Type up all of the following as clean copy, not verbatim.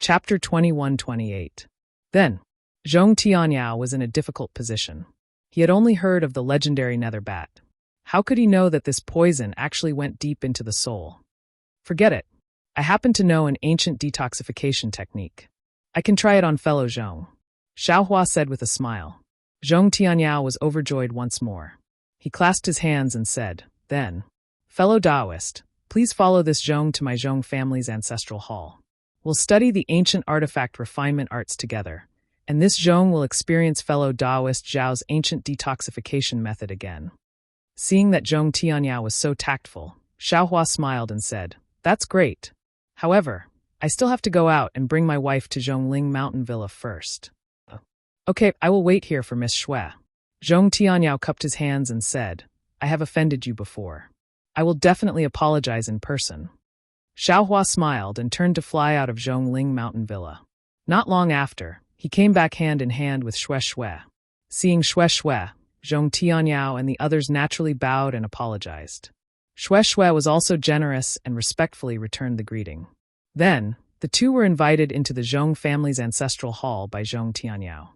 Chapter 21-28. Then, Zhong Tianyao was in a difficult position. He had only heard of the legendary nether bat. How could he know that this poison actually went deep into the soul? Forget it. I happen to know an ancient detoxification technique. I can try it on fellow Zhong. Xiaohua said with a smile. Zhong Tianyao was overjoyed once more. He clasped his hands and said, then, fellow Taoist, please follow this Zhong to my Zhong family's ancestral hall. We'll study the ancient artifact refinement arts together, and this Zhong will experience fellow Taoist Zhao's ancient detoxification method again. Seeing that Zhong Tianyao was so tactful, Xiaohua smiled and said, that's great. However, I still have to go out and bring my wife to Zhongling Mountain Villa first. Okay, I will wait here for Miss Xue. Zhong Tianyao cupped his hands and said, I have offended you before. I will definitely apologize in person. Xiaohua smiled and turned to fly out of Zhongling Mountain Villa. Not long after, he came back hand in hand with Xue. Seeing Xue, Zhong Tianyao and the others naturally bowed and apologized. Xue was also generous and respectfully returned the greeting. Then, the two were invited into the Zhong family's ancestral hall by Zhong Tianyao.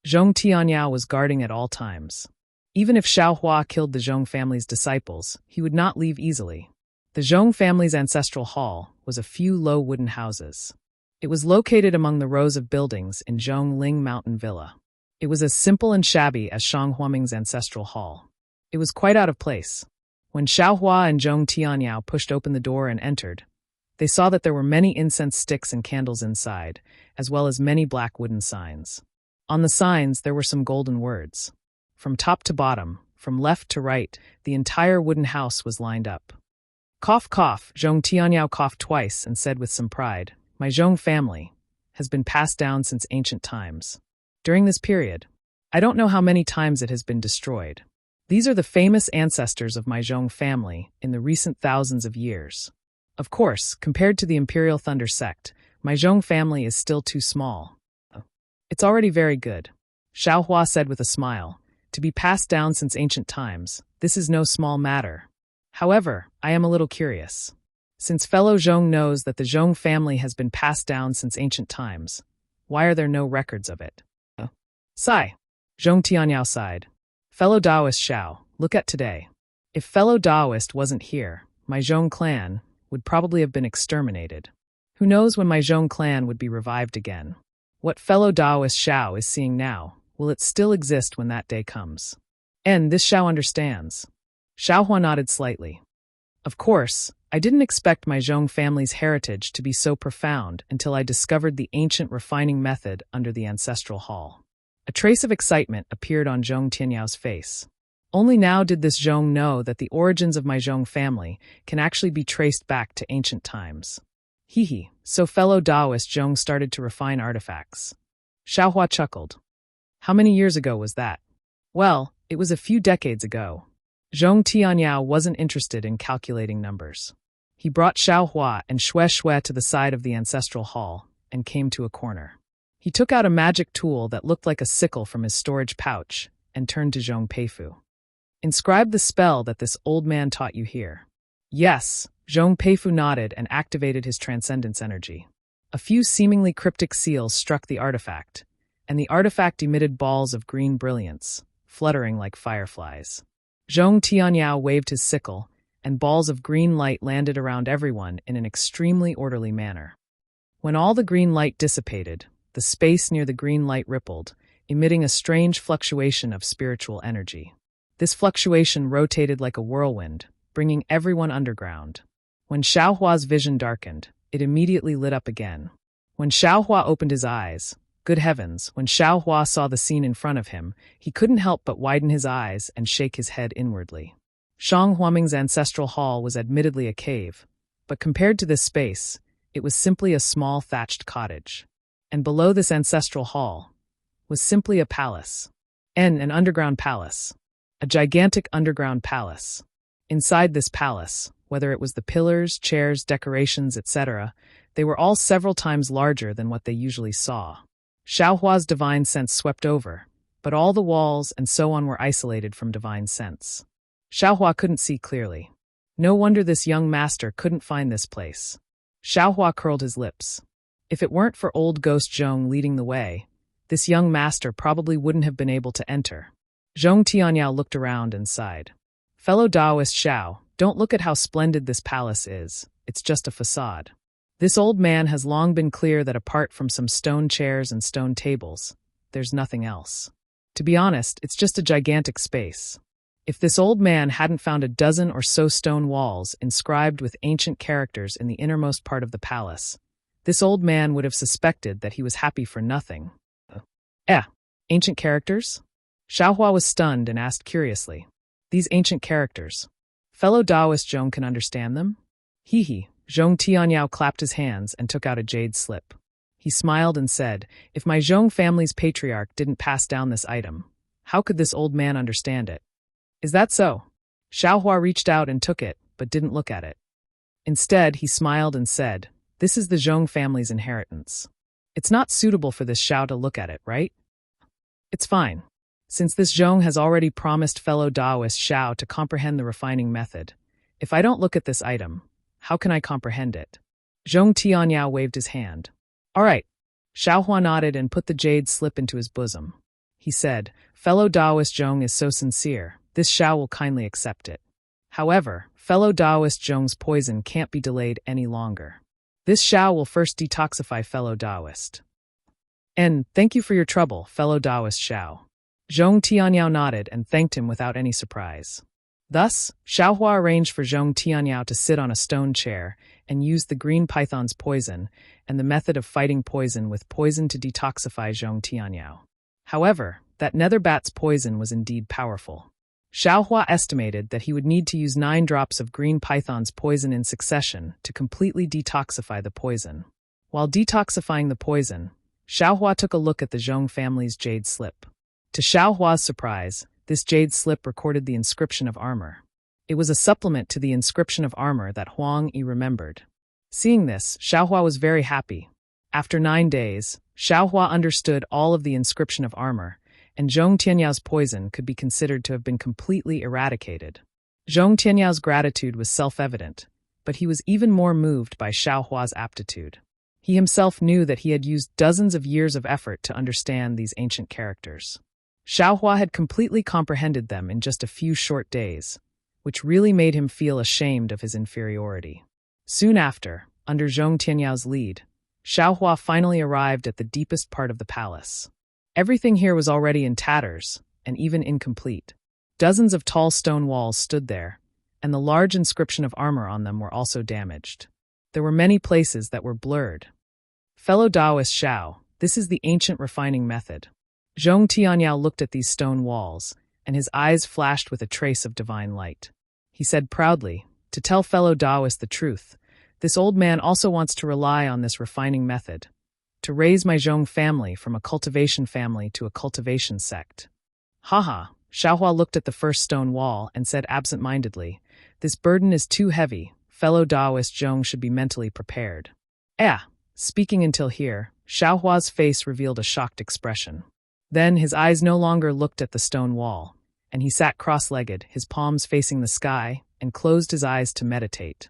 Zhong Tianyao was guarding at all times. Even if Xiaohua killed the Zhong family's disciples, he would not leave easily. The Zhong family's ancestral hall was a few low wooden houses. It was located among the rows of buildings in Zhongling Mountain Villa. It was as simple and shabby as Shang Huaming's ancestral hall. It was quite out of place. When Xiaohua and Zhong Tianyao pushed open the door and entered, they saw that there were many incense sticks and candles inside, as well as many black wooden signs. On the signs, there were some golden words. From top to bottom, from left to right, the entire wooden house was lined up. Cough, cough, Zhong Tianyao coughed twice and said with some pride, my Zhong family has been passed down since ancient times. During this period, I don't know how many times it has been destroyed. These are the famous ancestors of my Zhong family in the recent thousands of years. Of course, compared to the Imperial Thunder sect, my Zhong family is still too small. It's already very good. Xiaohua said with a smile, to be passed down since ancient times, this is no small matter. However, I am a little curious. Since fellow Zhong knows that the Zhong family has been passed down since ancient times, why are there no records of it? Sigh. Zhong Tianyao sighed. Fellow Taoist Xiao, look at today. If fellow Taoist wasn't here, my Zhong clan would probably have been exterminated. Who knows when my Zhong clan would be revived again? What fellow Taoist Xiao is seeing now, will it still exist when that day comes? And this Xiao understands. Xiaohua nodded slightly. Of course, I didn't expect my Zhong family's heritage to be so profound until I discovered the ancient refining method under the ancestral hall. A trace of excitement appeared on Zhong Tianyao's face. Only now did this Zhong know that the origins of my Zhong family can actually be traced back to ancient times. So fellow Taoist Zhong started to refine artifacts. Xiaohua chuckled. How many years ago was that? Well, it was a few decades ago. Zhong Tianyao wasn't interested in calculating numbers. He brought Xiaohua and Xue to the side of the ancestral hall and came to a corner. He took out a magic tool that looked like a sickle from his storage pouch and turned to Zhong Peifu. Inscribe the spell that this old man taught you here. Yes, Zhong Peifu nodded and activated his transcendence energy. A few seemingly cryptic seals struck the artifact, and the artifact emitted balls of green brilliance, fluttering like fireflies. Zhong Tianyao waved his sickle, and balls of green light landed around everyone in an extremely orderly manner. When all the green light dissipated, the space near the green light rippled, emitting a strange fluctuation of spiritual energy. This fluctuation rotated like a whirlwind, bringing everyone underground. When Xiaohua's vision darkened, it immediately lit up again. When Xiaohua opened his eyes, good heavens, when Xiaohua saw the scene in front of him, he couldn't help but widen his eyes and shake his head inwardly. Shang Huaming's ancestral hall was admittedly a cave, but compared to this space, it was simply a small thatched cottage. And below this ancestral hall was simply a palace. An underground palace. A gigantic underground palace. Inside this palace, whether it was the pillars, chairs, decorations, etc., they were all several times larger than what they usually saw. Xiaohua's divine sense swept over, but all the walls and so on were isolated from divine sense. Xiaohua couldn't see clearly. No wonder this young master couldn't find this place. Xiaohua curled his lips. If it weren't for old ghost Zhong leading the way, this young master probably wouldn't have been able to enter. Zhong Tianyao looked around and sighed. Fellow Taoist Xiao, don't look at how splendid this palace is. It's just a facade. This old man has long been clear that apart from some stone chairs and stone tables, there's nothing else. To be honest, it's just a gigantic space. If this old man hadn't found a dozen or so stone walls inscribed with ancient characters in the innermost part of the palace, this old man would have suspected that he was happy for nothing. Ancient characters? Xiaohua was stunned and asked curiously. These ancient characters. Fellow Taoist Zhong can understand them? Hee. Zhong Tianyao clapped his hands and took out a jade slip. He smiled and said, if my Zhong family's patriarch didn't pass down this item, how could this old man understand it? Is that so? Xiaohua reached out and took it, but didn't look at it. Instead, he smiled and said, this is the Zhong family's inheritance. It's not suitable for this Xiao to look at it, right? It's fine. Since this Zhong has already promised fellow Taoist Xiao to comprehend the refining method, if I don't look at this item, how can I comprehend it? Zhong Tianyao waved his hand. All right. Xiaohua nodded and put the jade slip into his bosom. He said, fellow Taoist Zhong is so sincere, this Xiao will kindly accept it. However, fellow Taoist Zhong's poison can't be delayed any longer. This Xiao will first detoxify fellow Taoist. And thank you for your trouble, fellow Taoist Xiao. Zhong Tianyao nodded and thanked him without any surprise. Thus, Xiaohua arranged for Zhong Tianyao to sit on a stone chair and use the green python's poison and the method of fighting poison with poison to detoxify Zhong Tianyao. However, that nether bat's poison was indeed powerful. Xiaohua estimated that he would need to use 9 drops of green python's poison in succession to completely detoxify the poison. While detoxifying the poison, Xiaohua took a look at the Zhong family's jade slip. To Xiaohua's surprise, this jade slip recorded the inscription of armor. It was a supplement to the inscription of armor that Huang Yi remembered. Seeing this, Xiaohua was very happy. After 9 days, Xiaohua understood all of the inscription of armor, and Zhong Tianyao's poison could be considered to have been completely eradicated. Zhong Tianyao's gratitude was self-evident, but he was even more moved by Xiaohua's aptitude. He himself knew that he had used dozens of years of effort to understand these ancient characters. Xiaohua had completely comprehended them in just a few short days, which really made him feel ashamed of his inferiority. Soon after, under Zhong Tianyao's lead, Xiaohua finally arrived at the deepest part of the palace. Everything here was already in tatters, and even incomplete. Dozens of tall stone walls stood there, and the large inscription of armor on them were also damaged. There were many places that were blurred. Fellow Taoist Xiao, this is the ancient refining method. Zhong Tianyao looked at these stone walls, and his eyes flashed with a trace of divine light. He said proudly, to tell fellow Taoists the truth, this old man also wants to rely on this refining method, to raise my Zhong family from a cultivation family to a cultivation sect. Haha, Xiaohua looked at the first stone wall and said absent-mindedly, this burden is too heavy, fellow Taoist Zhong should be mentally prepared. Speaking until here, Xiaohua's face revealed a shocked expression. Then his eyes no longer looked at the stone wall, and he sat cross-legged, his palms facing the sky, and closed his eyes to meditate.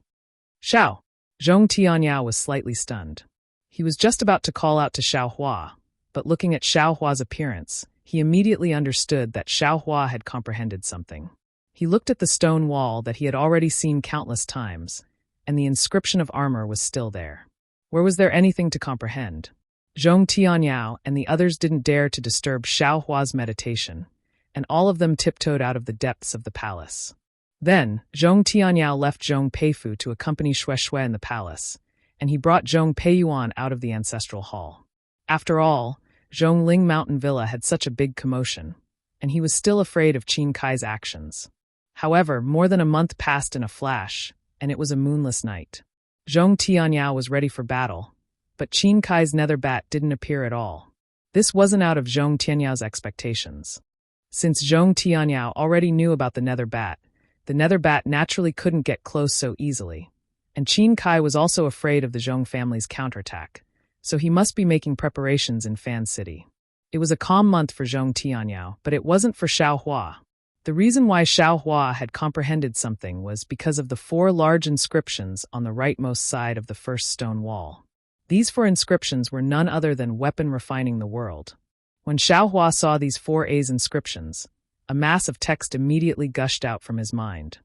Xiao! Zhong Tianyao was slightly stunned. He was just about to call out to Xiaohua, but looking at Xiaohua's appearance, he immediately understood that Xiaohua had comprehended something. He looked at the stone wall that he had already seen countless times, and the inscription of armor was still there. Where was there anything to comprehend? Zhong Tianyao and the others didn't dare to disturb Xiaohua's meditation, and all of them tiptoed out of the depths of the palace. Then, Zhong Tianyao left Zhong Peifu to accompany Shui in the palace, and he brought Zhong Peiyuan out of the ancestral hall. After all, Zhongling Mountain Villa had such a big commotion, and he was still afraid of Qin Kai's actions. However, more than a month passed in a flash, and it was a moonless night. Zhong Tianyao was ready for battle, but Qin Kai's nether bat didn't appear at all. This wasn't out of Zhong Tianyao's expectations. Since Zhong Tianyao already knew about the nether bat naturally couldn't get close so easily, and Qin Kai was also afraid of the Zhong family's counterattack, so he must be making preparations in Fan City. It was a calm month for Zhong Tianyao, but it wasn't for Xiaohua. The reason why Xiaohua had comprehended something was because of the 4 large inscriptions on the rightmost side of the first stone wall. These 4 inscriptions were none other than weapon refining the world. When Xiaohua saw these 4 A's inscriptions, a mass of text immediately gushed out from his mind.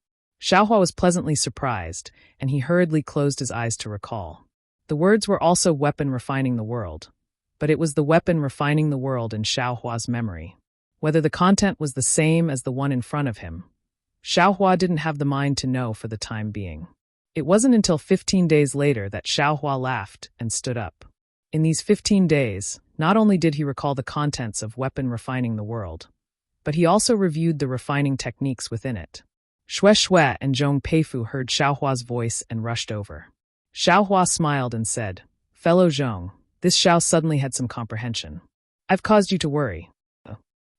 Xiaohua was pleasantly surprised, and he hurriedly closed his eyes to recall. The words were also weapon refining the world, but it was the weapon refining the world in Xiaohua's memory. Whether the content was the same as the one in front of him, Xiaohua didn't have the mind to know for the time being. It wasn't until 15 days later that Xiaohua laughed and stood up. In these 15 days, not only did he recall the contents of weapon refining the world, but he also reviewed the refining techniques within it. Shui and Zhong Peifu heard Xiaohua's voice and rushed over. Xiaohua smiled and said, "Fellow Zhong, this Xiao suddenly had some comprehension. I've caused you to worry."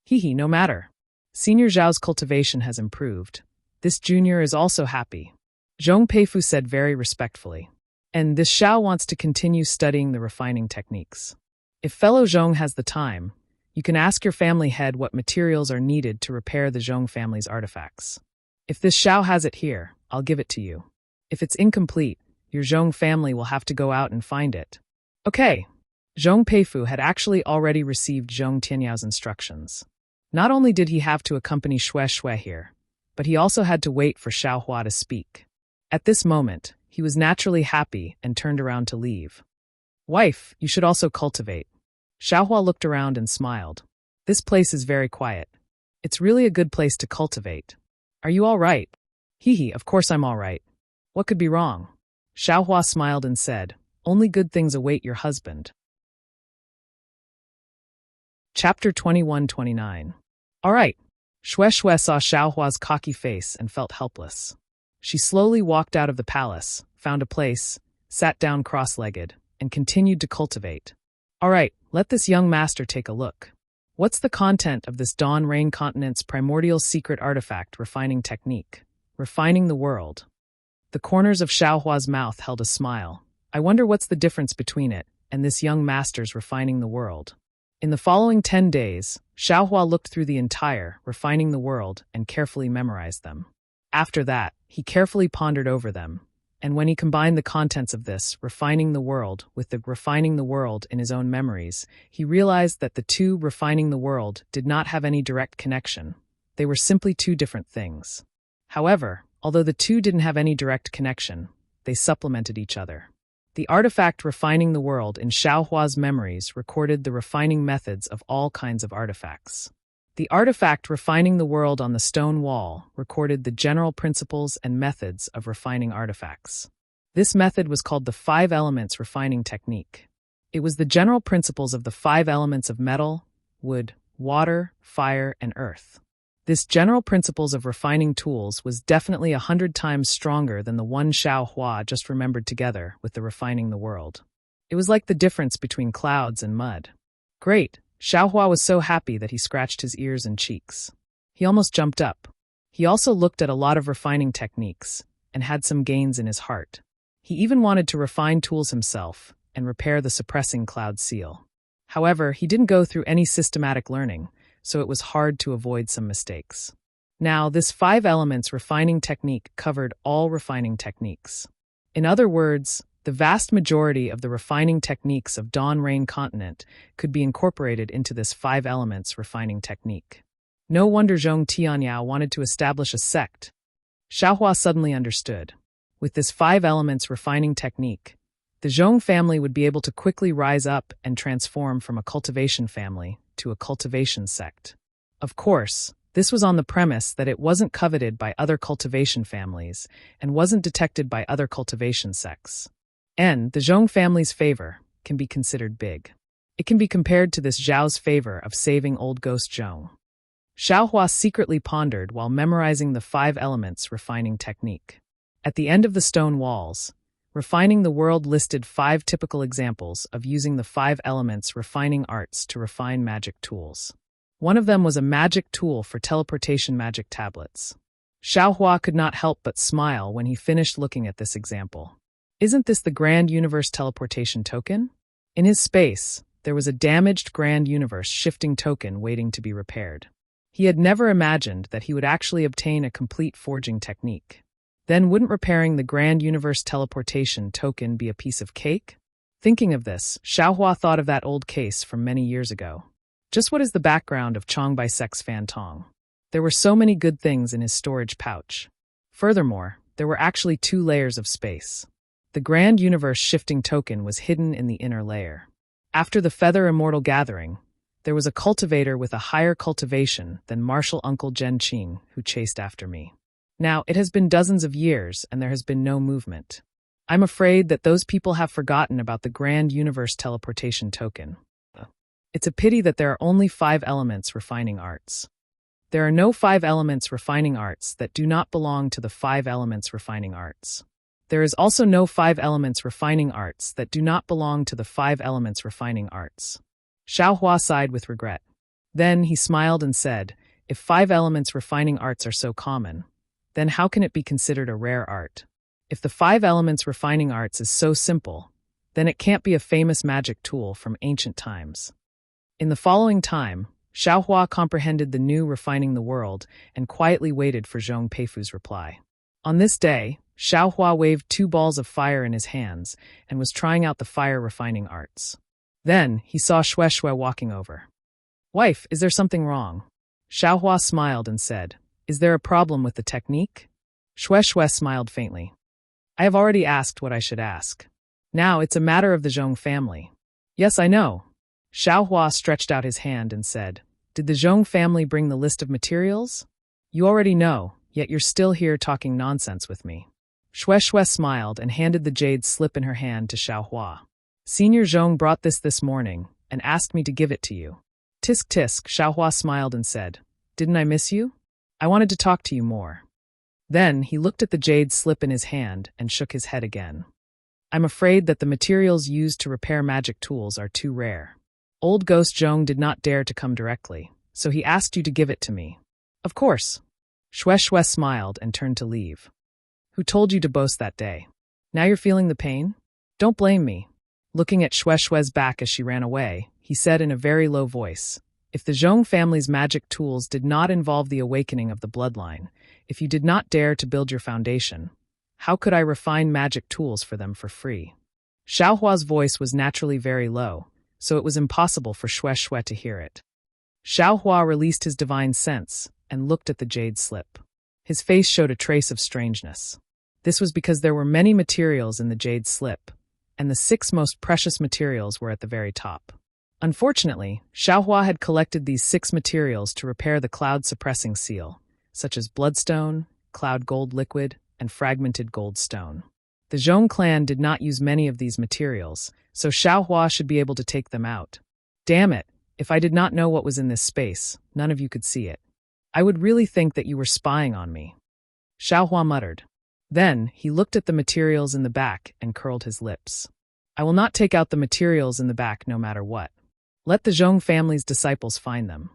"Hee, no matter. Senior Zhao's cultivation has improved. This junior is also happy," Zhong Peifu said very respectfully. "And this Xiao wants to continue studying the refining techniques. If fellow Zhong has the time, you can ask your family head what materials are needed to repair the Zhong family's artifacts. If this Xiao has it here, I'll give it to you. If it's incomplete, your Zhong family will have to go out and find it." "Okay." Zhong Peifu had actually already received Zhong Tianyao instructions. Not only did he have to accompany Shui here, but he also had to wait for Xiaohua to speak. At this moment, he was naturally happy and turned around to leave. "Wife, you should also cultivate." Xiaohua looked around and smiled. "This place is very quiet. It's really a good place to cultivate. Are you all right?" "Hee, of course I'm all right. What could be wrong?" Xiaohua smiled and said, "Only good things await your husband." Chapter 21-29. All right. Shui saw Xiaohua's cocky face and felt helpless. She slowly walked out of the palace, found a place, sat down cross-legged, and continued to cultivate. "All right, let this young master take a look. What's the content of this Dawn Rain Continent's primordial secret artifact refining technique? Refining the world." The corners of Xiaohua's mouth held a smile. "I wonder what's the difference between it and this young master's refining the world." In the following 10 days, Xiaohua looked through the entire refining the world and carefully memorized them. After that, he carefully pondered over them, and when he combined the contents of this refining the world with the refining the world in his own memories, he realized that the 2 refining the world did not have any direct connection. They were simply 2 different things. However, although the 2 didn't have any direct connection, they supplemented each other. The artifact refining the world in Xiaohua's memories recorded the refining methods of all kinds of artifacts. The artifact refining the world on the stone wall recorded the general principles and methods of refining artifacts. This method was called the 5 elements refining technique. It was the general principles of the 5 elements of metal, wood, water, fire, and earth. This general principles of refining tools was definitely 100 times stronger than the one Xiaohua just remembered together with the refining the world. It was like the difference between clouds and mud. Great! Xiaohua was so happy that he scratched his ears and cheeks. He almost jumped up. He also looked at a lot of refining techniques and had some gains in his heart. He even wanted to refine tools himself and repair the suppressing cloud seal. However, he didn't go through any systematic learning, so it was hard to avoid some mistakes. Now, this 5 elements refining technique covered all refining techniques. In other words, the vast majority of the refining techniques of Dawn Rain Continent could be incorporated into this 5 elements refining technique. No wonder Zhong Tianyao wanted to establish a sect. Xiaohua suddenly understood. With this 5 elements refining technique, the Zhong family would be able to quickly rise up and transform from a cultivation family to a cultivation sect. Of course, this was on the premise that it wasn't coveted by other cultivation families and wasn't detected by other cultivation sects. And the Zhong family's favor can be considered big. It can be compared to this Zhao's favor of saving old ghost Zhong. Xiaohua secretly pondered while memorizing the 5 elements refining technique. At the end of the stone walls, refining the world listed 5 typical examples of using the 5 elements refining arts to refine magic tools. One of them was a magic tool for teleportation magic tablets. Xiaohua could not help but smile when he finished looking at this example. Isn't this the Grand Universe teleportation token? In his space, there was a damaged Grand Universe shifting token waiting to be repaired. He had never imagined that he would actually obtain a complete forging technique. Then wouldn't repairing the Grand Universe teleportation token be a piece of cake? Thinking of this, Xiaohua thought of that old case from many years ago. Just what is the background of Chong bisects Fan Tong? There were so many good things in his storage pouch. Furthermore, there were actually 2 layers of space. The grand universe shifting token was hidden in the inner layer. After the Feather Immortal Gathering, there was a cultivator with a higher cultivation than Martial Uncle Zhen Qing who chased after me. Now, it has been dozens of years and there has been no movement. I'm afraid that those people have forgotten about the grand universe teleportation token. It's a pity that there are only 5 elements refining arts. There are no 5 elements refining arts that do not belong to the 5 elements refining arts. There is also no 5 elements refining arts that do not belong to the 5 elements refining arts. Xiaohua sighed with regret. Then he smiled and said, if 5 elements refining arts are so common, then how can it be considered a rare art? If the 5 elements refining arts is so simple, then it can't be a famous magic tool from ancient times. In the following time, Xiaohua comprehended the new refining the world and quietly waited for Zhong Peifu's reply. On this day, Xiaohua waved 2 balls of fire in his hands and was trying out the fire refining arts. Then he saw Shui walking over. Wife, is there something wrong? Xiaohua smiled and said, is there a problem with the technique? Shui smiled faintly. I have already asked what I should ask. Now it's a matter of the Zhong family. Yes, I know. Xiaohua stretched out his hand and said, did the Zhong family bring the list of materials? You already know, yet you're still here talking nonsense with me. Shui smiled and handed the jade slip in her hand to Xiaohua. Senior Zhong brought this morning and asked me to give it to you. Tisk tisk, Xiaohua smiled and said, didn't I miss you? I wanted to talk to you more. Then he looked at the jade slip in his hand and shook his head again. I'm afraid that the materials used to repair magic tools are too rare. Old Ghost Zhong did not dare to come directly, so he asked you to give it to me. Of course. Shui smiled and turned to leave. Who told you to boast that day? Now you're feeling the pain? Don't blame me. Looking at Shui's back as she ran away, he said in a very low voice, if the Zhong family's magic tools did not involve the awakening of the bloodline, if you did not dare to build your foundation, how could I refine magic tools for them for free? Xiaohua's voice was naturally very low, so it was impossible for Shui to hear it. Xiaohua released his divine sense and looked at the jade slip. His face showed a trace of strangeness. This was because there were many materials in the jade slip, and the 6 most precious materials were at the very top. Unfortunately, Xiaohua had collected these 6 materials to repair the cloud-suppressing seal, such as bloodstone, cloud gold liquid, and fragmented gold stone. The Zhong clan did not use many of these materials, so Xiaohua should be able to take them out. Damn it, if I did not know what was in this space, none of you could see it. I would really think that you were spying on me. Xiaohua muttered. Then he looked at the materials in the back and curled his lips. I will not take out the materials in the back no matter what. Let the Zhong family's disciples find them.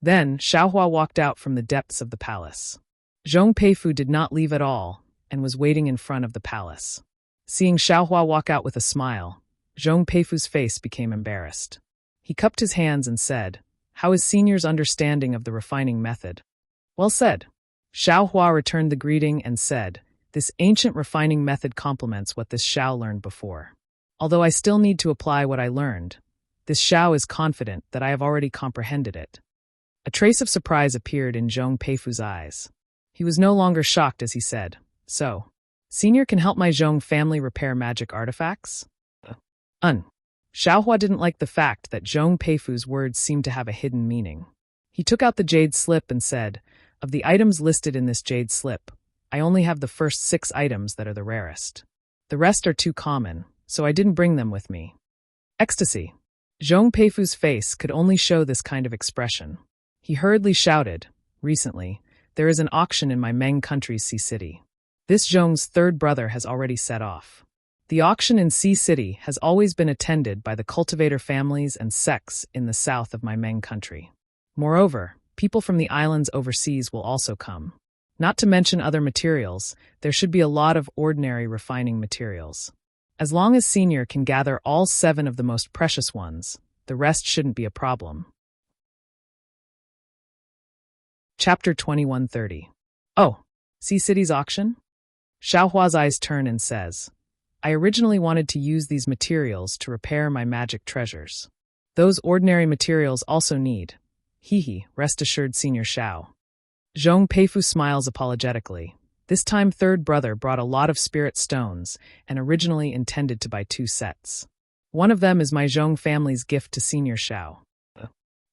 Then Xiaohua walked out from the depths of the palace. Zhong Peifu did not leave at all and was waiting in front of the palace. Seeing Xiaohua walk out with a smile, Zhong Peifu's face became embarrassed. He cupped his hands and said, how is Senior's understanding of the refining method? Well said. Xiaohua returned the greeting and said, this ancient refining method complements what this Xiao learned before. Although I still need to apply what I learned, this Xiao is confident that I have already comprehended it. A trace of surprise appeared in Zhong Peifu's eyes. He was no longer shocked as he said, so, Senior can help my Zhong family repair magic artifacts? Xiaohua didn't like the fact that Zhong Peifu's words seemed to have a hidden meaning. He took out the jade slip and said, of the items listed in this jade slip, I only have the first 6 items that are the rarest. The rest are too common, so I didn't bring them with me. Ecstasy. Zhong Peifu's face could only show this kind of expression. He hurriedly shouted, recently, there is an auction in my Meng country's Sea City. This Zhong's 3rd brother has already set off. The auction in Sea City has always been attended by the cultivator families and sects in the south of my Meng country. Moreover, people from the islands overseas will also come. Not to mention other materials, there should be a lot of ordinary refining materials. As long as Senior can gather all 7 of the most precious ones, the rest shouldn't be a problem. Chapter 2130. Oh, Sea City's auction? Xiaohua's eyes turn and says, I originally wanted to use these materials to repair my magic treasures. Those ordinary materials also need. Hee, rest assured, Senior Shao. Zhong Peifu smiles apologetically. This time third brother brought a lot of spirit stones and originally intended to buy 2 sets. One of them is my Zhong family's gift to Senior Shao.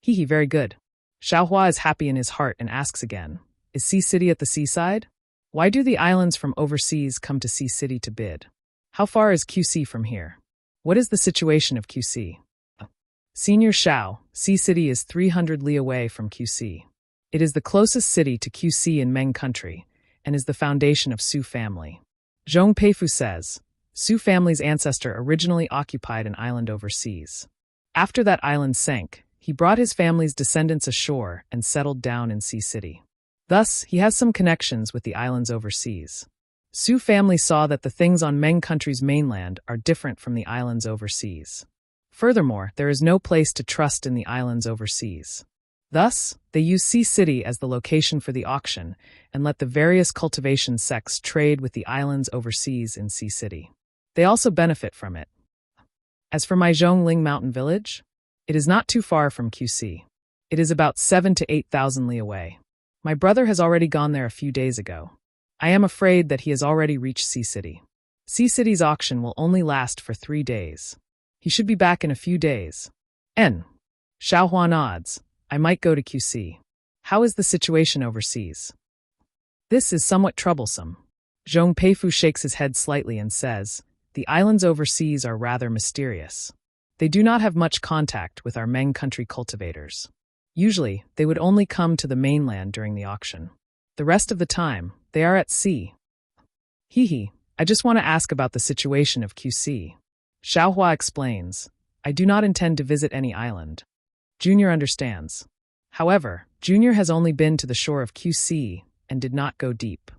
Hee, very good. Xiaohua is happy in his heart and asks again, is Sea City at the seaside? Why do the islands from overseas come to Sea City to bid? How far is QC from here? What is the situation of QC? Senior Shao, Sea City is 300 li away from QC. It is the closest city to QC in Meng country, and is the foundation of Su family. Zhong Peifu says, Su family's ancestor originally occupied an island overseas. After that island sank, he brought his family's descendants ashore and settled down in Sea City. Thus, he has some connections with the islands overseas. Su family saw that the things on Meng country's mainland are different from the islands overseas. Furthermore, there is no place to trust in the islands overseas. Thus, they use Sea City as the location for the auction and let the various cultivation sects trade with the islands overseas in Sea City. They also benefit from it. As for my Zhongling Mountain Village, it is not too far from QC. It is about 7,000 to 8,000 li away. My brother has already gone there a few days ago. I am afraid that he has already reached Sea City. Sea City's auction will only last for 3 days. He should be back in a few days. Xiaohua nods. I might go to QC. How is the situation overseas? This is somewhat troublesome. Zhong Peifu shakes his head slightly and says, the islands overseas are rather mysterious. They do not have much contact with our Meng country cultivators. Usually, they would only come to the mainland during the auction. The rest of the time, they are at sea. Hee, I just want to ask about the situation of QC. Xiaohua explains, I do not intend to visit any island. Junior understands. However, Junior has only been to the shore of QC and did not go deep.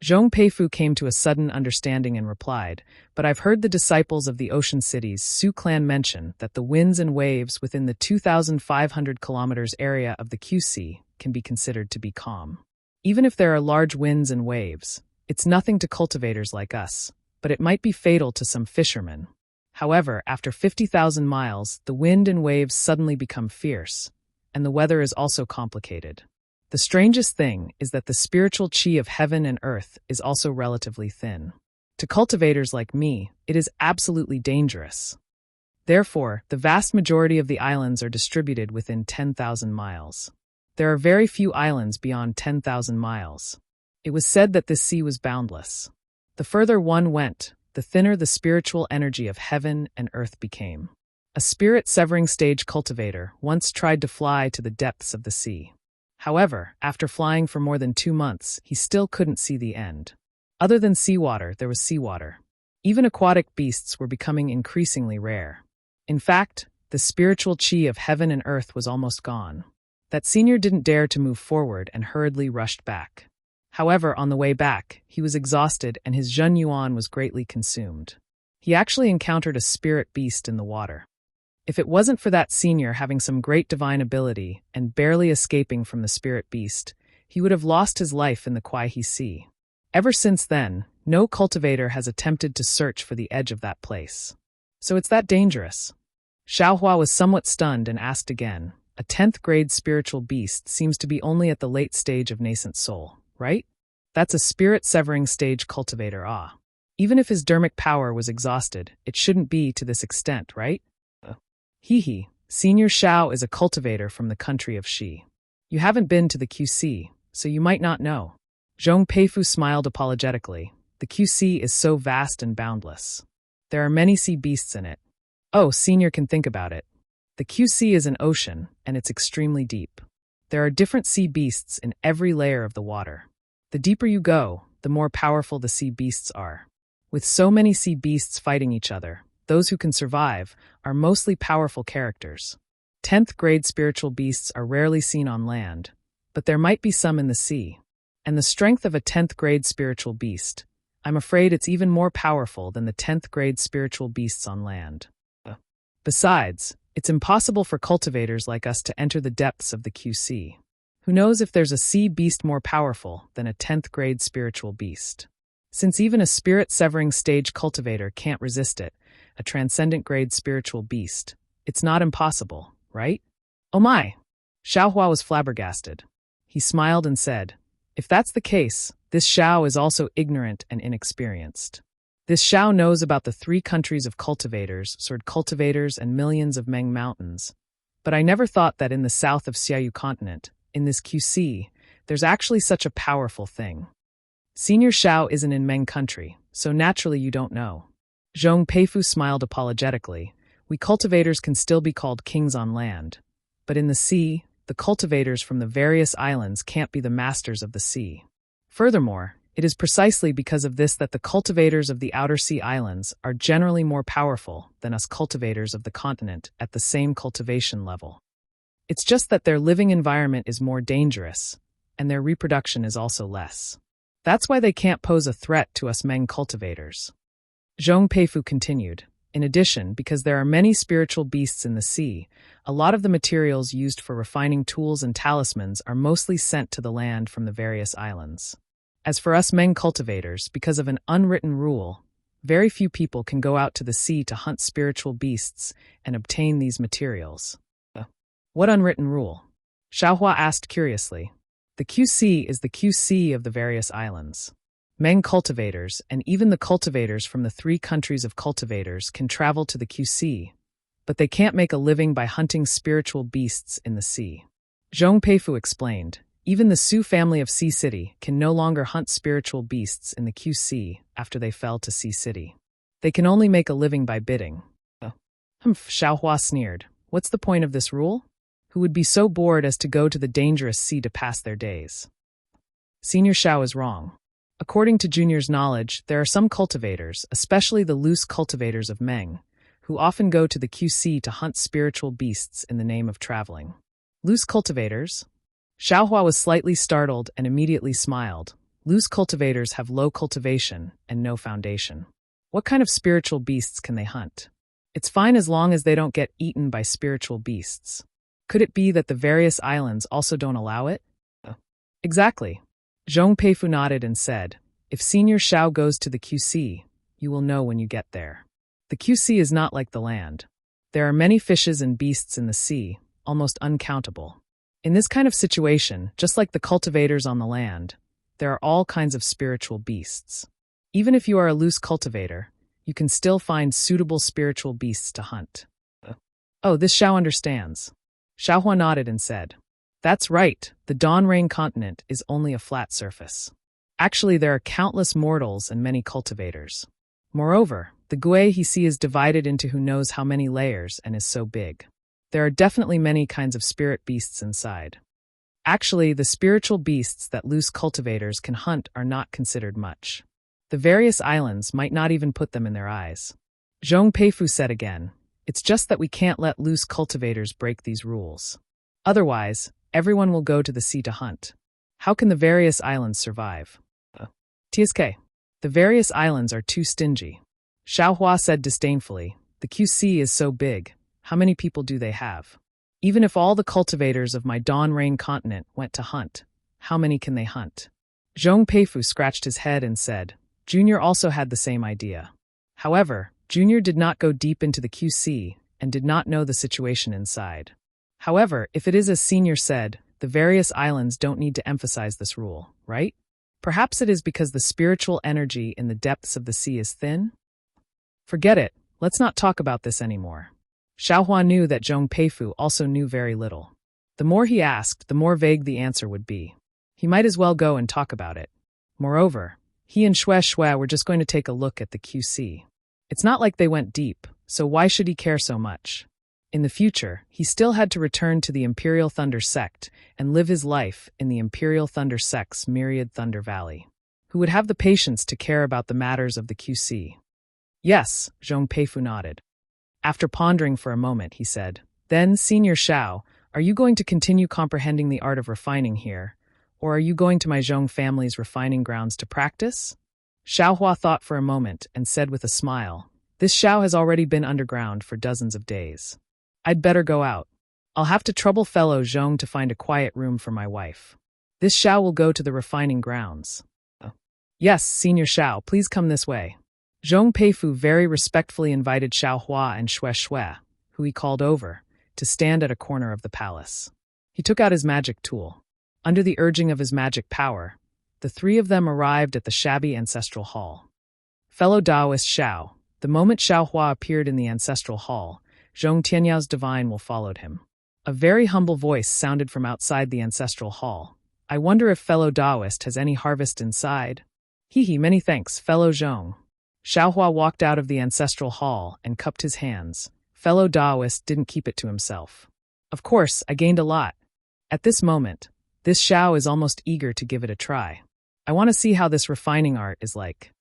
Zhong Peifu came to a sudden understanding and replied, but I've heard the disciples of the ocean cities Su clan mention that the winds and waves within the 2,500 kilometers area of the QC can be considered to be calm. Even if there are large winds and waves, it's nothing to cultivators like us, but it might be fatal to some fishermen. However, after 50,000 miles, the wind and waves suddenly become fierce, and the weather is also complicated. The strangest thing is that the spiritual qi of heaven and earth is also relatively thin. To cultivators like me, it is absolutely dangerous. Therefore, the vast majority of the islands are distributed within 10,000 miles. There are very few islands beyond 10,000 miles. It was said that this sea was boundless. The further one went, the thinner the spiritual energy of heaven and earth became. A spirit-severing stage cultivator once tried to fly to the depths of the sea. However, after flying for more than 2 months, he still couldn't see the end. Other than seawater, there was seawater. Even aquatic beasts were becoming increasingly rare. In fact, the spiritual qi of heaven and earth was almost gone. That senior didn't dare to move forward and hurriedly rushed back. However, on the way back, he was exhausted and his Zhen Yuan was greatly consumed. He actually encountered a spirit beast in the water. If it wasn't for that senior having some great divine ability and barely escaping from the spirit beast, he would have lost his life in the Kuai-He Sea. Ever since then, no cultivator has attempted to search for the edge of that place. So it's that dangerous. Xiaohua was somewhat stunned and asked again, a 10th grade spiritual beast seems to be only at the late stage of nascent soul, right? That's a spirit-severing stage cultivator, Even if his dermic power was exhausted, it shouldn't be to this extent, right? Hee, Senior Shao is a cultivator from the country of Shi. You haven't been to the QC, so you might not know. Zhong Peifu smiled apologetically. The QC is so vast and boundless. There are many sea beasts in it. Oh, Senior can think about it. The QC is an ocean, and it's extremely deep. There are different sea beasts in every layer of the water. The deeper you go, the more powerful the sea beasts are. With so many sea beasts fighting each other, those who can survive are mostly powerful characters. 10th grade spiritual beasts are rarely seen on land, but there might be some in the sea. And the strength of a 10th grade spiritual beast, I'm afraid it's even more powerful than the 10th grade spiritual beasts on land. Besides, it's impossible for cultivators like us to enter the depths of the QC. Who knows if there's a sea beast more powerful than a 10th grade spiritual beast? Since even a spirit-severing stage cultivator can't resist it, a transcendent-grade spiritual beast, it's not impossible, right? Oh my! Xiaohua was flabbergasted. He smiled and said, "If that's the case, this Xiao is also ignorant and inexperienced. This Xiao knows about the 3 countries of cultivators, sword cultivators, and millions of Meng mountains. But I never thought that in the south of Xiaoyu continent, in this QC, there's actually such a powerful thing. Senior Xiao isn't in Meng country, so naturally you don't know." Zhong Peifu smiled apologetically. "We cultivators can still be called kings on land. But in the sea, the cultivators from the various islands can't be the masters of the sea. Furthermore, it is precisely because of this that the cultivators of the outer sea islands are generally more powerful than us cultivators of the continent at the same cultivation level. It's just that their living environment is more dangerous, and their reproduction is also less. That's why they can't pose a threat to us Meng cultivators." Zhong Peifu continued, "In addition, because there are many spiritual beasts in the sea, a lot of the materials used for refining tools and talismans are mostly sent to the land from the various islands. As for us Meng cultivators, because of an unwritten rule, very few people can go out to the sea to hunt spiritual beasts and obtain these materials." "What unwritten rule?" Xiaohua asked curiously. "The QC is the QC of the various islands. Meng cultivators, and even the cultivators from the 3 countries of cultivators, can travel to the QC, but they can't make a living by hunting spiritual beasts in the sea." Zhong Peifu explained, "Even the Su family of Sea City can no longer hunt spiritual beasts in the QC after they fell to Sea City. They can only make a living by bidding." Xiaohua sneered. "What's the point of this rule? Who would be so bored as to go to the dangerous sea to pass their days?" Senior Xiao is wrong. According to Junior's knowledge, there are some cultivators, especially the loose cultivators of Meng, who often go to the QC to hunt spiritual beasts in the name of traveling. "Loose cultivators?" Xiaohua was slightly startled and immediately smiled. "Loose cultivators have low cultivation and no foundation. What kind of spiritual beasts can they hunt? It's fine as long as they don't get eaten by spiritual beasts. Could it be that the various islands also don't allow it?" "Exactly." Zhong Peifu nodded and said, "If Senior Xiao goes to the QC, you will know when you get there. The QC is not like the land. There are many fishes and beasts in the sea, almost uncountable. In this kind of situation, just like the cultivators on the land, there are all kinds of spiritual beasts. Even if you are a loose cultivator, you can still find suitable spiritual beasts to hunt." "Oh, this Xiao understands." Xiaohua nodded and said, "That's right, the Dawn Rain continent is only a flat surface. Actually, there are countless mortals and many cultivators. Moreover, the Gui he see is divided into who knows how many layers and is so big. There are definitely many kinds of spirit beasts inside. Actually, the spiritual beasts that loose cultivators can hunt are not considered much. The various islands might not even put them in their eyes." Zhong Peifu said again, "It's just that we can't let loose cultivators break these rules. Otherwise, everyone will go to the sea to hunt. How can the various islands survive?" "TSK. The various islands are too stingy." Xiaohua said disdainfully, "The QC is so big, how many people do they have? Even if all the cultivators of my Dawn Rain continent went to hunt, how many can they hunt?" Zhong Peifu scratched his head and said, Junior also had the same idea. However, Junior did not go deep into the QC and did not know the situation inside. However, if it is as Senior said, the various islands don't need to emphasize this rule, right? Perhaps it is because the spiritual energy in the depths of the sea is thin? Forget it, let's not talk about this anymore. Xiaohua knew that Zhong Peifu also knew very little. The more he asked, the more vague the answer would be. He might as well go and talk about it. Moreover, he and Xue were just going to take a look at the QC. It's not like they went deep, so why should he care so much? In the future, he still had to return to the Imperial Thunder Sect and live his life in the Imperial Thunder Sect's myriad Thunder Valley. Who would have the patience to care about the matters of the QC? Yes, Zhong Peifu nodded. After pondering for a moment, he said, Then, Senior Xiao, are you going to continue comprehending the art of refining here, or are you going to my Zhong family's refining grounds to practice? Xiaohua thought for a moment and said with a smile, This Xiao has already been underground for dozens of days. I'd better go out. I'll have to trouble fellow Zhong to find a quiet room for my wife. This Xiao will go to the refining grounds. Yes, Senior Xiao, please come this way. Zhong Peifu very respectfully invited Xiao Hua and Xue Xue, who he called over, to stand at a corner of the palace. He took out his magic tool. Under the urging of his magic power, the three of them arrived at the shabby ancestral hall. Fellow Taoist Xiao, the moment Xiao Hua appeared in the ancestral hall, Zhong Tianyao divine will followed him. A very humble voice sounded from outside the ancestral hall. I wonder if fellow Taoist has any harvest inside? Hee, many thanks, fellow Zhong. Xiao Hua walked out of the ancestral hall and cupped his hands. Fellow Taoist didn't keep it to himself. Of course, I gained a lot. At this moment, this Xiao is almost eager to give it a try. I want to see how this refining art is like.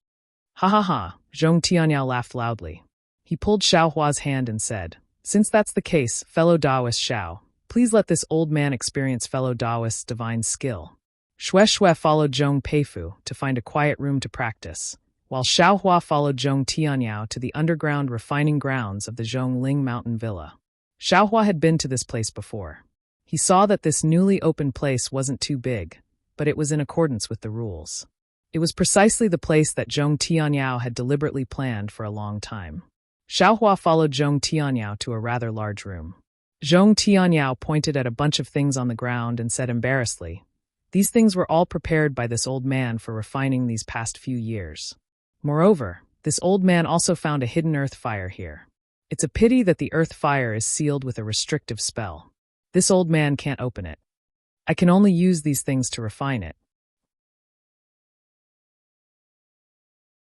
Ha ha ha, Zhong Tianyao laughed loudly. He pulled Xiao Hua's hand and said, since that's the case, fellow Taoist Xiao, please let this old man experience fellow Taoist's divine skill. Xue Xue followed Zhong Peifu to find a quiet room to practice, while Xiao Hua followed Zhong Tianyao to the underground refining grounds of the Zhongling Mountain Villa. Xiao Hua had been to this place before. He saw that this newly opened place wasn't too big, but it was in accordance with the rules. It was precisely the place that Zhong Tianyao had deliberately planned for a long time. Xiao Hua followed Zhong Tianyao to a rather large room. Zhong Tianyao pointed at a bunch of things on the ground and said embarrassedly, these things were all prepared by this old man for refining these past few years. Moreover, this old man also found a hidden earth fire here. It's a pity that the earth fire is sealed with a restrictive spell. This old man can't open it. I can only use these things to refine it.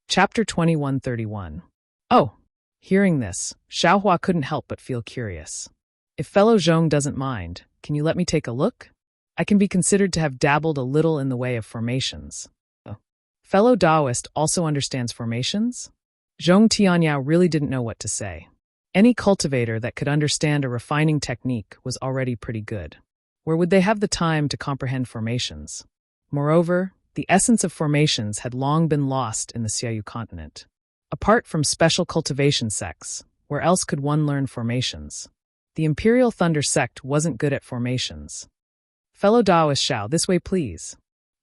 Chapter 2131. Oh! Hearing this, Xiao Hua couldn't help but feel curious. If fellow Zhong doesn't mind, can you let me take a look? I can be considered to have dabbled a little in the way of formations. Fellow Taoist also understands formations? Zhong Tianyao really didn't know what to say. Any cultivator that could understand a refining technique was already pretty good. Where would they have the time to comprehend formations? Moreover, the essence of formations had long been lost in the Xiaoyu continent. Apart from special cultivation sects, where else could one learn formations? The Imperial Thunder sect wasn't good at formations. Fellow Taoist Xiao, this way please.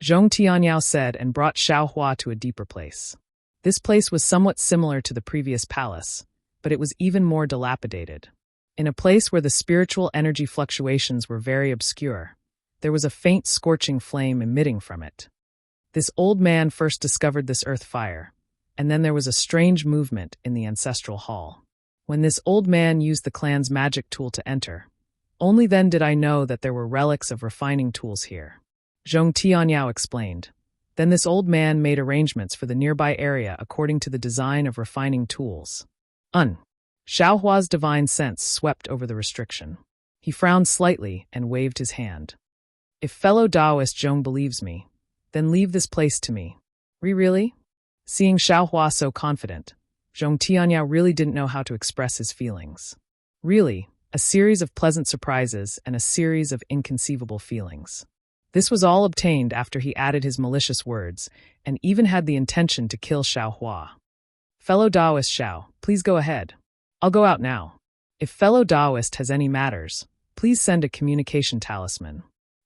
Zhong Tianyao said and brought Xiao Hua to a deeper place. This place was somewhat similar to the previous palace, but it was even more dilapidated. In a place where the spiritual energy fluctuations were very obscure, there was a faint scorching flame emitting from it. This old man first discovered this earth fire, and then there was a strange movement in the ancestral hall. When this old man used the clan's magic tool to enter, only then did I know that there were relics of refining tools here. Zhong Tianyao explained. Then this old man made arrangements for the nearby area according to the design of refining tools. Xiao Hua's divine sense swept over the restriction. He frowned slightly and waved his hand. If fellow Taoist Zhong believes me, then leave this place to me. Really? Seeing Xiao Hua so confident, Zhong Tianyao really didn't know how to express his feelings. Really, a series of pleasant surprises and a series of inconceivable feelings. This was all obtained after he added his malicious words and even had the intention to kill Xiao Hua. Fellow Taoist Xiao, please go ahead. I'll go out now. If fellow Taoist has any matters, please send a communication talisman.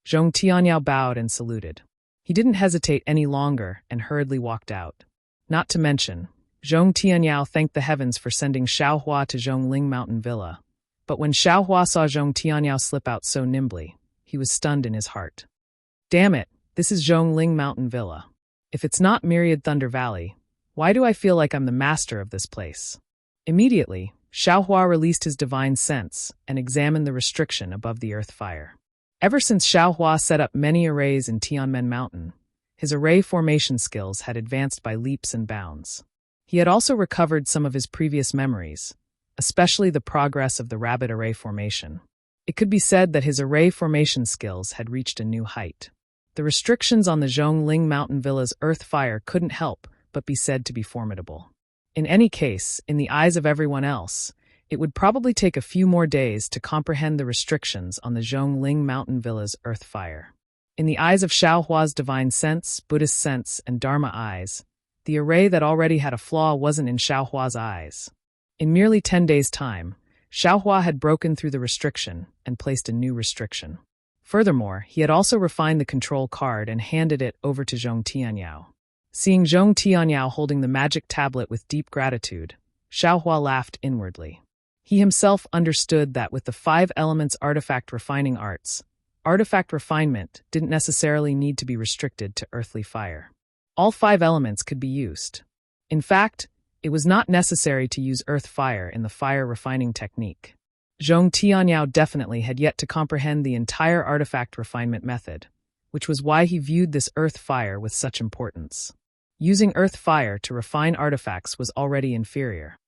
Zhong Tianyao bowed and saluted. He didn't hesitate any longer and hurriedly walked out. Not to mention, Zhong Tianyao thanked the heavens for sending Xiao Hua to Zhongling Mountain Villa. But when Xiao Hua saw Zhong Tianyao slip out so nimbly, he was stunned in his heart. Damn it, this is Zhongling Mountain Villa. If it's not Myriad Thunder Valley, why do I feel like I'm the master of this place? Immediately, Xiao Hua released his divine sense and examined the restriction above the earth fire. Ever since Xiao Hua set up many arrays in Tianmen Mountain, his array formation skills had advanced by leaps and bounds. He had also recovered some of his previous memories, especially the progress of the rabbit array formation. It could be said that his array formation skills had reached a new height. The restrictions on the Zhongling Mountain Villa's earth fire couldn't help but be said to be formidable. In any case, in the eyes of everyone else, it would probably take a few more days to comprehend the restrictions on the Zhongling Mountain Villa's earth fire. In the eyes of Xiao Hua's divine sense, Buddhist sense, and Dharma eyes, the array that already had a flaw wasn't in Xiao Hua's eyes. In merely 10 days' time, Xiao Hua had broken through the restriction and placed a new restriction. Furthermore, he had also refined the control card and handed it over to Zhong Tianyao. Seeing Zhong Tianyao holding the magic tablet with deep gratitude, Xiaohua laughed inwardly. He himself understood that with the 5 elements artifact refining arts, artifact refinement didn't necessarily need to be restricted to earthly fire. All 5 elements could be used. In fact, it was not necessary to use earth fire in the fire refining technique. Zhong Tianyao definitely had yet to comprehend the entire artifact refinement method, which was why he viewed this earth fire with such importance. Using earth fire to refine artifacts was already inferior.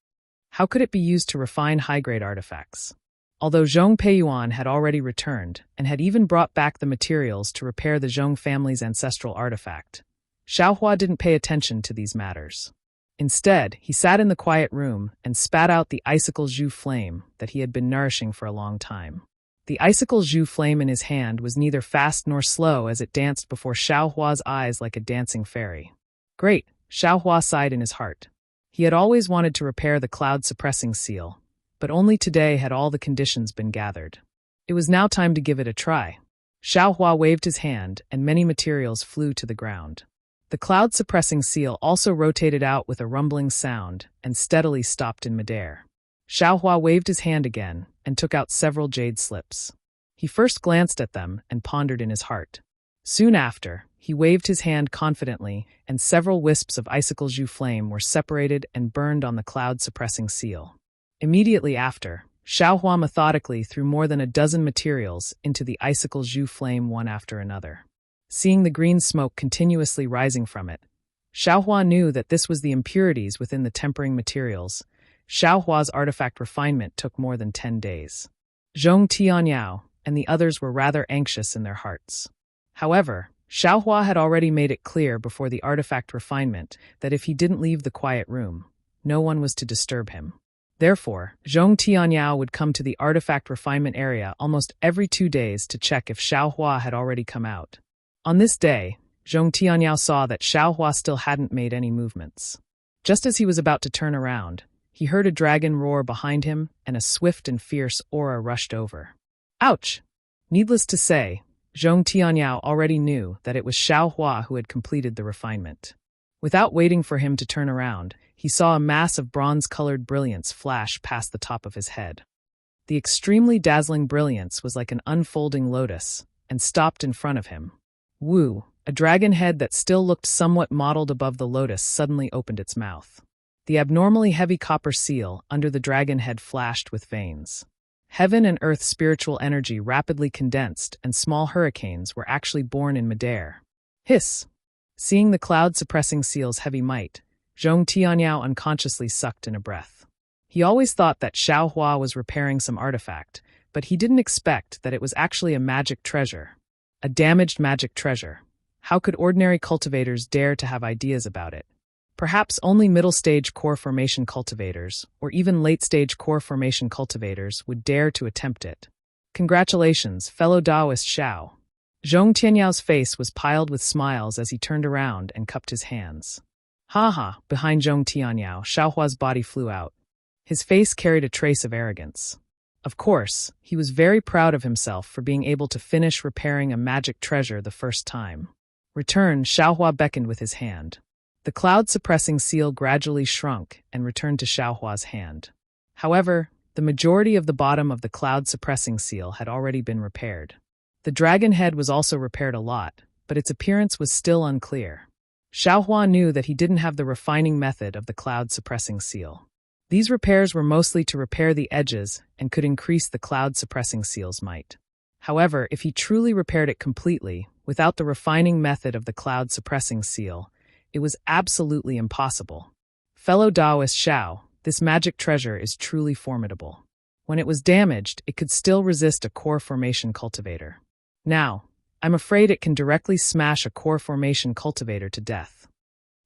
How could it be used to refine high-grade artifacts? Although Zhong Peiyuan had already returned and had even brought back the materials to repair the Zhong family's ancestral artifact, Xiaohua didn't pay attention to these matters. Instead, he sat in the quiet room and spat out the icicle Zhu flame that he had been nourishing for a long time. The icicle Zhu flame in his hand was neither fast nor slow as it danced before Xiaohua's eyes like a dancing fairy. Great, Xiaohua sighed in his heart. He had always wanted to repair the cloud-suppressing seal, but only today had all the conditions been gathered. It was now time to give it a try. Xiaohua waved his hand, and many materials flew to the ground. The cloud-suppressing seal also rotated out with a rumbling sound and steadily stopped in midair. Xiaohua waved his hand again and took out several jade slips. He first glanced at them and pondered in his heart. Soon after, he waved his hand confidently, and several wisps of icicle Zhu flame were separated and burned on the cloud-suppressing seal. Immediately after, Xiaohua methodically threw more than a dozen materials into the icicle Zhu flame one after another. Seeing the green smoke continuously rising from it, Xiaohua knew that this was the impurities within the tempering materials. Xiaohua's artifact refinement took more than 10 days. Zhong Tianyao and the others were rather anxious in their hearts. However, Xiaohua had already made it clear before the artifact refinement that if he didn't leave the quiet room, no one was to disturb him. Therefore, Zhong Tianyao would come to the artifact refinement area almost every 2 days to check if Xiaohua had already come out. On this day, Zhong Tianyao saw that Xiaohua still hadn't made any movements. Just as he was about to turn around, he heard a dragon roar behind him and a swift and fierce aura rushed over. Ouch! Needless to say, Zhong Tianyao already knew that it was Xiaohua who had completed the refinement. Without waiting for him to turn around, he saw a mass of bronze-colored brilliance flash past the top of his head. The extremely dazzling brilliance was like an unfolding lotus, and stopped in front of him. Woo! A dragon head that still looked somewhat mottled above the lotus suddenly opened its mouth. The abnormally heavy copper seal under the dragon head flashed with veins. Heaven and earth spiritual energy rapidly condensed, and small hurricanes were actually born in midair. Hiss! Seeing the cloud-suppressing seal's heavy might, Zhong Tianyao unconsciously sucked in a breath. He always thought that Xiaohua was repairing some artifact, but he didn't expect that it was actually a magic treasure. A damaged magic treasure. How could ordinary cultivators dare to have ideas about it? Perhaps only middle-stage core formation cultivators, or even late-stage core formation cultivators, would dare to attempt it. Congratulations, fellow Taoist Xiao. Zhong Tianyao's face was piled with smiles as he turned around and cupped his hands. Ha ha, behind Zhong Tianyao, Xiaohua's body flew out. His face carried a trace of arrogance. Of course, he was very proud of himself for being able to finish repairing a magic treasure the first time. Returned, Xiaohua beckoned with his hand. The cloud-suppressing seal gradually shrunk and returned to Xiaohua's hand. However, the majority of the bottom of the cloud-suppressing seal had already been repaired. The dragon head was also repaired a lot, but its appearance was still unclear. Xiaohua knew that he didn't have the refining method of the cloud-suppressing seal. These repairs were mostly to repair the edges and could increase the cloud-suppressing seal's might. However, if he truly repaired it completely, without the refining method of the cloud-suppressing seal, it was absolutely impossible. Fellow Taoist Xiao, this magic treasure is truly formidable. When it was damaged, it could still resist a core formation cultivator. Now, I'm afraid it can directly smash a core formation cultivator to death.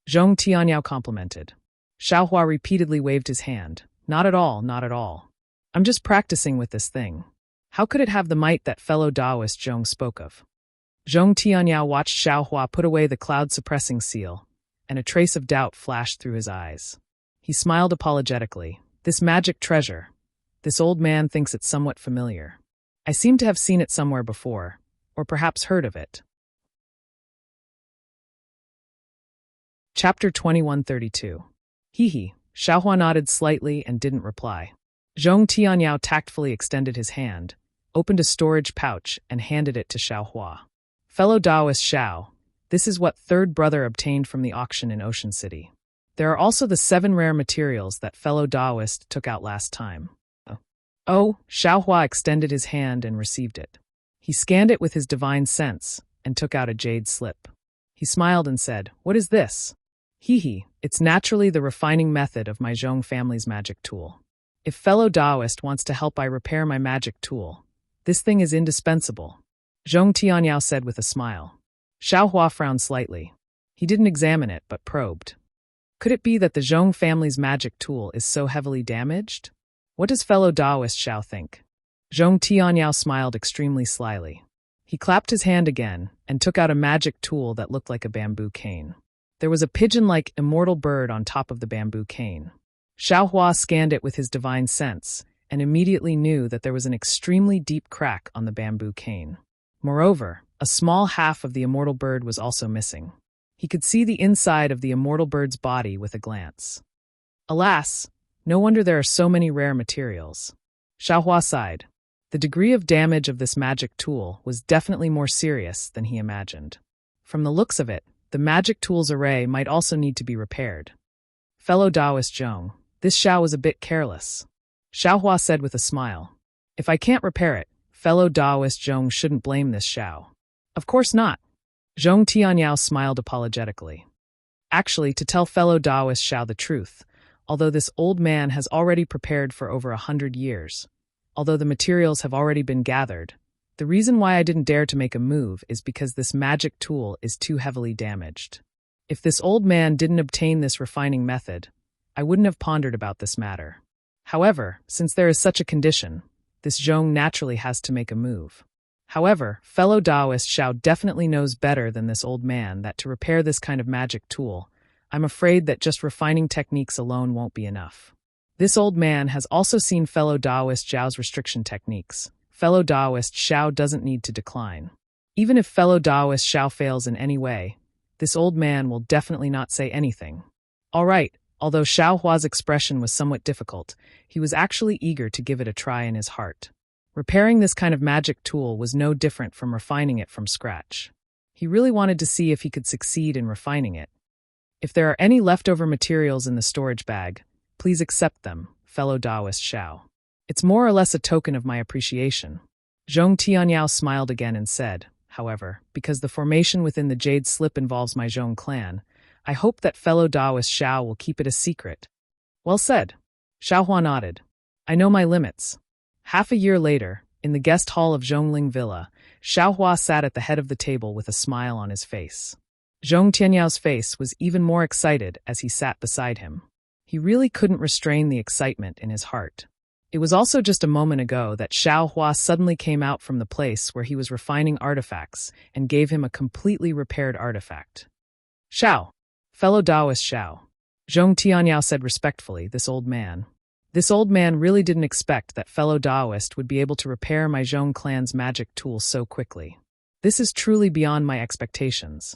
Zhong Tianyao complimented. Xiaohua repeatedly waved his hand. Not at all, not at all. I'm just practicing with this thing. How could it have the might that fellow Taoist Zhong spoke of? Zhong Tianyao watched Xiaohua put away the cloud-suppressing seal, and a trace of doubt flashed through his eyes. He smiled apologetically. This magic treasure. This old man thinks it's somewhat familiar. I seem to have seen it somewhere before, or perhaps heard of it. Chapter 2132. Hee. Xiaohua nodded slightly and didn't reply. Zhong Tianyao tactfully extended his hand, opened a storage pouch, and handed it to Xiaohua. Fellow Taoist Xiao, this is what third brother obtained from the auction in Ocean City. There are also the 7 rare materials that fellow Taoist took out last time. Oh, Xiaohua extended his hand and received it. He scanned it with his divine sense and took out a jade slip. He smiled and said, "What is this?" Hee, it's naturally the refining method of my Zhong family's magic tool. If fellow Taoist wants to help I repair my magic tool, this thing is indispensable, Zhong Tianyao said with a smile. Xiaohua frowned slightly. He didn't examine it, but probed. Could it be that the Zhong family's magic tool is so heavily damaged? What does fellow Taoist Xiao think? Zhong Tianyao smiled extremely slyly. He clapped his hand again and took out a magic tool that looked like a bamboo cane. There was a pigeon-like immortal bird on top of the bamboo cane. Xiaohua scanned it with his divine sense and immediately knew that there was an extremely deep crack on the bamboo cane. Moreover, a small half of the immortal bird was also missing. He could see the inside of the immortal bird's body with a glance. Alas, no wonder there are so many rare materials. Xiaohua sighed. The degree of damage of this magic tool was definitely more serious than he imagined. From the looks of it, the magic tool's array might also need to be repaired. Fellow Taoist Zhong, this Xiao was a bit careless. Xiaohua said with a smile. If I can't repair it, fellow Taoist Zhong shouldn't blame this Xiao. Of course not. Zhong Tianyao smiled apologetically. Actually, to tell fellow Taoist Xiao the truth, although this old man has already prepared for over 100 years, although the materials have already been gathered, the reason why I didn't dare to make a move is because this magic tool is too heavily damaged. If this old man didn't obtain this refining method, I wouldn't have pondered about this matter. However, since there is such a condition, this Zhong naturally has to make a move. However, fellow Taoist Xiao definitely knows better than this old man that to repair this kind of magic tool, I'm afraid that just refining techniques alone won't be enough. This old man has also seen fellow Taoist Xiao's restriction techniques. Fellow Taoist Xiao doesn't need to decline. Even if fellow Taoist Xiao fails in any way, this old man will definitely not say anything. All right, although Xiaohua's expression was somewhat difficult, he was actually eager to give it a try in his heart. Repairing this kind of magic tool was no different from refining it from scratch. He really wanted to see if he could succeed in refining it. If there are any leftover materials in the storage bag, please accept them, fellow Taoist Xiao. It's more or less a token of my appreciation. Zhong Tianyao smiled again and said, however, because the formation within the jade slip involves my Zhong clan, I hope that fellow Taoist Xiao will keep it a secret. Well said. Xiaohua nodded. I know my limits. Half a year later, in the guest hall of Zhongling Villa, Xiaohua sat at the head of the table with a smile on his face. Zhong Tianyao's face was even more excited as he sat beside him. He really couldn't restrain the excitement in his heart. It was also just a moment ago that Xiaohua suddenly came out from the place where he was refining artifacts and gave him a completely repaired artifact. Xiao, fellow Taoist Xiao, Zhong Tianyao said respectfully, this old man really didn't expect that fellow Taoist would be able to repair my Zhong clan's magic tool so quickly. This is truly beyond my expectations.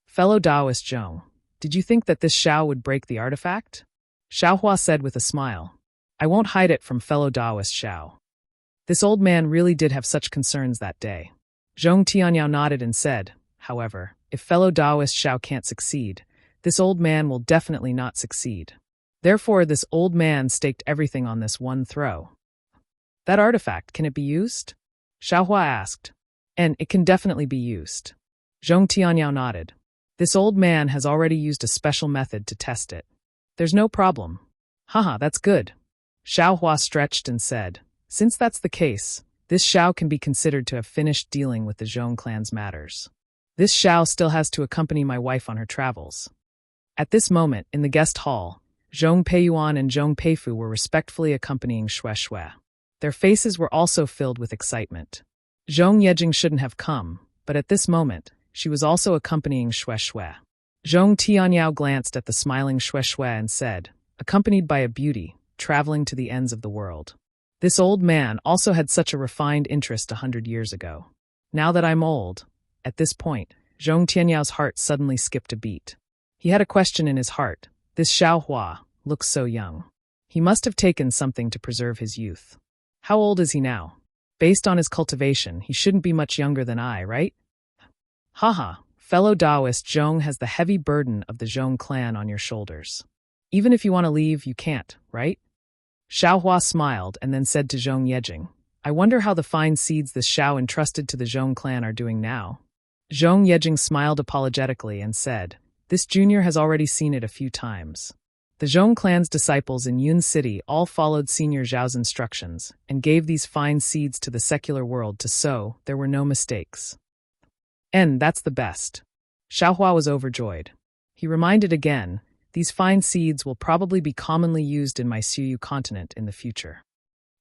Fellow Taoist Zhong, did you think that this Xiao would break the artifact? Xiaohua said with a smile. I won't hide it from fellow Taoist Xiao. This old man really did have such concerns that day. Zhong Tianyao nodded and said, however, if fellow Taoist Xiao can't succeed, this old man will definitely not succeed. Therefore, this old man staked everything on this one throw. That artifact, can it be used? Xiaohua asked. And it can definitely be used. Zhong Tianyao nodded. This old man has already used a special method to test it. There's no problem. Haha, that's good. Xiaohua stretched and said, since that's the case, this Xiao can be considered to have finished dealing with the Zhong clan's matters. This Xiao still has to accompany my wife on her travels. At this moment, in the guest hall, Zhong Peiyuan and Zhong Peifu were respectfully accompanying Xue Xue. Their faces were also filled with excitement. Zhong Yejing shouldn't have come, but at this moment, she was also accompanying Xue Xue. Zhong Tianyao glanced at the smiling Xue Xue and said, accompanied by a beauty, traveling to the ends of the world. This old man also had such a refined interest 100 years ago. Now that I'm old, at this point, Zhong Tianyao's heart suddenly skipped a beat. He had a question in his heart. This Xiao Hua looks so young. He must have taken something to preserve his youth. How old is he now? Based on his cultivation, he shouldn't be much younger than I, right? Haha, fellow Taoist, Zhong has the heavy burden of the Zhong clan on your shoulders. Even if you want to leave, you can't, right? Xiao Hua smiled and then said to Zhong Yejing, I wonder how the fine seeds this Xiao entrusted to the Zhong clan are doing now. Zhong Yejing smiled apologetically and said, This junior has already seen it a few times. The Zhong clan's disciples in Yun City all followed Senior Zhao's instructions and gave these fine seeds to the secular world to sow. There were no mistakes. And that's the best. Xiao Hua was overjoyed. He reminded again, these fine seeds will probably be commonly used in my Suyu continent in the future.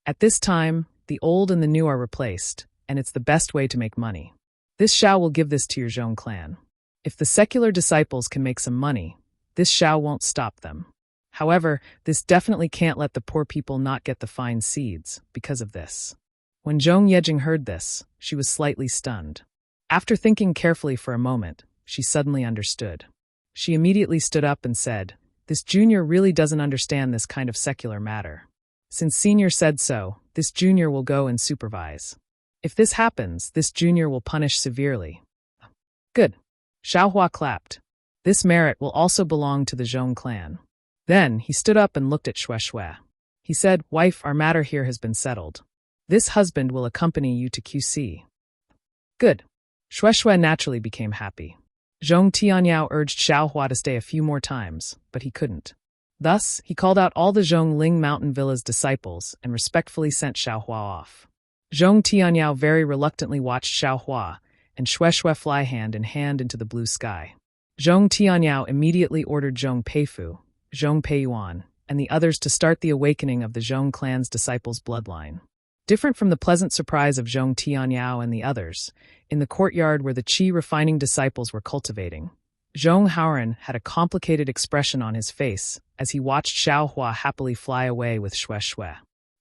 At this time, the old and the new are replaced, and it's the best way to make money. This Xiao will give this to your Zhong clan. If the secular disciples can make some money, this Xiao won't stop them. However, this definitely can't let the poor people not get the fine seeds because of this. When Zhong Yejing heard this, she was slightly stunned. After thinking carefully for a moment, she suddenly understood. She immediately stood up and said, This junior really doesn't understand this kind of secular matter. Since senior said so, this junior will go and supervise. If this happens, this junior will punish severely. Good. Xiao Hua clapped. This merit will also belong to the Zhong clan. Then he stood up and looked at Shui. He said, Wife, our matter here has been settled. This husband will accompany you to QC. Good. Shui naturally became happy. Zhong Tianyao urged Xiao Hua to stay a few more times, but he couldn't. Thus, he called out all the Zhong Ling Mountain Villa's disciples and respectfully sent Xiao Hua off. Zhong Tianyao very reluctantly watched Xiao Hua and Shui fly hand in hand into the blue sky. Zhong Tianyao immediately ordered Zhong Peifu, Zhong Peiyuan, and the others to start the awakening of the Zhong clan's disciples' bloodline. Different from the pleasant surprise of Zhong Tianyao and the others, in the courtyard where the qi refining disciples were cultivating, Zhong Haoren had a complicated expression on his face as he watched Xiao Hua happily fly away with Shui.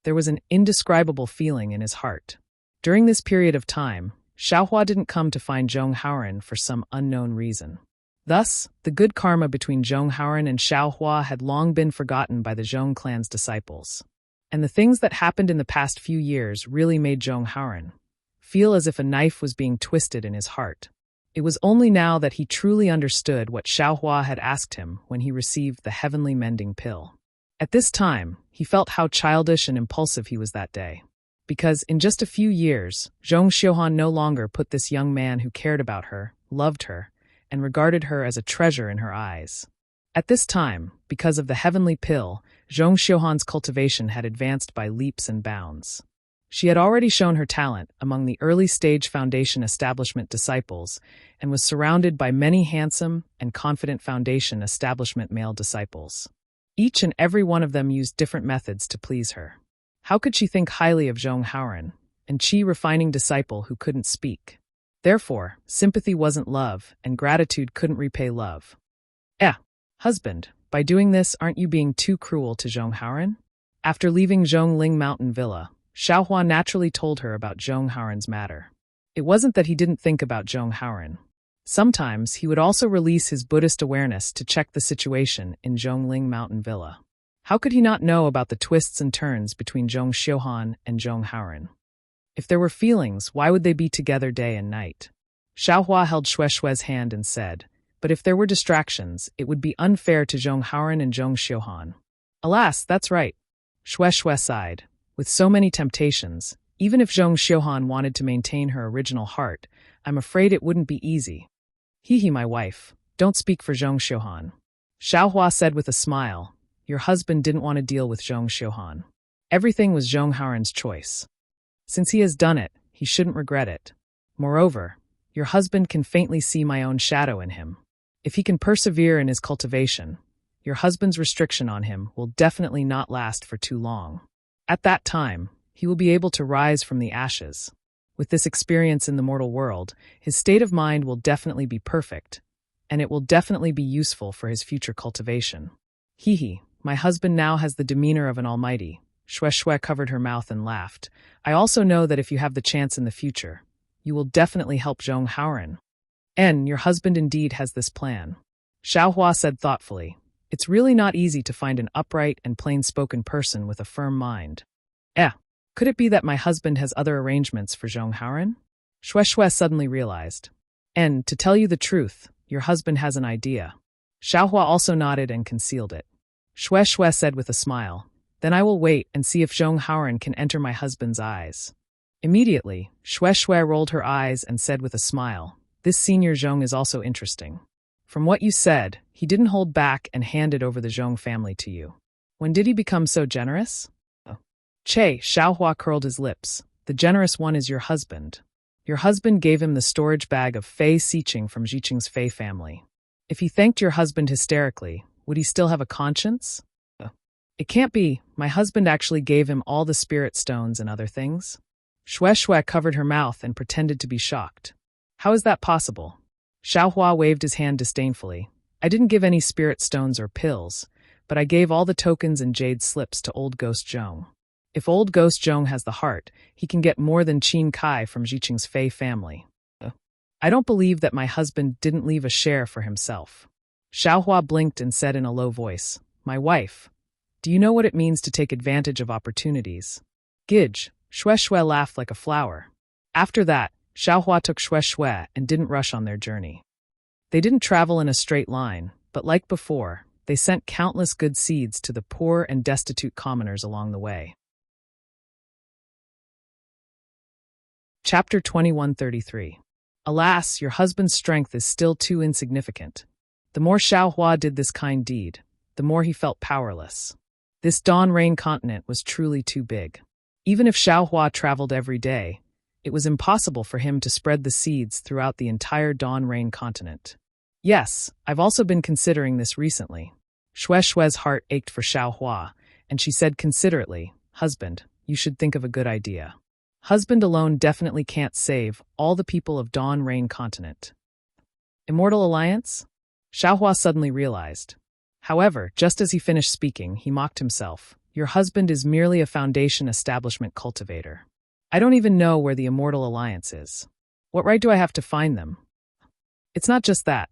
There was an indescribable feeling in his heart. During this period of time, Xiao Hua didn't come to find Zhong Haoren for some unknown reason. Thus, the good karma between Zhong Haoren and Xiao Hua had long been forgotten by the Zhong clan's disciples. And the things that happened in the past few years really made Zhong Haoren feel as if a knife was being twisted in his heart. It was only now that he truly understood what Xiao Hua had asked him when he received the heavenly mending pill. At this time, he felt how childish and impulsive he was that day. Because in just a few years, Zhong Xiuhan no longer put this young man who cared about her, loved her, and regarded her as a treasure in her eyes. At this time, because of the heavenly pill, Zhong Xiuhan's cultivation had advanced by leaps and bounds. She had already shown her talent among the early-stage foundation establishment disciples and was surrounded by many handsome and confident foundation establishment male disciples. Each and every one of them used different methods to please her. How could she think highly of Zhong Haoren, an qi refining disciple who couldn't speak? Therefore, sympathy wasn't love, and gratitude couldn't repay love. Husband, by doing this, aren't you being too cruel to Zhong Haoren? After leaving Zhong Ling Mountain Villa, Xiao Hua naturally told her about Zhong Haoren's matter. It wasn't that he didn't think about Zhong Haoren. Sometimes he would also release his Buddhist awareness to check the situation in Zhong Ling Mountain Villa. How could he not know about the twists and turns between Zhong Xiuhan and Zhong Haoren? If there were feelings, why would they be together day and night? Xiao Hua held Shui's hand and said, But if there were distractions, it would be unfair to Zhong Haoren and Zhong Xiuhan. Alas, that's right. Shui sighed. With so many temptations, even if Zhong Xiuhan wanted to maintain her original heart, I'm afraid it wouldn't be easy. He, my wife, don't speak for Zhong Xiuhan. Xiao Hua said with a smile, Your husband didn't want to deal with Zhong Xiuhan. Everything was Zhong Haoren's choice. Since he has done it, he shouldn't regret it. Moreover, your husband can faintly see my own shadow in him. If he can persevere in his cultivation, your husband's restriction on him will definitely not last for too long. At that time, he will be able to rise from the ashes. With this experience in the mortal world, his state of mind will definitely be perfect, and it will definitely be useful for his future cultivation. My husband now has the demeanor of an almighty. Shui covered her mouth and laughed. I also know that if you have the chance in the future, you will definitely help Zhong Haoren. And your husband indeed has this plan. Xiaohua said thoughtfully. It's really not easy to find an upright and plain-spoken person with a firm mind. Could it be that my husband has other arrangements for Zhong Haoren? Shui suddenly realized. And, to tell you the truth, your husband has an idea. Xiaohua also nodded and concealed it. Shui said with a smile, then I will wait and see if Zhong Haoren can enter my husband's eyes. Immediately, Shui rolled her eyes and said with a smile, this senior Zhong is also interesting. From what you said, he didn't hold back and handed over the Zhong family to you. When did he become so generous? Xiaohua curled his lips. The generous one is your husband. Your husband gave him the storage bag of Fei Xiqing from Xiqing's Fei family. If he thanked your husband hysterically, would he still have a conscience? It can't be. My husband actually gave him all the spirit stones and other things. Shui covered her mouth and pretended to be shocked. How is that possible? Xiaohua waved his hand disdainfully. I didn't give any spirit stones or pills, but I gave all the tokens and jade slips to old Ghost Zhong. If old Ghost Zhong has the heart, he can get more than Qin Kai from Xiqing's Fei family. I don't believe that my husband didn't leave a share for himself. Xiaohua blinked and said in a low voice, my wife, do you know what it means to take advantage of opportunities? Gidge, Shui laughed like a flower. After that, Xiaohua took Shui and didn't rush on their journey. They didn't travel in a straight line, but like before, they sent countless good seeds to the poor and destitute commoners along the way. Chapter 2133. Alas, your husband's strength is still too insignificant. The more Xiaohua did this kind deed, the more he felt powerless. This Dawn Rain continent was truly too big. Even if Xiaohua traveled every day, it was impossible for him to spread the seeds throughout the entire Dawn Rain continent. Yes, I've also been considering this recently. Shui's heart ached for Xiaohua, and she said considerately, husband, you should think of a good idea. Husband alone definitely can't save all the people of Dawn Rain continent. Immortal Alliance? Xiaohua suddenly realized. However, just as he finished speaking, he mocked himself. Your husband is merely a foundation establishment cultivator. I don't even know where the Immortal Alliance is. What right do I have to find them? It's not just that.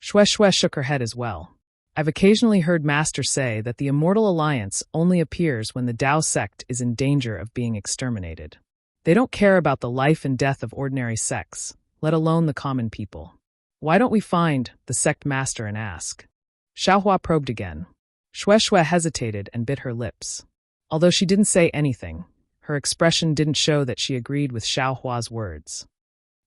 Shui shook her head as well. I've occasionally heard Master say that the Immortal Alliance only appears when the Dao sect is in danger of being exterminated. They don't care about the life and death of ordinary sects, let alone the common people. Why don't we find the sect master and ask? Xiaohua probed again. Shui hesitated and bit her lips. Although she didn't say anything, her expression didn't show that she agreed with Xiaohua's words.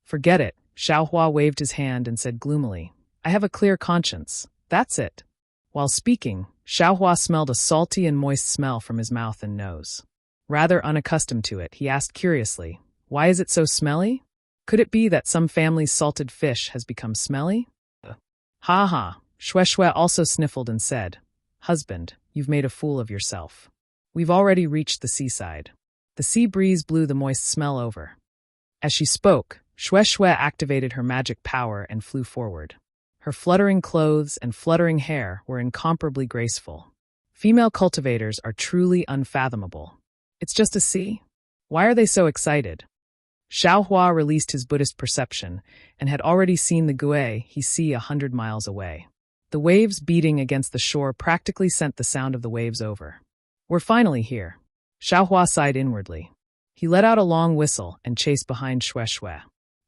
Forget it, Xiaohua waved his hand and said gloomily. I have a clear conscience, that's it. While speaking, Xiaohua smelled a salty and moist smell from his mouth and nose. Rather unaccustomed to it, he asked curiously, why is it so smelly? Could it be that some family's salted fish has become smelly? Ha ha, Shui also sniffled and said, husband, you've made a fool of yourself. We've already reached the seaside. The sea breeze blew the moist smell over. As she spoke, Shui activated her magic power and flew forward. Her fluttering clothes and fluttering hair were incomparably graceful. Female cultivators are truly unfathomable. It's just a sea? Why are they so excited? Xiaohua released his Buddhist perception and had already seen the Gue he see 100 miles away. The waves beating against the shore practically sent the sound of the waves over. We're finally here. Xiaohua sighed inwardly. He let out a long whistle and chased behind Shui.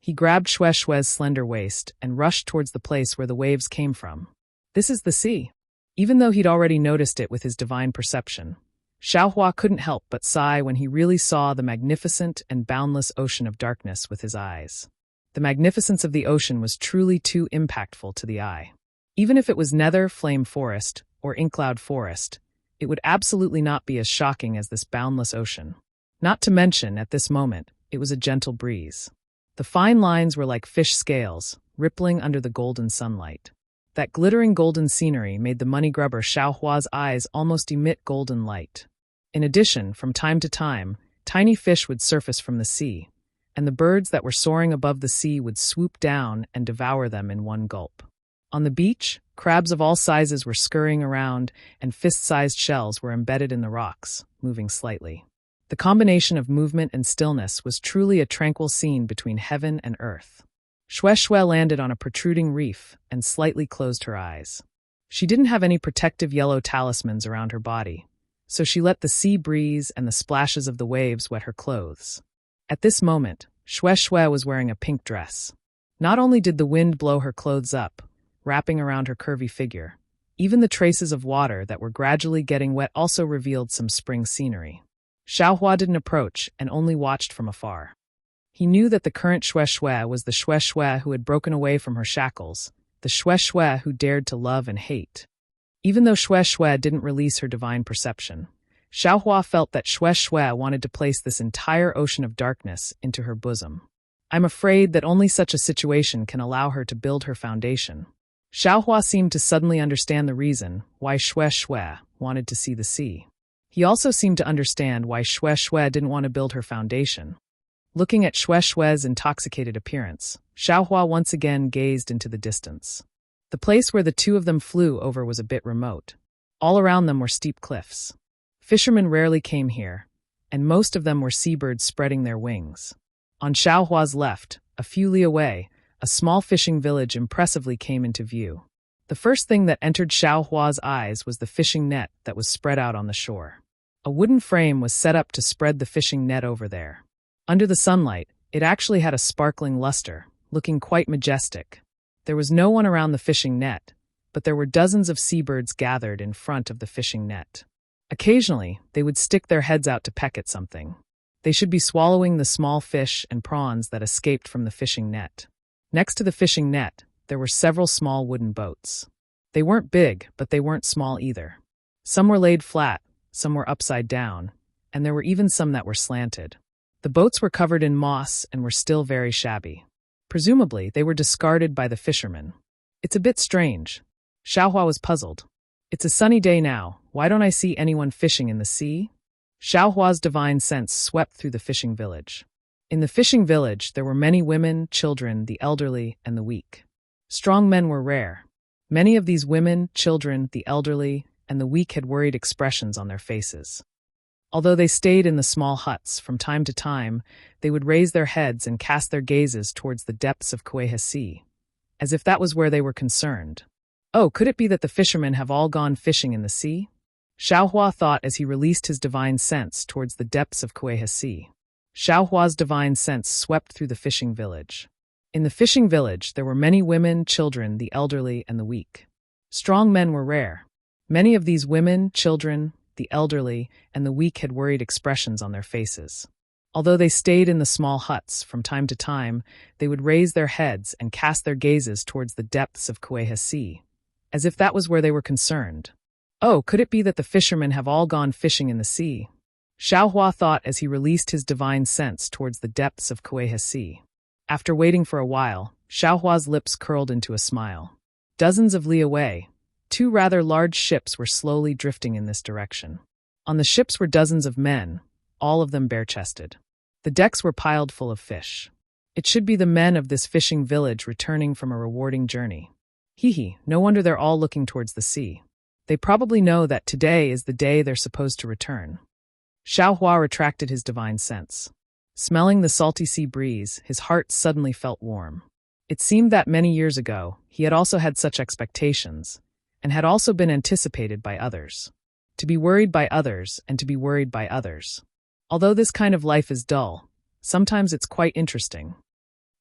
He grabbed Shui's slender waist and rushed towards the place where the waves came from. This is the sea. Even though he'd already noticed it with his divine perception, Xiaohua couldn't help but sigh when he really saw the magnificent and boundless ocean of darkness with his eyes. The magnificence of the ocean was truly too impactful to the eye. Even if it was Nether Flame Forest or Inkcloud Forest, it would absolutely not be as shocking as this boundless ocean. Not to mention, at this moment, it was a gentle breeze. The fine lines were like fish scales, rippling under the golden sunlight. That glittering golden scenery made the money grubber Xiaohua's eyes almost emit golden light. In addition, from time to time, tiny fish would surface from the sea, and the birds that were soaring above the sea would swoop down and devour them in one gulp. On the beach, crabs of all sizes were scurrying around, and fist-sized shells were embedded in the rocks, moving slightly. The combination of movement and stillness was truly a tranquil scene between heaven and earth. Shue Shue landed on a protruding reef and slightly closed her eyes. She didn't have any protective yellow talismans around her body, so she let the sea breeze and the splashes of the waves wet her clothes. At this moment, Shue Shue was wearing a pink dress. Not only did the wind blow her clothes up, wrapping around her curvy figure, even the traces of water that were gradually getting wet also revealed some spring scenery. Xiaohua didn't approach and only watched from afar. He knew that the current Shue Shue was the Shue Shue who had broken away from her shackles, the Shue Shue who dared to love and hate. Even though Shue Shue didn't release her divine perception, Xiaohua felt that Shue Shue wanted to place this entire ocean of darkness into her bosom. I'm afraid that only such a situation can allow her to build her foundation. Xiaohua seemed to suddenly understand the reason why Shue Shue wanted to see the sea. He also seemed to understand why Shue Shue didn't want to build her foundation. Looking at Shue Shue's intoxicated appearance, Xiaohua once again gazed into the distance. The place where the two of them flew over was a bit remote. All around them were steep cliffs. Fishermen rarely came here, and most of them were seabirds spreading their wings. On Xiaohua's left, a few li away, a small fishing village impressively came into view. The first thing that entered Xiaohua's eyes was the fishing net that was spread out on the shore. A wooden frame was set up to spread the fishing net over there. Under the sunlight, it actually had a sparkling luster, looking quite majestic. There was no one around the fishing net, but there were dozens of seabirds gathered in front of the fishing net. Occasionally, they would stick their heads out to peck at something. They should be swallowing the small fish and prawns that escaped from the fishing net. Next to the fishing net, there were several small wooden boats. They weren't big, but they weren't small either. Some were laid flat, some were upside down, and there were even some that were slanted. The boats were covered in moss and were still very shabby. Presumably, they were discarded by the fishermen. It's a bit strange. Xiaohua was puzzled. It's a sunny day now. Why don't I see anyone fishing in the sea? Xiaohua's divine sense swept through the fishing village. In the fishing village, there were many women, children, the elderly, and the weak. Strong men were rare. Many of these women, children, the elderly, and the weak had worried expressions on their faces. Although they stayed in the small huts, from time to time, they would raise their heads and cast their gazes towards the depths of Kueha Sea, as if that was where they were concerned. Oh, could it be that the fishermen have all gone fishing in the sea? Xiaohua thought as he released his divine sense towards the depths of Kueha Sea. Xiaohua's divine sense swept through the fishing village. In the fishing village, there were many women, children, the elderly, and the weak. Strong men were rare. Many of these women, children, the elderly, and the weak had worried expressions on their faces. Although they stayed in the small huts, from time to time, they would raise their heads and cast their gazes towards the depths of Kueha Sea, as if that was where they were concerned. Oh, could it be that the fishermen have all gone fishing in the sea? Xiaohua thought as he released his divine sense towards the depths of Kueha Sea. After waiting for a while, Xiaohua's lips curled into a smile. Dozens of li away, two rather large ships were slowly drifting in this direction. On the ships were dozens of men, all of them bare-chested. The decks were piled full of fish. It should be the men of this fishing village returning from a rewarding journey. Hee, no wonder they're all looking towards the sea. They probably know that today is the day they're supposed to return. Xiaohua retracted his divine sense. Smelling the salty sea breeze, his heart suddenly felt warm. It seemed that many years ago, he had also had such expectations, and had also been anticipated by others. To be worried by others and to be worried by others. Although this kind of life is dull, sometimes it's quite interesting.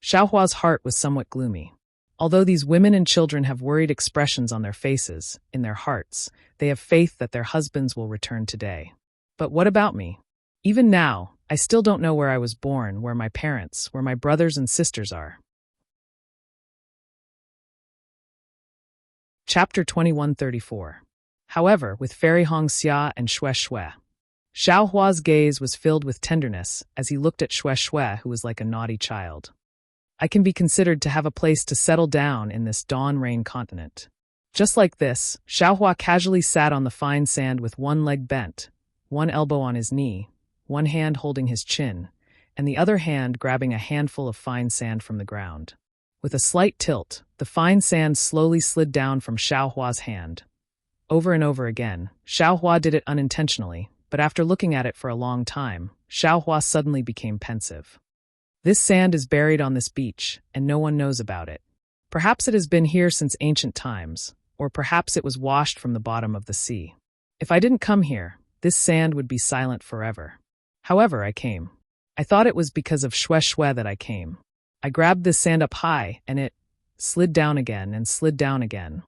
Xiaohua's heart was somewhat gloomy. Although these women and children have worried expressions on their faces, in their hearts, they have faith that their husbands will return today. But what about me? Even now, I still don't know where I was born, where my parents, where my brothers and sisters are. Chapter 2134. However, with Fairy Hongxia and Shue Shue, Xiaohua's gaze was filled with tenderness as he looked at Shue Shue, who was like a naughty child. I can be considered to have a place to settle down in this dawn-rain continent. Just like this, Xiaohua casually sat on the fine sand with one leg bent, one elbow on his knee, one hand holding his chin, and the other hand grabbing a handful of fine sand from the ground. With a slight tilt, the fine sand slowly slid down from Xiaohua's hand. Over and over again, Xiaohua did it unintentionally, but after looking at it for a long time, Xiaohua suddenly became pensive. This sand is buried on this beach, and no one knows about it. Perhaps it has been here since ancient times, or perhaps it was washed from the bottom of the sea. If I didn't come here, this sand would be silent forever. However, I came. I thought it was because of shwe shwe that I came. I grabbed this sand up high, and it slid down again and slid down again.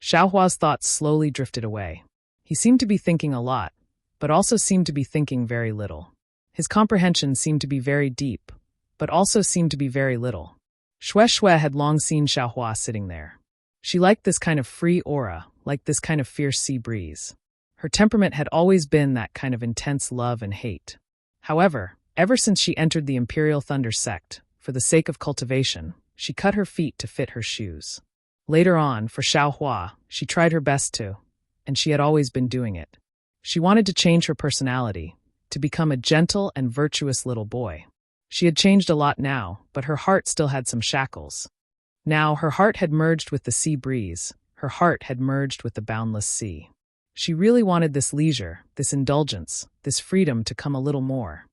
Xiaohua's thoughts slowly drifted away. He seemed to be thinking a lot, but also seemed to be thinking very little. His comprehension seemed to be very deep, but also seemed to be very little. Shwe shwe had long seen Xiaohua sitting there. She liked this kind of free aura, liked this kind of fierce sea breeze. Her temperament had always been that kind of intense love and hate. However, ever since she entered the Imperial Thunder sect, for the sake of cultivation, she cut her feet to fit her shoes. Later on, for Xiaohua, she tried her best to, and she had always been doing it. She wanted to change her personality, to become a gentle and virtuous little boy. She had changed a lot now, but her heart still had some shackles. Now her heart had merged with the sea breeze, her heart had merged with the boundless sea. She really wanted this leisure, this indulgence, this freedom to come a little more.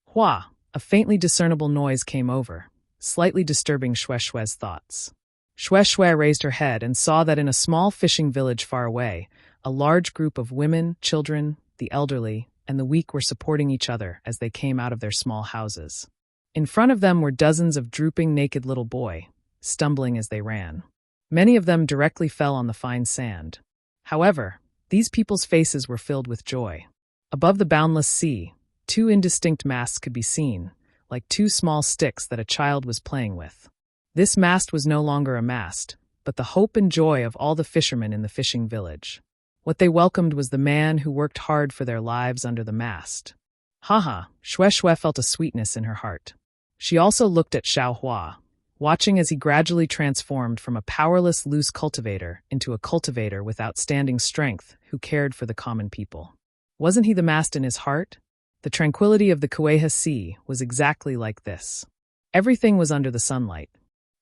Hua, a faintly discernible noise came over, slightly disturbing Shwe shwe's thoughts. Shwe shwe raised her head and saw that in a small fishing village far away, a large group of women, children, the elderly, and the weak were supporting each other as they came out of their small houses. In front of them were dozens of drooping naked little boys, stumbling as they ran. Many of them directly fell on the fine sand. However, these people's faces were filled with joy. Above the boundless sea, two indistinct masts could be seen, like two small sticks that a child was playing with. This mast was no longer a mast, but the hope and joy of all the fishermen in the fishing village. What they welcomed was the man who worked hard for their lives under the mast. Haha, Shwe shwe felt a sweetness in her heart. She also looked at Xiaohua, watching as he gradually transformed from a powerless loose cultivator into a cultivator with outstanding strength who cared for the common people. Wasn't he the mast in his heart? The tranquility of the Kueha Sea was exactly like this. Everything was under the sunlight.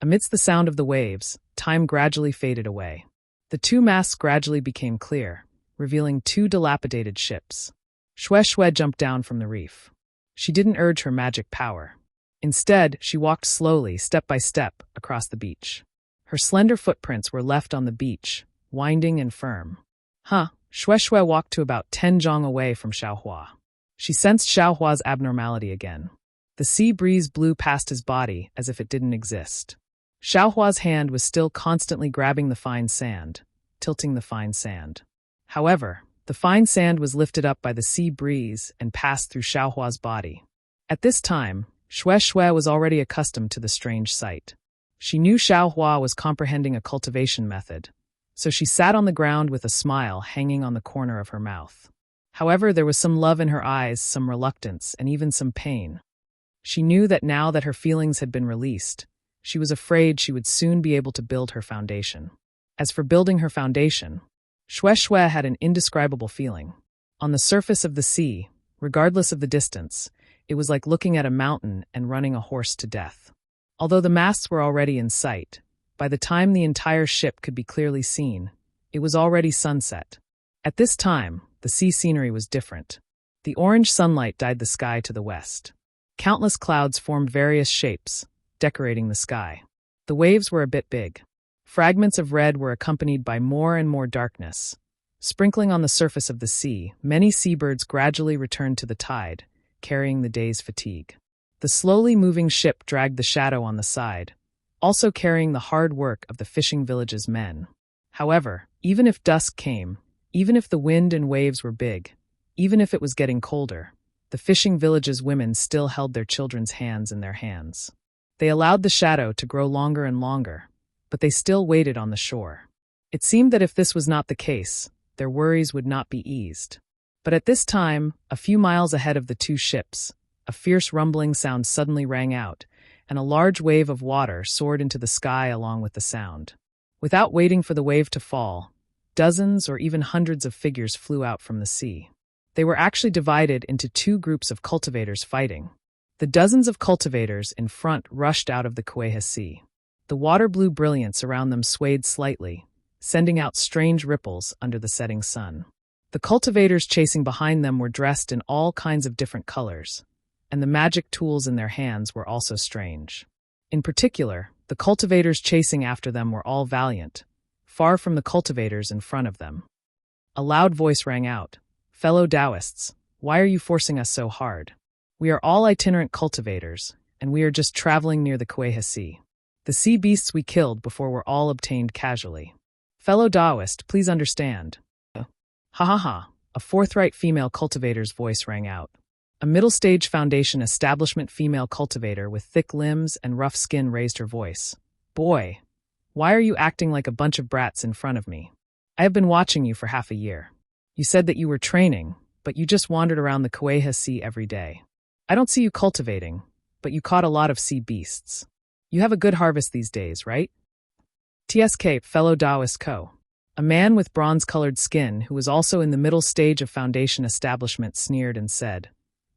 Amidst the sound of the waves, time gradually faded away. The two masts gradually became clear, revealing two dilapidated ships. Shwe shwe jumped down from the reef. She didn't urge her magic power. Instead, she walked slowly, step by step, across the beach. Her slender footprints were left on the beach, winding and firm. Shwe shwe walked to about 10 zhang away from Xiaohua. She sensed Xiaohua's abnormality again. The sea breeze blew past his body as if it didn't exist. Xiaohua's hand was still constantly grabbing the fine sand, tilting the fine sand. However, the fine sand was lifted up by the sea breeze and passed through Xiaohua's body. At this time, Shwe shwe was already accustomed to the strange sight. She knew Xiaohua was comprehending a cultivation method, so she sat on the ground with a smile hanging on the corner of her mouth. However, there was some love in her eyes, some reluctance, and even some pain. She knew that now that her feelings had been released, she was afraid she would soon be able to build her foundation. As for building her foundation, Shwe shwe had an indescribable feeling. On the surface of the sea, regardless of the distance, it was like looking at a mountain and running a horse to death. Although the masts were already in sight, by the time the entire ship could be clearly seen, it was already sunset. At this time, the sea scenery was different. The orange sunlight dyed the sky to the west. Countless clouds formed various shapes, decorating the sky. The waves were a bit big. Fragments of red were accompanied by more and more darkness. Sprinkling on the surface of the sea, many seabirds gradually returned to the tide, carrying the day's fatigue. The slowly moving ship dragged the shadow on the side, also carrying the hard work of the fishing village's men. However, even if dusk came, even if the wind and waves were big, even if it was getting colder, the fishing village's women still held their children's hands in their hands. They allowed the shadow to grow longer and longer, but they still waited on the shore. It seemed that if this was not the case, their worries would not be eased. But at this time, a few miles ahead of the two ships, a fierce rumbling sound suddenly rang out, and a large wave of water soared into the sky along with the sound. Without waiting for the wave to fall, dozens or even hundreds of figures flew out from the sea. They were actually divided into two groups of cultivators fighting. The dozens of cultivators in front rushed out of the Kueha Sea. The water-blue brilliance around them swayed slightly, sending out strange ripples under the setting sun. The cultivators chasing behind them were dressed in all kinds of different colors. and the magic tools in their hands were also strange. In particular, the cultivators chasing after them were all valiant, far from the cultivators in front of them. A loud voice rang out, "Fellow Taoists, why are you forcing us so hard? We are all itinerant cultivators, and we are just traveling near the Kueha Sea. The sea beasts we killed before were all obtained casually. Fellow Taoist, please understand." Ha ha ha, a forthright female cultivator's voice rang out. A middle-stage Foundation establishment female cultivator with thick limbs and rough skin raised her voice. "Boy, why are you acting like a bunch of brats in front of me? I have been watching you for half a year. You said that you were training, but you just wandered around the Kueha Sea every day. I don't see you cultivating, but you caught a lot of sea beasts. You have a good harvest these days, right?" TSK, fellow Taoist Co. A man with bronze-colored skin who was also in the middle stage of Foundation establishment sneered and said,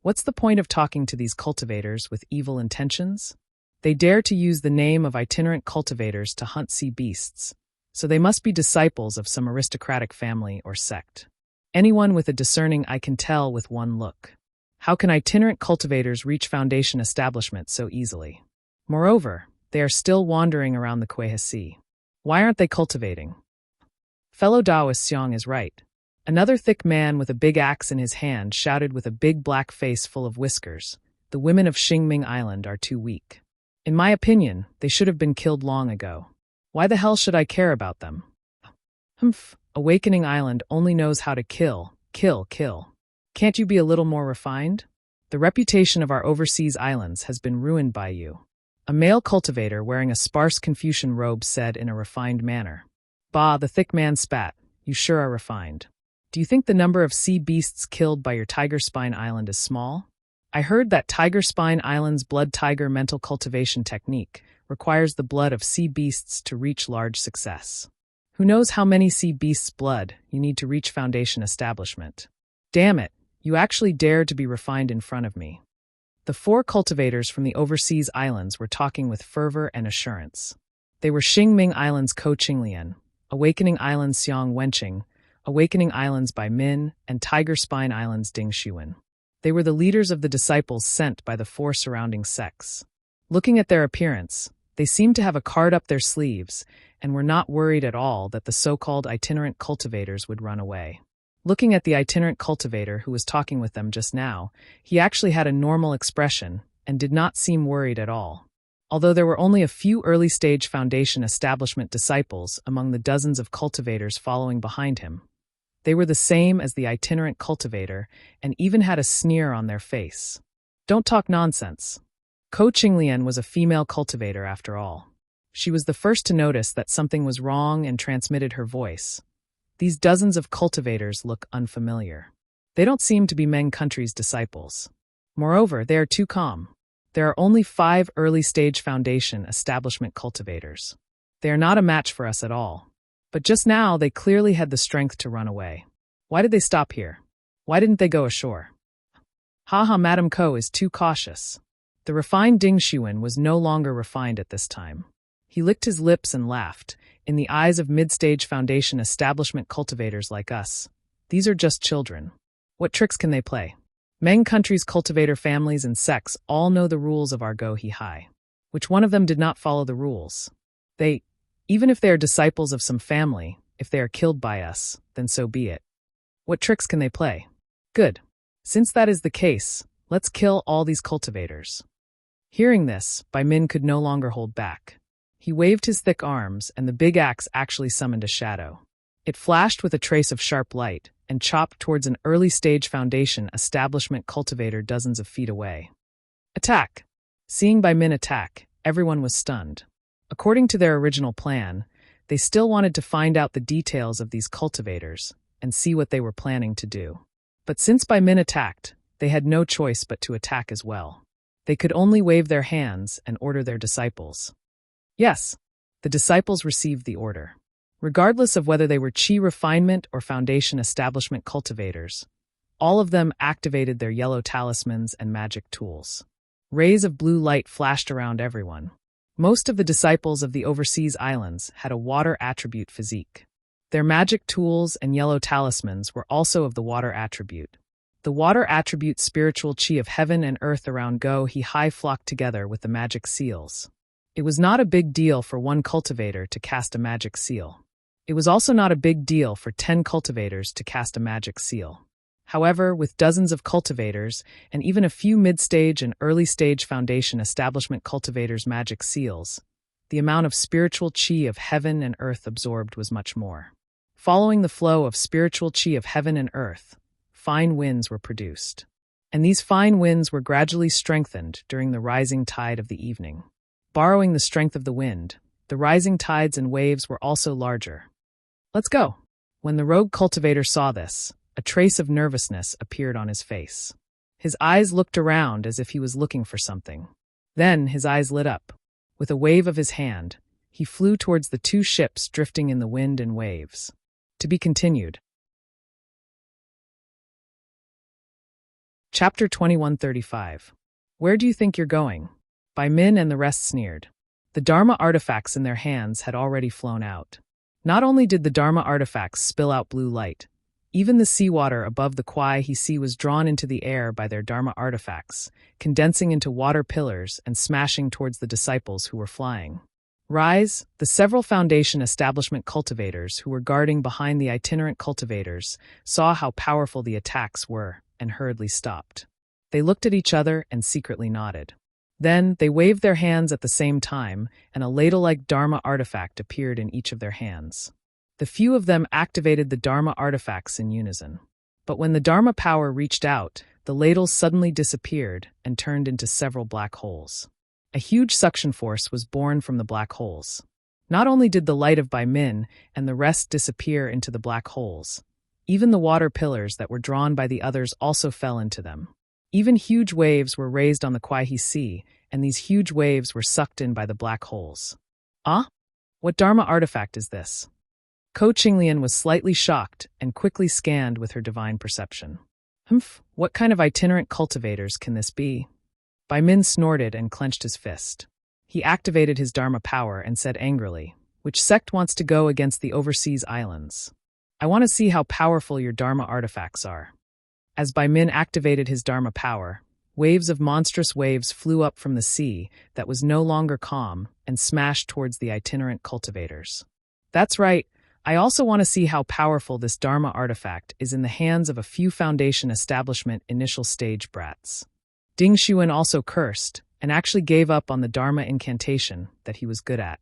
"What's the point of talking to these cultivators with evil intentions? They dare to use the name of itinerant cultivators to hunt sea beasts, so they must be disciples of some aristocratic family or sect. Anyone with a discerning eye can tell with one look. How can itinerant cultivators reach Foundation establishment so easily? Moreover, they are still wandering around the Kueha Sea. Why aren't they cultivating?" Fellow Taoist Xiong is right. Another thick man with a big axe in his hand shouted with a big black face full of whiskers, "The women of Xingming Island are too weak. In my opinion, they should have been killed long ago. Why the hell should I care about them? Humph, Awakening Island only knows how to kill, kill, kill. Can't you be a little more refined? The reputation of our overseas islands has been ruined by you." A male cultivator wearing a sparse Confucian robe said in a refined manner. "Bah," the thick man spat, "you sure are refined. Do you think the number of sea beasts killed by your Tiger Spine Island is small? I heard that Tiger Spine Island's blood tiger mental cultivation technique requires the blood of sea beasts to reach large success. Who knows how many sea beasts' blood you need to reach Foundation establishment? Damn it, you actually dared to be refined in front of me." The four cultivators from the overseas islands were talking with fervor and assurance. They were Xingming Island's Ko Qinglian, Awakening Island's Xiang Wenqing, Awakening Islands by Min, and Tiger Spine Island's Ding Xuan. They were the leaders of the disciples sent by the four surrounding sects. Looking at their appearance, they seemed to have a card up their sleeves and were not worried at all that the so-called itinerant cultivators would run away. Looking at the itinerant cultivator who was talking with them just now, he actually had a normal expression and did not seem worried at all. Although there were only a few early-stage Foundation establishment disciples among the dozens of cultivators following behind him, they were the same as the itinerant cultivator and even had a sneer on their face. Don't talk nonsense. Ko Qinglian was a female cultivator after all. She was the first to notice that something was wrong and transmitted her voice. These dozens of cultivators look unfamiliar. They don't seem to be Meng country's disciples. Moreover, they are too calm. There are only 5 early-stage Foundation establishment cultivators. They are not a match for us at all. But just now, they clearly had the strength to run away. Why did they stop here? Why didn't they go ashore? Haha, Madame Ko is too cautious. The refined Ding Xuan was no longer refined at this time. He licked his lips and laughed. In the eyes of mid-stage Foundation establishment cultivators like us, these are just children. What tricks can they play? Meng country's cultivator families and sects all know the rules of our Go He Hai. Which one of them did not follow the rules? Even if they are disciples of some family, if they are killed by us, then so be it. What tricks can they play? Good. Since that is the case, let's kill all these cultivators. Hearing this, Bai Min could no longer hold back. He waved his thick arms, and the big axe actually summoned a shadow. It flashed with a trace of sharp light, and chopped towards an early-stage Foundation establishment cultivator dozens of feet away. Attack! Seeing Bai Min attack, everyone was stunned. According to their original plan, they still wanted to find out the details of these cultivators and see what they were planning to do. But since Bai Min attacked, they had no choice but to attack as well. They could only wave their hands and order their disciples. Yes, the disciples received the order. Regardless of whether they were Qi refinement or Foundation establishment cultivators, all of them activated their yellow talismans and magic tools. Rays of blue light flashed around everyone. Most of the disciples of the overseas islands had a water attribute physique. Their magic tools and yellow talismans were also of the water attribute. The water attribute spiritual chi of heaven and earth around Go He Hai flocked together with the magic seals. It was not a big deal for one cultivator to cast a magic seal. It was also not a big deal for 10 cultivators to cast a magic seal. However, with dozens of cultivators, and even a few mid-stage and early-stage foundation establishment cultivators' magic seals, the amount of spiritual chi of heaven and earth absorbed was much more. Following the flow of spiritual chi of heaven and earth, fine winds were produced. And these fine winds were gradually strengthened during the rising tide of the evening. Borrowing the strength of the wind, the rising tides and waves were also larger. Let's go. When the rogue cultivator saw this, a trace of nervousness appeared on his face. His eyes looked around as if he was looking for something. Then his eyes lit up. With a wave of his hand, he flew towards the 2 ships drifting in the wind and waves. To be continued. Chapter 2135. Where do you think you're going? Bai Min and the rest sneered. The Dharma artifacts in their hands had already flown out. Not only did the Dharma artifacts spill out blue light, even the seawater above the Kwai He Sea was drawn into the air by their Dharma artifacts, condensing into water pillars and smashing towards the disciples who were flying. Rise, the several foundation establishment cultivators who were guarding behind the itinerant cultivators saw how powerful the attacks were and hurriedly stopped. They looked at each other and secretly nodded. Then they waved their hands at the same time, and a ladle-like Dharma artifact appeared in each of their hands. The few of them activated the Dharma artifacts in unison. But when the Dharma power reached out, the ladles suddenly disappeared and turned into several black holes. A huge suction force was born from the black holes. Not only did the light of Bai Min and the rest disappear into the black holes, even the water pillars that were drawn by the others also fell into them. Even huge waves were raised on the Kwai He Sea, and these huge waves were sucked in by the black holes. Ah? What Dharma artifact is this? Ko Qinglian was slightly shocked and quickly scanned with her divine perception. What kind of itinerant cultivators can this be? Bai Min snorted and clenched his fist. He activated his Dharma power and said angrily, "Which sect wants to go against the overseas islands? I want to see how powerful your Dharma artifacts are." As Bai Min activated his Dharma power, waves of monstrous waves flew up from the sea that was no longer calm and smashed towards the itinerant cultivators. That's right. I also want to see how powerful this Dharma artifact is in the hands of a few foundation establishment initial stage brats. Ding Xuan also cursed and actually gave up on the Dharma incantation that he was good at.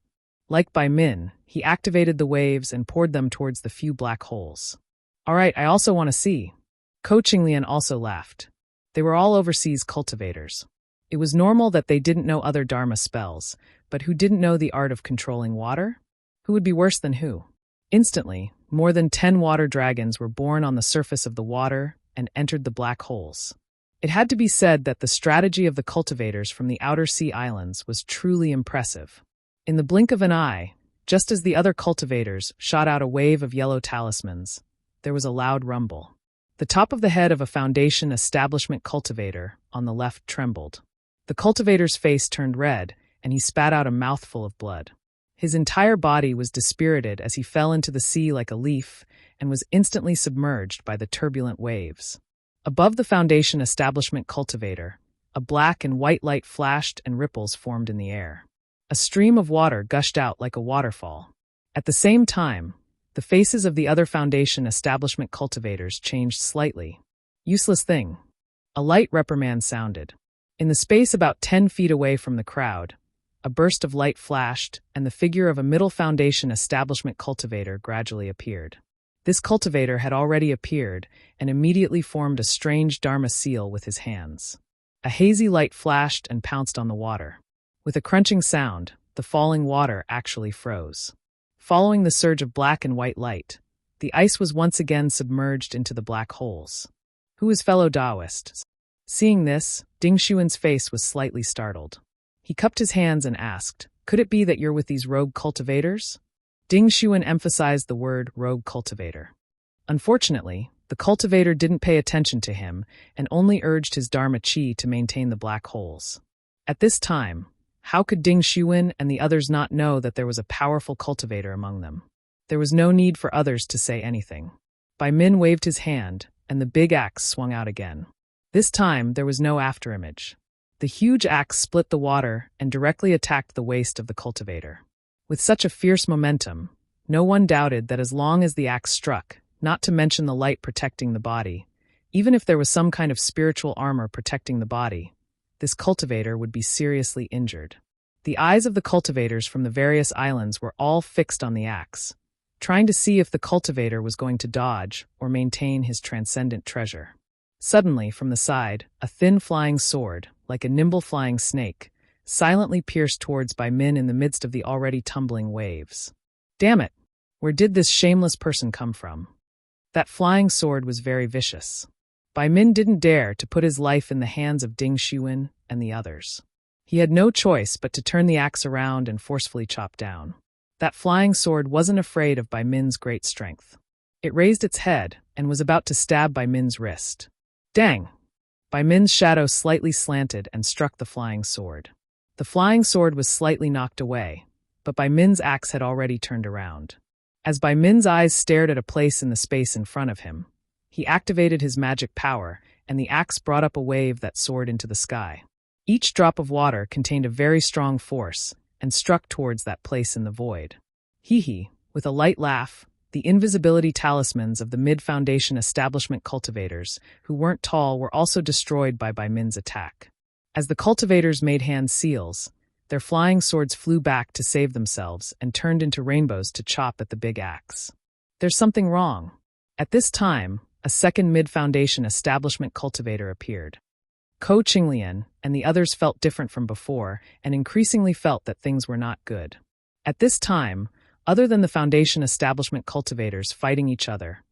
Like Bai Min, he activated the waves and poured them towards the few black holes. All right, I also want to see. Ko Qinglian also laughed. They were all overseas cultivators. It was normal that they didn't know other Dharma spells, but who didn't know the art of controlling water? Who would be worse than who? Instantly, more than 10 water dragons were born on the surface of the water and entered the black holes. It had to be said that the strategy of the cultivators from the outer sea islands was truly impressive. In the blink of an eye, just as the other cultivators shot out a wave of yellow talismans, there was a loud rumble. The top of the head of a foundation establishment cultivator on the left trembled. The cultivator's face turned red, and he spat out a mouthful of blood. His entire body was dispirited as he fell into the sea like a leaf and was instantly submerged by the turbulent waves. Above the foundation establishment cultivator, a black and white light flashed and ripples formed in the air. A stream of water gushed out like a waterfall. At the same time, the faces of the other foundation establishment cultivators changed slightly. Useless thing. A light reprimand sounded. In the space about 10 feet away from the crowd, a burst of light flashed, and the figure of a middle foundation establishment cultivator gradually appeared. This cultivator had already appeared and immediately formed a strange Dharma seal with his hands. A hazy light flashed and pounced on the water. With a crunching sound, the falling water actually froze. Following the surge of black and white light, the ice was once again submerged into the black holes. Who is fellow Taoists? Seeing this, Ding Xuan's face was slightly startled. He cupped his hands and asked, "Could it be that you're with these rogue cultivators?" Ding Xuan emphasized the word rogue cultivator. Unfortunately, the cultivator didn't pay attention to him and only urged his Dharma chi to maintain the black holes. At this time, how could Ding Xuan and the others not know that there was a powerful cultivator among them? There was no need for others to say anything. Bai Min waved his hand, and the big axe swung out again. This time, there was no afterimage. The huge axe split the water and directly attacked the waist of the cultivator. With such a fierce momentum, no one doubted that as long as the axe struck, not to mention the light protecting the body, even if there was some kind of spiritual armor protecting the body, this cultivator would be seriously injured. The eyes of the cultivators from the various islands were all fixed on the axe, trying to see if the cultivator was going to dodge or maintain his transcendent treasure. Suddenly, from the side, a thin flying sword, like a nimble flying snake, silently pierced towards Bai Min in the midst of the already tumbling waves. Damn it! Where did this shameless person come from? That flying sword was very vicious. Bai Min didn't dare to put his life in the hands of Ding Xuan and the others. He had no choice but to turn the axe around and forcefully chop down. That flying sword wasn't afraid of Bai Min's great strength. It raised its head and was about to stab Bai Min's wrist. Dang! Bai Min's shadow slightly slanted and struck the flying sword. The flying sword was slightly knocked away, but Bai Min's axe had already turned around. As Bai Min's eyes stared at a place in the space in front of him, he activated his magic power, and the axe brought up a wave that soared into the sky. Each drop of water contained a very strong force and struck towards that place in the void. Hee, with a light laugh, the invisibility talismans of the mid-foundation establishment cultivators, who weren't tall, were also destroyed by Bai Min's attack. As the cultivators made hand seals, their flying swords flew back to save themselves and turned into rainbows to chop at the big axe. There's something wrong. At this time, a second mid-foundation establishment cultivator appeared. Ko Qinglian and the others felt different from before and increasingly felt that things were not good. At this time, other than the foundation establishment cultivators fighting each other,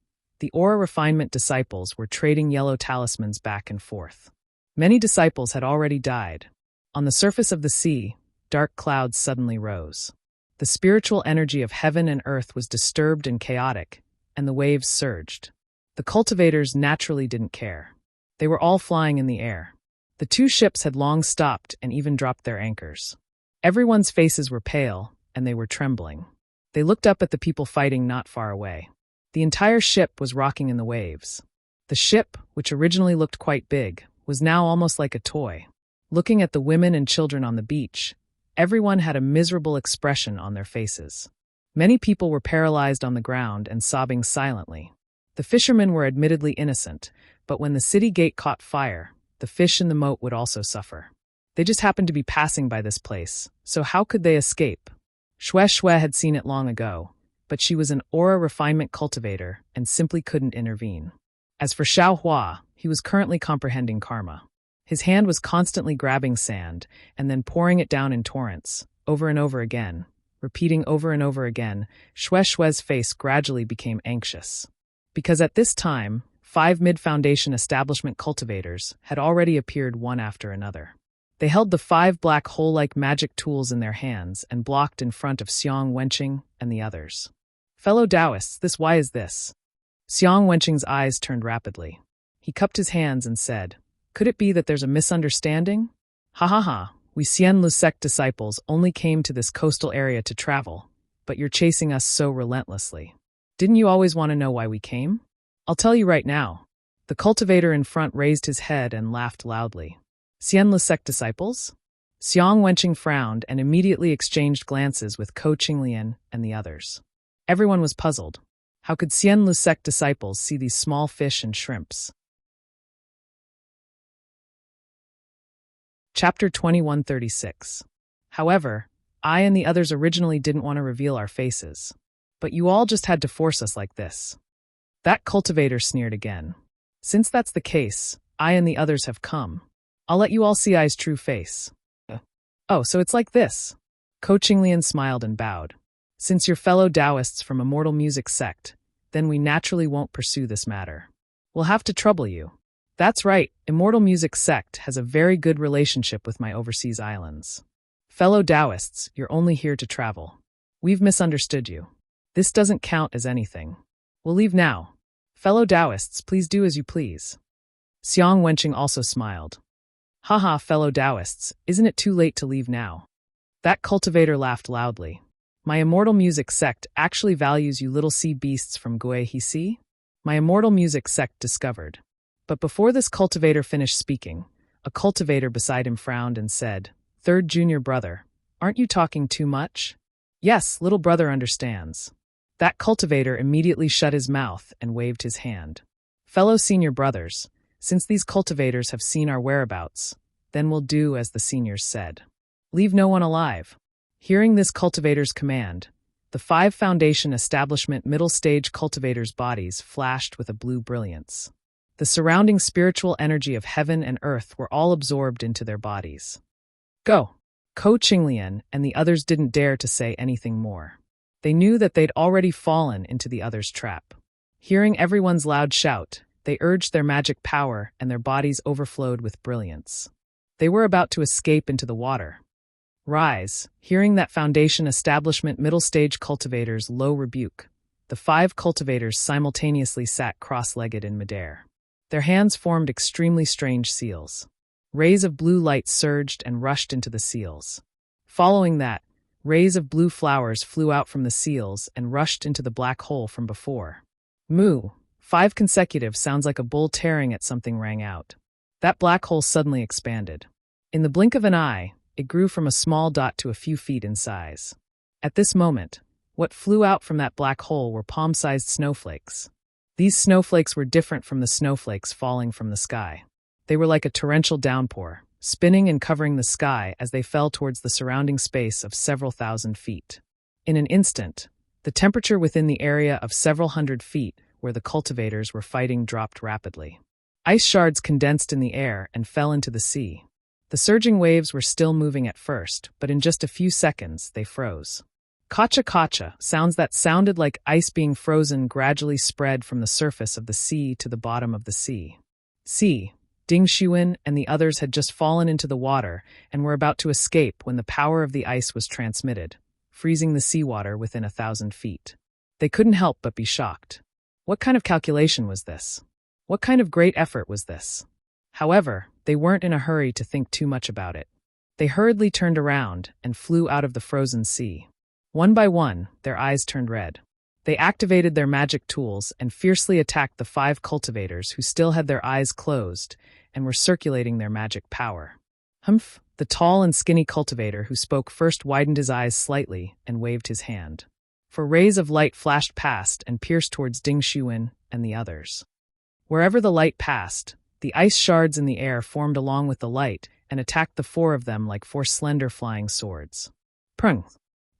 the aura refinement disciples were trading yellow talismans back and forth. Many disciples had already died. On the surface of the sea, dark clouds suddenly rose. The spiritual energy of heaven and earth was disturbed and chaotic, and the waves surged. The cultivators naturally didn't care. They were all flying in the air. The two ships had long stopped and even dropped their anchors. Everyone's faces were pale, and they were trembling. They looked up at the people fighting not far away. The entire ship was rocking in the waves. The ship, which originally looked quite big, was now almost like a toy. Looking at the women and children on the beach, everyone had a miserable expression on their faces. Many people were paralyzed on the ground and sobbing silently. The fishermen were admittedly innocent, but when the city gate caught fire, the fish in the moat would also suffer. They just happened to be passing by this place, so how could they escape? Shui had seen it long ago, but she was an aura refinement cultivator and simply couldn't intervene. As for Xiao Hua, he was currently comprehending karma. His hand was constantly grabbing sand and then pouring it down in torrents, over and over again. Repeating over and over again, Shui's face gradually became anxious. Because at this time, 5 mid-foundation establishment cultivators had already appeared one after another. They held the 5 black hole-like magic tools in their hands and blocked in front of Xiang Wenqing and the others. Fellow Taoists, why is this? Xiang Wenqing's eyes turned rapidly. He cupped his hands and said, "Could it be that there's a misunderstanding? Ha, we Xian Lu sect disciples only came to this coastal area to travel, but you're chasing us so relentlessly. Didn't you always want to know why we came? I'll tell you right now." The cultivator in front raised his head and laughed loudly. Xian Lu sect disciples? Xiang Wenqing frowned and immediately exchanged glances with Ko Qinglian and the others. Everyone was puzzled. How could Xian Lu sect disciples see these small fish and shrimps? Chapter 2136. However, I and the others originally didn't want to reveal our faces. But you all just had to force us like this. That cultivator sneered again. Since that's the case, I and the others have come. I'll let you all see I's true face. Oh, so it's like this. Ko Qinglian smiled and bowed. Since you're fellow Taoists from Immortal Music Sect, then we naturally won't pursue this matter. We'll have to trouble you. That's right, Immortal Music Sect has a very good relationship with my overseas islands. Fellow Taoists, you're only here to travel. We've misunderstood you. This doesn't count as anything. We'll leave now. Fellow Taoists, please do as you please. Xiang Wenqing also smiled. Haha, fellow Taoists, isn't it too late to leave now? That cultivator laughed loudly. My Immortal Music Sect actually values you little sea beasts from Gui Hisi? My immortal music sect discovered. But before this cultivator finished speaking, a cultivator beside him frowned and said, "Third junior brother, aren't you talking too much?" "Yes, little brother understands." That cultivator immediately shut his mouth and waved his hand. "Fellow senior brothers, since these cultivators have seen our whereabouts, then we'll do as the seniors said. Leave no one alive." Hearing this cultivator's command, the 5 Foundation Establishment middle stage cultivators' bodies flashed with a blue brilliance. The surrounding spiritual energy of heaven and earth were all absorbed into their bodies. "Go!" Ko Qinglian and the others didn't dare to say anything more. They knew that they'd already fallen into the others' trap. Hearing everyone's loud shout, they urged their magic power and their bodies overflowed with brilliance. They were about to escape into the water. "Rise!" Hearing that Foundation Establishment middle stage cultivators' low rebuke, the 5 cultivators simultaneously sat cross-legged in midair. Their hands formed extremely strange seals. Rays of blue light surged and rushed into the seals. Following that, rays of blue flowers flew out from the seals and rushed into the black hole from before. Moo! 5 consecutive sounds like a bull tearing at something rang out. That black hole suddenly expanded. In the blink of an eye, it grew from a small dot to a few feet in size. At this moment, what flew out from that black hole were palm-sized snowflakes. These snowflakes were different from the snowflakes falling from the sky. They were like a torrential downpour, spinning and covering the sky as they fell towards the surrounding space of several thousand feet. In an instant, the temperature within the area of several hundred feet where the cultivators were fighting dropped rapidly. Ice shards condensed in the air and fell into the sea. The surging waves were still moving at first, but in just a few seconds, they froze. Kacha-kacha, sounds that sounded like ice being frozen gradually spread from the surface of the sea to the bottom of the sea. Ding Xuan and the others had just fallen into the water and were about to escape when the power of the ice was transmitted, freezing the seawater within 1,000 feet. They couldn't help but be shocked. What kind of calculation was this? What kind of great effort was this? However, they weren't in a hurry to think too much about it. They hurriedly turned around and flew out of the frozen sea. One by one, their eyes turned red. They activated their magic tools and fiercely attacked the 5 cultivators who still had their eyes closed and were circulating their magic power. Humph! The tall and skinny cultivator who spoke first widened his eyes slightly and waved his hand. For rays of light flashed past and pierced towards Ding Xuan and the others. Wherever the light passed, the ice shards in the air formed along with the light and attacked the 4 of them like 4 slender flying swords. Prung!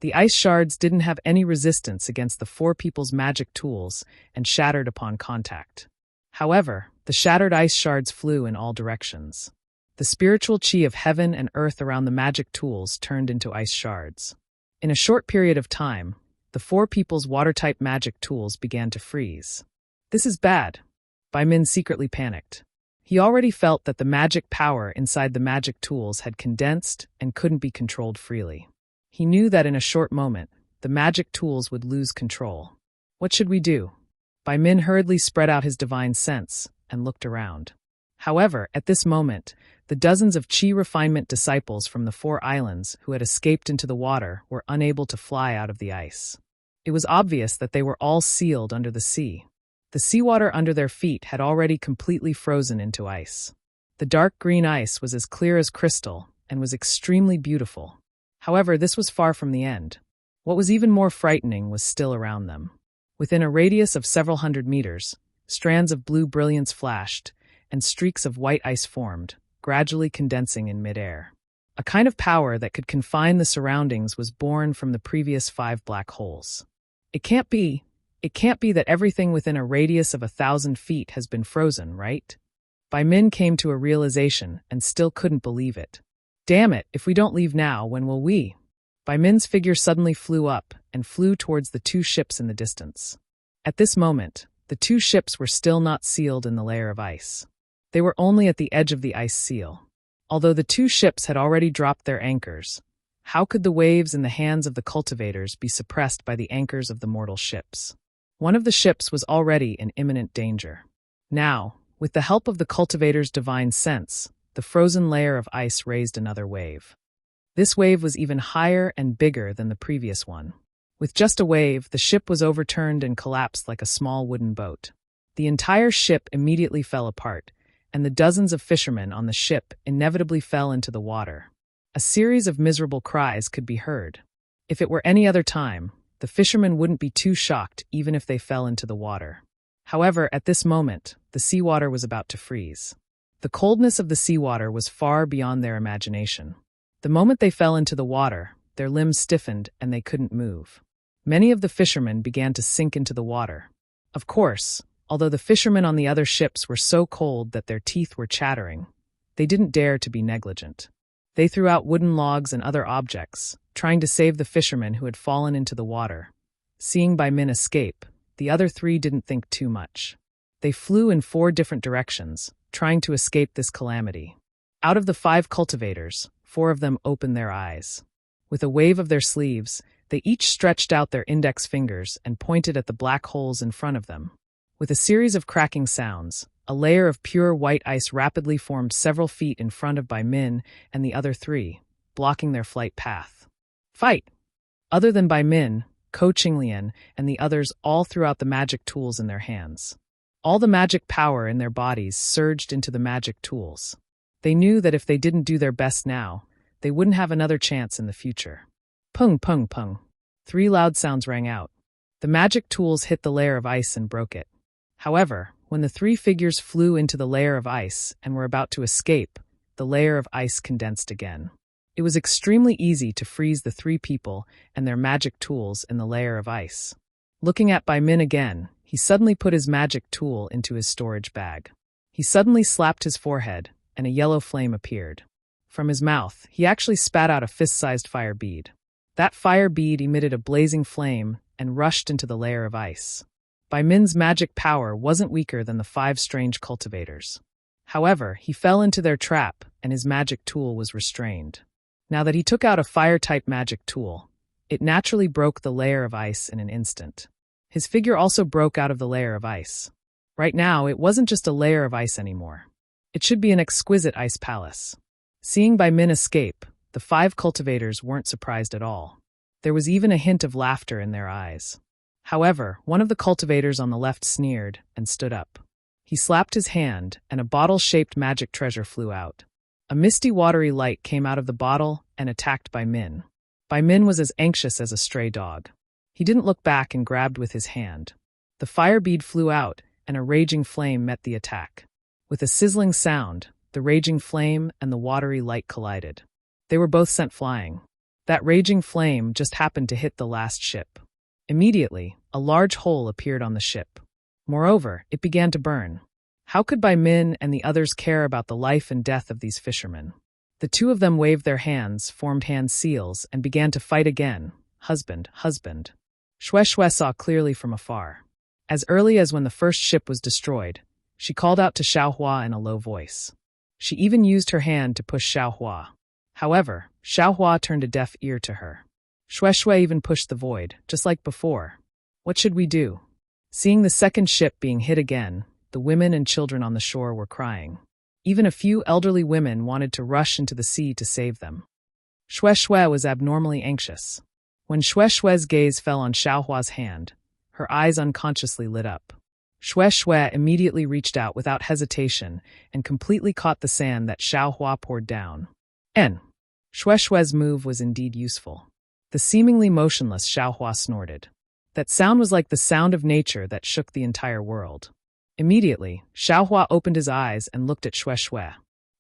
The ice shards didn't have any resistance against the 4 people's magic tools and shattered upon contact. However, the shattered ice shards flew in all directions. The spiritual chi of heaven and earth around the magic tools turned into ice shards. In a short period of time, the 4 people's water-type magic tools began to freeze. "This is bad." Bai Min secretly panicked. He already felt that the magic power inside the magic tools had condensed and couldn't be controlled freely. He knew that in a short moment, the magic tools would lose control. What should we do? Bai Min hurriedly spread out his divine sense and looked around. However, at this moment, the dozens of Qi refinement disciples from the 4 islands who had escaped into the water were unable to fly out of the ice. It was obvious that they were all sealed under the sea. The seawater under their feet had already completely frozen into ice. The dark green ice was as clear as crystal and was extremely beautiful. However, this was far from the end. What was even more frightening was still around them. Within a radius of several hundred meters, strands of blue brilliance flashed, and streaks of white ice formed, gradually condensing in midair. A kind of power that could confine the surroundings was born from the previous 5 black holes. It can't be that everything within a radius of 1,000 feet has been frozen, right? Bai Min came to a realization and still couldn't believe it. Damn it, if we don't leave now, when will we? Bai Min's figure suddenly flew up and flew towards the 2 ships in the distance. At this moment, the 2 ships were still not sealed in the layer of ice. They were only at the edge of the ice seal. Although the 2 ships had already dropped their anchors, how could the waves in the hands of the cultivators be suppressed by the anchors of the mortal ships? One of the ships was already in imminent danger. Now, with the help of the cultivator's divine sense, the frozen layer of ice raised another wave. This wave was even higher and bigger than the previous one. With just a wave, the ship was overturned and collapsed like a small wooden boat. The entire ship immediately fell apart, and the dozens of fishermen on the ship inevitably fell into the water. A series of miserable cries could be heard. If it were any other time, the fishermen wouldn't be too shocked even if they fell into the water. However, at this moment, the seawater was about to freeze. The coldness of the seawater was far beyond their imagination. The moment they fell into the water, their limbs stiffened and they couldn't move. Many of the fishermen began to sink into the water. Of course, although the fishermen on the other ships were so cold that their teeth were chattering, they didn't dare to be negligent. They threw out wooden logs and other objects, trying to save the fishermen who had fallen into the water. Seeing Bai Min escape, the other three didn't think too much. They flew in 4 different directions, trying to escape this calamity. Out of the 5 cultivators, 4 of them opened their eyes. With a wave of their sleeves, they each stretched out their index fingers and pointed at the black holes in front of them. With a series of cracking sounds, a layer of pure white ice rapidly formed several feet in front of Bai Min and the other 3, blocking their flight path. Fight! Other than Bai Min, Ko Qinglian, and the others all threw out the magic tools in their hands. All the magic power in their bodies surged into the magic tools. They knew that if they didn't do their best now, they wouldn't have another chance in the future. Pung, pung, pung. 3 loud sounds rang out. The magic tools hit the layer of ice and broke it. However, when the 3 figures flew into the layer of ice and were about to escape, the layer of ice condensed again. It was extremely easy to freeze the 3 people and their magic tools in the layer of ice. Looking at Bai Min again, he suddenly put his magic tool into his storage bag. He suddenly slapped his forehead, and a yellow flame appeared. From his mouth, he actually spat out a fist-sized fire bead. That fire bead emitted a blazing flame and rushed into the layer of ice. Bai Min's magic power wasn't weaker than the 5 strange cultivators. However, he fell into their trap, and his magic tool was restrained. Now that he took out a fire-type magic tool, it naturally broke the layer of ice in an instant. His figure also broke out of the layer of ice. Right now, it wasn't just a layer of ice anymore. It should be an exquisite ice palace. Seeing Bai Min escape, the 5 cultivators weren't surprised at all. There was even a hint of laughter in their eyes. However, one of the cultivators on the left sneered and stood up. He slapped his hand, and a bottle-shaped magic treasure flew out. A misty watery light came out of the bottle and attacked Bai Min. Bai Min was as anxious as a stray dog. He didn't look back and grabbed with his hand. The fire bead flew out, and a raging flame met the attack. With a sizzling sound, the raging flame and the watery light collided. They were both sent flying. That raging flame just happened to hit the last ship. Immediately, a large hole appeared on the ship. Moreover, it began to burn. How could Bai Min and the others care about the life and death of these fishermen? The 2 of them waved their hands, formed hand seals, and began to fight again. Husband, husband. Xue Xue saw clearly from afar. As early as when the first ship was destroyed, she called out to Xiaohua in a low voice. She even used her hand to push Xiaohua. However, Xiaohua turned a deaf ear to her. Xue Xue even pushed the void, just like before. What should we do? Seeing the second ship being hit again, the women and children on the shore were crying. Even a few elderly women wanted to rush into the sea to save them. Xue Xue was abnormally anxious. When Xue Xue's gaze fell on Xiaohua's hand, her eyes unconsciously lit up. Xue Xue immediately reached out without hesitation and completely caught the sand that Xiaohua poured down. Xue Xue's move was indeed useful. The seemingly motionless Xiaohua snorted. That sound was like the sound of nature that shook the entire world. Immediately, Xiaohua opened his eyes and looked at Xue Xue.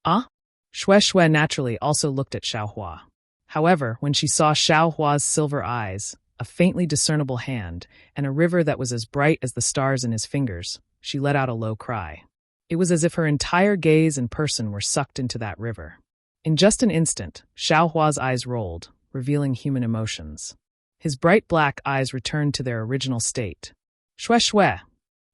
Ah? Xue Xue naturally also looked at Xiaohua. However, when she saw Xiaohua's silver eyes, a faintly discernible hand, and a river that was as bright as the stars in his fingers, she let out a low cry. It was as if her entire gaze and person were sucked into that river. In just an instant, Xiaohua's eyes rolled, revealing human emotions. His bright black eyes returned to their original state. Xue Xue.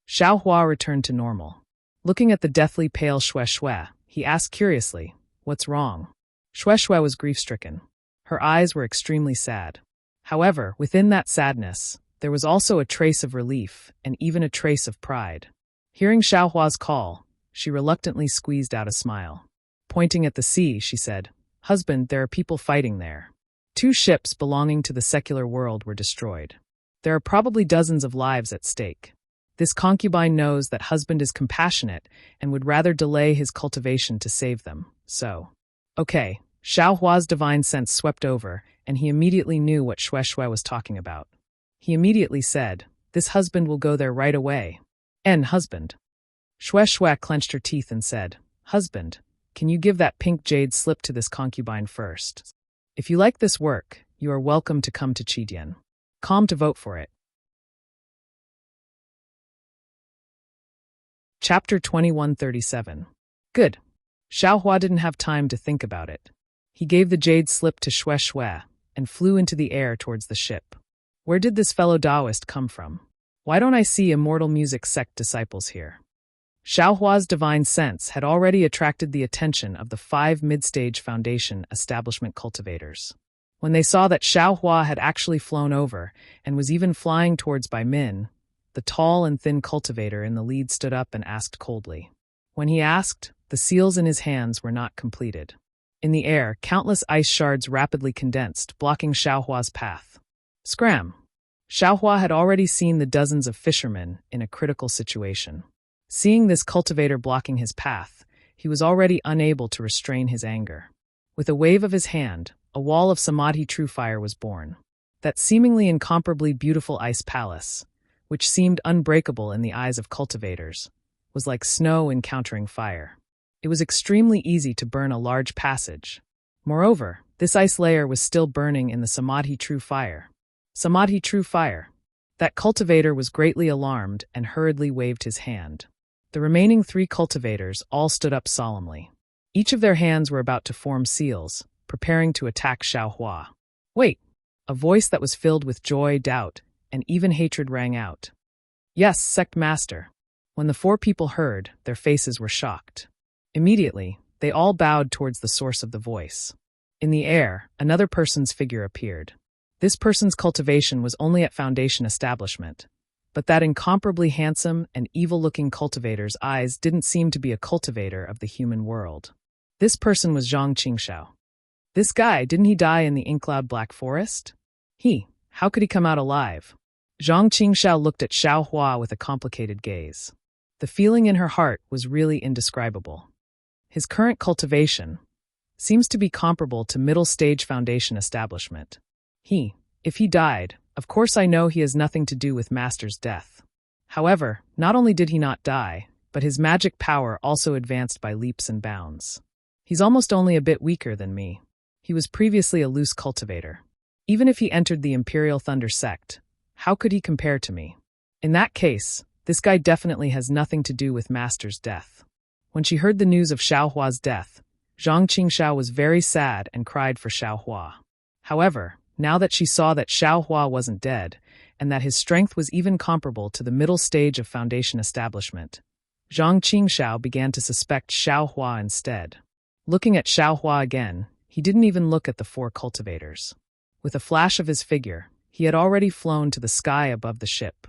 Xiaohua returned to normal. Looking at the deathly pale Xue Xue, he asked curiously, "What's wrong?" Xue Xue was grief-stricken. Her eyes were extremely sad. However, within that sadness, there was also a trace of relief and even a trace of pride. Hearing Xiaohua's call, she reluctantly squeezed out a smile. Pointing at the sea, she said, "Husband, there are people fighting there. 2 ships belonging to the secular world were destroyed. There are probably dozens of lives at stake. This concubine knows that husband is compassionate and would rather delay his cultivation to save them. So, okay, Xiao Hua's divine sense swept over, and he immediately knew what Shui was talking about. He immediately said, "This husband will go there right away." Husband. Shui clenched her teeth and said, "Husband, can you give that pink jade slip to this concubine first? If you like this work, you are welcome to come to Qidian. Come to vote for it." Chapter 2137. Good. Xiao Hua didn't have time to think about it. He gave the jade slip to Shui and flew into the air towards the ship. Where did this fellow Taoist come from? Why don't I see immortal music sect disciples here? Xiao Hua's divine sense had already attracted the attention of the 5 mid-stage foundation establishment cultivators. When they saw that Xiao Hua had actually flown over and was even flying towards Bai Min, the tall and thin cultivator in the lead stood up and asked coldly. When he asked, the seals in his hands were not completed. In the air, countless ice shards rapidly condensed, blocking Xiao Hua's path. Scram! Xiao Hua had already seen the dozens of fishermen in a critical situation. Seeing this cultivator blocking his path, he was already unable to restrain his anger. With a wave of his hand, a wall of Samadhi true fire was born. That seemingly incomparably beautiful ice palace, which seemed unbreakable in the eyes of cultivators, was like snow encountering fire. It was extremely easy to burn a large passage. Moreover, this ice layer was still burning in the Samadhi true fire. Samadhi true fire. That cultivator was greatly alarmed and hurriedly waved his hand. The remaining 3 cultivators all stood up solemnly. Each of their hands were about to form seals, preparing to attack Xiao Hua. Wait! A voice that was filled with joy, doubt, and even hatred rang out. Yes, sect master. When the 4 people heard, their faces were shocked. Immediately, they all bowed towards the source of the voice. In the air, another person's figure appeared. This person's cultivation was only at foundation establishment, but that incomparably handsome and evil-looking cultivator's eyes didn't seem to be a cultivator of the human world. This person was Zhang Qingshao. This guy, didn't he die in the Inkcloud Black Forest? How could he come out alive? Zhang Qingshao looked at Xiao Hua with a complicated gaze. The feeling in her heart was really indescribable. His current cultivation seems to be comparable to middle-stage foundation establishment. If he died, of course I know he has nothing to do with Master's death. However, not only did he not die, but his magic power also advanced by leaps and bounds. He's almost only a bit weaker than me. He was previously a loose cultivator. Even if he entered the Imperial Thunder sect, how could he compare to me? In that case, this guy definitely has nothing to do with Master's death. When she heard the news of Xiao Hua's death, Zhang Qingshao was very sad and cried for Xiao Hua. However, now that she saw that Xiao Hua wasn't dead, and that his strength was even comparable to the middle stage of foundation establishment, Zhang Qingshao began to suspect Xiao Hua instead. Looking at Xiao Hua again, he didn't even look at the 4 cultivators. With a flash of his figure, he had already flown to the sky above the ship.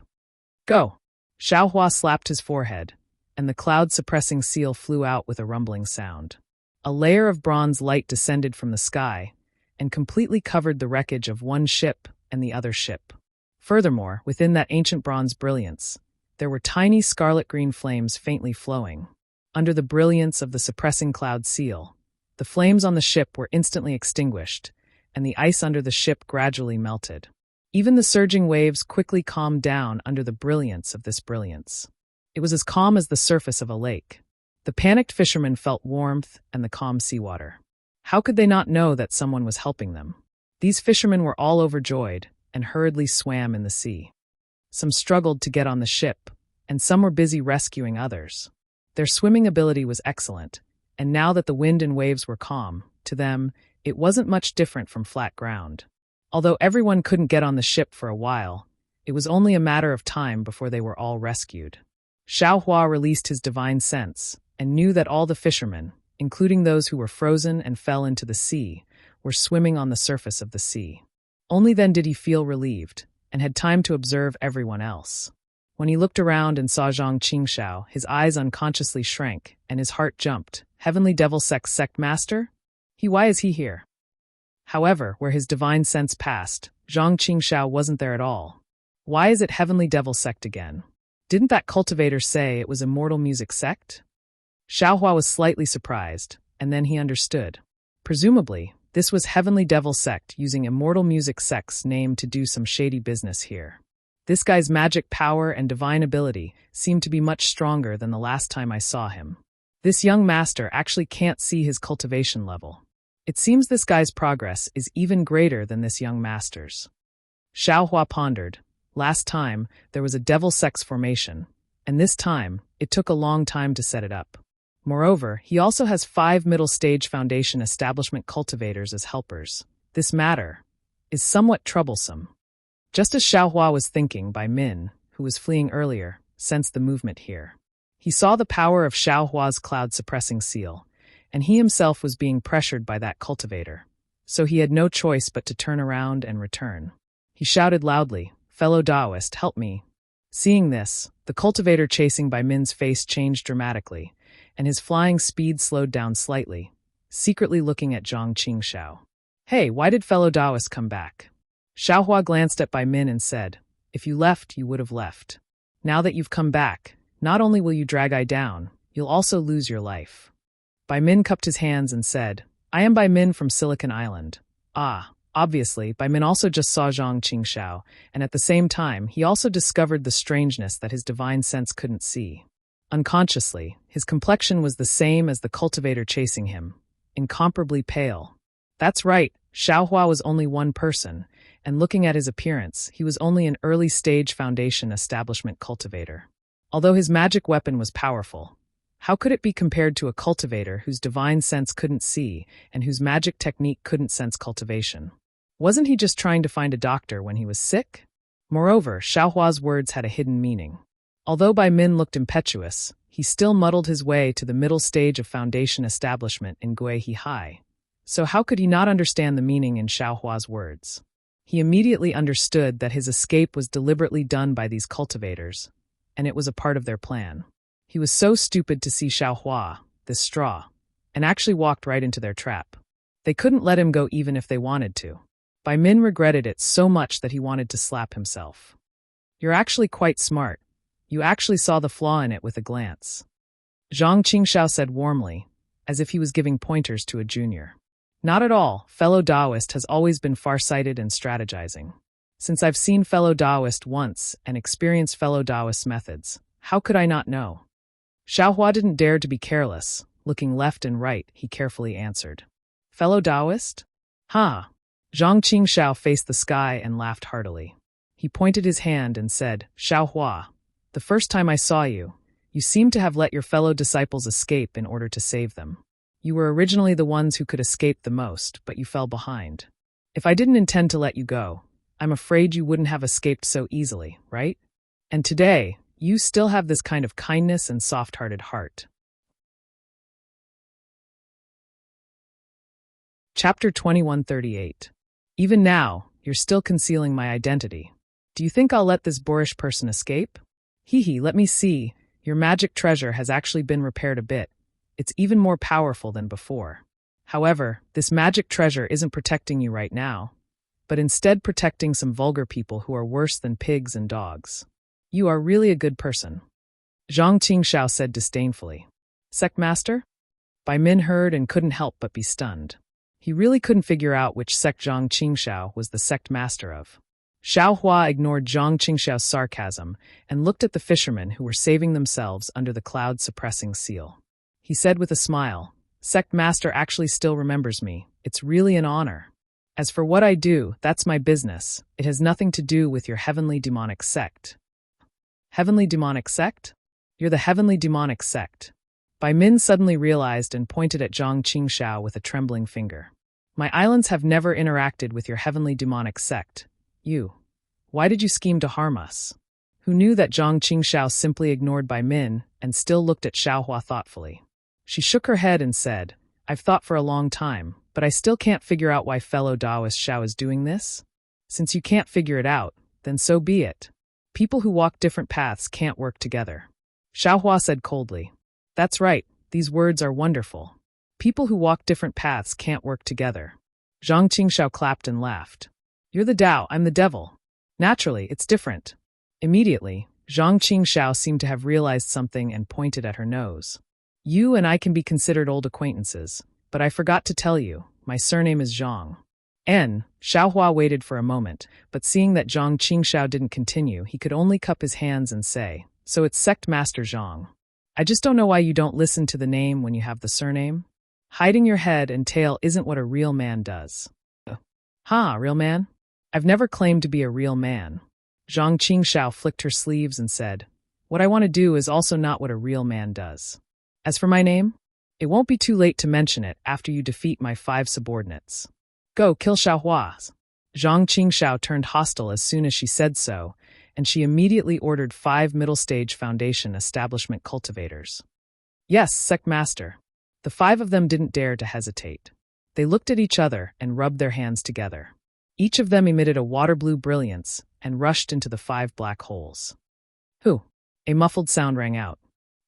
Go! Xiao Hua slapped his forehead, and the cloud-suppressing seal flew out with a rumbling sound. A layer of bronze light descended from the sky and completely covered the wreckage of one ship and the other ship. Furthermore, within that ancient bronze brilliance, there were tiny scarlet-green flames faintly flowing. Under the brilliance of the suppressing cloud seal, the flames on the ship were instantly extinguished, and the ice under the ship gradually melted. Even the surging waves quickly calmed down under the brilliance of this brilliance. It was as calm as the surface of a lake. The panicked fishermen felt warmth and the calm seawater. How could they not know that someone was helping them? These fishermen were all overjoyed and hurriedly swam in the sea. Some struggled to get on the ship, and some were busy rescuing others. Their swimming ability was excellent, and now that the wind and waves were calm, to them, it wasn't much different from flat ground. Although everyone couldn't get on the ship for a while, it was only a matter of time before they were all rescued. Xiao Hua released his divine sense and knew that all the fishermen, including those who were frozen and fell into the sea, were swimming on the surface of the sea. Only then did he feel relieved and had time to observe everyone else. When he looked around and saw Zhang Qingshao, his eyes unconsciously shrank and his heart jumped. Heavenly Devil Sect Master? Why is he here? However, where his divine sense passed, Zhang Qingshao wasn't there at all. Why is it Heavenly Devil Sect again? Didn't that cultivator say it was Immortal Music Sect? Xiaohua was slightly surprised, and then he understood. Presumably, this was Heavenly Devil Sect using Immortal Music Sect's name to do some shady business here. This guy's magic power and divine ability seemed to be much stronger than the last time I saw him. This young master actually can't see his cultivation level. It seems this guy's progress is even greater than this young master's. Xiaohua pondered. Last time, there was a devil sect's formation, and this time, it took a long time to set it up. Moreover, he also has 5 middle-stage foundation establishment cultivators as helpers. This matter is somewhat troublesome. Just as Xiaohua was thinking, Bai Min, who was fleeing earlier, sensed the movement here. He saw the power of Xiaohua's cloud-suppressing seal, and he himself was being pressured by that cultivator, so he had no choice but to turn around and return. He shouted loudly, "Fellow Taoist, help me." Seeing this, the cultivator chasing Bai Min's face changed dramatically, and his flying speed slowed down slightly, secretly looking at Zhang Qingxiao. "Hey, why did fellow Taoist come back?" Xiaohua glanced at Bai Min and said, "If you left, you would have left. Now that you've come back, not only will you drag I down, you'll also lose your life." Bai Min cupped his hands and said, "I am Bai Min from Silicon Island." Obviously, Bai Min also just saw Zhang Qingxiao, and at the same time, he also discovered the strangeness that his divine sense couldn't see. Unconsciously, his complexion was the same as the cultivator chasing him, incomparably pale. That's right, Xiaohua was only one person, and looking at his appearance, he was only an early-stage foundation establishment cultivator. Although his magic weapon was powerful, how could it be compared to a cultivator whose divine sense couldn't see and whose magic technique couldn't sense cultivation? Wasn't he just trying to find a doctor when he was sick? Moreover, Xiaohua's words had a hidden meaning. Although Bai Min looked impetuous, he still muddled his way to the middle stage of foundation establishment in Guihe High. So how could he not understand the meaning in Xiaohua's words? He immediately understood that his escape was deliberately done by these cultivators, and it was a part of their plan. He was so stupid to see Xiaohua, this straw, and actually walked right into their trap. They couldn't let him go even if they wanted to. Bai Min regretted it so much that he wanted to slap himself. "You're actually quite smart. You actually saw the flaw in it with a glance," Zhang Qingxiao said warmly, as if he was giving pointers to a junior. "Not at all. Fellow Taoist has always been far-sighted and strategizing. Since I've seen fellow Taoist once and experienced fellow Taoist methods, how could I not know?" Xiaohua didn't dare to be careless. Looking left and right, he carefully answered, "Fellow Taoist?" "Huh." Zhang Qingxiao faced the sky and laughed heartily. He pointed his hand and said, "Xiaohua, the first time I saw you, you seemed to have let your fellow disciples escape in order to save them. You were originally the ones who could escape the most, but you fell behind. If I didn't intend to let you go, I'm afraid you wouldn't have escaped so easily, right? And today, you still have this kind of kindness and soft-hearted heart." Chapter 2138. Even now, you're still concealing my identity. Do you think I'll let this boorish person escape? Hee, let me see. Your magic treasure has actually been repaired a bit. It's even more powerful than before. However, this magic treasure isn't protecting you right now, but instead protecting some vulgar people who are worse than pigs and dogs. You are really a good person. Zhang Qingxiao said disdainfully. Sect Master? Bai Min heard and couldn't help but be stunned. He really couldn't figure out which sect Zhang Qingxiao was the sect master of. Xiaohua ignored Zhang Qingxiao's sarcasm and looked at the fishermen who were saving themselves under the cloud-suppressing seal. He said with a smile, "Sect master actually still remembers me. It's really an honor. As for what I do, that's my business. It has nothing to do with your heavenly demonic sect." Heavenly demonic sect? You're the heavenly demonic sect. Bai Min suddenly realized and pointed at Zhang Qingxiao with a trembling finger. My islands have never interacted with your heavenly demonic sect. Why did you scheme to harm us? Who knew that Zhang Qingxiao simply ignored Bai Min and still looked at Xiaohua thoughtfully. She shook her head and said, "I've thought for a long time, but I still can't figure out why fellow Taoist Xiao is doing this. Since you can't figure it out, then so be it. People who walk different paths can't work together." Xiaohua said coldly. "That's right, these words are wonderful. People who walk different paths can't work together." Zhang Qingxiao clapped and laughed. "You're the Tao, I'm the devil. Naturally, it's different." Immediately, Zhang Qingxiao seemed to have realized something and pointed at her nose. You and I can be considered old acquaintances, but I forgot to tell you, my surname is Zhang. Xiaohua waited for a moment, but seeing that Zhang Qingxiao didn't continue, he could only cup his hands and say, so it's Sect Master Zhang. I just don't know why you don't listen to the name when you have the surname. Hiding your head and tail isn't what a real man does. Real man? I've never claimed to be a real man. Zhang Qingxiao flicked her sleeves and said, what I want to do is also not what a real man does. As for my name, it won't be too late to mention it after you defeat my 5 subordinates. Go, kill Xiaohua. Zhang Qingxiao turned hostile as soon as she said so, and she immediately ordered 5 middle-stage Foundation establishment cultivators. Yes, Sect Master. The 5 of them didn't dare to hesitate. They looked at each other and rubbed their hands together. Each of them emitted a water-blue brilliance and rushed into the 5 black holes. Hoo! A muffled sound rang out.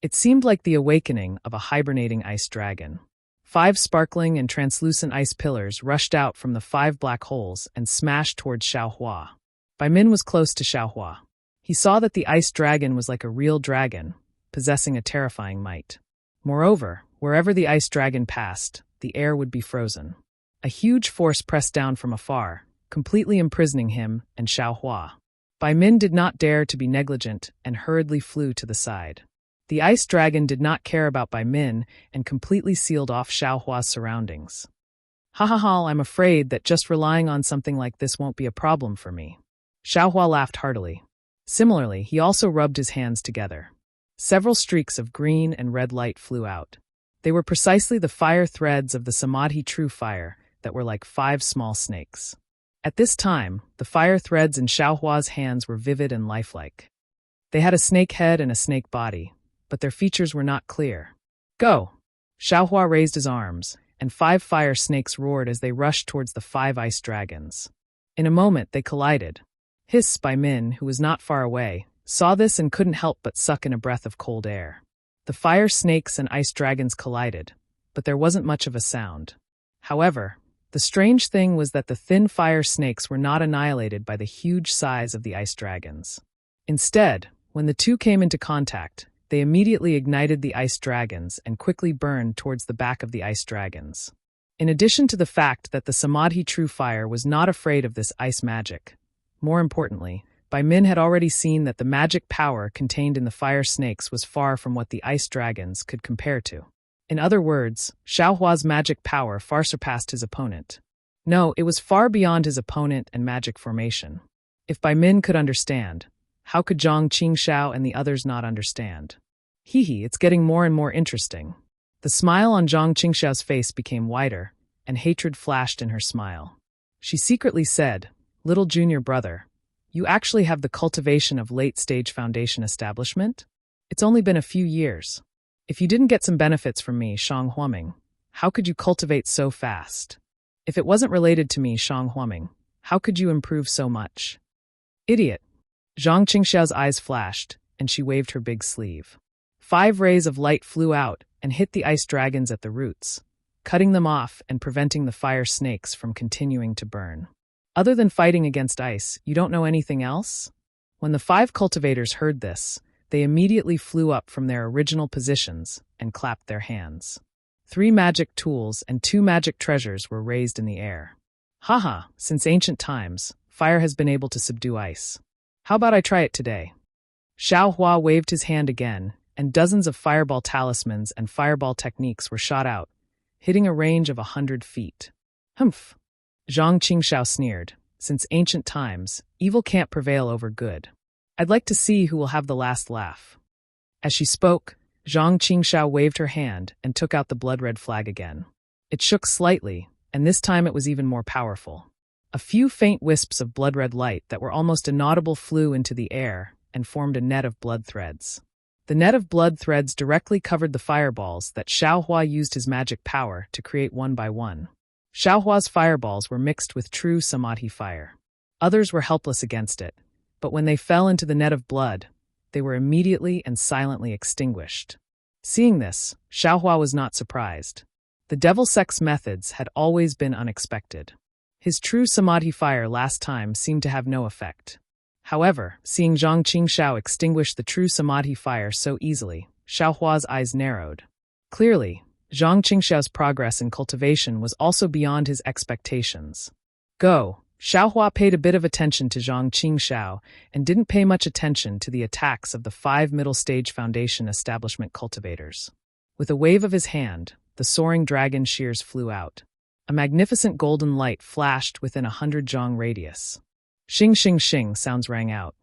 It seemed like the awakening of a hibernating ice dragon. 5 sparkling and translucent ice pillars rushed out from the 5 black holes and smashed towards Xiaohua. Bai Min was close to Xiaohua. He saw that the ice dragon was like a real dragon, possessing a terrifying might. Moreover, wherever the ice dragon passed, the air would be frozen. A huge force pressed down from afar, completely imprisoning him and Xiaohua. Bai Min did not dare to be negligent and hurriedly flew to the side. The ice dragon did not care about Bai Min and completely sealed off Xiaohua's surroundings. I'm afraid that just relying on something like this won't be a problem for me. Xiaohua laughed heartily. Similarly, he also rubbed his hands together. Several streaks of green and red light flew out. They were precisely the fire threads of the Samadhi True Fire that were like 5 small snakes. At this time, the fire threads in Xiaohua's hands were vivid and lifelike. They had a snake head and a snake body, but their features were not clear. Go! Xiaohua raised his arms, and 5 fire snakes roared as they rushed towards the 5 ice dragons. In a moment, they collided. Hiss! Bai Min, who was not far away, saw this and couldn't help but suck in a breath of cold air. The fire snakes and ice dragons collided, but there wasn't much of a sound. However, the strange thing was that the thin fire snakes were not annihilated by the huge size of the ice dragons. Instead, when the two came into contact, they immediately ignited the ice dragons and quickly burned towards the back of the ice dragons. In addition to the fact that the Samadhi True Fire was not afraid of this ice magic, more importantly, Bai Min had already seen that the magic power contained in the fire snakes was far from what the ice dragons could compare to. In other words, Xiaohua's magic power far surpassed his opponent. No, it was far beyond his opponent and magic formation. If Bai Min could understand, how could Zhang Qingxiao and the others not understand? It's getting more and more interesting. The smile on Zhang Qingxiao's face became wider, and hatred flashed in her smile. She secretly said, "Little junior brother, you actually have the cultivation of late-stage Foundation establishment? It's only been a few years. If you didn't get some benefits from me, Shang Huaming, how could you cultivate so fast? If it wasn't related to me, Shang Huaming, how could you improve so much?" Idiot. Zhang Qingxiao's eyes flashed, and she waved her big sleeve. 5 rays of light flew out and hit the ice dragons at the roots, cutting them off and preventing the fire snakes from continuing to burn. Other than fighting against ice, you don't know anything else? When the 5 cultivators heard this, they immediately flew up from their original positions and clapped their hands. 3 magic tools and 2 magic treasures were raised in the air. Since ancient times, fire has been able to subdue ice. How about I try it today? Xiaohua waved his hand again, and dozens of fireball talismans and fireball techniques were shot out, hitting a range of 100 feet. Humph! Zhang Qingxiao sneered. Since ancient times, evil can't prevail over good. I'd like to see who will have the last laugh. As she spoke, Zhang Qingxiao waved her hand and took out the blood-red flag again. It shook slightly, and this time it was even more powerful. A few faint wisps of blood-red light that were almost inaudible flew into the air and formed a net of blood threads. The net of blood threads directly covered the fireballs that Xiaohua used his magic power to create one by one. Xiaohua's fireballs were mixed with true Samadhi fire. Others were helpless against it, but when they fell into the net of blood, they were immediately and silently extinguished. Seeing this, Xiaohua was not surprised. The Devil Sect's methods had always been unexpected. His true Samadhi fire last time seemed to have no effect. However, seeing Zhang Qingshao extinguish the true Samadhi fire so easily, Xiaohua's eyes narrowed. Clearly, Zhang Qingshao's progress in cultivation was also beyond his expectations. Xiaohua paid a bit of attention to Zhang Qingshao and didn't pay much attention to the attacks of the 5 middle-stage foundation establishment cultivators. With a wave of his hand, the soaring dragon shears flew out. A magnificent golden light flashed within 100 zhang radius. Xing xing xing sounds rang out.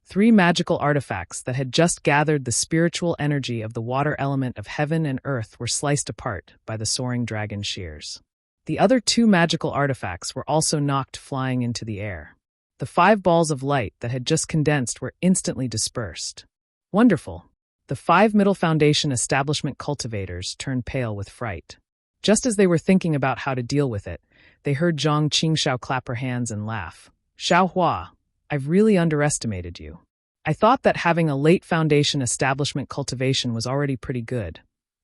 3 magical artifacts that had just gathered the spiritual energy of the water element of heaven and earth were sliced apart by the soaring dragon shears. The other 2 magical artifacts were also knocked flying into the air. The 5 balls of light that had just condensed were instantly dispersed. Wonderful! The 5 middle foundation establishment cultivators turned pale with fright. Just as they were thinking about how to deal with it, they heard Zhang Qingshao clap her hands and laugh. Xiaohua, I've really underestimated you. I thought that having a late foundation establishment cultivation was already pretty good,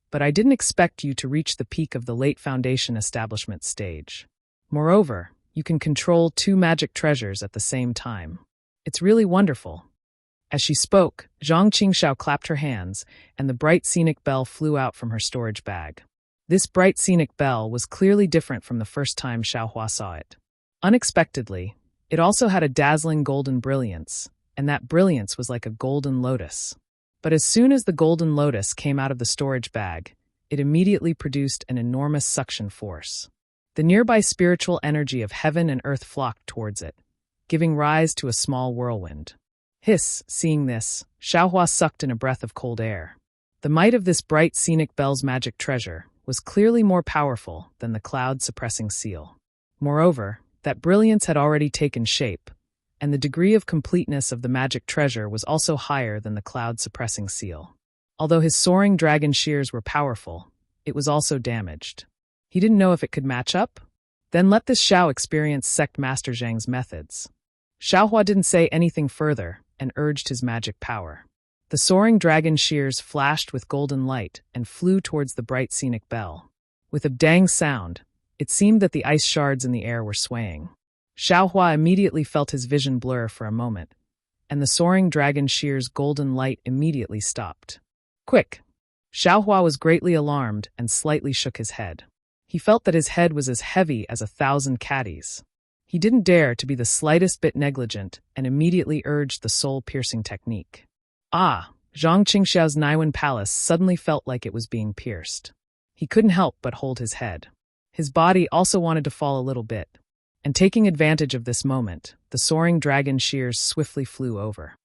but I didn't expect you to reach the peak of the late foundation establishment stage. Moreover, you can control 2 magic treasures at the same time. It's really wonderful. As she spoke, Zhang Qingshao clapped her hands, and the bright scenic bell flew out from her storage bag. This bright scenic bell was clearly different from the first time Xiaohua saw it. Unexpectedly, it also had a dazzling golden brilliance, and that brilliance was like a golden lotus. But as soon as the golden lotus came out of the storage bag, it immediately produced an enormous suction force. The nearby spiritual energy of heaven and earth flocked towards it, giving rise to a small whirlwind. Hiss, seeing this, Xiaohua sucked in a breath of cold air. The might of this bright scenic bell's magic treasure was clearly more powerful than the cloud-suppressing seal. Moreover, that brilliance had already taken shape, and the degree of completeness of the magic treasure was also higher than the cloud-suppressing seal. Although his soaring dragon shears were powerful, it was also damaged. He didn't know if it could match up? Then let this Xiao experience Sect Master Zhang's methods. Xiaohua didn't say anything further and urged his magic power. The soaring dragon shears flashed with golden light and flew towards the bright scenic bell. With a dang sound, it seemed that the ice shards in the air were swaying. Xiaohua immediately felt his vision blur for a moment, and the soaring dragon shears' golden light immediately stopped. Quick! Xiaohua was greatly alarmed and slightly shook his head. He felt that his head was as heavy as 1,000 caddies. He didn't dare to be the slightest bit negligent and immediately urged the soul-piercing technique. Zhang Qingshao's Naiwen Palace suddenly felt like it was being pierced. He couldn't help but hold his head. His body also wanted to fall a little bit, and taking advantage of this moment, the soaring dragon shears swiftly flew over.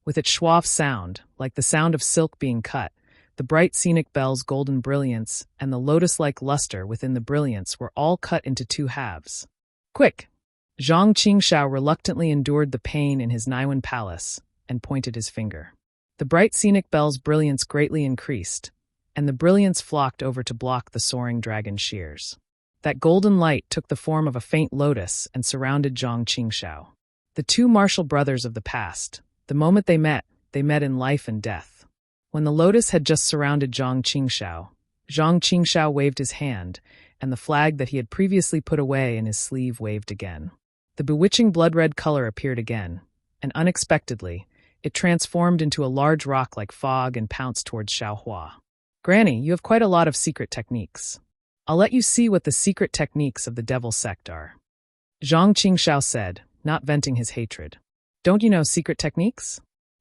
With its schwaff sound, like the sound of silk being cut, the bright scenic bell's golden brilliance and the lotus-like luster within the brilliance were all cut into 2 halves. Quick! Zhang Qingshao reluctantly endured the pain in his Naiwen Palace and pointed his finger. The bright scenic bell's brilliance greatly increased, and the brilliance flocked over to block the soaring dragon shears. That golden light took the form of a faint lotus and surrounded Zhang Qingshao. The 2 martial brothers of the past, the moment they met in life and death. When the lotus had just surrounded Zhang Qingshao waved his hand, and the flag that he had previously put away in his sleeve waved again. The bewitching blood-red color appeared again, and unexpectedly, it transformed into a large rock like fog and pounced towards Xiaohua. Granny, you have quite a lot of secret techniques. I'll let you see what the secret techniques of the devil sect are. Zhang Qingshao said, not venting his hatred. Don't you know secret techniques?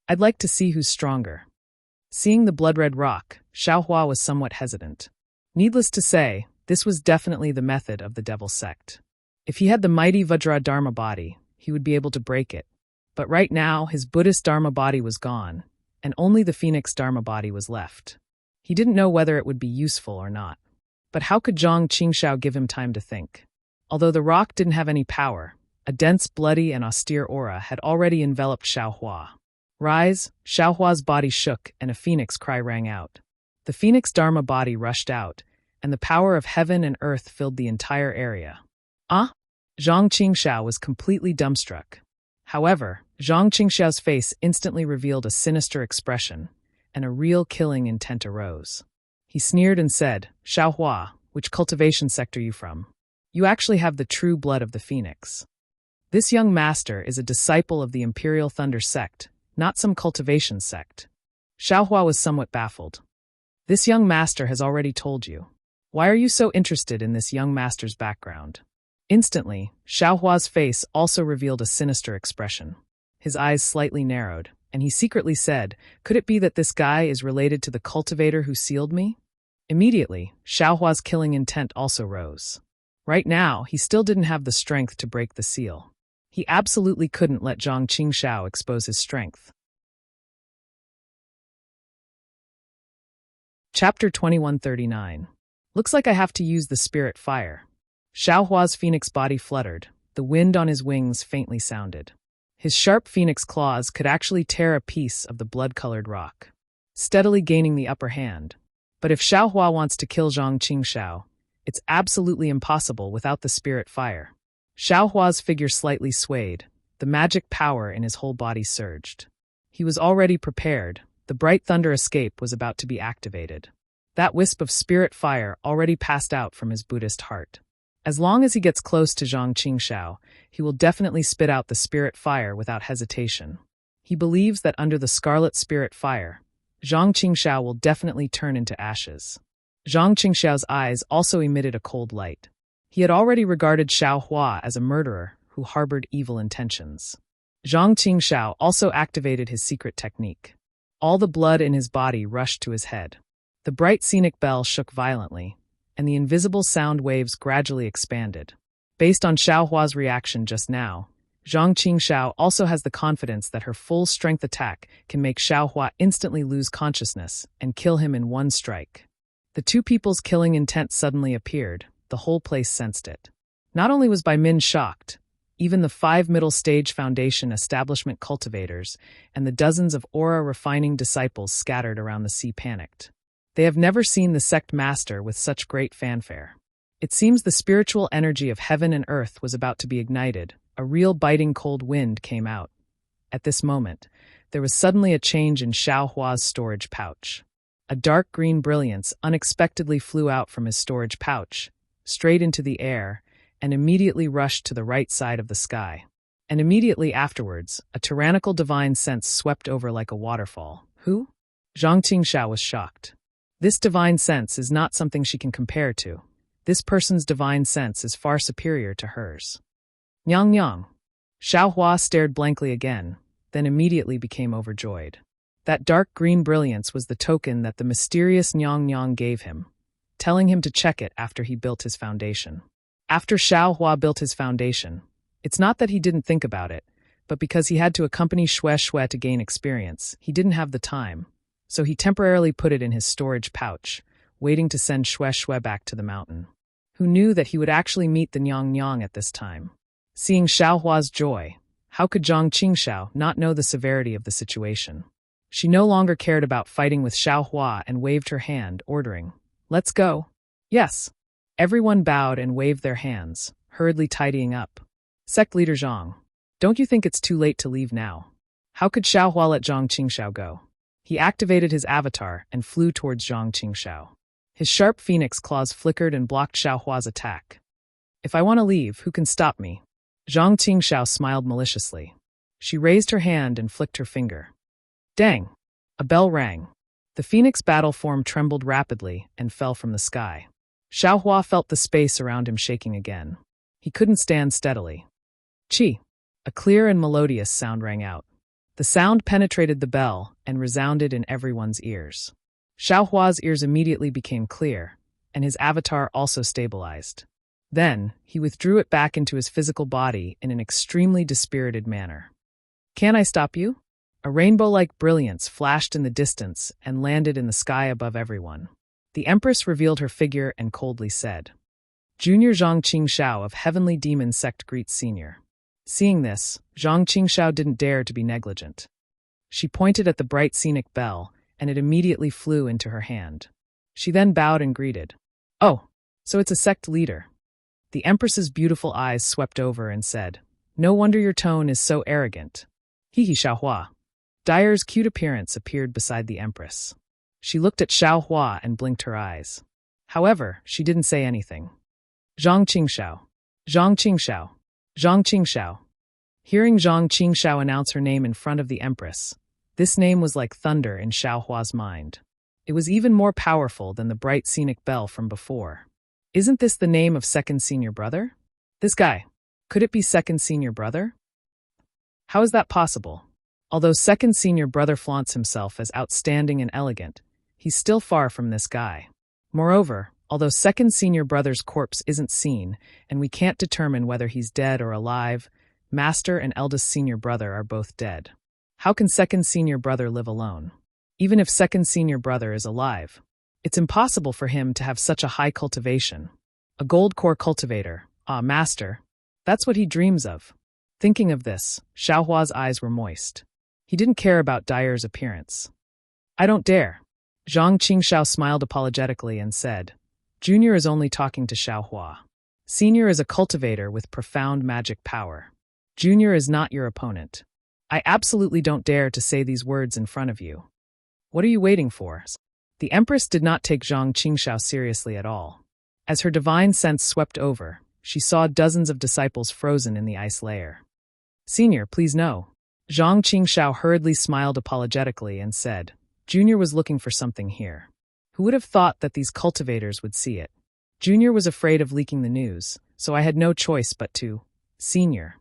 I'd like to see who's stronger. Seeing the blood-red rock, Xiaohua was somewhat hesitant. Needless to say, this was definitely the method of the devil sect. If he had the mighty Vajra Dharma body, he would be able to break it. But right now, his Buddhist Dharma body was gone, and only the Phoenix Dharma body was left. He didn't know whether it would be useful or not. But how could Zhang Qingshao give him time to think? Although the rock didn't have any power, a dense, bloody, and austere aura had already enveloped Xiaohua. Rise! Xiaohua's body shook, and a phoenix cry rang out. The Phoenix Dharma body rushed out, and the power of heaven and earth filled the entire area. Zhang Qingshao was completely dumbstruck. However, Zhang Qingshao's face instantly revealed a sinister expression, and a real killing intent arose. He sneered and said, Xiaohua, which cultivation sect are you from? You actually have the true blood of the phoenix. This young master is a disciple of the Imperial Thunder sect, not some cultivation sect. Xiaohua was somewhat baffled. This young master has already told you. Why are you so interested in this young master's background? Instantly, Xiaohua's face also revealed a sinister expression. His eyes slightly narrowed, and he secretly said, "Could it be that this guy is related to the cultivator who sealed me?" Immediately, Xiaohua's killing intent also rose. Right now, he still didn't have the strength to break the seal. He absolutely couldn't let Zhang Qingxiao expose his strength. Chapter 2139. Looks like I have to use the spirit fire. Xiaohua's phoenix body fluttered. The wind on his wings faintly sounded. His sharp phoenix claws could actually tear a piece of the blood-colored rock, steadily gaining the upper hand. But if Xiaohua wants to kill Zhang Qingxiao, it's absolutely impossible without the spirit fire. Xiaohua's figure slightly swayed. The magic power in his whole body surged. He was already prepared. The bright thunder escape was about to be activated. That wisp of spirit fire already passed out from his Buddhist heart. As long as he gets close to Zhang Qingxiao, he will definitely spit out the spirit fire without hesitation. He believes that under the scarlet spirit fire, Zhang Qingxiao will definitely turn into ashes. Zhang Qingxiao's eyes also emitted a cold light. He had already regarded Xiaohua as a murderer who harbored evil intentions. Zhang Qingxiao also activated his secret technique. All the blood in his body rushed to his head. The bright scenic bell shook violently, and the invisible sound waves gradually expanded. Based on Xiaohua's reaction just now, Zhang Qingxiao also has the confidence that her full-strength attack can make Xiaohua instantly lose consciousness and kill him in one strike. The two people's killing intent suddenly appeared. The whole place sensed it. Not only was Bai Min shocked, even the 5 middle-stage foundation establishment cultivators and the dozens of aura-refining disciples scattered around the sea panicked. They have never seen the sect master with such great fanfare. It seems the spiritual energy of heaven and earth was about to be ignited. A real biting cold wind came out. At this moment, there was suddenly a change in Xiaohua's storage pouch. A dark green brilliance unexpectedly flew out from his storage pouch, straight into the air, and immediately rushed to the right side of the sky. And immediately afterwards, a tyrannical divine sense swept over like a waterfall. Who? Zhang Qingxiao was shocked. This divine sense is not something she can compare to. This person's divine sense is far superior to hers. Nyang Nyang. Xiaohua stared blankly again, then immediately became overjoyed. That dark green brilliance was the token that the mysterious Nyang Nyang gave him, telling him to check it after he built his foundation. After Xiaohua built his foundation, it's not that he didn't think about it, but because he had to accompany Xue Xue to gain experience, he didn't have the time. So he temporarily put it in his storage pouch, waiting to send Xue Xue back to the mountain. Who knew that he would actually meet the Nyang Nyang at this time? Seeing Xiaohua's joy, how could Zhang Qingxiao not know the severity of the situation? She no longer cared about fighting with Xiaohua and waved her hand, ordering, "Let's go." Yes. Everyone bowed and waved their hands, hurriedly tidying up. Sect leader Zhang, don't you think it's too late to leave now? How could Xiaohua let Zhang Qingxiao go? He activated his avatar and flew towards Zhang Qingxiao. His sharp phoenix claws flickered and blocked Xiaohua's attack. If I want to leave, who can stop me? Zhang Qingxiao smiled maliciously. She raised her hand and flicked her finger. Dang! A bell rang. The phoenix battle form trembled rapidly and fell from the sky. Xiaohua felt the space around him shaking again. He couldn't stand steadily. Chi! A clear and melodious sound rang out. The sound penetrated the bell and resounded in everyone's ears. Xiaohua's ears immediately became clear, and his avatar also stabilized. Then, he withdrew it back into his physical body in an extremely dispirited manner. Can I stop you? A rainbow-like brilliance flashed in the distance and landed in the sky above everyone. The Empress revealed her figure and coldly said, Junior Zhang Qingxiao of Heavenly Demon Sect greets Senior. Seeing this, Zhang Qingxiao didn't dare to be negligent. She pointed at the bright scenic bell, and it immediately flew into her hand. She then bowed and greeted. Oh, so it's a sect leader. The Empress's beautiful eyes swept over and said, No wonder your tone is so arrogant. Hihi Xiaohua. Dyer's cute appearance appeared beside the Empress. She looked at Xiaohua and blinked her eyes. However, she didn't say anything. Zhang Qingxiao. Zhang Qingxiao. Zhang Qingxiao. Hearing Zhang Qingshao announce her name in front of the Empress, this name was like thunder in Xiaohua's mind. It was even more powerful than the bright scenic bell from before. Isn't this the name of second senior brother? This guy. Could it be second senior brother? How is that possible? Although second senior brother flaunts himself as outstanding and elegant, he's still far from this guy. Moreover, although second senior brother's corpse isn't seen, and we can't determine whether he's dead or alive, master and eldest senior brother are both dead. How can second senior brother live alone? Even if second senior brother is alive, it's impossible for him to have such a high cultivation. A gold core cultivator, master. That's what he dreams of. Thinking of this, Xiaohua's eyes were moist. He didn't care about Dyer's appearance. I don't dare. Zhang Qingshao smiled apologetically and said, Junior is only talking to Xiaohua. Senior is a cultivator with profound magic power. Junior is not your opponent. I absolutely don't dare to say these words in front of you. What are you waiting for? The Empress did not take Zhang Qingshao seriously at all. As her divine sense swept over, she saw dozens of disciples frozen in the ice layer. Senior, please no. Zhang Qingshao hurriedly smiled apologetically and said, Junior was looking for something here. Who would have thought that these cultivators would see it? Junior was afraid of leaking the news, so I had no choice but to. Senior.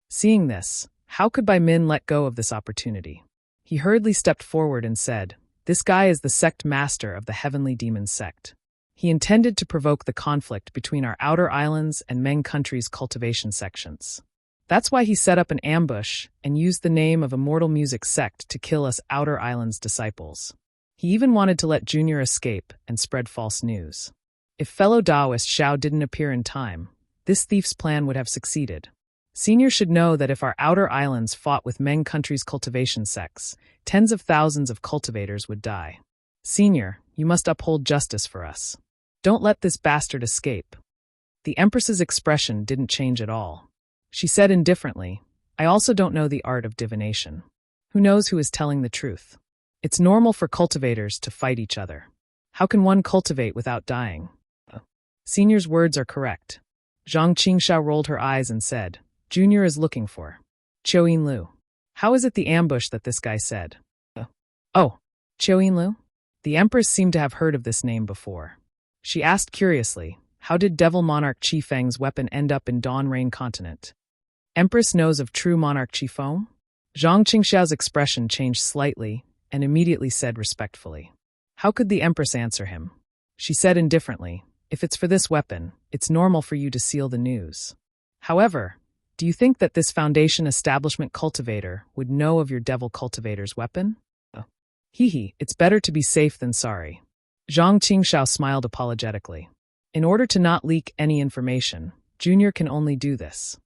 Seeing this, how could Bai Min let go of this opportunity? He hurriedly stepped forward and said, This guy is the sect master of the Heavenly Demon sect. He intended to provoke the conflict between our outer islands and Meng country's cultivation sections. That's why he set up an ambush and used the name of Immortal Music sect to kill us outer islands disciples. He even wanted to let Junior escape and spread false news. If fellow Taoist Xiao didn't appear in time, this thief's plan would have succeeded. Senior should know that if our outer islands fought with Meng country's cultivation sects, tens of thousands of cultivators would die. Senior, you must uphold justice for us. Don't let this bastard escape. The Empress's expression didn't change at all. She said indifferently, I also don't know the art of divination. Who knows who is telling the truth? It's normal for cultivators to fight each other. How can one cultivate without dying? Senior's words are correct. Zhang Qingshao rolled her eyes and said, Junior is looking for Qiu Yinlu. How is it the ambush that this guy said? Oh, Qiu Yinlu? The Empress seemed to have heard of this name before. She asked curiously, how did Devil Monarch Qi Feng's weapon end up in Dawn Rain Continent? Empress knows of true Monarch Qi Feng? Zhang Qingshao's expression changed slightly and immediately said respectfully. How could the Empress answer him? She said indifferently, if it's for this weapon, it's normal for you to seal the news. However, do you think that this Foundation establishment cultivator would know of your devil cultivator's weapon? It's better to be safe than sorry. Zhang Qingshao smiled apologetically. In order to not leak any information, Junior can only do this.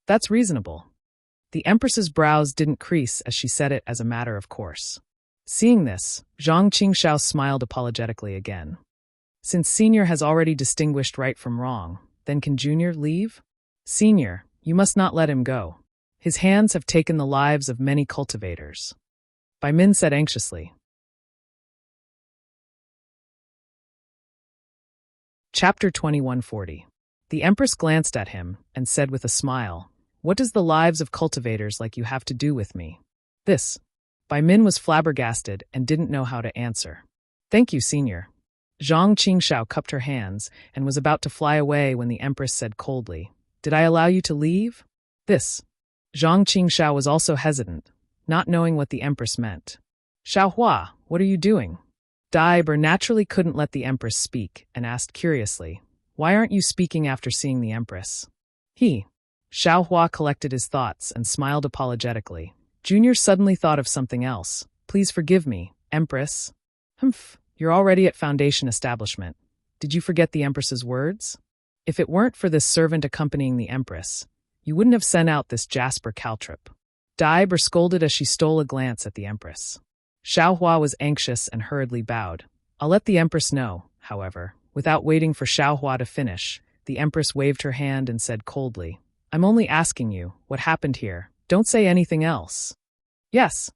That's reasonable. The Empress's brows didn't crease as she said it as a matter of course. Seeing this, Zhang Qingshao smiled apologetically again. Since Senior has already distinguished right from wrong, then can Junior leave? Senior, you must not let him go. His hands have taken the lives of many cultivators. Bai Min said anxiously. Chapter 2140. The Empress glanced at him and said with a smile, What does the lives of cultivators like you have to do with me? This. Bai Min was flabbergasted and didn't know how to answer. Thank you, Senior. Zhang Qingshao cupped her hands and was about to fly away when the Empress said coldly, Did I allow you to leave? This. Zhang Qingshao was also hesitant, not knowing what the Empress meant. Xiaohua, what are you doing? Daiber naturally couldn't let the Empress speak and asked curiously, Why aren't you speaking after seeing the Empress? Xiaohua collected his thoughts and smiled apologetically. Junior suddenly thought of something else. Please forgive me, Empress. You're already at Foundation establishment. Did you forget the Empress's words? If it weren't for this servant accompanying the Empress, you wouldn't have sent out this Jasper Caltrip. Daiber scolded as she stole a glance at the Empress. Xiaohua was anxious and hurriedly bowed. I'll let the Empress know, however. Without waiting for Xiaohua to finish, the Empress waved her hand and said coldly, I'm only asking you, what happened here? Don't say anything else. Yes.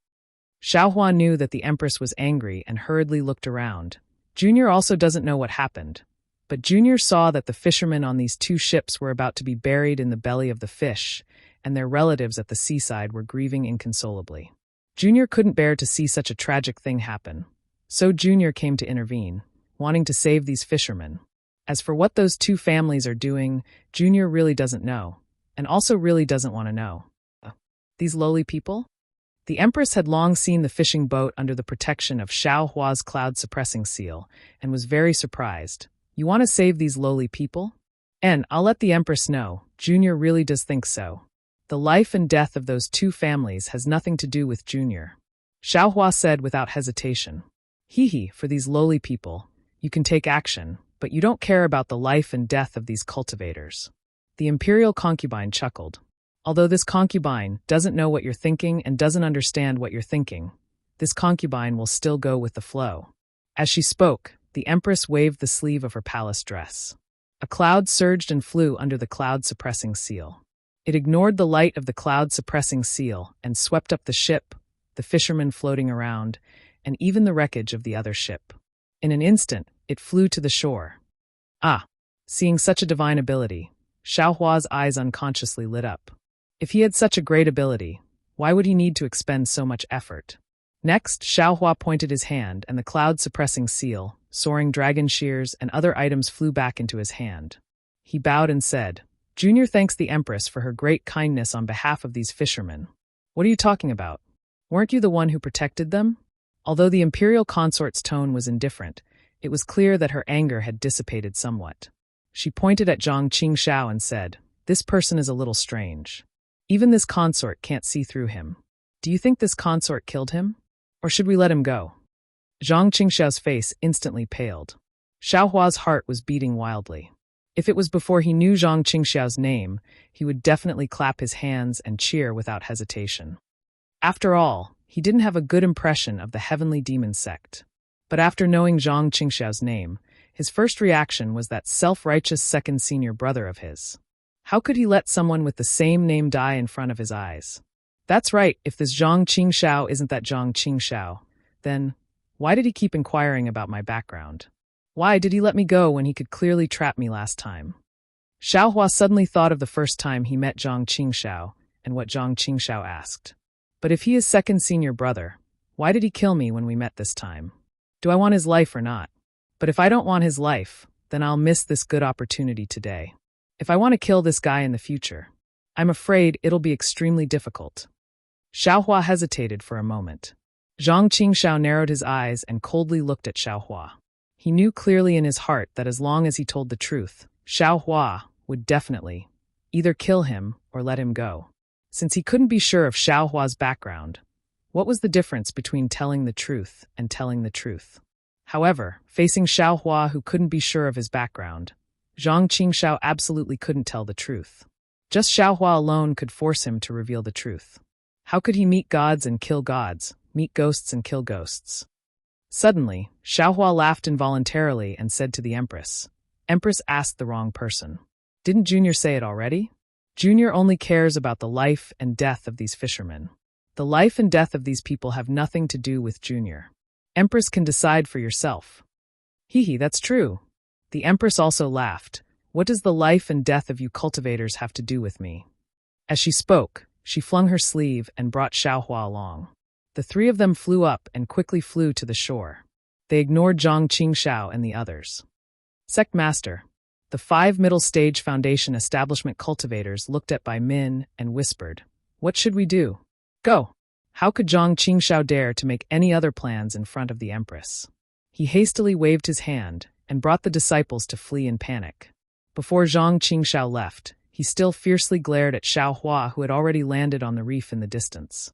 Xiaohua knew that the Empress was angry and hurriedly looked around. Junior also doesn't know what happened, but Junior saw that the fishermen on these two ships were about to be buried in the belly of the fish, and their relatives at the seaside were grieving inconsolably. Junior couldn't bear to see such a tragic thing happen, so Junior came to intervene, wanting to save these fishermen. As for what those two families are doing, Junior really doesn't know, and also really doesn't want to know. These lowly people? The Empress had long seen the fishing boat under the protection of Xiao Hua's cloud-suppressing seal, and was very surprised. You want to save these lowly people? And I'll let the Empress know, Junior really does think so. The life and death of those two families has nothing to do with Junior. Xiao Hua said without hesitation. For these lowly people, you can take action, but you don't care about the life and death of these cultivators. The imperial concubine chuckled. Although this concubine doesn't know what you're thinking and doesn't understand what you're thinking, this concubine will still go with the flow. As she spoke, the Empress waved the sleeve of her palace dress. A cloud surged and flew under the cloud-suppressing seal. It ignored the light of the cloud-suppressing seal and swept up the ship, the fishermen floating around, and even the wreckage of the other ship. In an instant, it flew to the shore. Seeing such a divine ability, Xiao Hua's eyes unconsciously lit up. If he had such a great ability, why would he need to expend so much effort? Next, Xiao Hua pointed his hand, and the cloud-suppressing seal, soaring dragon shears, and other items flew back into his hand. He bowed and said, Junior thanks the Empress for her great kindness on behalf of these fishermen. What are you talking about? Weren't you the one who protected them? Although the imperial consort's tone was indifferent, it was clear that her anger had dissipated somewhat. She pointed at Zhang Qingxiao and said, This person is a little strange. Even this consort can't see through him. Do you think this consort killed him? Or should we let him go? Zhang Qingxiao's face instantly paled. Xiao Hua's heart was beating wildly. If it was before he knew Zhang Qingxiao's name, he would definitely clap his hands and cheer without hesitation. After all, he didn't have a good impression of the heavenly demon sect. But after knowing Zhang Qingxiao's name, his first reaction was that self-righteous second senior brother of his. How could he let someone with the same name die in front of his eyes? That's right, if this Zhang Qingxiao isn't that Zhang Qingxiao, then why did he keep inquiring about my background? Why did he let me go when he could clearly trap me last time? Xiao Hua suddenly thought of the first time he met Zhang Qingxiao and what Zhang Qingxiao asked. But if he is second senior brother, why did he kill me when we met this time? Do I want his life or not? But if I don't want his life, then I'll miss this good opportunity today. If I want to kill this guy in the future, I'm afraid it'll be extremely difficult. Xiao Hua hesitated for a moment. Zhang Qingxiao narrowed his eyes and coldly looked at Xiao Hua. He knew clearly in his heart that as long as he told the truth, Xiao Hua would definitely either kill him or let him go. Since he couldn't be sure of Xiao Hua's background, what was the difference between telling the truth and telling the truth? However, facing Xiao Hua who couldn't be sure of his background, Zhang Qingxiao absolutely couldn't tell the truth. Just Xiao Hua alone could force him to reveal the truth. How could he meet gods and kill gods, meet ghosts and kill ghosts? Suddenly, Xiao Hua laughed involuntarily and said to the Empress, Empress asked the wrong person. Didn't Junior say it already? Junior only cares about the life and death of these fishermen. The life and death of these people have nothing to do with Junior. Empress can decide for yourself. That's true. The Empress also laughed. What does the life and death of you cultivators have to do with me? As she spoke, she flung her sleeve and brought Xiao Hua along. The three of them flew up and quickly flew to the shore. They ignored Zhang Qingxiao and the others. Sect Master. The 5 middle stage foundation establishment cultivators looked at Bai Min and whispered, What should we do? Go! How could Zhang Qingxiao dare to make any other plans in front of the Empress? He hastily waved his hand and brought the disciples to flee in panic. Before Zhang Qingxiao left, he still fiercely glared at Xiao Hua who had already landed on the reef in the distance.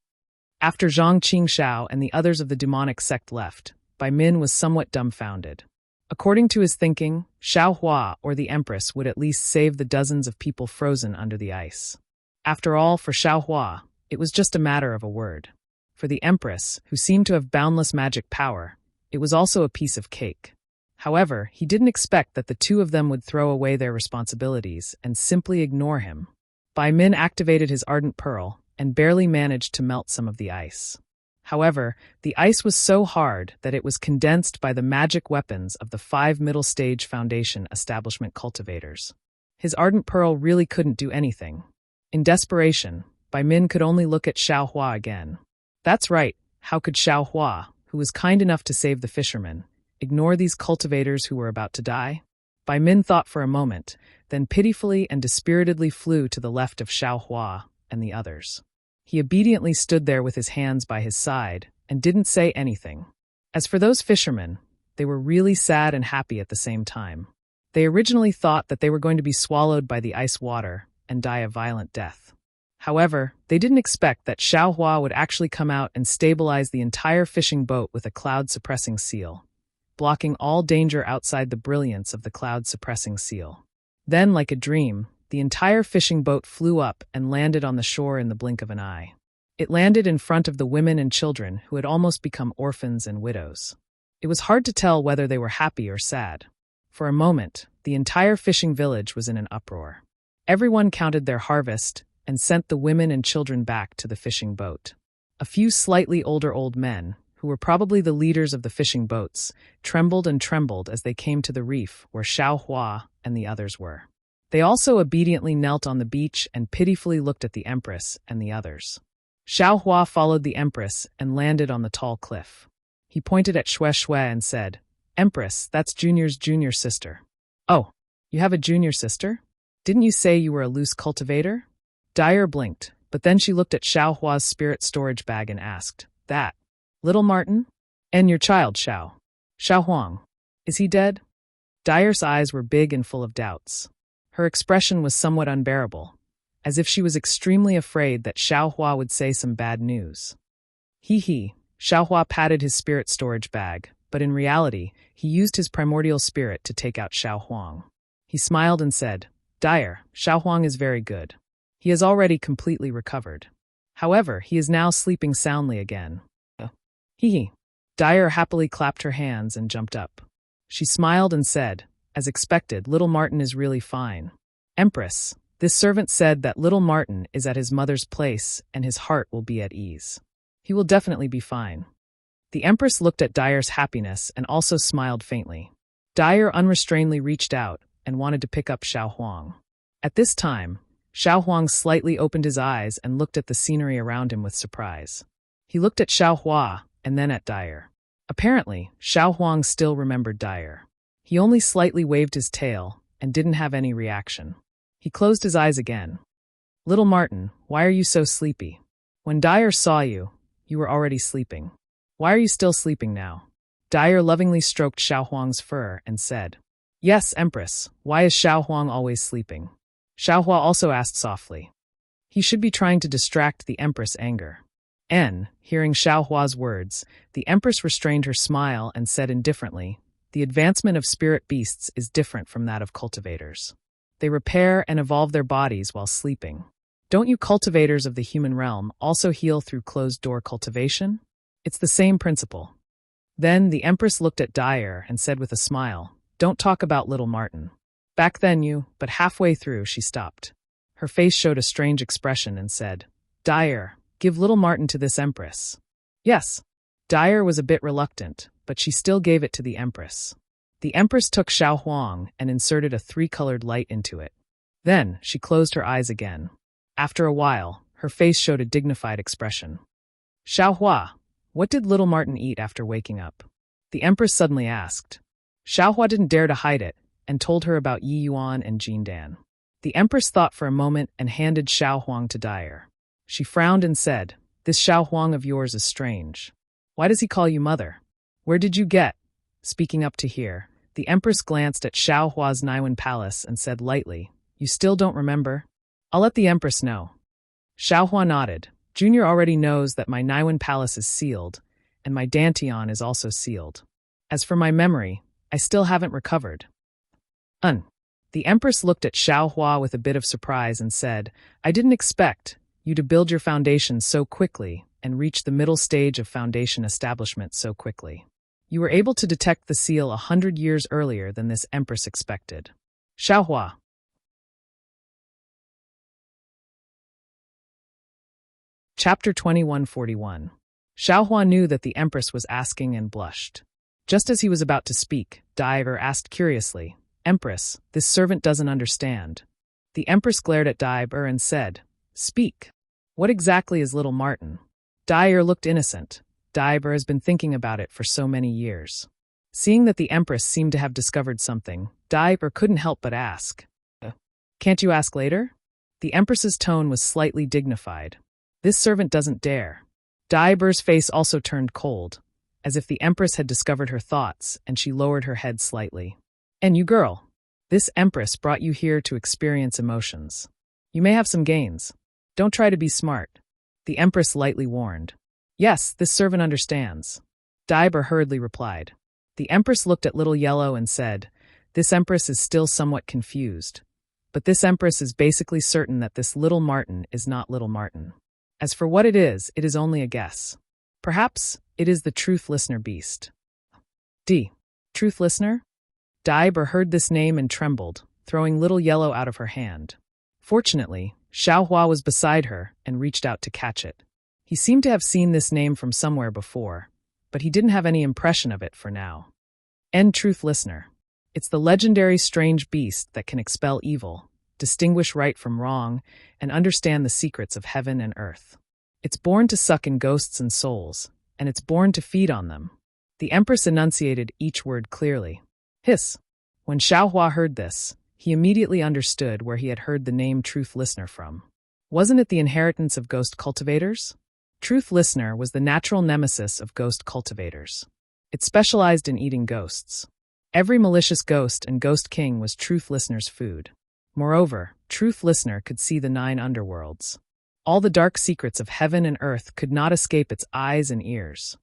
After Zhang Qingxiao and the others of the demonic sect left, Bai Min was somewhat dumbfounded. According to his thinking, Xiao Hua or the Empress would at least save the dozens of people frozen under the ice. After all, for Xiao Hua, it was just a matter of a word. For the Empress, who seemed to have boundless magic power, it was also a piece of cake. However, he didn't expect that the two of them would throw away their responsibilities and simply ignore him. Bai Min activated his ardent pearl and barely managed to melt some of the ice. However, the ice was so hard that it was condensed by the magic weapons of the 5 middle stage foundation establishment cultivators. His ardent pearl really couldn't do anything. In desperation, Bai Min could only look at Xiao Hua again. That's right, how could Xiao Hua, who was kind enough to save the fisherman, ignore these cultivators who were about to die? Bai Min thought for a moment, then pitifully and dispiritedly flew to the left of Xiao Hua and the others. He obediently stood there with his hands by his side and didn't say anything. As for those fishermen, they were really sad and happy at the same time. They originally thought that they were going to be swallowed by the ice water and die a violent death. However, they didn't expect that Xiao Hua would actually come out and stabilize the entire fishing boat with a cloud-suppressing seal, blocking all danger outside the brilliance of the cloud-suppressing seal. Then, like a dream, the entire fishing boat flew up and landed on the shore in the blink of an eye. It landed in front of the women and children who had almost become orphans and widows. It was hard to tell whether they were happy or sad. For a moment, the entire fishing village was in an uproar. Everyone counted their harvest and sent the women and children back to the fishing boat. A few slightly older old men, who were probably the leaders of the fishing boats, trembled and trembled as they came to the reef where Xiao Hua and the others were. They also obediently knelt on the beach and pitifully looked at the Empress and the others. Xiao Hua followed the Empress and landed on the tall cliff. He pointed at Xue Xue and said, "Empress, that's Junior's junior sister." "Oh, you have a junior sister? Didn't you say you were a loose cultivator?" Dyer blinked, but then she looked at Xiao Hua's spirit storage bag and asked, "That little Martin? And your child, Xiao Huang, is he dead?" Dyer's eyes were big and full of doubts. Her expression was somewhat unbearable, as if she was extremely afraid that Xiao Hua would say some bad news. Xiao Hua patted his spirit storage bag, but in reality, he used his primordial spirit to take out Xiao Huang. He smiled and said, "Dyer, Xiao Huang is very good. He has already completely recovered. However, he is now sleeping soundly again." Dyer happily clapped her hands and jumped up. She smiled and said, "As expected, little Martin is really fine. Empress, this servant said that little Martin is at his mother's place and his heart will be at ease. He will definitely be fine." The Empress looked at Dyer's happiness and also smiled faintly. Dyer unrestrainedly reached out and wanted to pick up Xiao Huang. At this time, Xiao Huang slightly opened his eyes and looked at the scenery around him with surprise. He looked at Xiao Hua and then at Dyer. Apparently, Xiao Huang still remembered Dyer. He only slightly waved his tail and didn't have any reaction. He closed his eyes again. "Little Martin, why are you so sleepy? When Dyer saw you, you were already sleeping. Why are you still sleeping now?" Dyer lovingly stroked Xiao Huang's fur and said, "Yes, Empress, why is Xiao Huang always sleeping?" Xiao Hua also asked softly. He should be trying to distract the Empress' anger. Hearing Xiao Hua's words, the Empress restrained her smile and said indifferently, "The advancement of spirit beasts is different from that of cultivators. They repair and evolve their bodies while sleeping. Don't you cultivators of the human realm also heal through closed-door cultivation? It's the same principle." Then the Empress looked at Dyer and said with a smile, "Don't talk about little Martin." Back then but halfway through she stopped. Her face showed a strange expression and said, "Dyer, give little Martin to this Empress." "Yes." Dyer was a bit reluctant, but she still gave it to the Empress. The Empress took Xiao Huang and inserted a 3-colored light into it. Then she closed her eyes again. After a while, her face showed a dignified expression. "Xiao Hua, what did little Martin eat after waking up?" The Empress suddenly asked. Xiao Hua didn't dare to hide it, and told her about Yi Yuan and Jin Dan. The Empress thought for a moment and handed Xiao Huang to Dyer. She frowned and said, "This Xiao Huang of yours is strange. Why does he call you mother? Where did you get?" Speaking up to hear, the Empress glanced at Xiao Hua's Naiwan palace and said lightly, "You still don't remember? I'll let the Empress know." Xiao Hua nodded. "Junior already knows that my Naiwan palace is sealed, and my Dantian is also sealed. As for my memory, I still haven't recovered." The Empress looked at Xiao Hua with a bit of surprise and said, "I didn't expect you to build your foundation so quickly and reach the middle stage of foundation establishment so quickly. You were able to detect the seal 100 years earlier than this Empress expected." Xiao Hua. Chapter 2141. Xiao Hua knew that the Empress was asking and blushed. Just as he was about to speak, Dyer asked curiously, "Empress, this servant doesn't understand." The Empress glared at Dyer and said, Speak. What exactly is little Martin? Dyer looked innocent. Dyer has been thinking about it for so many years. Seeing that the Empress seemed to have discovered something, Dyer couldn't help but ask. Can't you ask later? The Empress's tone was slightly dignified. This servant doesn't dare. Dyer's face also turned cold, as if the Empress had discovered her thoughts, and she lowered her head slightly. And you girl, this Empress brought you here to experience emotions. You may have some gains. Don't try to be smart. The Empress lightly warned. Yes, this servant understands. Dyer hurriedly replied. The Empress looked at Little Yellow and said, This Empress is still somewhat confused. But this Empress is basically certain that this little Martin is not little Martin. As for what it is only a guess. Perhaps it is the Truth Listener beast. Truth Listener? Dyer heard this name and trembled, throwing Little Yellow out of her hand. Fortunately, Xiaohua was beside her and reached out to catch it. He seemed to have seen this name from somewhere before, but he didn't have any impression of it for now. Truth Listener. It's the legendary strange beast that can expel evil, distinguish right from wrong, and understand the secrets of heaven and earth. It's born to suck in ghosts and souls, and it's born to feed on them. The Empress enunciated each word clearly. Hiss. When Xiaohua heard this, he immediately understood where he had heard the name Truth Listener from. Wasn't it the inheritance of ghost cultivators? Truth Listener was the natural nemesis of ghost cultivators. It specialized in eating ghosts. Every malicious ghost and ghost king was Truth Listener's food. Moreover, Truth Listener could see the 9 underworlds. All the dark secrets of heaven and earth could not escape its eyes and ears.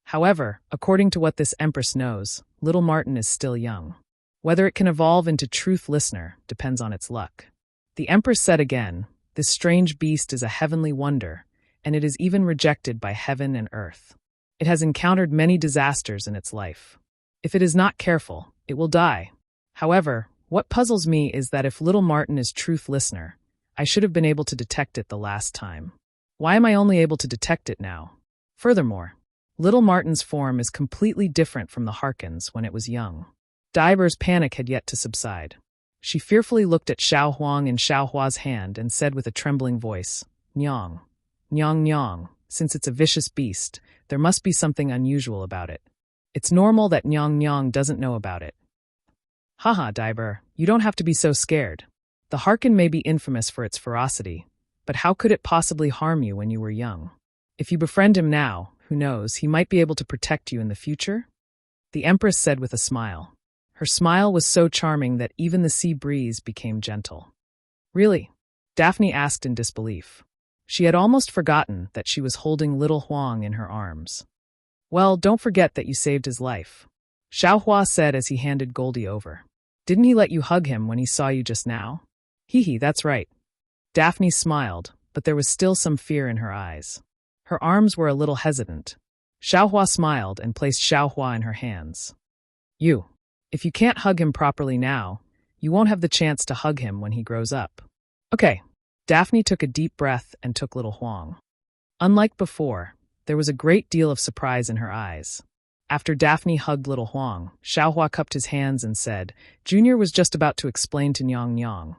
However, according to what this Empress knows, little Martin is still young. Whether it can evolve into Truth Listener depends on its luck. The Empress said again, This strange beast is a heavenly wonder, and it is even rejected by heaven and earth. It has encountered many disasters in its life. If it is not careful, it will die. However, what puzzles me is that if little Martin is Truth Listener, I should have been able to detect it the last time. Why am I only able to detect it now? Furthermore, little Martin's form is completely different from the Harkins when it was young. Dyer's panic had yet to subside. She fearfully looked at Xiao Huang in Xiaohua's hand and said with a trembling voice, Nyang. Nyang Nyang, since it's a vicious beast, there must be something unusual about it. It's normal that Nyang Nyang doesn't know about it. Haha, Dyer, you don't have to be so scared. The Harkin may be infamous for its ferocity, but how could it possibly harm you when you were young? If you befriend him now, who knows, he might be able to protect you in the future? The Empress said with a smile. Her smile was so charming that even the sea breeze became gentle. Really? Daphne asked in disbelief. She had almost forgotten that she was holding little Huang in her arms. Well, don't forget that you saved his life. Xiaohua said as he handed Goldie over. Didn't he let you hug him when he saw you just now? Hee, that's right. Daphne smiled, but there was still some fear in her eyes. Her arms were a little hesitant. Xiaohua smiled and placed Xiaohua in her hands. If you can't hug him properly now, you won't have the chance to hug him when he grows up. Okay. Daphne took a deep breath and took little Huang. Unlike before, there was a great deal of surprise in her eyes. After Daphne hugged little Huang, Xiaohua cupped his hands and said, Junior was just about to explain to Nyang Nyang.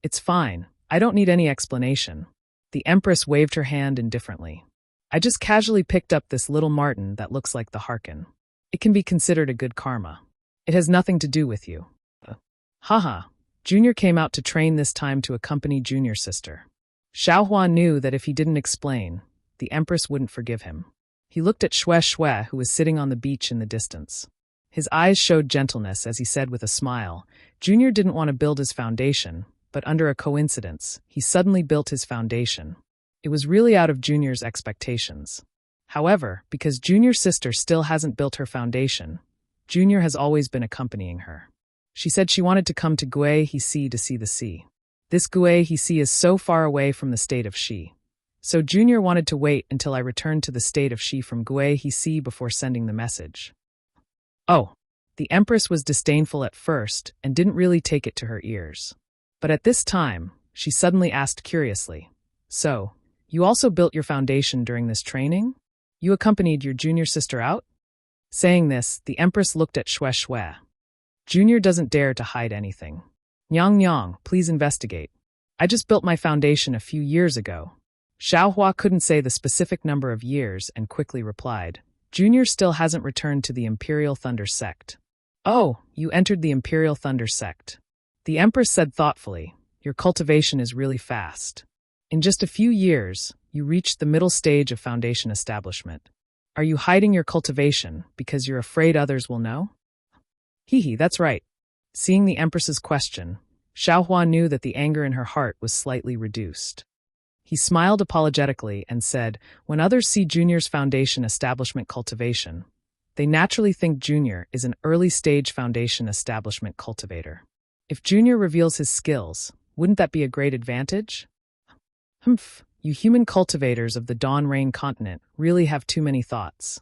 It's fine. I don't need any explanation. The Empress waved her hand indifferently. I just casually picked up this little Martin that looks like the Harkin. It can be considered a good karma. It has nothing to do with you. Haha. Junior came out to train this time to accompany Junior's sister. Xiaohua knew that if he didn't explain, the Empress wouldn't forgive him. He looked at Xue Xue, who was sitting on the beach in the distance. His eyes showed gentleness as he said with a smile, Junior didn't want to build his foundation, but under a coincidence, he suddenly built his foundation. It was really out of Junior's expectations. However, because Junior's sister still hasn't built her foundation, Junior has always been accompanying her. She said she wanted to come to Gui Hixi to see the sea. This Gui Hixi is so far away from the state of Xi. So Junior wanted to wait until I returned to the state of Xi from Gui Hixi before sending the message. Oh, the Empress was disdainful at first and didn't really take it to her ears. But at this time, she suddenly asked curiously, So, you also built your foundation during this training? You accompanied your junior sister out? Saying this, the Empress looked at Xue Xue. Junior doesn't dare to hide anything. Nyang Nyang, please investigate. I just built my foundation a few years ago. Xiaohua couldn't say the specific number of years and quickly replied, Junior still hasn't returned to the Imperial Thunder Sect. Oh, you entered the Imperial Thunder Sect. The Empress said thoughtfully, your cultivation is really fast. In just a few years, you reached the middle stage of foundation establishment. Are you hiding your cultivation because you're afraid others will know? That's right. Seeing the Empress's question, Xiaohua knew that the anger in her heart was slightly reduced. He smiled apologetically and said, when others see Junior's foundation establishment cultivation, they naturally think Junior is an early-stage foundation establishment cultivator. If Junior reveals his skills, wouldn't that be a great advantage? You human cultivators of the Dawn Rain continent really have too many thoughts.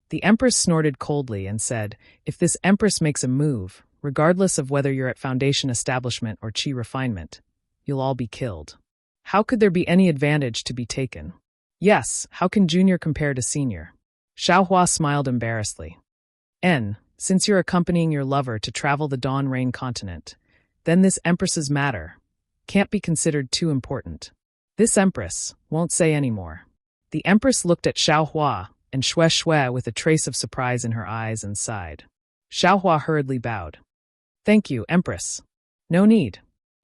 The Empress snorted coldly and said, if this Empress makes a move, regardless of whether you're at foundation establishment or chi refinement, you'll all be killed. How could there be any advantage to be taken? Yes, how can Junior compare to Senior? Xiaohua smiled embarrassedly. Since you're accompanying your lover to travel the Dawn Rain continent, then this Empress's matter can't be considered too important. This Empress won't say any more. The Empress looked at Xiaohua and Shui with a trace of surprise in her eyes and sighed. Xiaohua hurriedly bowed. Thank you, Empress. No need.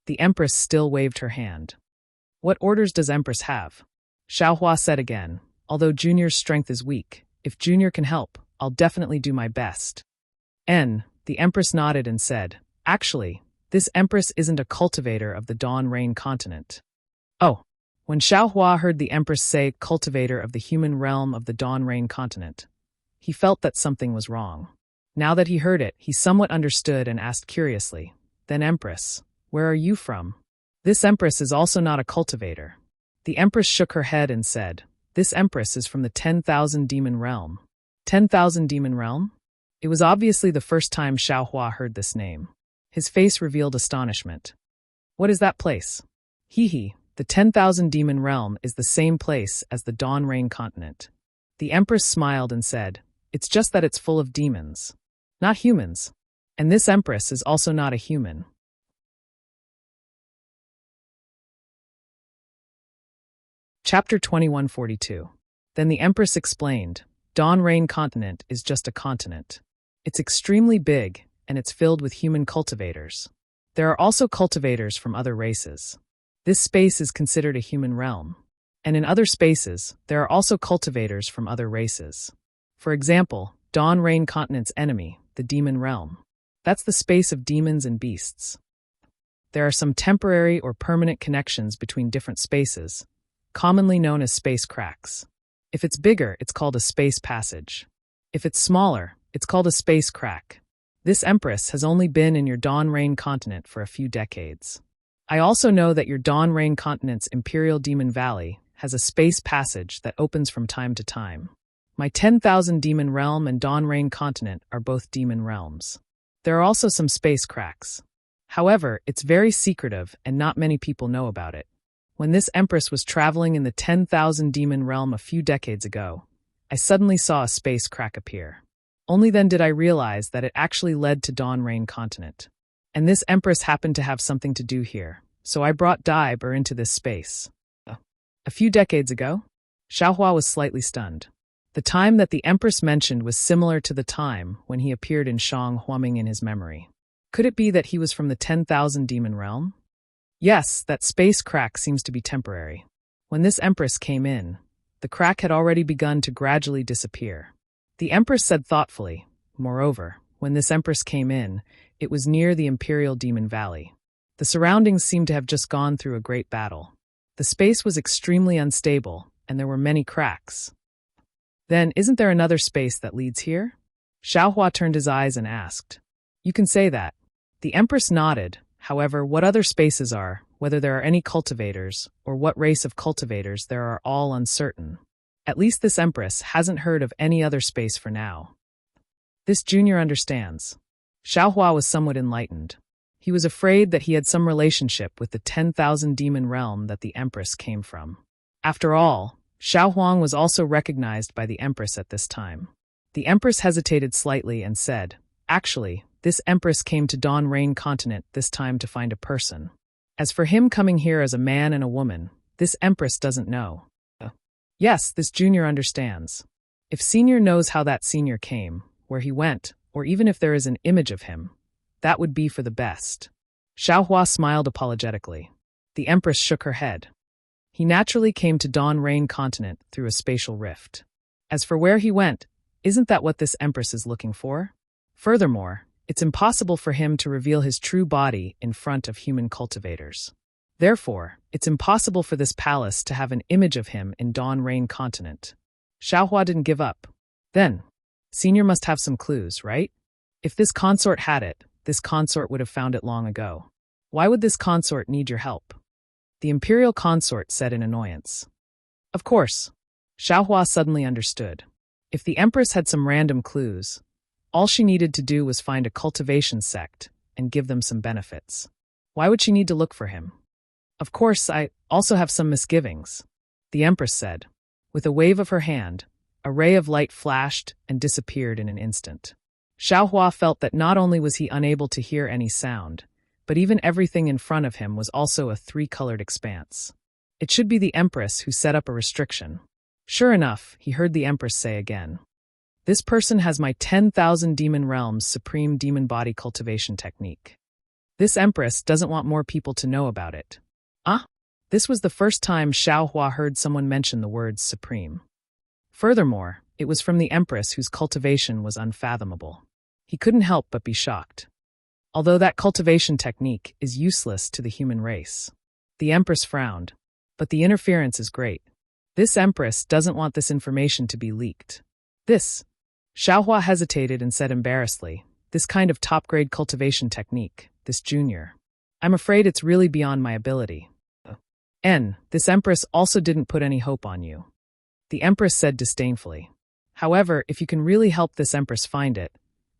The Empress still waved her hand. What orders does Empress have? Xiaohua said again, although Junior's strength is weak, if Junior can help, I'll definitely do my best. The Empress nodded and said, actually, this Empress isn't a cultivator of the Dawn Rain continent. Oh. When Xiaohua heard the Empress say cultivator of the human realm of the Dawn Rain continent, he felt that something was wrong. Now that he heard it, he somewhat understood and asked curiously, then Empress, where are you from? This Empress is also not a cultivator. The Empress shook her head and said, this Empress is from the 10,000 Demon Realm. 10,000 Demon Realm? It was obviously the first time Xiaohua heard this name. His face revealed astonishment. What is that place? The 10,000 Demon Realm is the same place as the Dawn Rain continent. The Empress smiled and said, it's just that it's full of demons. Not humans. And this Empress is also not a human. Chapter 2142. Then the Empress explained, Dawn Rain continent is just a continent. It's extremely big, and it's filled with human cultivators. There are also cultivators from other races. This space is considered a human realm. And in other spaces, there are also cultivators from other races. For example, Dawn Rain continent's enemy, the Demon Realm. That's the space of demons and beasts. There are some temporary or permanent connections between different spaces, commonly known as space cracks. If it's bigger, it's called a space passage. If it's smaller, it's called a space crack. This Empress has only been in your Dawn Rain continent for a few decades. I also know that your Dawn Rain continent's Imperial Demon Valley has a space passage that opens from time to time. My 10,000 Demon Realm and Dawn Rain continent are both demon realms. There are also some space cracks. However, it's very secretive and not many people know about it. When this Empress was traveling in the 10,000 Demon Realm a few decades ago, I suddenly saw a space crack appear. Only then did I realize that it actually led to Dawn Rain continent. And this Empress happened to have something to do here, so I brought into this space. A few decades ago? Xiaohua was slightly stunned. The time that the Empress mentioned was similar to the time when he appeared in Shang Huaming in his memory. Could it be that he was from the 10,000 Demon Realm? Yes, that space crack seems to be temporary. When this Empress came in, the crack had already begun to gradually disappear. The Empress said thoughtfully, moreover, when this Empress came in, it was near the Imperial Demon Valley. The surroundings seemed to have just gone through a great battle. The space was extremely unstable, and there were many cracks. Then, isn't there another space that leads here? Xiaohua turned his eyes and asked. You can say that. The Empress nodded. However, what other spaces are, whether there are any cultivators, or what race of cultivators there are, all uncertain. At least this Empress hasn't heard of any other space for now. This Junior understands. Xiaohua was somewhat enlightened. He was afraid that he had some relationship with the 10,000 Demon Realm that the Empress came from. After all, Xiaohuang was also recognized by the Empress at this time. The Empress hesitated slightly and said, actually, this Empress came to Dawn Rain continent this time to find a person. As for him coming here as a man and a woman, this empress doesn't know. Yes, this junior understands. If senior knows how that senior came, where he went, or even if there is an image of him, that would be for the best. Xiaohua smiled apologetically. The empress shook her head. He naturally came to Dawn Rain Continent through a spatial rift. As for where he went, isn't that what this empress is looking for? Furthermore, it's impossible for him to reveal his true body in front of human cultivators. Therefore, it's impossible for this palace to have an image of him in Dawn Rain Continent. Xiaohua didn't give up. Then, senior must have some clues, right? If this consort had it, this consort would have found it long ago. Why would this consort need your help? The imperial consort said in annoyance. Of course. Xiaohua suddenly understood. If the empress had some random clues, all she needed to do was find a cultivation sect and give them some benefits. Why would she need to look for him? Of course, I also have some misgivings, the empress said. With a wave of her hand, a ray of light flashed and disappeared in an instant. Xiaohua felt that not only was he unable to hear any sound, but even everything in front of him was also a three-colored expanse. It should be the empress who set up a restriction. Sure enough, he heard the empress say again. This person has my 10,000 demon realms supreme demon body cultivation technique. This empress doesn't want more people to know about it. This was the first time Xiaohua heard someone mention the words supreme. Furthermore, it was from the empress whose cultivation was unfathomable. He couldn't help but be shocked. Although that cultivation technique is useless to the human race. The empress frowned. But the interference is great. This empress doesn't want this information to be leaked. Xiaohua hesitated and said embarrassedly, this kind of top-grade cultivation technique, this junior. I'm afraid it's really beyond my ability. This empress also didn't put any hope on you. The empress said disdainfully. However, if you can really help this empress find it,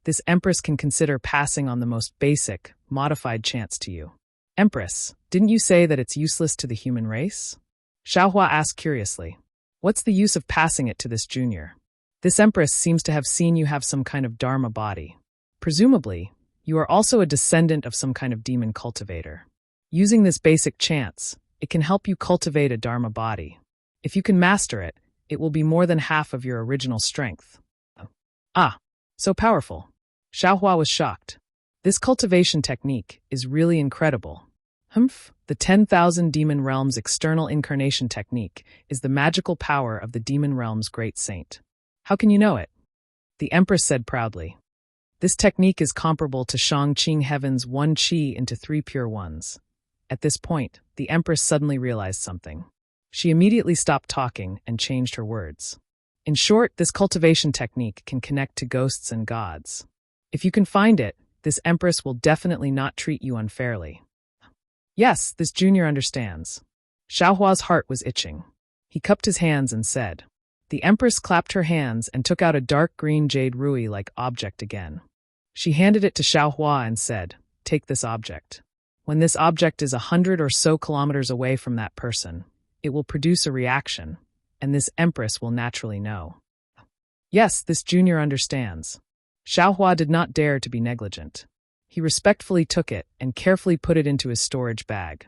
this empress can consider passing on the most basic, modified chance to you. Empress, didn't you say that it's useless to the human race? Xiaohua asked curiously. What's the use of passing it to this junior? This empress seems to have seen you have some kind of dharma body. Presumably, you are also a descendant of some kind of demon cultivator. Using this basic chance, it can help you cultivate a dharma body. If you can master it, it will be more than half of your original strength. So powerful. Xiaohua was shocked. This cultivation technique is really incredible. The 10,000 Demon Realms External Incarnation Technique is the magical power of the Demon Realm's great saint. How can you know it? The Empress said proudly. This technique is comparable to Shang-Qing Heaven's 1 Qi into 3 pure ones. At this point, the Empress suddenly realized something. She immediately stopped talking and changed her words. In short, this cultivation technique can connect to ghosts and gods. If you can find it, this Empress will definitely not treat you unfairly. Yes, this junior understands. Xiaohua's heart was itching. He cupped his hands and said. The Empress clapped her hands and took out a dark green jade ruby-like object again. She handed it to Xiaohua and said, "Take this object. When this object is 100 or so kilometers away from that person, it will produce a reaction, and this Empress will naturally know." Yes, this junior understands. Xiaohua did not dare to be negligent. He respectfully took it and carefully put it into his storage bag.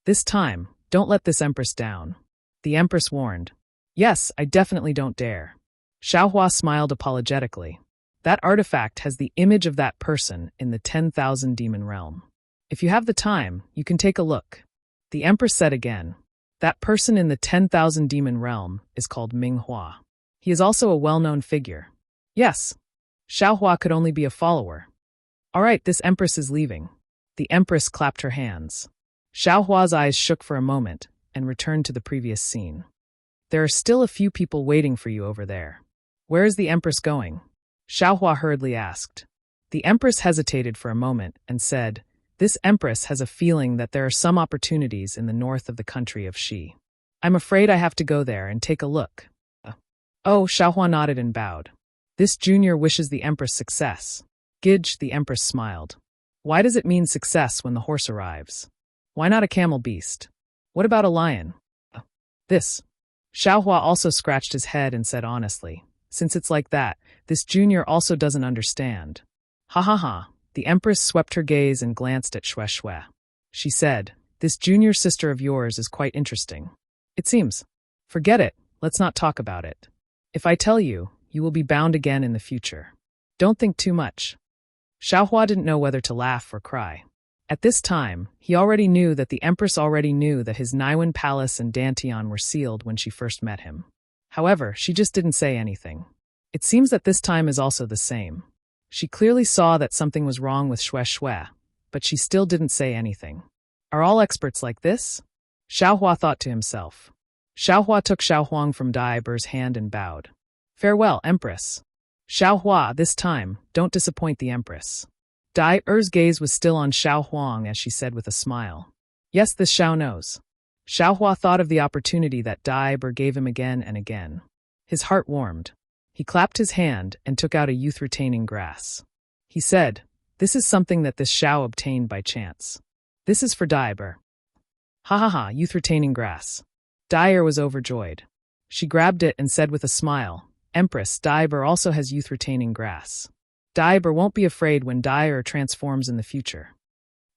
This time, don't let this Empress down. The Empress warned. Yes, I definitely don't dare. Xiaohua smiled apologetically. That artifact has the image of that person in the 10,000 demon realm. If you have the time, you can take a look. The Empress said again. That person in the 10,000 demon realm is called Ming Hua. He is also a well-known figure. Yes. Xiaohua could only be a follower. All right, this Empress is leaving. The Empress clapped her hands. Xiaohua's eyes shook for a moment and returned to the previous scene. There are still a few people waiting for you over there. Where is the Empress going? Xiaohua hurriedly asked. The Empress hesitated for a moment and said, This Empress has a feeling that there are some opportunities in the north of the country of Xi. I'm afraid I have to go there and take a look. Oh, Xiaohua nodded and bowed. This junior wishes the Empress success. Gidge, the Empress smiled. Why does it mean success when the horse arrives? Why not a camel beast? What about a lion? Xiaohua also scratched his head and said honestly, since it's like that, this junior also doesn't understand. Ha ha ha. The Empress swept her gaze and glanced at Xue Xue. She said, This junior sister of yours is quite interesting. It seems. Forget it, let's not talk about it. If I tell you, you will be bound again in the future. Don't think too much. Xiaohua didn't know whether to laugh or cry. At this time, he already knew that the Empress already knew that his Naiwan Palace and Dantian were sealed when she first met him. However, she just didn't say anything. It seems that this time is also the same. She clearly saw that something was wrong with Shui, but she still didn't say anything. Are all experts like this? Xiaohua thought to himself. Xiaohua took Xiaohuang from Dai Er's hand and bowed. Farewell, Empress. Xiaohua, this time, don't disappoint the Empress. Dai Er's gaze was still on Xiaohuang as she said with a smile. Yes, this Xiao knows. Xiaohua thought of the opportunity that Dai Er gave him again and again. His heart warmed. He clapped his hand and took out a youth-retaining grass. He said, "This is something that this Xiao obtained by chance. This is for Dai Er." Ha ha ha, youth-retaining grass. Dai Er was overjoyed. She grabbed it and said with a smile, "Empress, Dai Er also has youth-retaining grass. Dai Er won't be afraid when Dai Er transforms in the future."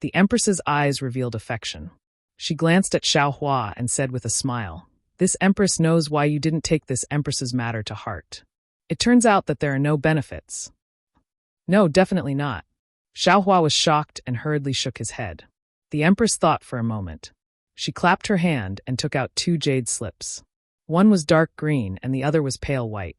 The Empress's eyes revealed affection. She glanced at Xiaohua and said with a smile, "This Empress knows why you didn't take this Empress's matter to heart. It turns out that there are no benefits." No, definitely not. Xiaohua was shocked and hurriedly shook his head. The Empress thought for a moment. She clapped her hand and took out 2 jade slips. One was dark green and the other was pale white.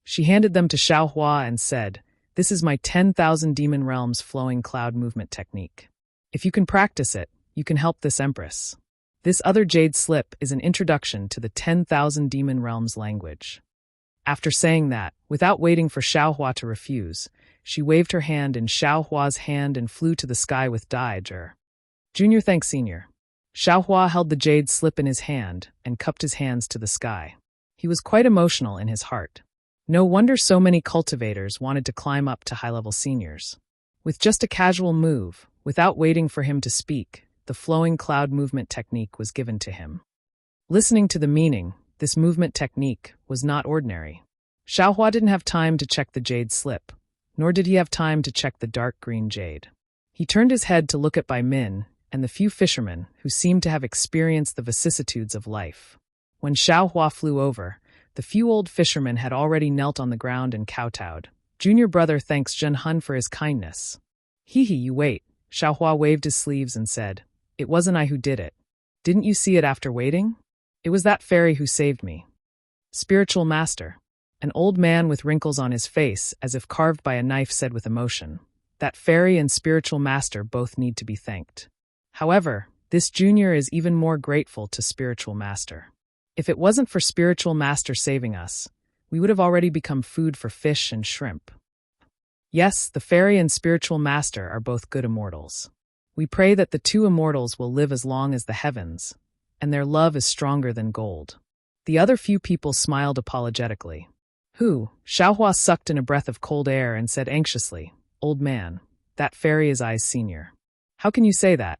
She handed them to Xiaohua and said, "This is my 10,000 demon realms flowing cloud movement technique. If you can practice it, you can help this Empress." This other jade slip is an introduction to the 10,000 demon realms language. After saying that, without waiting for Xiaohua to refuse, she waved her hand in Xiaohua's hand and flew to the sky with Dai Er. Junior thanks Senior. Xiaohua held the jade slip in his hand and cupped his hands to the sky. He was quite emotional in his heart. No wonder so many cultivators wanted to climb up to high-level seniors. With just a casual move, without waiting for him to speak, the flowing cloud movement technique was given to him. Listening to the meaning, this movement technique was not ordinary. Xiaohua didn't have time to check the jade slip, nor did he have time to check the dark green jade. He turned his head to look at Bai Min and the few fishermen who seemed to have experienced the vicissitudes of life. When Xiaohua flew over, the few old fishermen had already knelt on the ground and kowtowed. "Junior brother thanks Zhen Hun for his kindness." "Hee hee, you wait." Xiaohua waved his sleeves and said, "It wasn't I who did it. Didn't you see it after waiting? It was that fairy who saved me." "Spiritual master." An old man with wrinkles on his face, as if carved by a knife, said with emotion, "That fairy and spiritual master both need to be thanked. However, this junior is even more grateful to spiritual master. If it wasn't for spiritual master saving us, we would have already become food for fish and shrimp." Yes, the fairy and spiritual master are both good immortals. We pray that the 2 immortals will live as long as the heavens, and their love is stronger than gold. The other few people smiled apologetically. "Who?" Xiaohua sucked in a breath of cold air and said anxiously, "Old man, that fairy is I's senior." "How can you say that?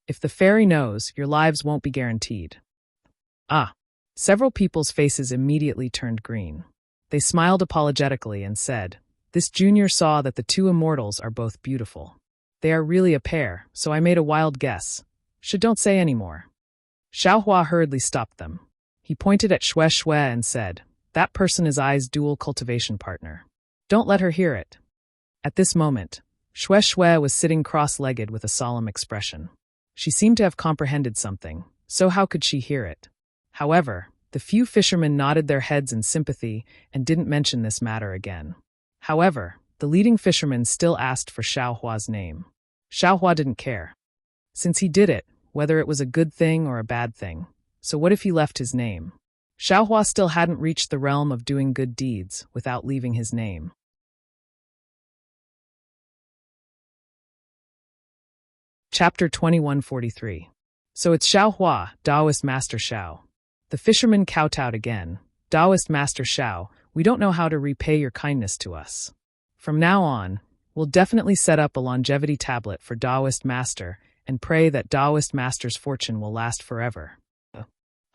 If the fairy knows, your lives won't be guaranteed." "Ah." Several people's faces immediately turned green. They smiled apologetically and said, "This junior saw that the 2 immortals are both beautiful. They are really a pair, so I made a wild guess. Don't say any more." Xiaohua hurriedly stopped them. He pointed at Shui and said, "That person is I's dual cultivation partner. Don't let her hear it." At this moment, Shui was sitting cross-legged with a solemn expression. She seemed to have comprehended something, so how could she hear it? However, the few fishermen nodded their heads in sympathy and didn't mention this matter again. However, the leading fisherman still asked for Xiaohua's name. Xiaohua didn't care. Since he did it, whether it was a good thing or a bad thing, so what if he left his name? Xiaohua still hadn't reached the realm of doing good deeds without leaving his name. Chapter 2143. So it's Xiaohua, Taoist Master Xiao. The fisherman kowtowed again. "Taoist Master Xiao, we don't know how to repay your kindness to us. From now on, we'll definitely set up a longevity tablet for Taoist Master and pray that Taoist Master's fortune will last forever."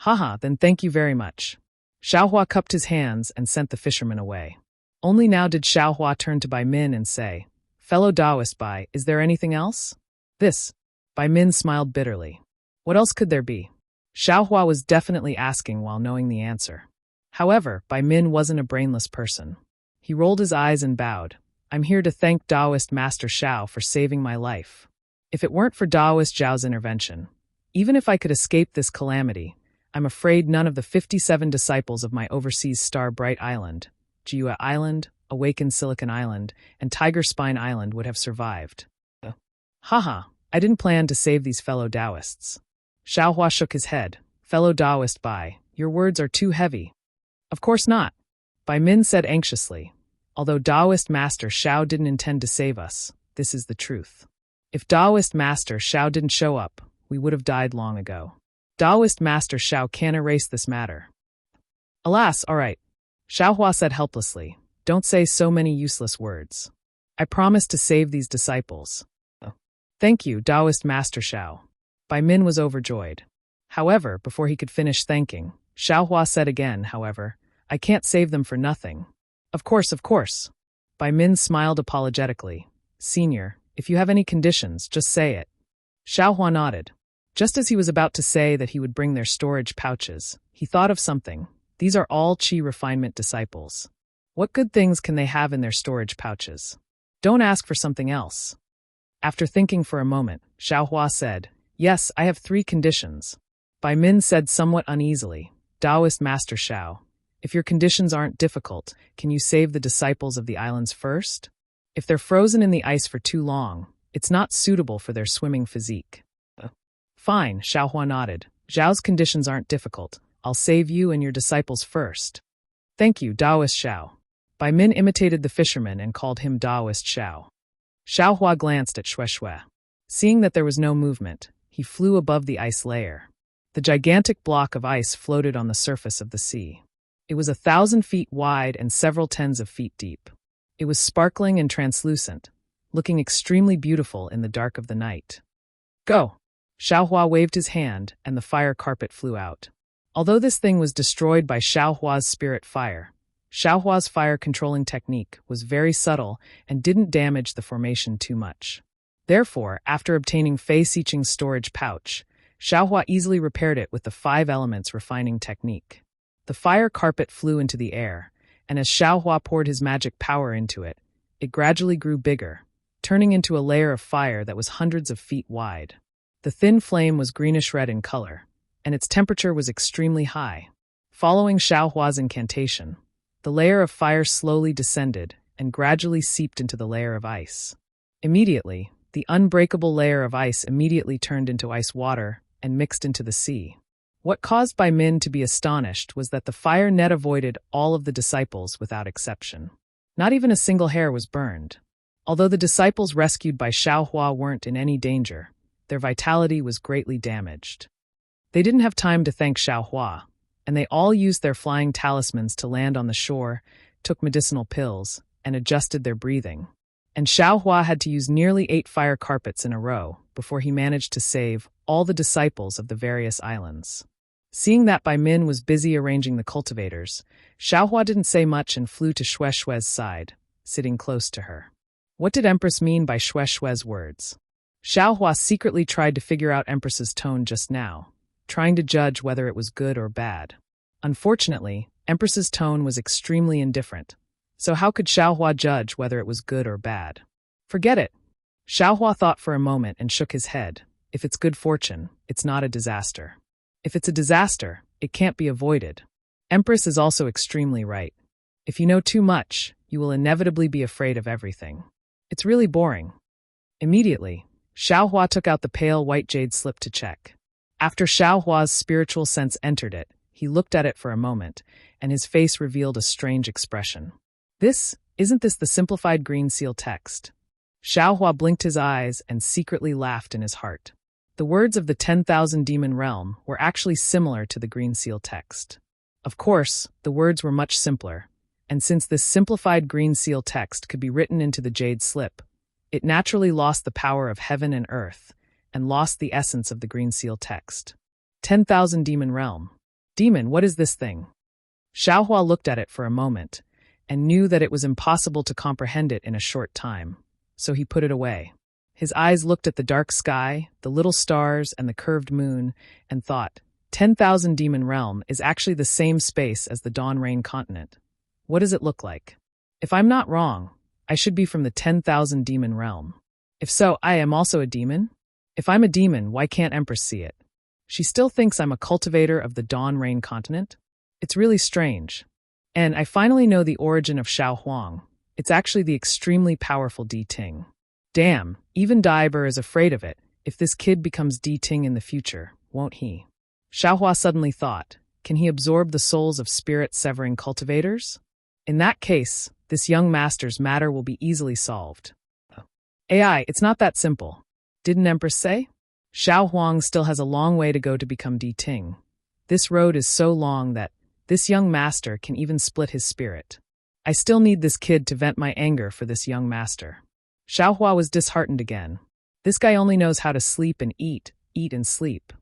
"Haha, then thank you very much." Xiaohua cupped his hands and sent the fisherman away. Only now did Xiaohua turn to Bai Min and say, "Fellow Taoist Bai, is there anything else?" "This." Bai Min smiled bitterly. What else could there be? Xiaohua was definitely asking while knowing the answer. However, Bai Min wasn't a brainless person. He rolled his eyes and bowed. I'm here to thank Taoist Master Xiao for saving my life. If it weren't for Taoist Zhao's intervention, even if I could escape this calamity, I'm afraid none of the 57 disciples of my overseas star Bright Island, Jiua Island, Awakened Silicon Island, and Tiger Spine Island would have survived. Haha, I didn't plan to save these fellow Taoists. Xiaohua shook his head. Fellow Taoist Bai, your words are too heavy. Of course not. Bai Min said anxiously. Although Taoist Master Xiao didn't intend to save us, this is the truth. If Taoist Master Xiao didn't show up, we would have died long ago. Taoist Master Xiao can't erase this matter. Alas, all right. Xiaohua said helplessly. Don't say so many useless words. I promise to save these disciples. Thank you, Taoist Master Xiao. Bai Min was overjoyed. However, before he could finish thanking, Xiaohua said again, however, I can't save them for nothing. Of course, of course. Bai Min smiled apologetically. Senior, if you have any conditions, just say it. Xiaohua nodded. Just as he was about to say that he would bring their storage pouches, he thought of something. These are all Qi refinement disciples. What good things can they have in their storage pouches? Don't ask for something else. After thinking for a moment, Xiaohua said, Yes, I have 3 conditions. Bai Min said somewhat uneasily, Taoist Master Xiao, if your conditions aren't difficult, can you save the disciples of the islands first? If they're frozen in the ice for too long, it's not suitable for their swimming physique. Fine, Xiaohua nodded. Zhao's conditions aren't difficult. I'll save you and your disciples first. Thank you, Taoist Xiao. Bai Min imitated the fisherman and called him Taoist Xiao. Xiaohua glanced at Shueshui. Seeing that there was no movement, he flew above the ice layer. The gigantic block of ice floated on the surface of the sea. It was 1,000 feet wide and several tens of feet deep. It was sparkling and translucent, looking extremely beautiful in the dark of the night. Go! Xiaohua waved his hand, and the fire carpet flew out. Although this thing was destroyed by Xiaohua's spirit fire, Xiaohua's fire-controlling technique was very subtle and didn't damage the formation too much. Therefore, after obtaining Fei Xiqing's storage pouch, Xiaohua easily repaired it with the 5 elements refining technique. The fire carpet flew into the air, and as Xiaohua poured his magic power into it, it gradually grew bigger, turning into a layer of fire that was hundreds of feet wide. The thin flame was greenish-red in color, and its temperature was extremely high. Following Xiaohua's incantation, the layer of fire slowly descended and gradually seeped into the layer of ice. Immediately, the unbreakable layer of ice immediately turned into ice water and mixed into the sea. What caused Bai Min to be astonished was that the fire net avoided all of the disciples without exception. Not even a single hair was burned. Although the disciples rescued by Xiaohua weren't in any danger, their vitality was greatly damaged. They didn't have time to thank Xiaohua, and they all used their flying talismans to land on the shore, took medicinal pills, and adjusted their breathing. And Xiaohua had to use nearly 8 fire carpets in a row before he managed to save all the disciples of the various islands. Seeing that Bai Min was busy arranging the cultivators, Xiaohua didn't say much and flew to Shueshui's side, sitting close to her. What did Empress mean by Shueshui's words? Xiaohua secretly tried to figure out Empress's tone just now, trying to judge whether it was good or bad. Unfortunately, Empress's tone was extremely indifferent, so how could Xiaohua judge whether it was good or bad? Forget it. Xiaohua thought for a moment and shook his head. If it's good fortune, it's not a disaster. If it's a disaster, it can't be avoided. Empress is also extremely right. If you know too much, you will inevitably be afraid of everything. It's really boring. Immediately, Xiaohua took out the pale white jade slip to check. After Xiaohua's spiritual sense entered it, he looked at it for a moment, and his face revealed a strange expression. Isn't this the simplified green seal text? Xiaohua blinked his eyes and secretly laughed in his heart. The words of the 10,000 demon realm were actually similar to the green seal text. Of course, the words were much simpler, and since this simplified green seal text could be written into the jade slip, it naturally lost the power of heaven and earth, and lost the essence of the green seal text. 10,000 demon realm. Demon, what is this thing? Xiaohua looked at it for a moment, and knew that it was impossible to comprehend it in a short time, so he put it away. His eyes looked at the dark sky, the little stars, and the curved moon, and thought, 10,000 Demon Realm is actually the same space as the Dawn Rain continent. What does it look like? If I'm not wrong, I should be from the 10,000 Demon Realm. If so, I am also a demon? If I'm a demon, why can't Empress see it? She still thinks I'm a cultivator of the Dawn Rain continent? It's really strange. And I finally know the origin of Xiao Huang. It's actually the extremely powerful Di Ting. Damn, even Daiber is afraid of it. If this kid becomes Di Ting in the future, won't he? Xiaohua suddenly thought, can he absorb the souls of spirit-severing cultivators? In that case, this young master's matter will be easily solved. AI, it's not that simple. Didn't Empress say? Xiao Huang still has a long way to go to become Di Ting. This road is so long that this young master can even split his spirit. I still need this kid to vent my anger for this young master. Xiaohua was disheartened again. This guy only knows how to sleep and eat and sleep.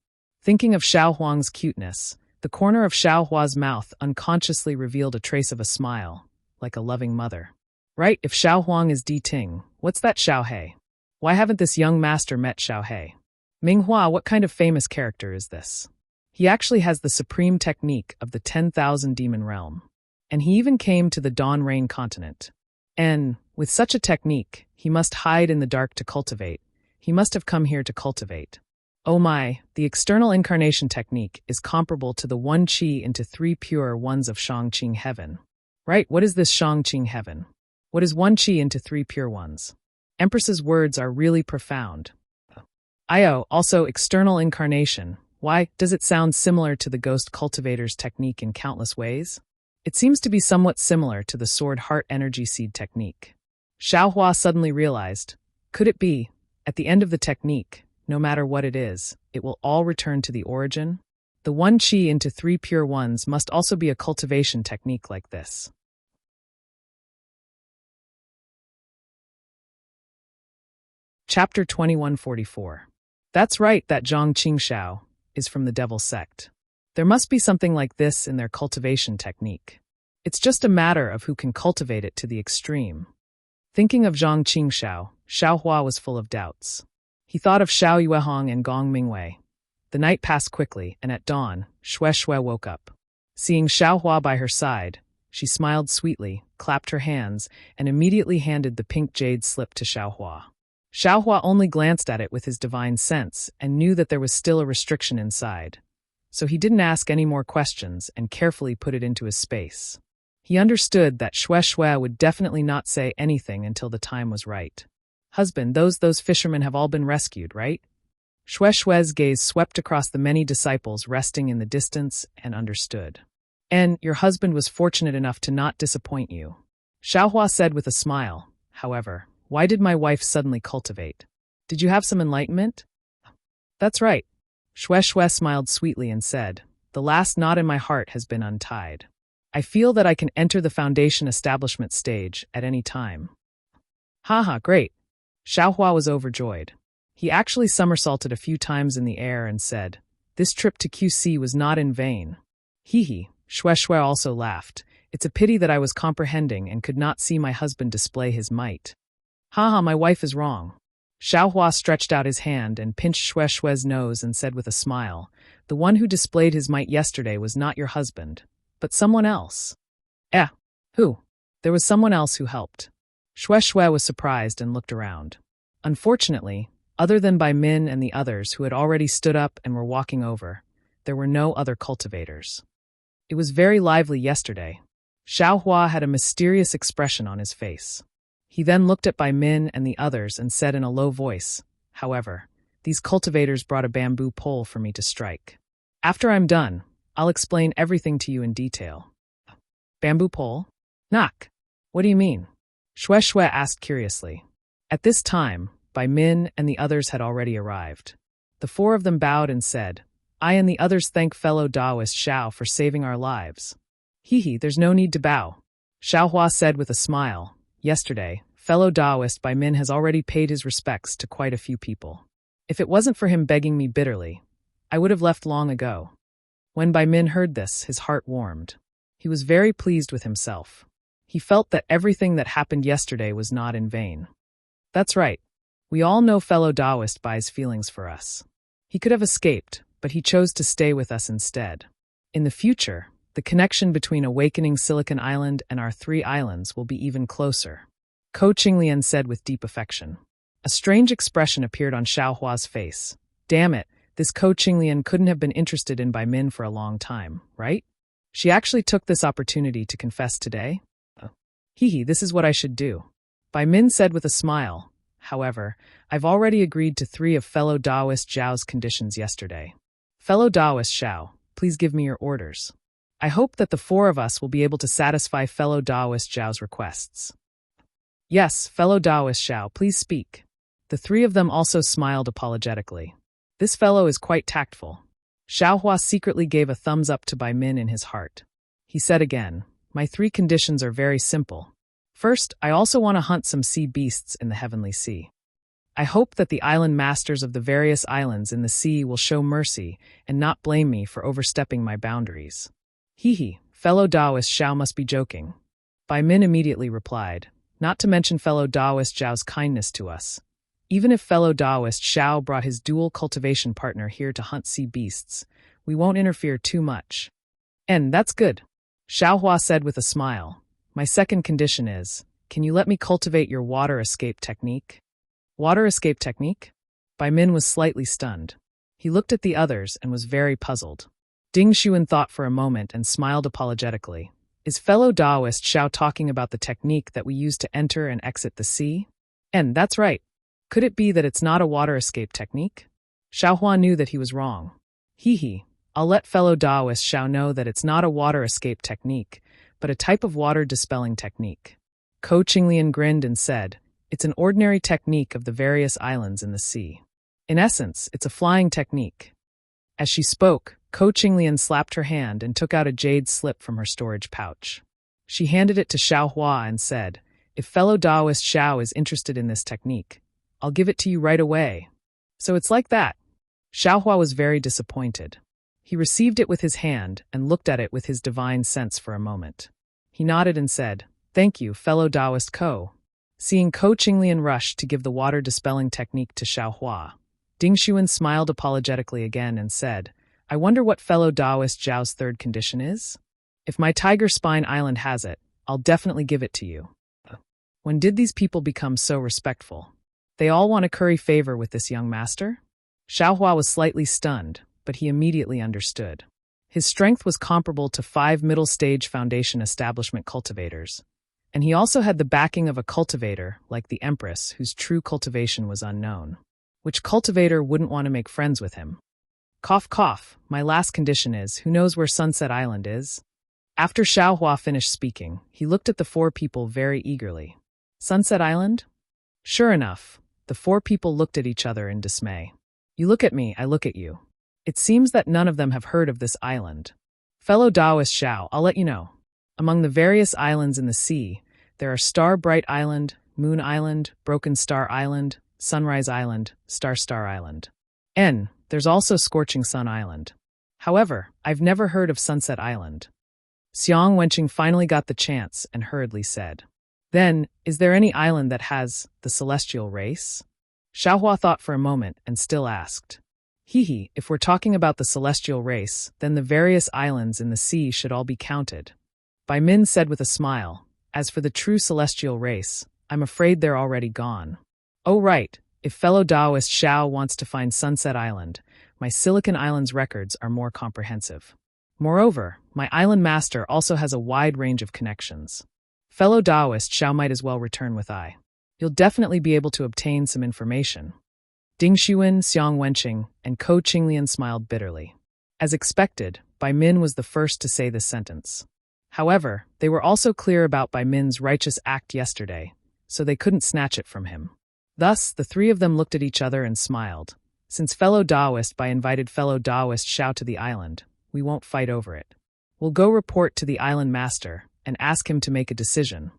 Thinking of Xiao Huang's cuteness, the corner of Xiaohua's mouth unconsciously revealed a trace of a smile, like a loving mother. Right, if Xiao Huang is Di Ting, what's that Xiao He? Why haven't this young master met Xiao He? Minghua, what kind of famous character is this? He actually has the supreme technique of the 10,000 Demon Realm. And he even came to the Dawn Rain continent. And, with such a technique, he must hide in the dark to cultivate. He must have come here to cultivate. Oh my, the external incarnation technique is comparable to the 1 qi into 3 pure ones of Shangqing heaven. Right, what is this Shangqing heaven? What is 1 qi into 3 pure ones? Empress's words are really profound. Also external incarnation. Why, does it sound similar to the ghost cultivator's technique in countless ways? It seems to be somewhat similar to the sword heart energy seed technique. Xiaohua suddenly realized, could it be, at the end of the technique, no matter what it is, it will all return to the origin? The 1 qi into 3 pure ones must also be a cultivation technique like this. Chapter 2144. That's right, that Zhang Qingshao is from the devil sect. There must be something like this in their cultivation technique. It's just a matter of who can cultivate it to the extreme. Thinking of Zhang Qingshao, Xiaohua was full of doubts. He thought of Xiao Yuehong and Gong Mingwei. The night passed quickly, and at dawn, Shui woke up. Seeing Xiaohua by her side, she smiled sweetly, clapped her hands, and immediately handed the pink jade slip to Xiaohua. Xiaohua only glanced at it with his divine sense and knew that there was still a restriction inside. So he didn't ask any more questions and carefully put it into his space. He understood that Shui would definitely not say anything until the time was right. Husband, those fishermen have all been rescued, right? Shui's gaze swept across the many disciples resting in the distance and understood. And your husband was fortunate enough to not disappoint you. Xiaohua said with a smile. However, why did my wife suddenly cultivate? Did you have some enlightenment? That's right. Shui smiled sweetly and said, the last knot in my heart has been untied. I feel that I can enter the foundation establishment stage at any time. Haha, great. Xiaohua was overjoyed. He actually somersaulted a few times in the air and said, this trip to QC was not in vain. Hee. Shui also laughed. It's a pity that I was comprehending and could not see my husband display his might. Haha, my wife is wrong. Xiaohua stretched out his hand and pinched Shui's nose and said with a smile, the one who displayed his might yesterday was not your husband, but someone else. Who? There was someone else who helped. Shui was surprised and looked around. Unfortunately, other than Bai Min and the others who had already stood up and were walking over, there were no other cultivators. It was very lively yesterday. Xiaohua had a mysterious expression on his face. He then looked at Bai Min and the others and said in a low voice, however, these cultivators brought a bamboo pole for me to strike. After I'm done, I'll explain everything to you in detail. Bamboo pole? Knock. What do you mean? Shui asked curiously. At this time, Bai Min and the others had already arrived. The 4 of them bowed and said, I and the others thank fellow Taoist Xiao for saving our lives. Hee, there's no need to bow. Xiaohua said with a smile, yesterday, fellow Taoist Bai Min has already paid his respects to quite a few people. If it wasn't for him begging me bitterly, I would have left long ago. When Bai Min heard this, his heart warmed. He was very pleased with himself. He felt that everything that happened yesterday was not in vain. That's right. We all know fellow Taoist Bai's feelings for us. He could have escaped, but he chose to stay with us instead. In the future, the connection between Awakening Silicon Island and our 3 islands will be even closer, Ko Qinglian said with deep affection. A strange expression appeared on Xiao Hua's face. Damn it, this Ko Qinglian couldn't have been interested in Bai Min for a long time, right? She actually took this opportunity to confess today? This is what I should do. Bai Min said with a smile. However, I've already agreed to 3 of fellow Taoist Zhao's conditions yesterday. Fellow Taoist Xiao, please give me your orders. I hope that the 4 of us will be able to satisfy fellow Taoist Zhao's requests. Yes, fellow Taoist Xiao, please speak. The 3 of them also smiled apologetically. This fellow is quite tactful. Xiao Hua secretly gave a thumbs up to Bai Min in his heart. He said again, my 3 conditions are very simple. First, I also want to hunt some sea beasts in the heavenly sea. I hope that the island masters of the various islands in the sea will show mercy and not blame me for overstepping my boundaries. Fellow Taoist Xiao must be joking. Bai Min immediately replied, not to mention fellow Taoist Zhao's kindness to us. Even if fellow Taoist Xiao brought his dual cultivation partner here to hunt sea beasts, we won't interfere too much. And that's good. Xiao Hua said with a smile. My second condition is, can you let me cultivate your water escape technique? Water escape technique? Bai Min was slightly stunned. He looked at the others and was very puzzled. Ding Xuan thought for a moment and smiled apologetically. Is fellow Taoist Xiao talking about the technique that we use to enter and exit the sea? And that's right. Could it be that it's not a water escape technique? Xiao Hua knew that he was wrong. I'll let fellow Taoist Xiao know that it's not a water escape technique, but a type of water dispelling technique. Ko Qinglian grinned and said, it's an ordinary technique of the various islands in the sea. In essence, it's a flying technique. As she spoke, Ko Qinglian slapped her hand and took out a jade slip from her storage pouch. She handed it to Xiao Hua and said, if fellow Taoist Xiao is interested in this technique, I'll give it to you right away. So it's like that. Xiao Hua was very disappointed. He received it with his hand and looked at it with his divine sense for a moment. He nodded and said, thank you, fellow Taoist Ko. Seeing Ko Qinglian rush to give the water-dispelling technique to Xiao Hua, Ding Xuan smiled apologetically again and said, I wonder what fellow Taoist Zhao's third condition is? If my Tiger Spine Island has it, I'll definitely give it to you. When did these people become so respectful? They all want to curry favor with this young master? Xiao Hua was slightly stunned, but he immediately understood. His strength was comparable to 5 middle-stage foundation establishment cultivators, and he also had the backing of a cultivator like the Empress whose true cultivation was unknown. Which cultivator wouldn't want to make friends with him? Cough cough, my last condition is, who knows where Sunset Island is? After Xiao Hua finished speaking, he looked at the 4 people very eagerly. Sunset Island? Sure enough, the 4 people looked at each other in dismay. You look at me, I look at you. It seems that none of them have heard of this island. Fellow Taoist Xiao, I'll let you know. Among the various islands in the sea, there are Star Bright Island, Moon Island, Broken Star Island, Sunrise Island, Star Island. There's also Scorching Sun Island. However, I've never heard of Sunset Island. Xiang Wenqing finally got the chance and hurriedly said, then, is there any island that has the celestial race? Xiao Hua thought for a moment and still asked. If we're talking about the celestial race, then the various islands in the sea should all be counted. Bai Min said with a smile, as for the true celestial race, I'm afraid they're already gone. Oh right, if fellow Taoist Xiao wants to find Sunset Island, my Silicon Islands records are more comprehensive. Moreover, my island master also has a wide range of connections. Fellow Taoist Xiao might as well return with I. You'll definitely be able to obtain some information. Ding Xuan, Xiang Wenqing, and Ko Qinglian smiled bitterly. As expected, Bai Min was the first to say this sentence. However, they were also clear about Bai Min's righteous act yesterday, so they couldn't snatch it from him. Thus, the 3 of them looked at each other and smiled. Since fellow Taoist Bai invited fellow Taoist Xiao to the island, we won't fight over it. We'll go report to the island master and ask him to make a decision.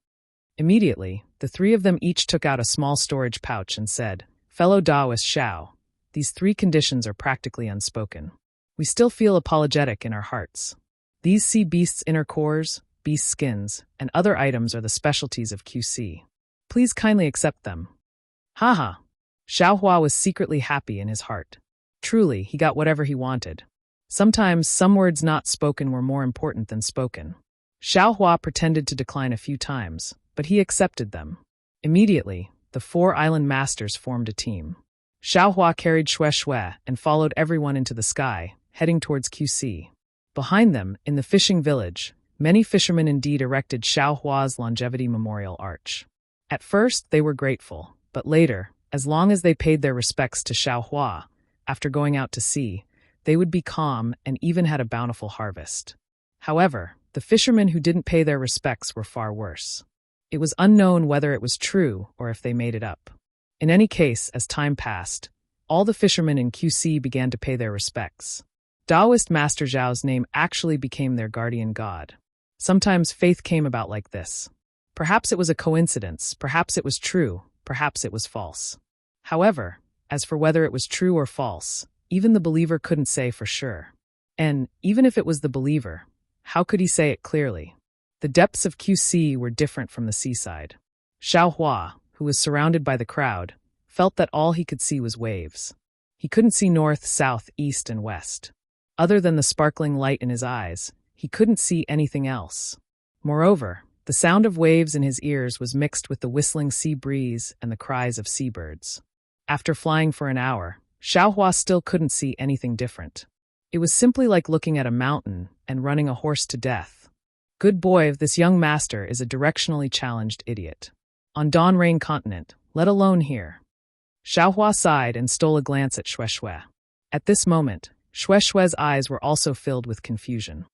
Immediately, the 3 of them each took out a small storage pouch and said, fellow Taoist Xiao, these 3 conditions are practically unspoken. We still feel apologetic in our hearts. These sea beasts' inner cores, beast skins, and other items are the specialties of QC. Please kindly accept them. Haha. Xiao Hua was secretly happy in his heart. Truly, he got whatever he wanted. Sometimes some words not spoken were more important than spoken. Xiao Hua pretended to decline a few times, but he accepted them. Immediately, the 4 island masters formed a team. Xiao Hua carried Xue Xue and followed everyone into the sky, heading towards QC. Behind them, in the fishing village, many fishermen indeed erected Xiao Hua's longevity memorial arch. At first, they were grateful, but later, as long as they paid their respects to Xiao Hua, after going out to sea, they would be calm and even had a bountiful harvest. However, the fishermen who didn't pay their respects were far worse. It was unknown whether it was true or if they made it up. In any case, as time passed, all the fishermen in QC began to pay their respects. Taoist Master Zhao's name actually became their guardian god. Sometimes faith came about like this. Perhaps it was a coincidence, perhaps it was true, perhaps it was false. However, as for whether it was true or false, even the believer couldn't say for sure. And, even if it was the believer, how could he say it clearly? The depths of QC were different from the seaside. Xiao Hua, who was surrounded by the crowd, felt that all he could see was waves. He couldn't see north, south, east, and west. Other than the sparkling light in his eyes, he couldn't see anything else. Moreover, the sound of waves in his ears was mixed with the whistling sea breeze and the cries of seabirds. After flying for an hour, Xiao Hua still couldn't see anything different. It was simply like looking at a mountain and running a horse to death. Good boy, this young master is a directionally challenged idiot. On Dawn Rain continent, let alone here. Xiao Hua sighed and stole a glance at Xue Xue. At this moment, Xue Xue's eyes were also filled with confusion.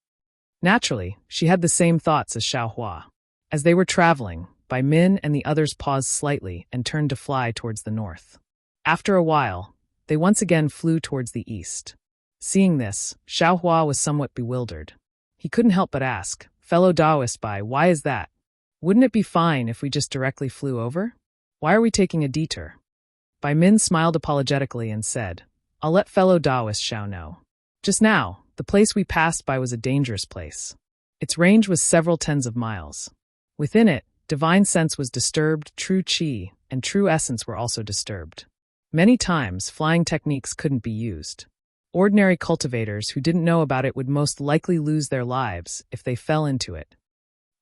Naturally, she had the same thoughts as Xiao Hua. As they were traveling, Bai Min and the others paused slightly and turned to fly towards the north. After a while, they once again flew towards the east. Seeing this, Xiao Hua was somewhat bewildered. He couldn't help but ask, "Fellow Taoist Bai, why is that? Wouldn't it be fine if we just directly flew over? Why are we taking a detour?" Bai Min smiled apologetically and said, "I'll let fellow Taoist Xiao know. Just now, the place we passed by was a dangerous place. Its range was several tens of miles. Within it, divine sense was disturbed, true qi, and true essence were also disturbed. Many times, flying techniques couldn't be used. Ordinary cultivators who didn't know about it would most likely lose their lives if they fell into it."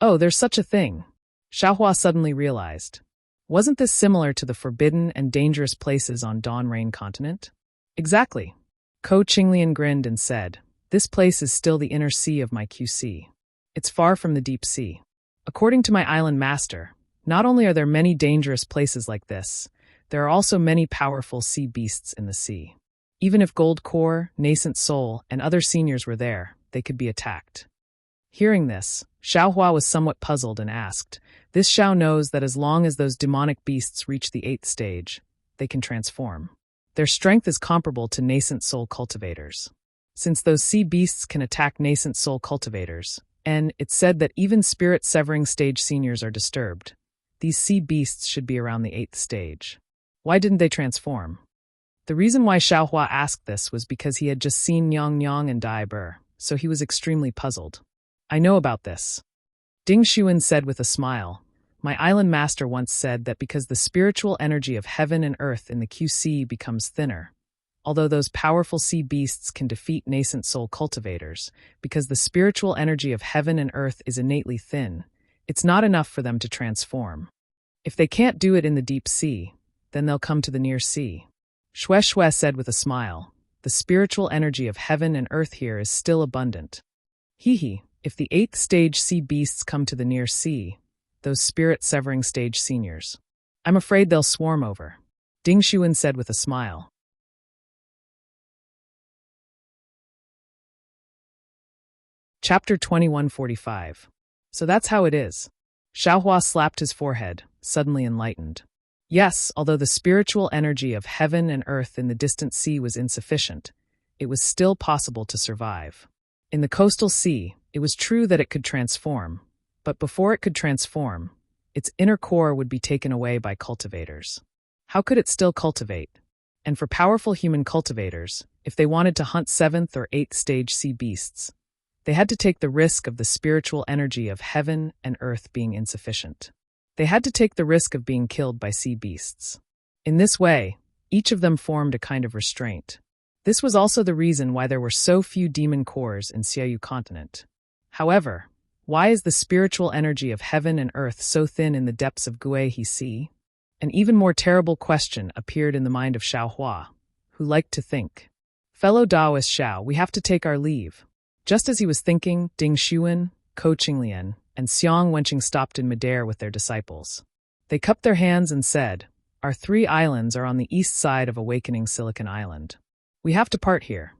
Oh, there's such a thing. Xiao Hua suddenly realized. Wasn't this similar to the forbidden and dangerous places on Dawn Rain continent? Exactly. Ko Qinglian grinned and said, "This place is still the inner sea of my QC. It's far from the deep sea. According to my island master, not only are there many dangerous places like this, there are also many powerful sea beasts in the sea. Even if Gold Core, Nascent Soul, and other seniors were there, they could be attacked." Hearing this, Xiao Hua was somewhat puzzled and asked, "This Xiao knows that as long as those demonic beasts reach the 8th stage, they can transform. Their strength is comparable to Nascent Soul cultivators. Since those sea beasts can attack Nascent Soul cultivators, and it's said that even spirit-severing stage seniors are disturbed, these sea beasts should be around the 8th stage. Why didn't they transform?" The reason why Xiao Hua asked this was because he had just seen Nyang Nyang and Dai Ber, so he was extremely puzzled. "I know about this." Ding Xuan said with a smile, "My island master once said that because the spiritual energy of heaven and earth in the QC becomes thinner, although those powerful sea beasts can defeat nascent soul cultivators, because the spiritual energy of heaven and earth is innately thin, it's not enough for them to transform. If they can't do it in the deep sea, then they'll come to the near sea." Xue Xue said with a smile, "The spiritual energy of heaven and earth here is still abundant. Hee, if the 8th stage sea beasts come to the near sea, those spirit-severing stage seniors, I'm afraid they'll swarm over." Ding Xuan said with a smile. Chapter 2145. So that's how it is. Xiao Hua slapped his forehead, suddenly enlightened. Yes, although the spiritual energy of heaven and earth in the distant sea was insufficient, it was still possible to survive. In the coastal sea, it was true that it could transform, but before it could transform, its inner core would be taken away by cultivators. How could it still cultivate? And for powerful human cultivators, if they wanted to hunt 7th or 8th stage sea beasts, they had to take the risk of the spiritual energy of heaven and earth being insufficient. They had to take the risk of being killed by sea beasts. In this way, Each of them formed a kind of restraint. This was also the reason why there were so few demon cores in Xiaoyu continent. However, why is the spiritual energy of heaven and earth so thin in the depths of Guihe Sea? An even more terrible question appeared in the mind of Xiao Hua, who liked to think. Fellow Taoist Xiao, we have to take our leave. Just as he was thinking, Ding Xuan, Ko Qinglian, and Xiang Wenqing stopped in midair with their disciples. They cupped their hands and said, "Our 3 islands are on the east side of Awakening Silicon Island. We have to part here.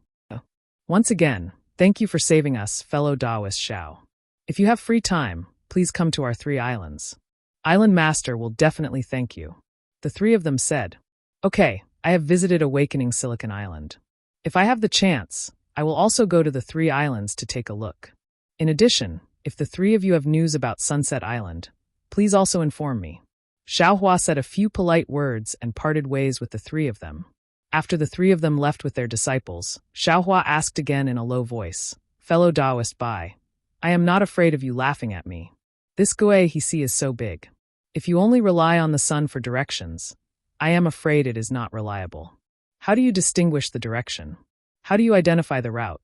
Once again, thank you for saving us, fellow Taoist Xiao. If you have free time, please come to our 3 islands. Island Master will definitely thank you." The 3 of them said, "Okay, I have visited Awakening Silicon Island. If I have the chance, I will also go to the 3 islands to take a look. In addition, if the 3 of you have news about Sunset Island, please also inform me." Xiao Hua said a few polite words and parted ways with the 3 of them. After the 3 of them left with their disciples, Xiao Hua asked again in a low voice, "Fellow Taoist Bai, I am not afraid of you laughing at me. This Guihe Sea is so big. If you only rely on the sun for directions, I am afraid it is not reliable. How do you distinguish the direction? How do you identify the route?"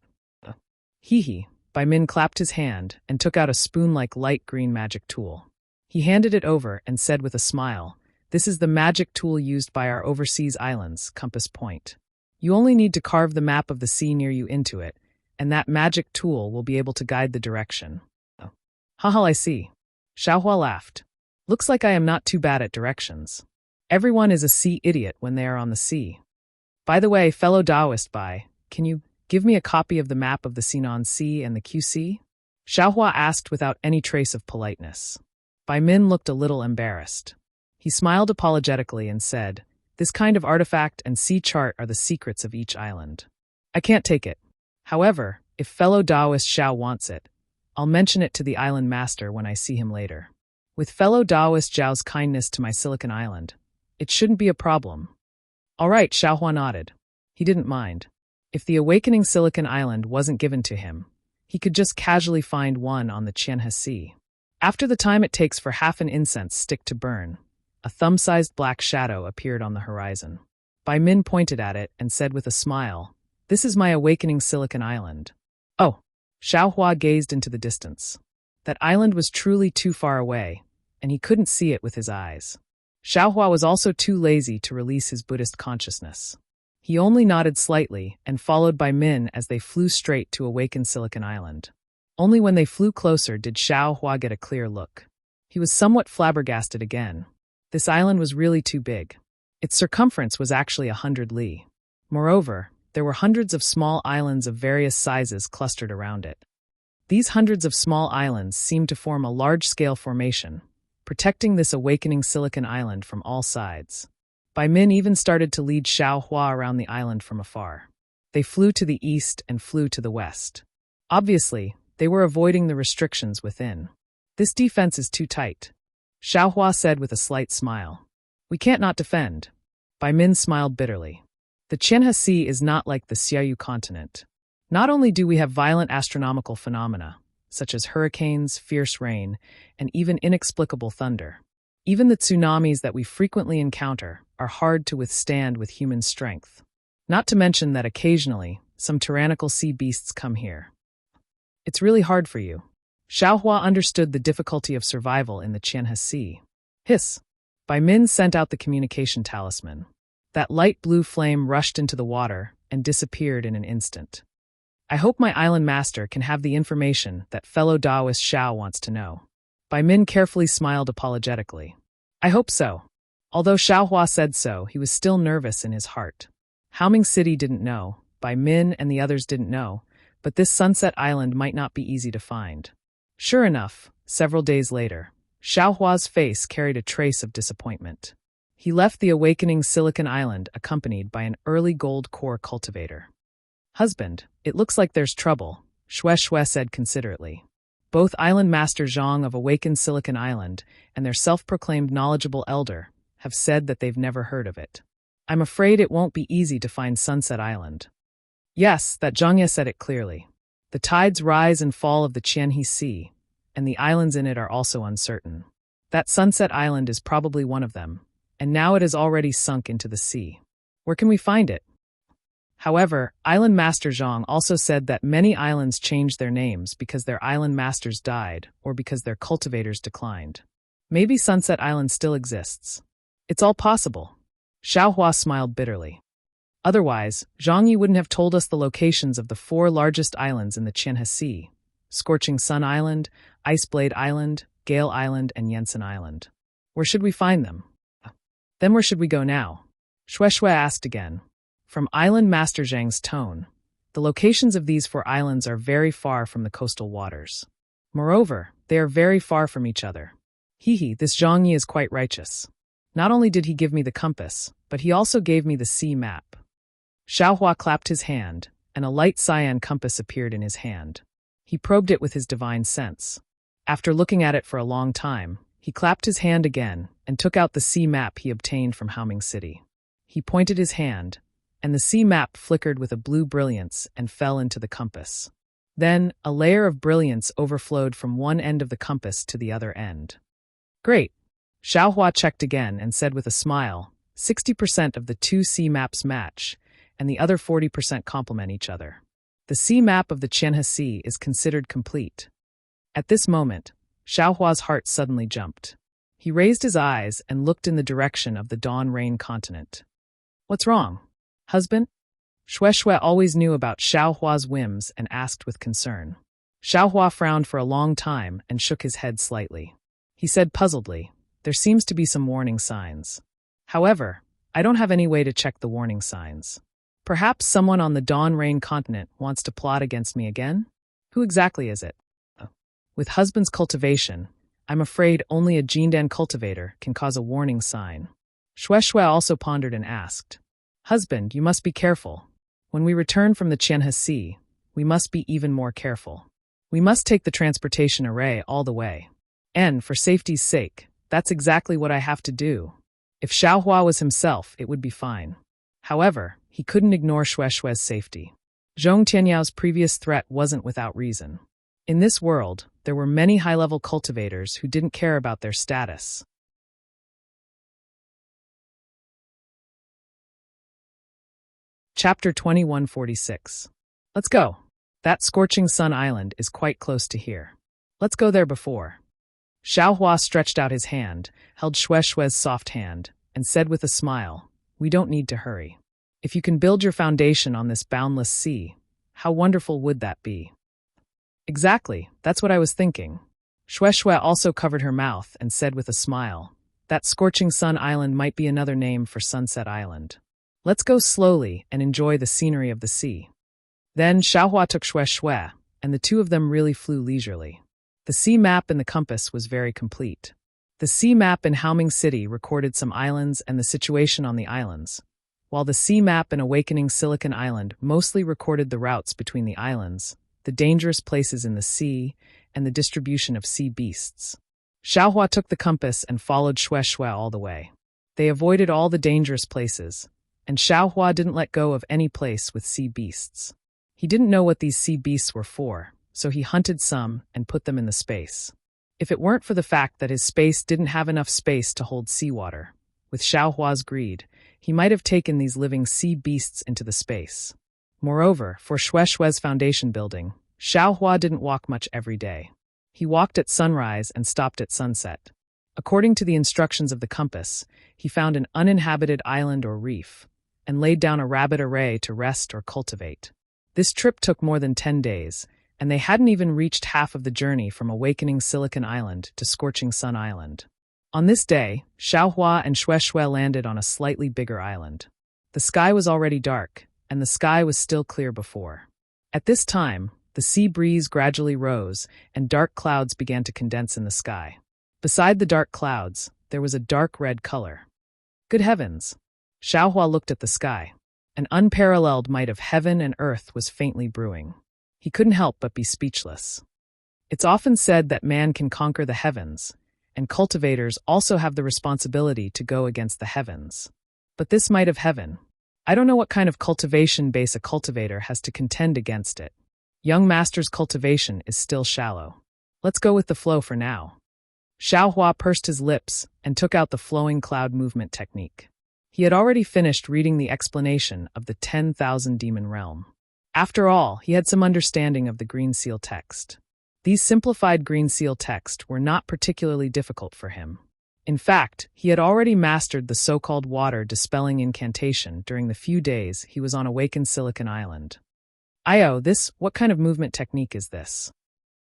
Hee. Bai Min clapped his hand and took out a spoon-like light green magic tool. He handed it over and said with a smile, "This is the magic tool used by our overseas islands, Compass Point. You only need to carve the map of the sea near you into it, and that magic tool will be able to guide the direction." Haha, I see. Xiao Hua laughed. Looks like I am not too bad at directions. Everyone is a sea idiot when they are on the sea. By the way, fellow Taoist Bai, can you give me a copy of the map of the Sinan Sea and the QC? Xiao Hua asked without any trace of politeness. Bai Min looked a little embarrassed. He smiled apologetically and said, "This kind of artifact and sea chart are the secrets of each island. I can't take it. However, if fellow Taoist Xiao wants it, I'll mention it to the island master when I see him later. With fellow Taoist Zhao's kindness to my Silicon Island, it shouldn't be a problem." All right, Xiao Hua nodded. He didn't mind. If the Awakening Silicon Island wasn't given to him, he could just casually find one on the Qianhe Sea. After the time it takes for half an incense stick to burn, a thumb-sized black shadow appeared on the horizon. Bai Min pointed at it and said with a smile, "This is my Awakening Silicon Island." Oh, Xiao Hua gazed into the distance. That island was truly too far away, and he couldn't see it with his eyes. Xiao Hua was also too lazy to release his Buddhist consciousness. He only nodded slightly and followed Bai Min as they flew straight to Awaken Silicon Island. Only when they flew closer did Xiao Hua get a clear look. He was somewhat flabbergasted again. This island was really too big. Its circumference was actually 100 li. Moreover, there were hundreds of small islands of various sizes clustered around it. These hundreds of small islands seemed to form a large-scale formation, protecting this Awakening Silicon Island from all sides. Bai Min even started to lead Xiao Hua around the island from afar. They flew to the east and flew to the west. Obviously, they were avoiding the restrictions within. "This defense is too tight," Xiao Hua said with a slight smile. "We can't not defend." Bai Min smiled bitterly. The Qianhe Sea is not like the Xiaoyu continent. Not only do we have violent astronomical phenomena, such as hurricanes, fierce rain, and even inexplicable thunder. Even the tsunamis that we frequently encounter are hard to withstand with human strength. Not to mention that occasionally, some tyrannical sea beasts come here. It's really hard for you. Xiao Hua understood the difficulty of survival in the Qianhe Sea. Hiss! Bai Min sent out the communication talisman. That light blue flame rushed into the water and disappeared in an instant. I hope my island master can have the information that fellow Taoist Xiao wants to know. Bai Min carefully smiled apologetically. I hope so. Although Xiao Hua said so, he was still nervous in his heart. Haoming City didn't know, Bai Min and the others didn't know, but this Sunset Island might not be easy to find. Sure enough, several days later, Xiao Hua's face carried a trace of disappointment. He left the Awakening Silicon Island accompanied by an early gold core cultivator. Husband, it looks like there's trouble, Shue said considerately. Both Island Master Zhang of Awakened Silicon Island and their self-proclaimed knowledgeable elder have said that they've never heard of it. I'm afraid it won't be easy to find Sunset Island. Yes, that Zhangye said it clearly. The tides rise and fall of the Qianhe Sea, and the islands in it are also uncertain. That Sunset Island is probably one of them, and now it has already sunk into the sea. Where can we find it? However, Island Master Zhang also said that many islands changed their names because their island masters died or because their cultivators declined. Maybe Sunset Island still exists. It's all possible. Xiaohua smiled bitterly. Otherwise, Zhang Yi wouldn't have told us the locations of the 4 largest islands in the Qianhe Sea: Scorching Sun Island, Iceblade Island, Gale Island, and Yensen Island. Where should we find them? Then where should we go now? Shui asked again. From Island Master Zhang's tone, the locations of these 4 islands are very far from the coastal waters. Moreover, they are very far from each other. This Zhang Yi is quite righteous. Not only did he give me the compass, but he also gave me the sea map. Xiaohua clapped his hand, and a light cyan compass appeared in his hand. He probed it with his divine sense. After looking at it for a long time, he clapped his hand again and took out the sea map he obtained from Haoming City. He pointed his hand, and the sea map flickered with a blue brilliance and fell into the compass. Then, a layer of brilliance overflowed from one end of the compass to the other end. Great! Xiaohua checked again and said with a smile, 60% of the 2 sea maps match, and the other 40% complement each other. The sea map of the Qianhe Sea is considered complete. At this moment, Xiaohua's heart suddenly jumped. He raised his eyes and looked in the direction of the Dawn Rain continent. What's wrong? Husband? Shui always knew about Xiaohua's whims and asked with concern. Xiaohua frowned for a long time and shook his head slightly. He said puzzledly, there seems to be some warning signs. However, I don't have any way to check the warning signs. Perhaps someone on the Dawn Rain continent wants to plot against me again? Who exactly is it? With husband's cultivation, I'm afraid only a Jindan cultivator can cause a warning sign. Shui also pondered and asked, Husband, you must be careful. When we return from the Qianhe Sea, we must be even more careful. We must take the transportation array all the way. And, for safety's sake, that's exactly what I have to do. If Xiaohua was himself, it would be fine. However, he couldn't ignore Shui's safety. Zhong Tianyao previous threat wasn't without reason. In this world, there were many high-level cultivators who didn't care about their status. Chapter 2146. Let's go. That Scorching Sun Island is quite close to here. Let's go there before. Xiaohua stretched out his hand, held Shui's soft hand, and said with a smile, We don't need to hurry. If you can build your foundation on this boundless sea, how wonderful would that be? Exactly, that's what I was thinking. Shui also covered her mouth and said with a smile, That Scorching Sun Island might be another name for Sunset Island. Let's go slowly and enjoy the scenery of the sea. Then Xiaohua took Shui, and the two of them really flew leisurely. The sea map in the compass was very complete. The sea map in Haoming City recorded some islands and the situation on the islands, while the sea map in Awakening Silicon Island mostly recorded the routes between the islands, the dangerous places in the sea, and the distribution of sea beasts. Xiaohua took the compass and followed Shui all the way. They avoided all the dangerous places, and Xiaohua didn't let go of any place with sea beasts. He didn't know what these sea beasts were for, so he hunted some and put them in the space. If it weren't for the fact that his space didn't have enough space to hold seawater, with Xiaohua's greed, he might have taken these living sea beasts into the space. Moreover, for Shui's foundation building, Xiaohua didn't walk much every day. He walked at sunrise and stopped at sunset. According to the instructions of the compass, he found an uninhabited island or reef, and laid down a rabbit array to rest or cultivate. This trip took more than 10 days, and they hadn't even reached half of the journey from Awakening Silicon Island to Scorching Sun Island. On this day, Xiaohua and Shui landed on a slightly bigger island. The sky was already dark, and the sky was still clear before. At this time, the sea breeze gradually rose, and dark clouds began to condense in the sky. Beside the dark clouds, there was a dark red color. Good heavens! Xiaohua looked at the sky. An unparalleled might of heaven and earth was faintly brewing. He couldn't help but be speechless. It's often said that man can conquer the heavens, and cultivators also have the responsibility to go against the heavens. But this might of heaven, I don't know what kind of cultivation base a cultivator has to contend against it. Young master's cultivation is still shallow. Let's go with the flow for now. Xiaohua pursed his lips and took out the flowing cloud movement technique. He had already finished reading the explanation of the 10,000 demon realm. After all, he had some understanding of the Green Seal text. These simplified Green Seal text were not particularly difficult for him. In fact, he had already mastered the so-called water-dispelling incantation during the few days he was on Awakened Silicon Island. What kind of movement technique is this?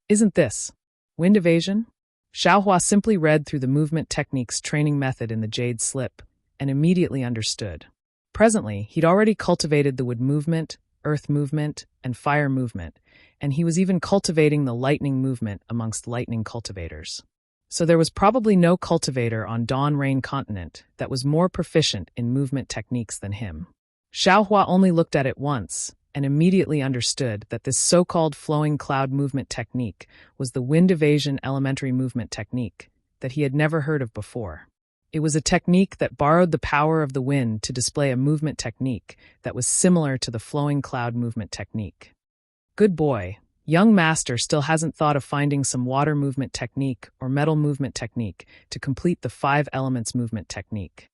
Isn't this wind evasion? Xiaohua simply read through the movement technique's training method in the Jade Slip and immediately understood. Presently, he'd already cultivated the wood movement, earth movement, and fire movement, and he was even cultivating the lightning movement amongst lightning cultivators. So there was probably no cultivator on Dawn Rain continent that was more proficient in movement techniques than him. Xiaohua only looked at it once and immediately understood that this so-called flowing cloud movement technique was the wind evasion elementary movement technique that he had never heard of before. It was a technique that borrowed the power of the wind to display a movement technique that was similar to the flowing cloud movement technique. Good boy, young master still hasn't thought of finding some water movement technique or metal movement technique to complete the 5 elements movement technique.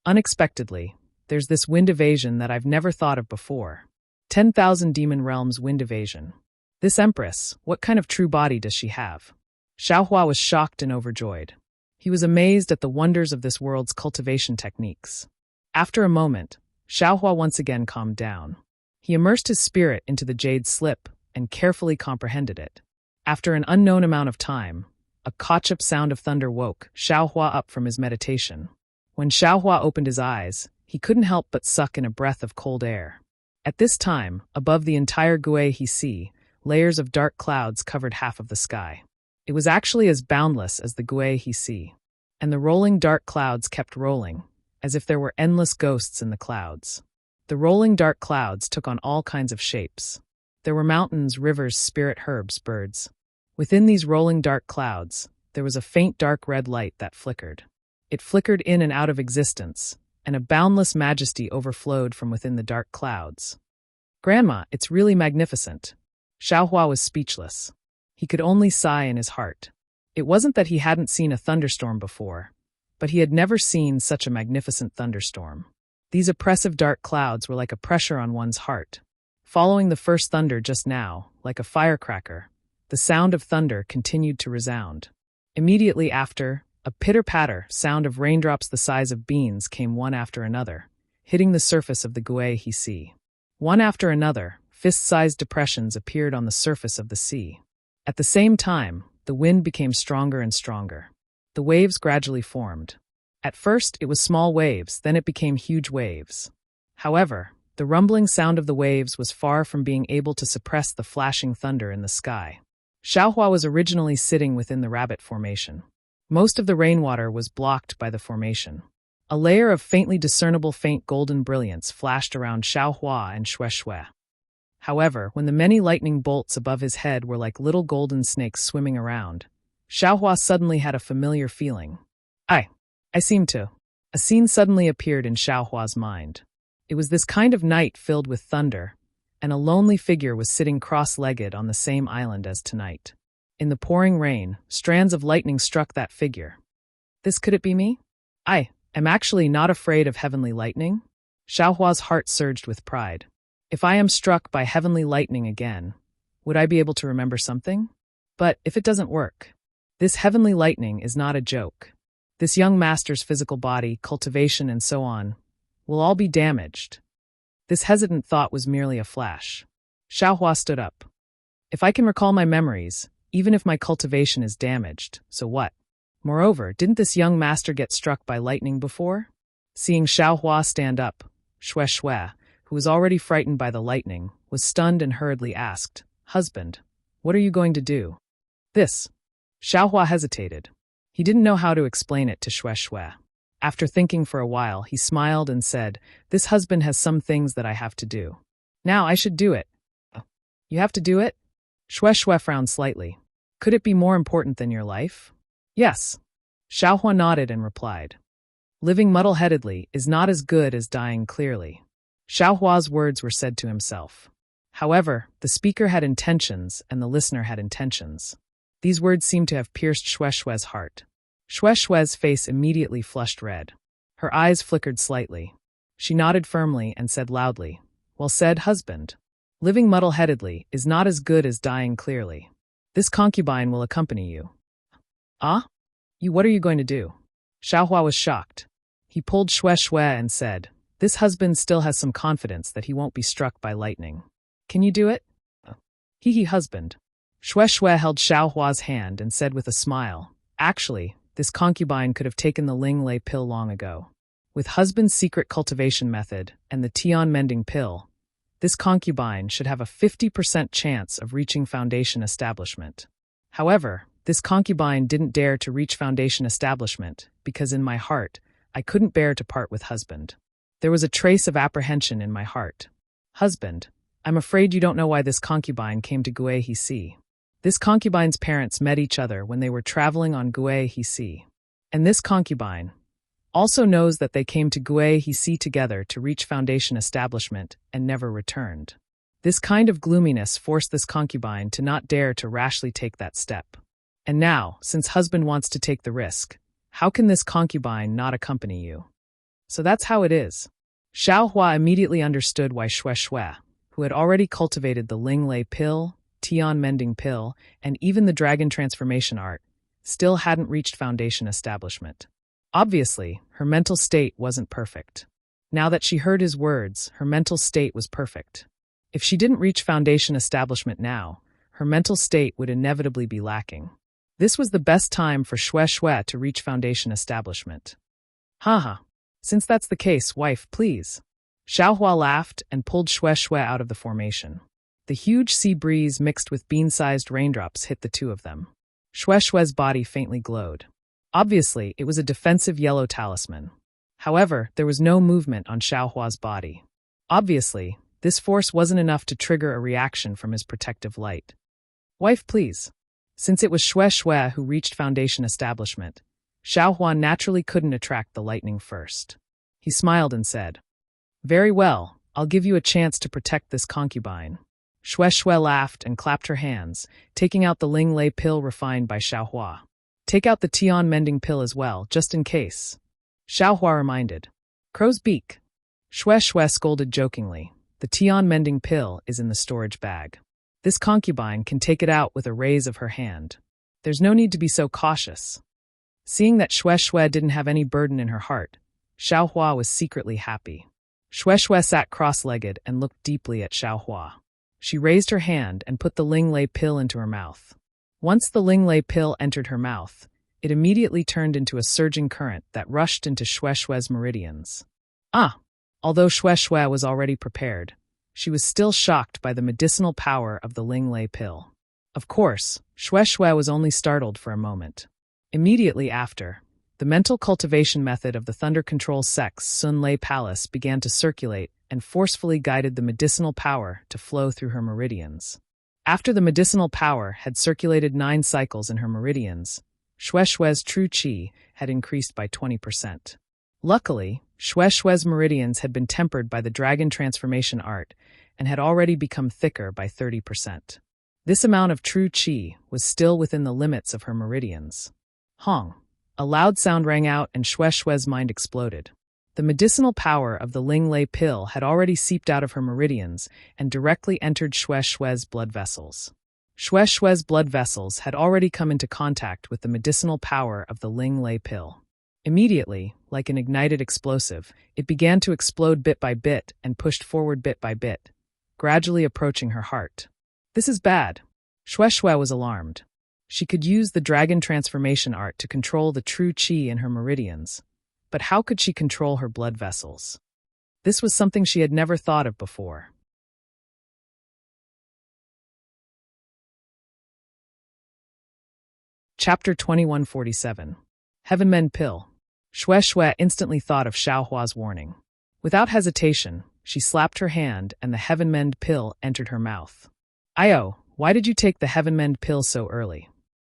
Unexpectedly, there's this wind evasion that I've never thought of before. 10,000 demon realms wind evasion. This empress, what kind of true body does she have? Xiaohua was shocked and overjoyed. He was amazed at the wonders of this world's cultivation techniques. After a moment, Xiaohua once again calmed down. He immersed his spirit into the Jade Slip and carefully comprehended it. After an unknown amount of time, a kachap sound of thunder woke Xiaohua up from his meditation. When Xiaohua opened his eyes, he couldn't help but suck in a breath of cold air. At this time, above the entire Guihe Sea, layers of dark clouds covered half of the sky. It was actually as boundless as the Guihe Sea. And the rolling dark clouds kept rolling, as if there were endless ghosts in the clouds. The rolling dark clouds took on all kinds of shapes. There were mountains, rivers, spirit herbs, birds. Within these rolling dark clouds, there was a faint dark red light that flickered. It flickered in and out of existence, and a boundless majesty overflowed from within the dark clouds. Grandma, it's really magnificent. Xiaohua was speechless. He could only sigh in his heart. It wasn't that he hadn't seen a thunderstorm before, but he had never seen such a magnificent thunderstorm. These oppressive dark clouds were like a pressure on one's heart. Following the first thunder just now, like a firecracker, the sound of thunder continued to resound. Immediately after, a pitter-patter sound of raindrops the size of beans came one after another, hitting the surface of the Guihe Sea. One after another, fist-sized depressions appeared on the surface of the sea. At the same time, the wind became stronger and stronger. The waves gradually formed. At first, it was small waves, then it became huge waves. However, the rumbling sound of the waves was far from being able to suppress the flashing thunder in the sky. Xiaohua was originally sitting within the rabbit formation. Most of the rainwater was blocked by the formation. A layer of faintly discernible faint golden brilliance flashed around Xiaohua and Shui. However, when the many lightning bolts above his head were like little golden snakes swimming around, Xiaohua suddenly had a familiar feeling. I seem to. A scene suddenly appeared in Xiaohua's mind. It was this kind of night filled with thunder, and a lonely figure was sitting cross-legged on the same island as tonight. In the pouring rain, strands of lightning struck that figure. Could it be me? I am actually not afraid of heavenly lightning. Xiaohua's heart surged with pride. If I am struck by heavenly lightning again, would I be able to remember something? But if it doesn't work, this heavenly lightning is not a joke. This young master's physical body, cultivation, and so on, will all be damaged. This hesitant thought was merely a flash. Xiaohua stood up. If I can recall my memories, even if my cultivation is damaged, so what? Moreover, didn't this young master get struck by lightning before? Seeing Xiaohua stand up, Shui, who was already frightened by the lightning, was stunned and hurriedly asked, "Husband, what are you going to do?" This. Xiaohua hesitated. He didn't know how to explain it to Shui. After thinking for a while, he smiled and said, "This husband has some things that I have to do. Now I should do it." You have to do it? Shui frowned slightly. Could it be more important than your life? Yes. Xiaohua nodded and replied. Living muddle-headedly is not as good as dying clearly. Xiaohua's words were said to himself. However, the speaker had intentions and the listener had intentions. These words seemed to have pierced Shui's heart. Shui's face immediately flushed red. Her eyes flickered slightly. She nodded firmly and said loudly, "Well said, husband. Living muddle-headedly is not as good as dying clearly. This concubine will accompany you." "Ah? What are you going to do?" Xiaohua was shocked. He pulled Shue and said, "This husband still has some confidence that he won't be struck by lightning. Can you do it?" "Hee, husband." Shue held Xiaohua's hand and said with a smile, "Actually, this concubine could have taken the Ling Lei pill long ago. With husband's secret cultivation method and the Tian mending pill, this concubine should have a 50% chance of reaching foundation establishment. However, this concubine didn't dare to reach foundation establishment because in my heart, I couldn't bear to part with husband. There was a trace of apprehension in my heart. Husband, I'm afraid you don't know why this concubine came to Guihisi. This concubine's parents met each other when they were traveling on Guihisi. And this concubine also knows that they came to Guihisi together to reach foundation establishment and never returned. This kind of gloominess forced this concubine to not dare to rashly take that step. And now, since husband wants to take the risk, how can this concubine not accompany you? So that's how it is." Xiaohua immediately understood why Shue, who had already cultivated the Ling Lei pill, Tian mending pill, and even the dragon transformation art, still hadn't reached foundation establishment. Obviously, her mental state wasn't perfect. Now that she heard his words, her mental state was perfect. If she didn't reach foundation establishment now, her mental state would inevitably be lacking. This was the best time for Shue to reach foundation establishment. Haha. Since that's the case, wife, please." Xiaohua laughed and pulled Shue out of the formation. The huge sea breeze mixed with bean-sized raindrops hit the two of them. Shue's body faintly glowed. Obviously, it was a defensive yellow talisman. However, there was no movement on Xiaohua's body. Obviously, this force wasn't enough to trigger a reaction from his protective light. "Wife, please." Since it was Shue who reached foundation establishment, Xiaohua naturally couldn't attract the lightning first. He smiled and said, "Very well, I'll give you a chance to protect this concubine." Shue laughed and clapped her hands, taking out the Ling Lei pill refined by Xiaohua. "Take out the Tian mending pill as well, just in case." Xiaohua reminded. "Crow's beak." Shue scolded jokingly. "The Tian mending pill is in the storage bag. This concubine can take it out with a raise of her hand. There's no need to be so cautious." Seeing that Shue didn't have any burden in her heart, Xiaohua was secretly happy. Shue sat cross-legged and looked deeply at Xiaohua. She raised her hand and put the Ling Lei pill into her mouth. Once the Ling Lei pill entered her mouth, it immediately turned into a surging current that rushed into Shue's meridians. Although Shue was already prepared, she was still shocked by the medicinal power of the Ling Lei pill. Of course, Shue was only startled for a moment. Immediately after, the mental cultivation method of the Thunder Control Sect's Sun Lei Palace began to circulate and forcefully guided the medicinal power to flow through her meridians. After the medicinal power had circulated 9 cycles in her meridians, Shue's true qi had increased by 20%. Luckily, Shue's meridians had been tempered by the dragon transformation art and had already become thicker by 30%. This amount of true qi was still within the limits of her meridians. Hong! A loud sound rang out and Shue's mind exploded. The medicinal power of the Ling Lei pill had already seeped out of her meridians and directly entered Shue's blood vessels. Shue's blood vessels had already come into contact with the medicinal power of the Ling Lei pill. Immediately, like an ignited explosive, it began to explode bit by bit and pushed forward bit by bit, gradually approaching her heart. "This is bad." Shue was alarmed. She could use the dragon transformation art to control the true qi in her meridians, but how could she control her blood vessels? This was something she had never thought of before. Chapter 2147. Heavenmend Pill. Shue instantly thought of Xiaohua's warning. Without hesitation, she slapped her hand and the Heavenmend Pill entered her mouth. "Io, why did you take the Heavenmend Pill so early?"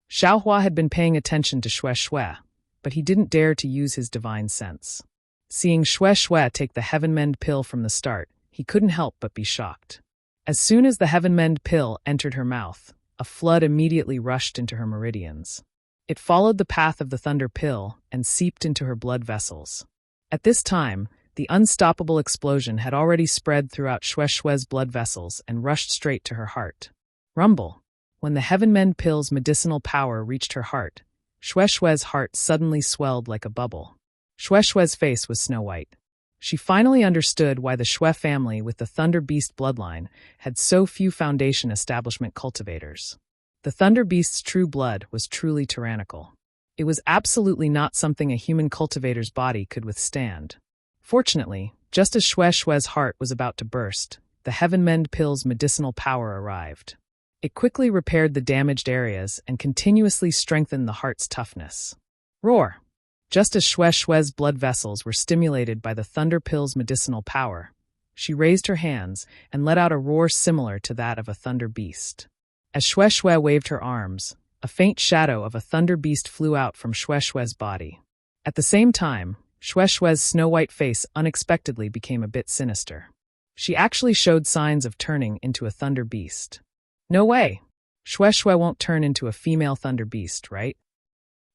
Xiaohua had been paying attention to Shue, but he didn't dare to use his divine sense. Seeing Shue take the Heavenmend Pill from the start, he couldn't help but be shocked. As soon as the Heavenmend Pill entered her mouth, a flood immediately rushed into her meridians. It followed the path of the Thunder Pill and seeped into her blood vessels. At this time, the unstoppable explosion had already spread throughout Shueishue's blood vessels and rushed straight to her heart. Rumble. When the Heavenmend pill's medicinal power reached her heart, Shueishue's heart suddenly swelled like a bubble. Shueishue's face was snow-white. She finally understood why the Shui family with the Thunder Beast bloodline had so few Foundation establishment cultivators. The Thunder Beast's true blood was truly tyrannical. It was absolutely not something a human cultivator's body could withstand. Fortunately, just as Shueishue's heart was about to burst, the Heavenmend pill's medicinal power arrived. It quickly repaired the damaged areas and continuously strengthened the heart's toughness. Roar! Just as Shueishue's blood vessels were stimulated by the Thunder Pill's medicinal power, she raised her hands and let out a roar similar to that of a thunder beast. As Shueishue waved her arms, a faint shadow of a thunder beast flew out from Shueishue's body. At the same time, Shueishue's snow-white face unexpectedly became a bit sinister. She actually showed signs of turning into a thunder beast. No way! Shueishue won't turn into a female thunder beast, right?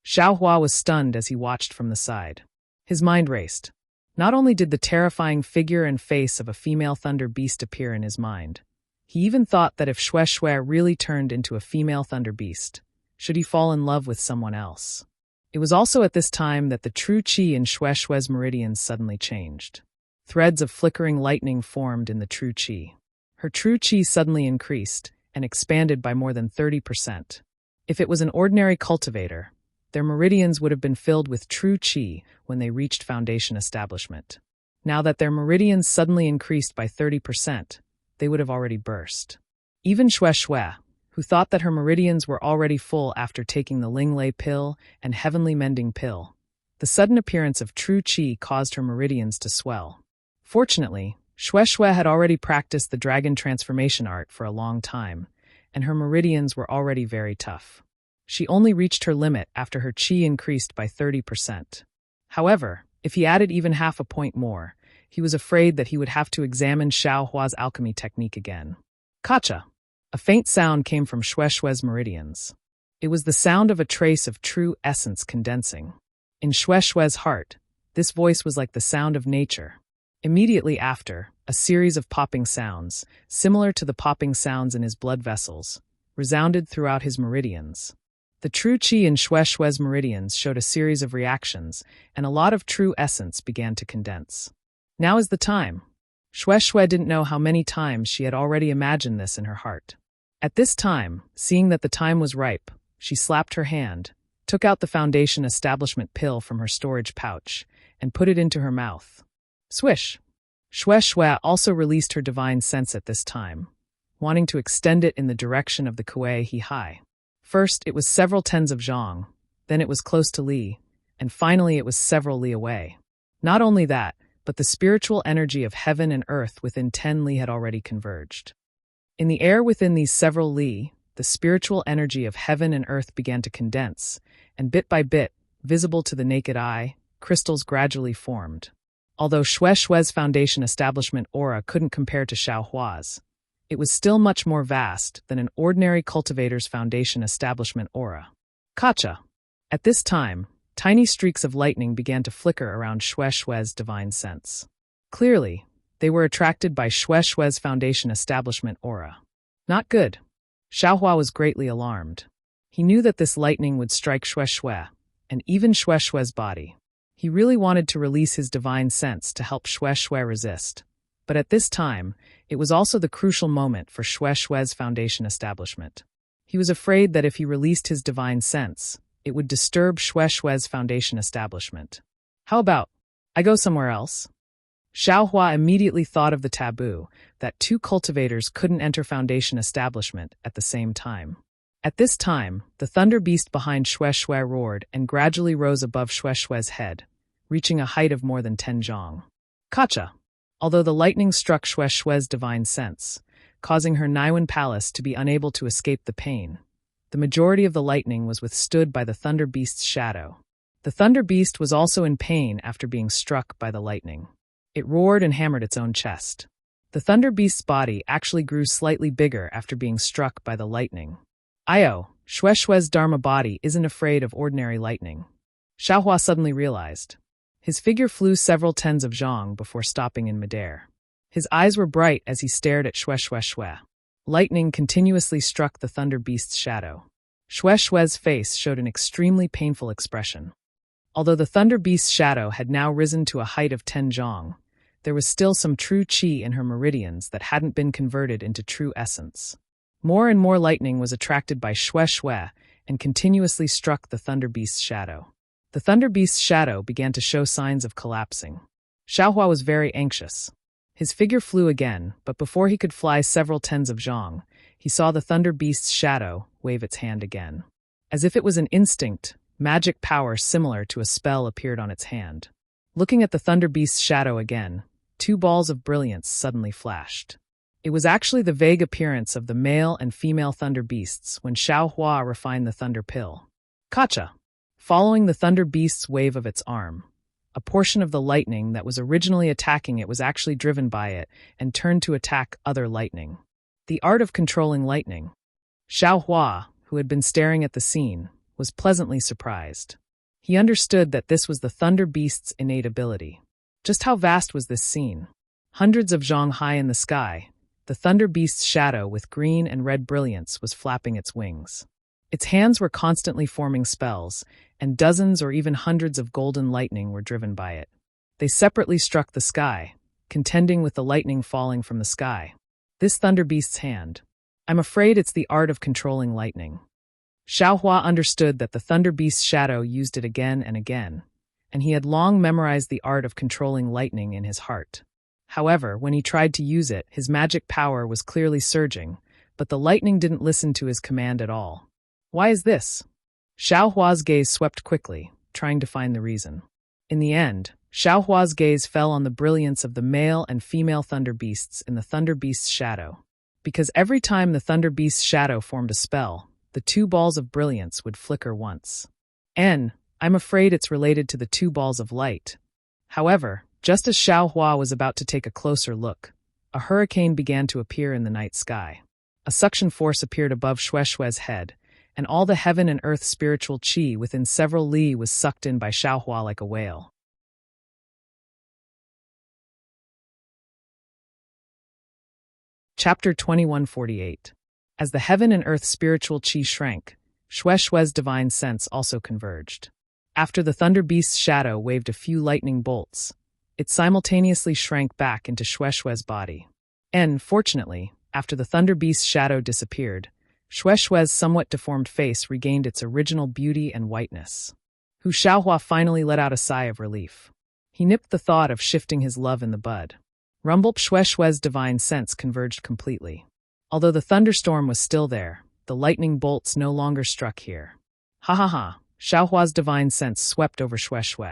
Xiaohua was stunned as he watched from the side. His mind raced. Not only did the terrifying figure and face of a female thunder beast appear in his mind, he even thought that if Shueishue really turned into a female thunder beast, should he fall in love with someone else? It was also at this time that the true qi in Shueishue's meridians suddenly changed. Threads of flickering lightning formed in the true qi. Her true qi suddenly increased and expanded by more than 30%. If it was an ordinary cultivator, their meridians would have been filled with true qi when they reached Foundation establishment. Now that their meridians suddenly increased by 30%, they would have already burst. Even Shueishue, who thought that her meridians were already full after taking the Linglei pill and Heavenly Mending pill, the sudden appearance of true qi caused her meridians to swell. Fortunately, Shueishue had already practiced the dragon transformation art for a long time, and her meridians were already very tough. She only reached her limit after her qi increased by 30%. However, if he added even half a point more, he was afraid that he would have to examine Xiaohua's alchemy technique again. Kacha! A faint sound came from Shueishue's meridians. It was the sound of a trace of true essence condensing. In Shueishue's heart, this voice was like the sound of nature. Immediately after, a series of popping sounds, similar to the popping sounds in his blood vessels, resounded throughout his meridians. The true qi in Shueishue's meridians showed a series of reactions, and a lot of true essence began to condense. Now is the time. Shueishue didn't know how many times she had already imagined this in her heart. At this time, seeing that the time was ripe, she slapped her hand, took out the Foundation establishment pill from her storage pouch, and put it into her mouth. Swish! Shueishue also released her divine sense at this time, wanting to extend it in the direction of the Kuei He Hai. First, it was several tens of zhang, then it was close to Li, and finally it was several Li away. Not only that, but the spiritual energy of heaven and earth within 10 Li had already converged. In the air within these several Li, the spiritual energy of heaven and earth began to condense, and bit by bit, visible to the naked eye, crystals gradually formed. Although Shueishue's Foundation establishment aura couldn't compare to Xiaohua's, it was still much more vast than an ordinary cultivator's Foundation establishment aura. Kacha! At this time, tiny streaks of lightning began to flicker around Shueishue's divine sense. Clearly, they were attracted by Shueishue's Foundation establishment aura. Not good. Xiaohua was greatly alarmed. He knew that this lightning would strike Shueishue, and even Shueishue's body. He really wanted to release his divine sense to help Shueishue resist. But at this time, it was also the crucial moment for Shueishue's Foundation establishment. He was afraid that if he released his divine sense, it would disturb Shueishue's Foundation establishment. How about, I go somewhere else? Xiaohua immediately thought of the taboo that two cultivators couldn't enter Foundation establishment at the same time. At this time, the thunder beast behind Shueishue roared and gradually rose above Shueishue's head, reaching a height of more than 10 zhang. Kacha! Although the lightning struck Shueishue's divine sense, causing her Niwen palace to be unable to escape the pain, the majority of the lightning was withstood by the thunder beast's shadow. The thunder beast was also in pain after being struck by the lightning. It roared and hammered its own chest. The thunder beast's body actually grew slightly bigger after being struck by the lightning. Io, Shueishue's Dharma body isn't afraid of ordinary lightning. Xiaohua suddenly realized. His figure flew several tens of zhang before stopping in midair. His eyes were bright as he stared at Shue Shue Shue. Lightning continuously struck the thunder beast's shadow. Shue Shue's face showed an extremely painful expression. Although the thunder beast's shadow had now risen to a height of 10 zhang, there was still some true qi in her meridians that hadn't been converted into true essence. More and more lightning was attracted by Shue Shue and continuously struck the thunder beast's shadow. The thunder beast's shadow began to show signs of collapsing. Xiaohua was very anxious. His figure flew again, but before he could fly several tens of zhang, he saw the thunder beast's shadow wave its hand again. As if it was an instinct, magic power similar to a spell appeared on its hand. Looking at the thunder beast's shadow again, 2 balls of brilliance suddenly flashed. It was actually the vague appearance of the male and female thunder beasts when Xiaohua refined the thunder pill. Kacha! Following the thunder beast's wave of its arm, a portion of the lightning that was originally attacking it was actually driven by it and turned to attack other lightning. The art of controlling lightning. Xiaohua, who had been staring at the scene, was pleasantly surprised. He understood that this was the thunder beast's innate ability. Just how vast was this scene? Hundreds of zhang high in the sky, the thunder beast's shadow with green and red brilliance was flapping its wings. Its hands were constantly forming spells, and dozens or even hundreds of golden lightning were driven by it. They separately struck the sky, contending with the lightning falling from the sky. This thunder beast's hand. I'm afraid it's the art of controlling lightning. Xiaohua understood that the thunder beast's shadow used it again and again, and he had long memorized the art of controlling lightning in his heart. However, when he tried to use it, his magic power was clearly surging, but the lightning didn't listen to his command at all. Why is this? Xiaohua's gaze swept quickly, trying to find the reason. In the end, Xiaohua's gaze fell on the brilliance of the male and female thunder beasts in the thunder beast's shadow. Because every time the thunder beast's shadow formed a spell, the 2 balls of brilliance would flicker once. I'm afraid it's related to the 2 balls of light. However, just as Xiaohua was about to take a closer look, a hurricane began to appear in the night sky. A suction force appeared above Shue Shue's head, and all the heaven and earth spiritual qi within several li was sucked in by Xiaohua like a whale. Chapter 2148. As the heaven and earth spiritual qi shrank, Shue Shue's divine sense also converged. After the thunder beast's shadow waved a few lightning bolts, it simultaneously shrank back into Shue Shue's body. Fortunately, after the thunder beast's shadow disappeared, Shue Shue's somewhat deformed face regained its original beauty and whiteness. Hu Xiaohua finally let out a sigh of relief. He nipped the thought of shifting his love in the bud. Rumble Shue Shue's divine sense converged completely. Although the thunderstorm was still there, the lightning bolts no longer struck here. Ha ha ha, Xiaohua's divine sense swept over Shue Shue.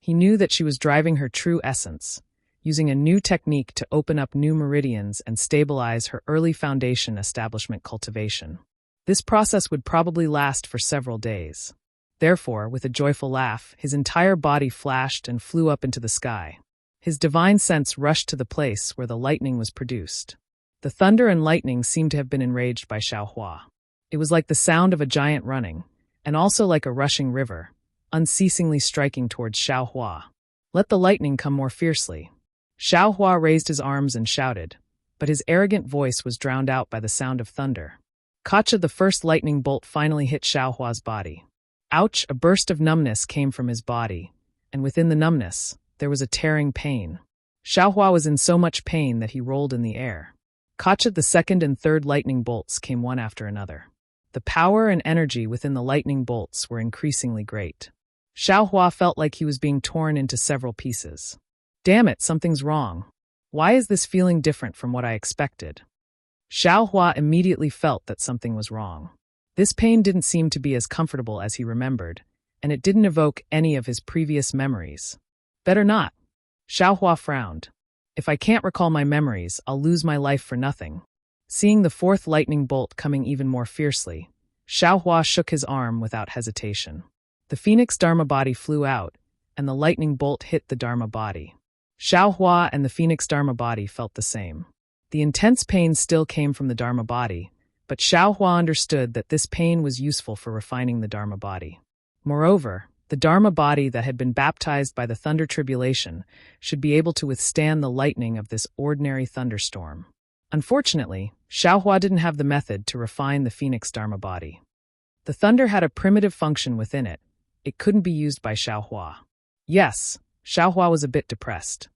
He knew that she was driving her true essence, using a new technique to open up new meridians and stabilize her early foundation establishment cultivation. This process would probably last for several days. Therefore, with a joyful laugh, his entire body flashed and flew up into the sky. His divine sense rushed to the place where the lightning was produced. The thunder and lightning seemed to have been enraged by Xiaohua. It was like the sound of a giant running, and also like a rushing river, unceasingly striking towards Xiaohua. Let the lightning come more fiercely. Xiaohua raised his arms and shouted, but his arrogant voice was drowned out by the sound of thunder. Kacha, the first lightning bolt, finally hit Xiaohua's body. Ouch! A burst of numbness came from his body, and within the numbness, there was a tearing pain. Xiaohua was in so much pain that he rolled in the air. Kacha, the second and third lightning bolts came one after another. The power and energy within the lightning bolts were increasingly great. Xiaohua felt like he was being torn into several pieces. Damn it, something's wrong. Why is this feeling different from what I expected? Xiaohua immediately felt that something was wrong. This pain didn't seem to be as comfortable as he remembered, and it didn't evoke any of his previous memories. Better not. Xiaohua frowned. If I can't recall my memories, I'll lose my life for nothing. Seeing the fourth lightning bolt coming even more fiercely, Xiaohua shook his arm without hesitation. The phoenix Dharma body flew out, and the lightning bolt hit the Dharma body. Xiaohua and the phoenix Dharma body felt the same. The intense pain still came from the Dharma body, but Xiaohua understood that this pain was useful for refining the Dharma body. Moreover, The Dharma body that had been baptized by the thunder tribulation should be able to withstand the lightning of this ordinary thunderstorm. Unfortunately, Xiaohua didn't have the method to refine the Phoenix Dharma body. The thunder had a primitive function within it. It couldn't be used by Xiaohua. Yes, Xiaohua was a bit depressed.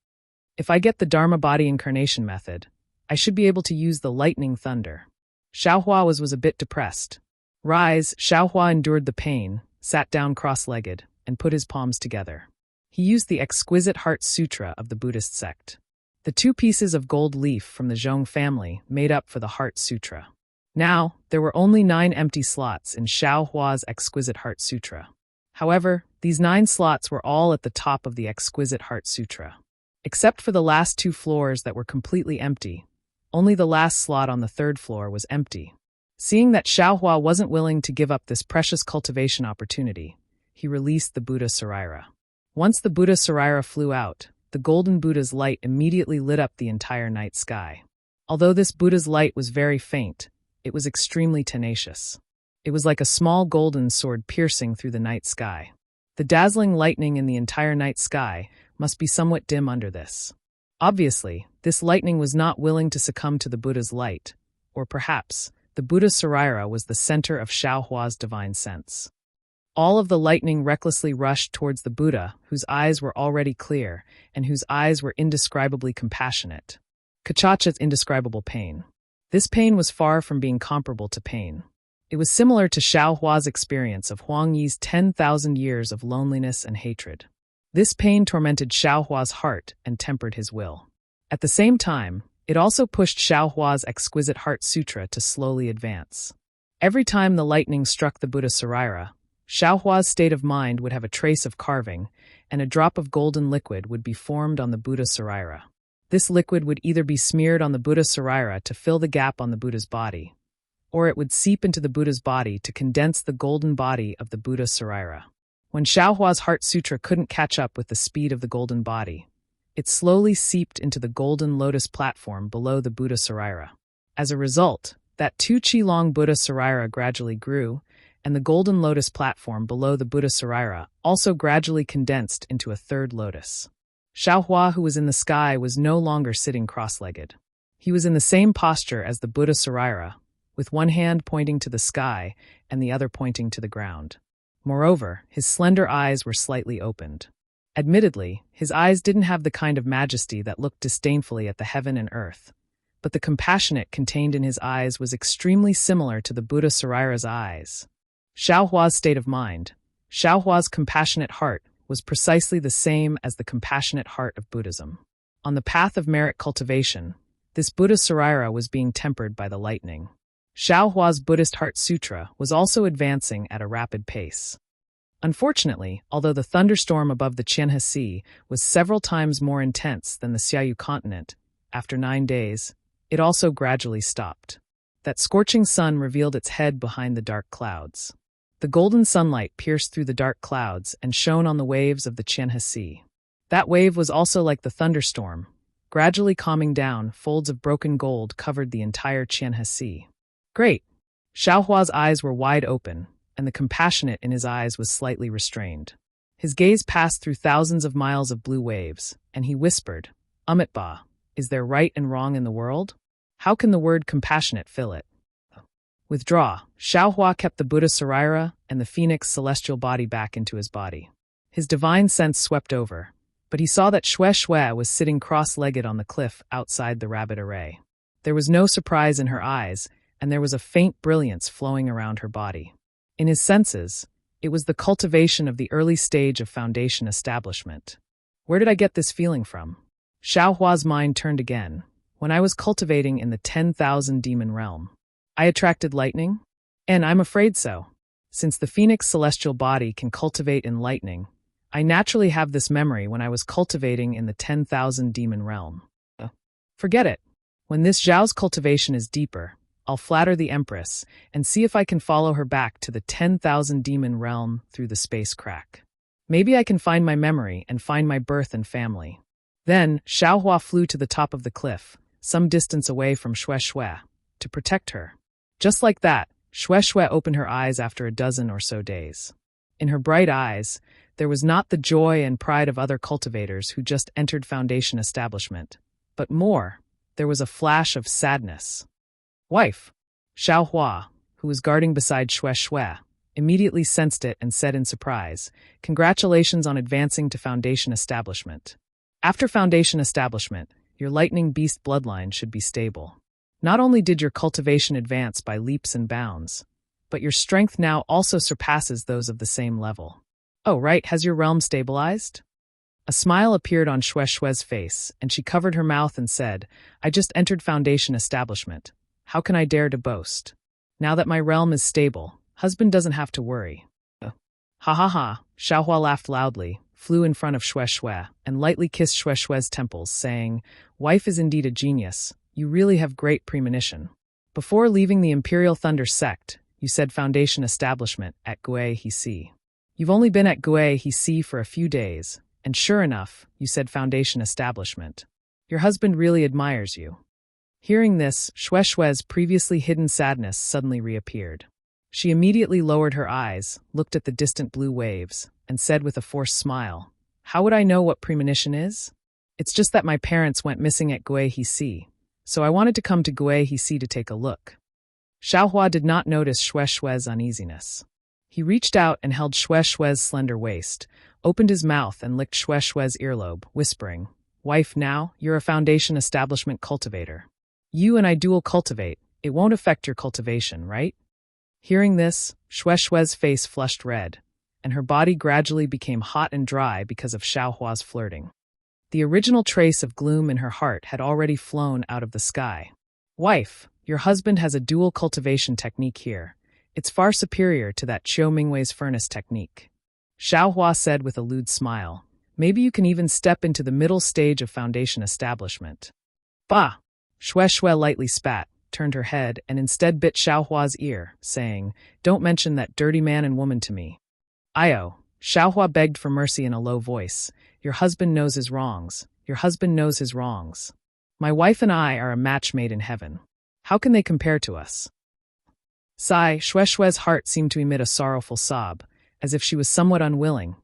If I get the Dharma body incarnation method, I should be able to use the lightning thunder. Xiaohua was a bit depressed. Rise, Xiaohua endured the pain, sat down cross-legged, and put his palms together. He used the exquisite Heart Sutra of the Buddhist sect. The 2 pieces of gold leaf from the Zhong family made up for the Heart Sutra. Now, there were only 9 empty slots in Xiaohua's exquisite Heart Sutra. However, these 9 slots were all at the top of the exquisite Heart Sutra. Except for the last 2 floors that were completely empty, only the last slot on the 3rd floor was empty. Seeing that Xiaohua wasn't willing to give up this precious cultivation opportunity, he released the Buddha Saraira. Once the Buddha Saraira flew out, the golden Buddha's light immediately lit up the entire night sky. Although this Buddha's light was very faint, it was extremely tenacious. It was like a small golden sword piercing through the night sky. The dazzling lightning in the entire night sky must be somewhat dim under this. Obviously, this lightning was not willing to succumb to the Buddha's light, or perhaps the Buddha Saraira was the center of Xiaohua's divine sense. All of the lightning recklessly rushed towards the Buddha, whose eyes were already clear, and whose eyes were indescribably compassionate. Kachacha's indescribable pain. This pain was far from being comparable to pain. It was similar to Xiaohua's experience of Huang Yi's 10,000 years of loneliness and hatred. This pain tormented Xiaohua's heart and tempered his will. At the same time, it also pushed Xiaohua's exquisite Heart Sutra to slowly advance. Every time the lightning struck the Buddha Saraira, Xiaohua's state of mind would have a trace of carving, and a drop of golden liquid would be formed on the Buddha Saraira. This liquid would either be smeared on the Buddha Saraira to fill the gap on the Buddha's body, or it would seep into the Buddha's body to condense the golden body of the Buddha Saraira. When Xiaohua's Heart Sutra couldn't catch up with the speed of the golden body, it slowly seeped into the golden lotus platform below the Buddha Saraira. As a result, that 2 qi-long Buddha Saraira gradually grew, and the golden lotus platform below the Buddha Saraira also gradually condensed into a 3rd lotus. Xiaohua, who was in the sky, was no longer sitting cross-legged. He was in the same posture as the Buddha Saraira, with one hand pointing to the sky and the other pointing to the ground. Moreover, his slender eyes were slightly opened. Admittedly, his eyes didn't have the kind of majesty that looked disdainfully at the heaven and earth, but the compassionate contained in his eyes was extremely similar to the Buddha Saraira's eyes. Xiaohua's state of mind, Xiaohua's compassionate heart, was precisely the same as the compassionate heart of Buddhism. On the path of merit cultivation, this Buddha Saraira was being tempered by the lightning. Xiaohua's Buddhist Heart Sutra was also advancing at a rapid pace. Unfortunately, although the thunderstorm above the Qianhe Sea was several times more intense than the Xiaoyu continent, after 9 days, it also gradually stopped. That scorching sun revealed its head behind the dark clouds. The golden sunlight pierced through the dark clouds and shone on the waves of the Qianhe Sea. That wave was also like the thunderstorm. Gradually calming down, folds of broken gold covered the entire Qianhe Sea. Great! Xiaohua's eyes were wide open, and the compassionate in his eyes was slightly restrained. His gaze passed through thousands of miles of blue waves, and he whispered, "Amitabha, is there right and wrong in the world? How can the word compassionate fill it?" Withdraw. Xiaohua kept the Buddha Saraira and the phoenix celestial body back into his body. His divine sense swept over, but he saw that Xue was sitting cross-legged on the cliff outside the rabbit array. There was no surprise in her eyes, and there was a faint brilliance flowing around her body. In his senses, it was the cultivation of the early stage of foundation establishment. Where did I get this feeling from? Xiaohua's mind turned again. When I was cultivating in the 10,000 demon realm, I attracted lightning? And I'm afraid so. Since the phoenix celestial body can cultivate in lightning, I naturally have this memory when I was cultivating in the 10,000 demon realm. Forget it. When this Zhao's cultivation is deeper, I'll flatter the Empress and see if I can follow her back to the 10,000 demon realm through the space crack. Maybe I can find my memory and find my birth and family. Then, Xiaohua flew to the top of the cliff, some distance away from Xue, to protect her. Just like that, Xue opened her eyes after a dozen or so days. In her bright eyes, There was not the joy and pride of other cultivators who just entered Foundation establishment, but more, there was a flash of sadness. Wife, Xiao Hua, who was guarding beside Xue Xue, immediately sensed it and said in surprise, "Congratulations on advancing to Foundation establishment. After Foundation establishment, your lightning beast bloodline should be stable. Not only did your cultivation advance by leaps and bounds, but your strength now also surpasses those of the same level. Oh, right, has your realm stabilized?" A smile appeared on Xue Xue's face, and she covered her mouth and said, "I just entered Foundation establishment. How can I dare to boast? Now that my realm is stable, husband doesn't have to worry." Ha ha ha, Xiaohua laughed loudly, flew in front of Xue Xue, and lightly kissed Xue Xue's temples, saying, "Wife is indeed a genius. You really have great premonition. Before leaving the Imperial Thunder sect, you said Foundation establishment at Gue Hisi. You've only been at Gue Hisi for a few days, and sure enough, you said Foundation establishment. Your husband really admires you." Hearing this, Xue Xue's previously hidden sadness suddenly reappeared. She immediately lowered her eyes, looked at the distant blue waves, and said with a forced smile, "How would I know what premonition is? It's just that my parents went missing at Gue Hisi, so I wanted to come to Gue Hisi to take a look." Xiaohua did not notice Xue Xue's uneasiness. He reached out and held Xue Xue's slender waist, opened his mouth and licked Xue Xue's earlobe, whispering, "Wife, now, you're a Foundation establishment cultivator. You and I dual cultivate. It won't affect your cultivation, right?" Hearing this, Xue Xue's face flushed red, and her body gradually became hot and dry because of Xiaohua's flirting. The original trace of gloom in her heart had already flown out of the sky. "Wife, your husband has a dual cultivation technique here. It's far superior to that Qiu Mingwei's furnace technique," Xiaohua said with a lewd smile. "Maybe you can even step into the middle stage of Foundation establishment." "Bah!" Xue Xue lightly spat, turned her head, and instead bit Xiaohua's ear, saying, "Don't mention that dirty man and woman to me." "Io," Xiaohua begged for mercy in a low voice. "Your husband knows his wrongs. Your husband knows his wrongs. My wife and I are a match made in heaven. How can they compare to us?" Sigh, Xue Xue's heart seemed to emit a sorrowful sob, as if she was somewhat unwilling,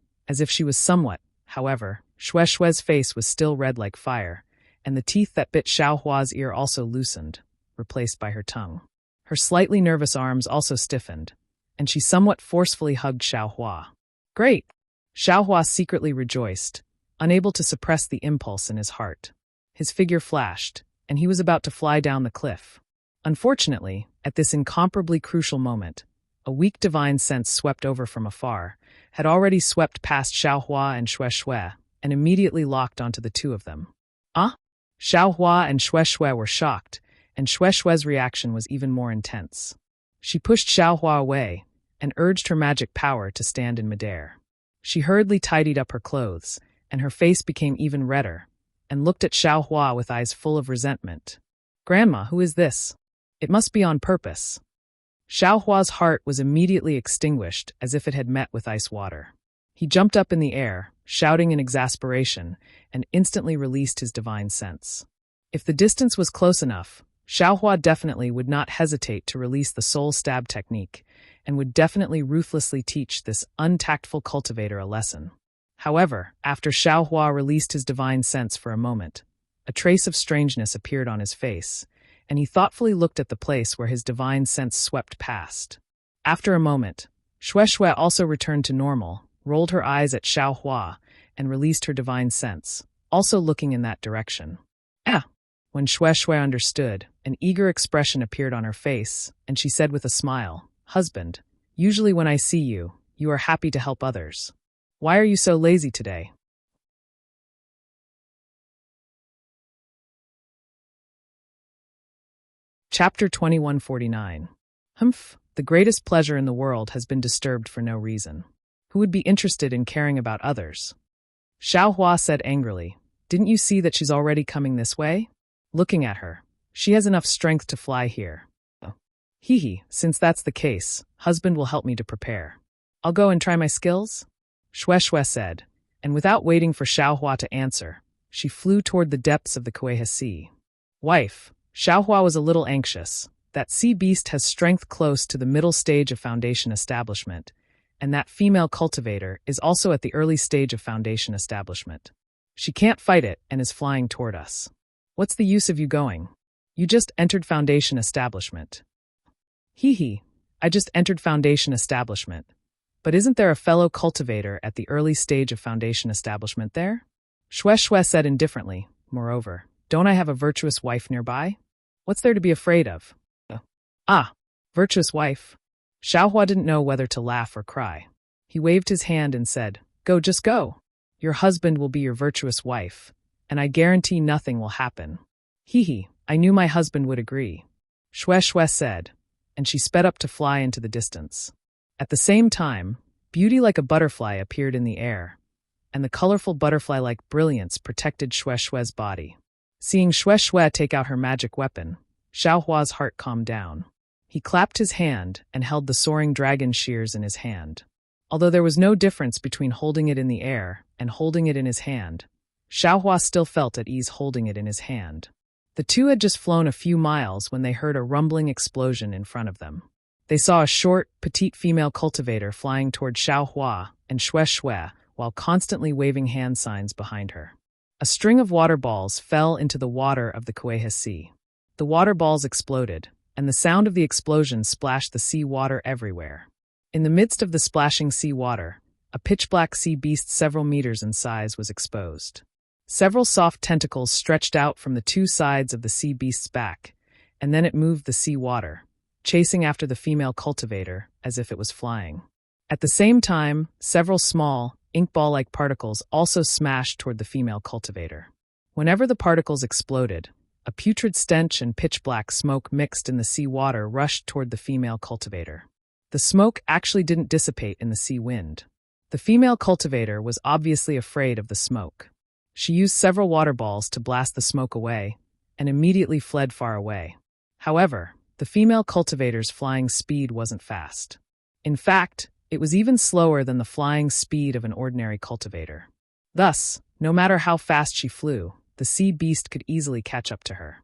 however, Xue Xue's face was still red like fire, and the teeth that bit Xiaohua's ear also loosened, replaced by her tongue. Her slightly nervous arms also stiffened, and she somewhat forcefully hugged Xiaohua. "Great!" Xiaohua secretly rejoiced, unable to suppress the impulse in his heart. His figure flashed, and he was about to fly down the cliff. Unfortunately, at this incomparably crucial moment, a weak divine sense swept over from afar, had already swept past Xiaohua and Xue Xue, and immediately locked onto the two of them. "Ah?" Xiaohua and Xue Xue were shocked, and Xue Xue's reaction was even more intense. She pushed Xiaohua away, and urged her magic power to stand in midair. She hurriedly tidied up her clothes, and her face became even redder, and looked at Xiaohua with eyes full of resentment. "Grandma, who is this? It must be on purpose." Xiaohua's heart was immediately extinguished as if it had met with ice water. He jumped up in the air, shouting in exasperation, and instantly released his divine sense. If the distance was close enough, Xiaohua definitely would not hesitate to release the soul stab technique, and would definitely ruthlessly teach this untactful cultivator a lesson. However, after Xiaohua released his divine sense for a moment, a trace of strangeness appeared on his face, and he thoughtfully looked at the place where his divine sense swept past. After a moment, Xue Xue also returned to normal, rolled her eyes at Xiaohua, and released her divine sense, also looking in that direction. "Ah!" When Xue Xue understood, an eager expression appeared on her face, and she said with a smile, "Husband, usually when I see you, you are happy to help others. Why are you so lazy today?" Chapter 2149. Humph, the greatest pleasure in the world has been disturbed for no reason. Who would be interested in caring about others? Xiaohua said angrily, "Didn't you see that she's already coming this way? Looking at her, she has enough strength to fly here." "Hee, since that's the case, husband will help me to prepare. I'll go and try my skills?" Xue Xue said, and without waiting for Xiaohua to answer, she flew toward the depths of the Kueha Sea. "Wife," Xiaohua was a little anxious. "That sea beast has strength close to the middle stage of Foundation establishment, and that female cultivator is also at the early stage of foundation establishment. She can't fight it and is flying toward us. What's the use of you going? You just entered foundation establishment. Hee, I just entered foundation establishment. But isn't there a fellow cultivator at the early stage of foundation establishment there? Shue said indifferently, moreover, don't I have a virtuous wife nearby? What's there to be afraid of? Ah, virtuous wife. Xiaohua didn't know whether to laugh or cry. He waved his hand and said, Go, just go. Your husband will be your virtuous wife, and I guarantee nothing will happen. Hee, I knew my husband would agree. Shue said, and she sped up to fly into the distance. At the same time, beauty like a butterfly appeared in the air, and the colorful butterfly-like brilliance protected Shue's body. Seeing Shue take out her magic weapon, Xiaohua's heart calmed down. He clapped his hand and held the soaring dragon shears in his hand. Although there was no difference between holding it in the air and holding it in his hand, Xiaohua still felt at ease holding it in his hand. The two had just flown a few miles when they heard a rumbling explosion in front of them. They saw a short, petite female cultivator flying toward Xiaohua and Shue while constantly waving hand signs behind her. A string of water balls fell into the water of the Kueha Sea. The water balls exploded, and the sound of the explosion splashed the sea water everywhere. In the midst of the splashing sea water, a pitch-black sea beast several meters in size was exposed. Several soft tentacles stretched out from the two sides of the sea beast's back, and then it moved the sea water, chasing after the female cultivator as if it was flying. At the same time, several small, ink-ball-like particles also smashed toward the female cultivator. Whenever the particles exploded, a putrid stench and pitch-black smoke mixed in the sea water rushed toward the female cultivator. The smoke actually didn't dissipate in the sea wind. The female cultivator was obviously afraid of the smoke. She used several water balls to blast the smoke away, and immediately fled far away. However, the female cultivator's flying speed wasn't fast. In fact, it was even slower than the flying speed of an ordinary cultivator. Thus, no matter how fast she flew, the sea beast could easily catch up to her.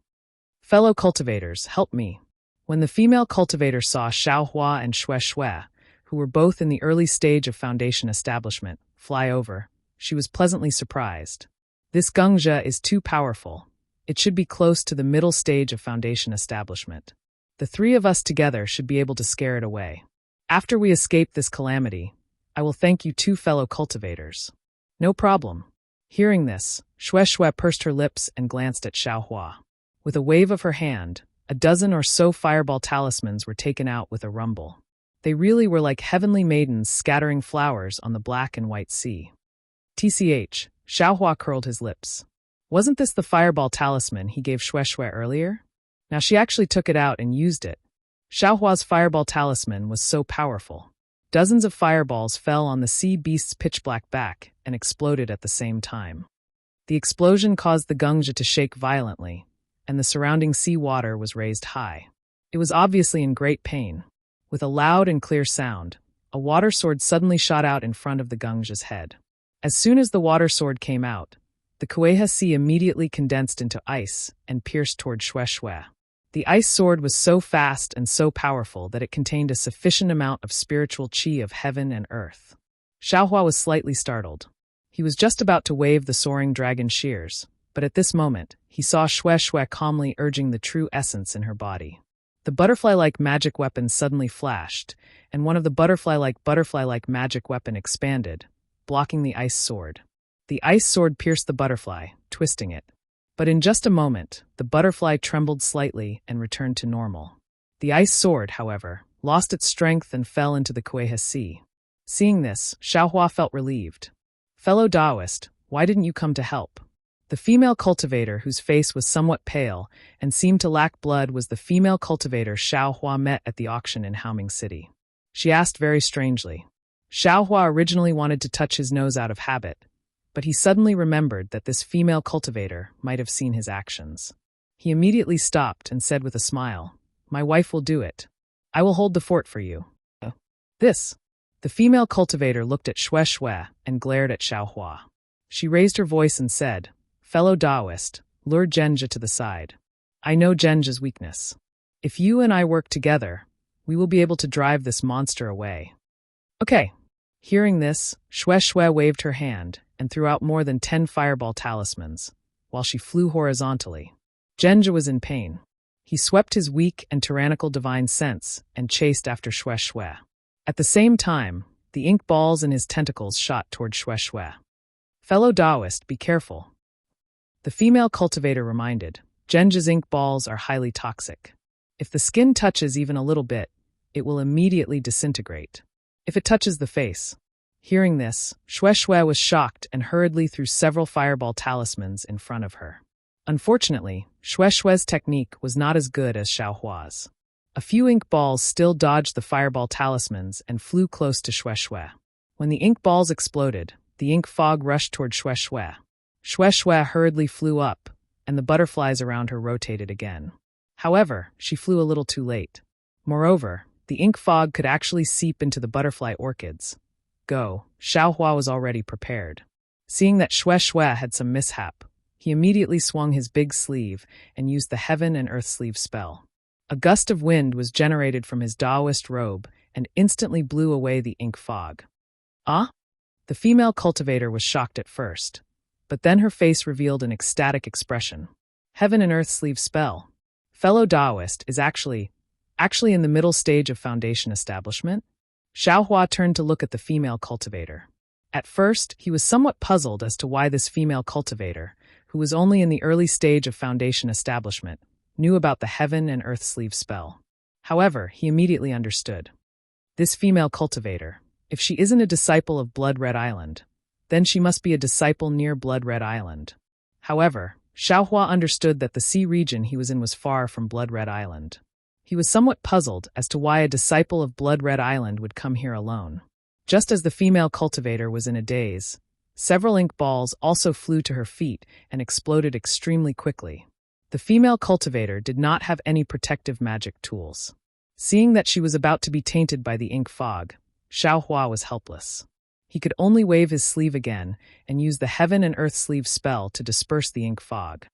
Fellow cultivators, help me. When the female cultivator saw Xiaohua and Shue, who were both in the early stage of foundation establishment, fly over, she was pleasantly surprised. This gongzhe is too powerful. It should be close to the middle stage of foundation establishment. The three of us together should be able to scare it away. After we escape this calamity, I will thank you two fellow cultivators. No problem. Hearing this, Shue pursed her lips and glanced at Xiaohua. With a wave of her hand, a dozen or so fireball talismans were taken out with a rumble. They really were like heavenly maidens scattering flowers on the black and white sea. TCH, Xiaohua curled his lips. Wasn't this the fireball talisman he gave Shue earlier? Now she actually took it out and used it. Xiaohua's fireball talisman was so powerful. Dozens of fireballs fell on the sea beast's pitch-black back and exploded at the same time. The explosion caused the gongzhe to shake violently, and the surrounding sea water was raised high. It was obviously in great pain. With a loud and clear sound, a water sword suddenly shot out in front of the gongzhe's head. As soon as the water sword came out, the Kueha Sea immediately condensed into ice and pierced toward Shue. The ice sword was so fast and so powerful that it contained a sufficient amount of spiritual qi of heaven and earth. Xiaohua was slightly startled. He was just about to wave the soaring dragon shears, but at this moment, he saw Shue calmly urging the true essence in her body. The butterfly-like magic weapon suddenly flashed, and one of the butterfly-like magic weapon expanded, blocking the ice sword. The ice sword pierced the butterfly, twisting it. But in just a moment, the butterfly trembled slightly and returned to normal. The ice sword, however, lost its strength and fell into the Kueha Sea. Seeing this, Xiaohua felt relieved. Fellow Taoist, why didn't you come to help? The female cultivator, whose face was somewhat pale and seemed to lack blood, was the female cultivator Xiaohua met at the auction in Haoming City. She asked very strangely. Xiaohua originally wanted to touch his nose out of habit, but he suddenly remembered that this female cultivator might have seen his actions. He immediately stopped and said with a smile, "My wife will do it. I will hold the fort for you." This. The female cultivator looked at Shue and glared at Xiaohua. She raised her voice and said, "Fellow Taoist, lure Zhenzhe to the side. I know Zhenzhe's weakness. If you and I work together, we will be able to drive this monster away." "Okay, Hearing this, Shue waved her hand and threw out more than 10 fireball talismans, while she flew horizontally. Genja was in pain. He swept his weak and tyrannical divine sense and chased after Shue. At the same time, the ink balls in his tentacles shot toward Shue. Fellow Taoist, be careful. The female cultivator reminded, Genja's ink balls are highly toxic. If the skin touches even a little bit, it will immediately disintegrate. If it touches the face. Hearing this, Shue was shocked and hurriedly threw several fireball talismans in front of her. Unfortunately, Shue's technique was not as good as Xiaohua's. A few ink balls still dodged the fireball talismans and flew close to Shue. When the ink balls exploded, the ink fog rushed toward Shue. Shue hurriedly flew up, and the butterflies around her rotated again. However, she flew a little too late. Moreover, the ink fog could actually seep into the butterfly orchids. Xiaohua was already prepared. Seeing that Shue had some mishap, he immediately swung his big sleeve and used the Heaven and Earth Sleeve spell. A gust of wind was generated from his Taoist robe and instantly blew away the ink fog. Ah? The female cultivator was shocked at first, but then her face revealed an ecstatic expression. Heaven and Earth Sleeve spell. Fellow Taoist is actually in the middle stage of foundation establishment? Xiaohua turned to look at the female cultivator. At first, he was somewhat puzzled as to why this female cultivator, who was only in the early stage of foundation establishment, knew about the Heaven and Earth Sleeve spell. However, he immediately understood. This female cultivator, if she isn't a disciple of Blood Red Island, then she must be a disciple near Blood Red Island. However, Xiaohua understood that the sea region he was in was far from Blood Red Island. He was somewhat puzzled as to why a disciple of Blood Red Island would come here alone. Just as the female cultivator was in a daze, several ink balls also flew to her feet and exploded extremely quickly. The female cultivator did not have any protective magic tools. Seeing that she was about to be tainted by the ink fog, Xiaohua was helpless. He could only wave his sleeve again and use the Heaven and Earth Sleeve spell to disperse the ink fog.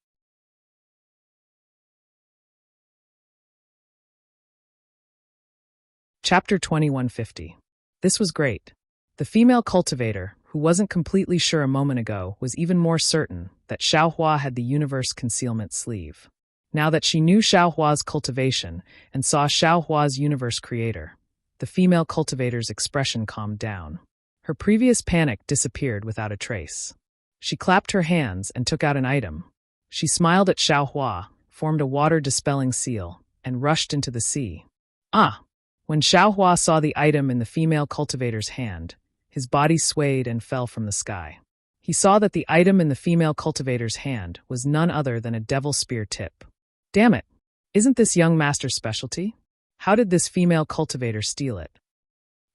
Chapter 2150. This was great. The female cultivator, who wasn't completely sure a moment ago, was even more certain that Xiaohua had the universe concealment sleeve. Now that she knew Xiaohua's cultivation and saw Xiaohua's universe creator, the female cultivator's expression calmed down. Her previous panic disappeared without a trace. She clapped her hands and took out an item. She smiled at Xiaohua, formed a water-dispelling seal, and rushed into the sea. Ah! When Xiaohua saw the item in the female cultivator's hand, his body swayed and fell from the sky. He saw that the item in the female cultivator's hand was none other than a devil spear tip. Damn it! Isn't this young master's specialty? How did this female cultivator steal it?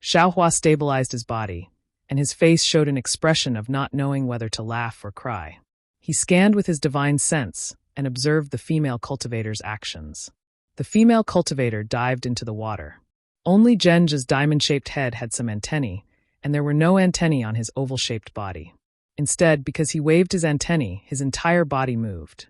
Xiaohua stabilized his body, and his face showed an expression of not knowing whether to laugh or cry. He scanned with his divine sense and observed the female cultivator's actions. The female cultivator dived into the water. Only Genja's diamond-shaped head had some antennae, and there were no antennae on his oval-shaped body. Instead, because he waved his antennae, his entire body moved.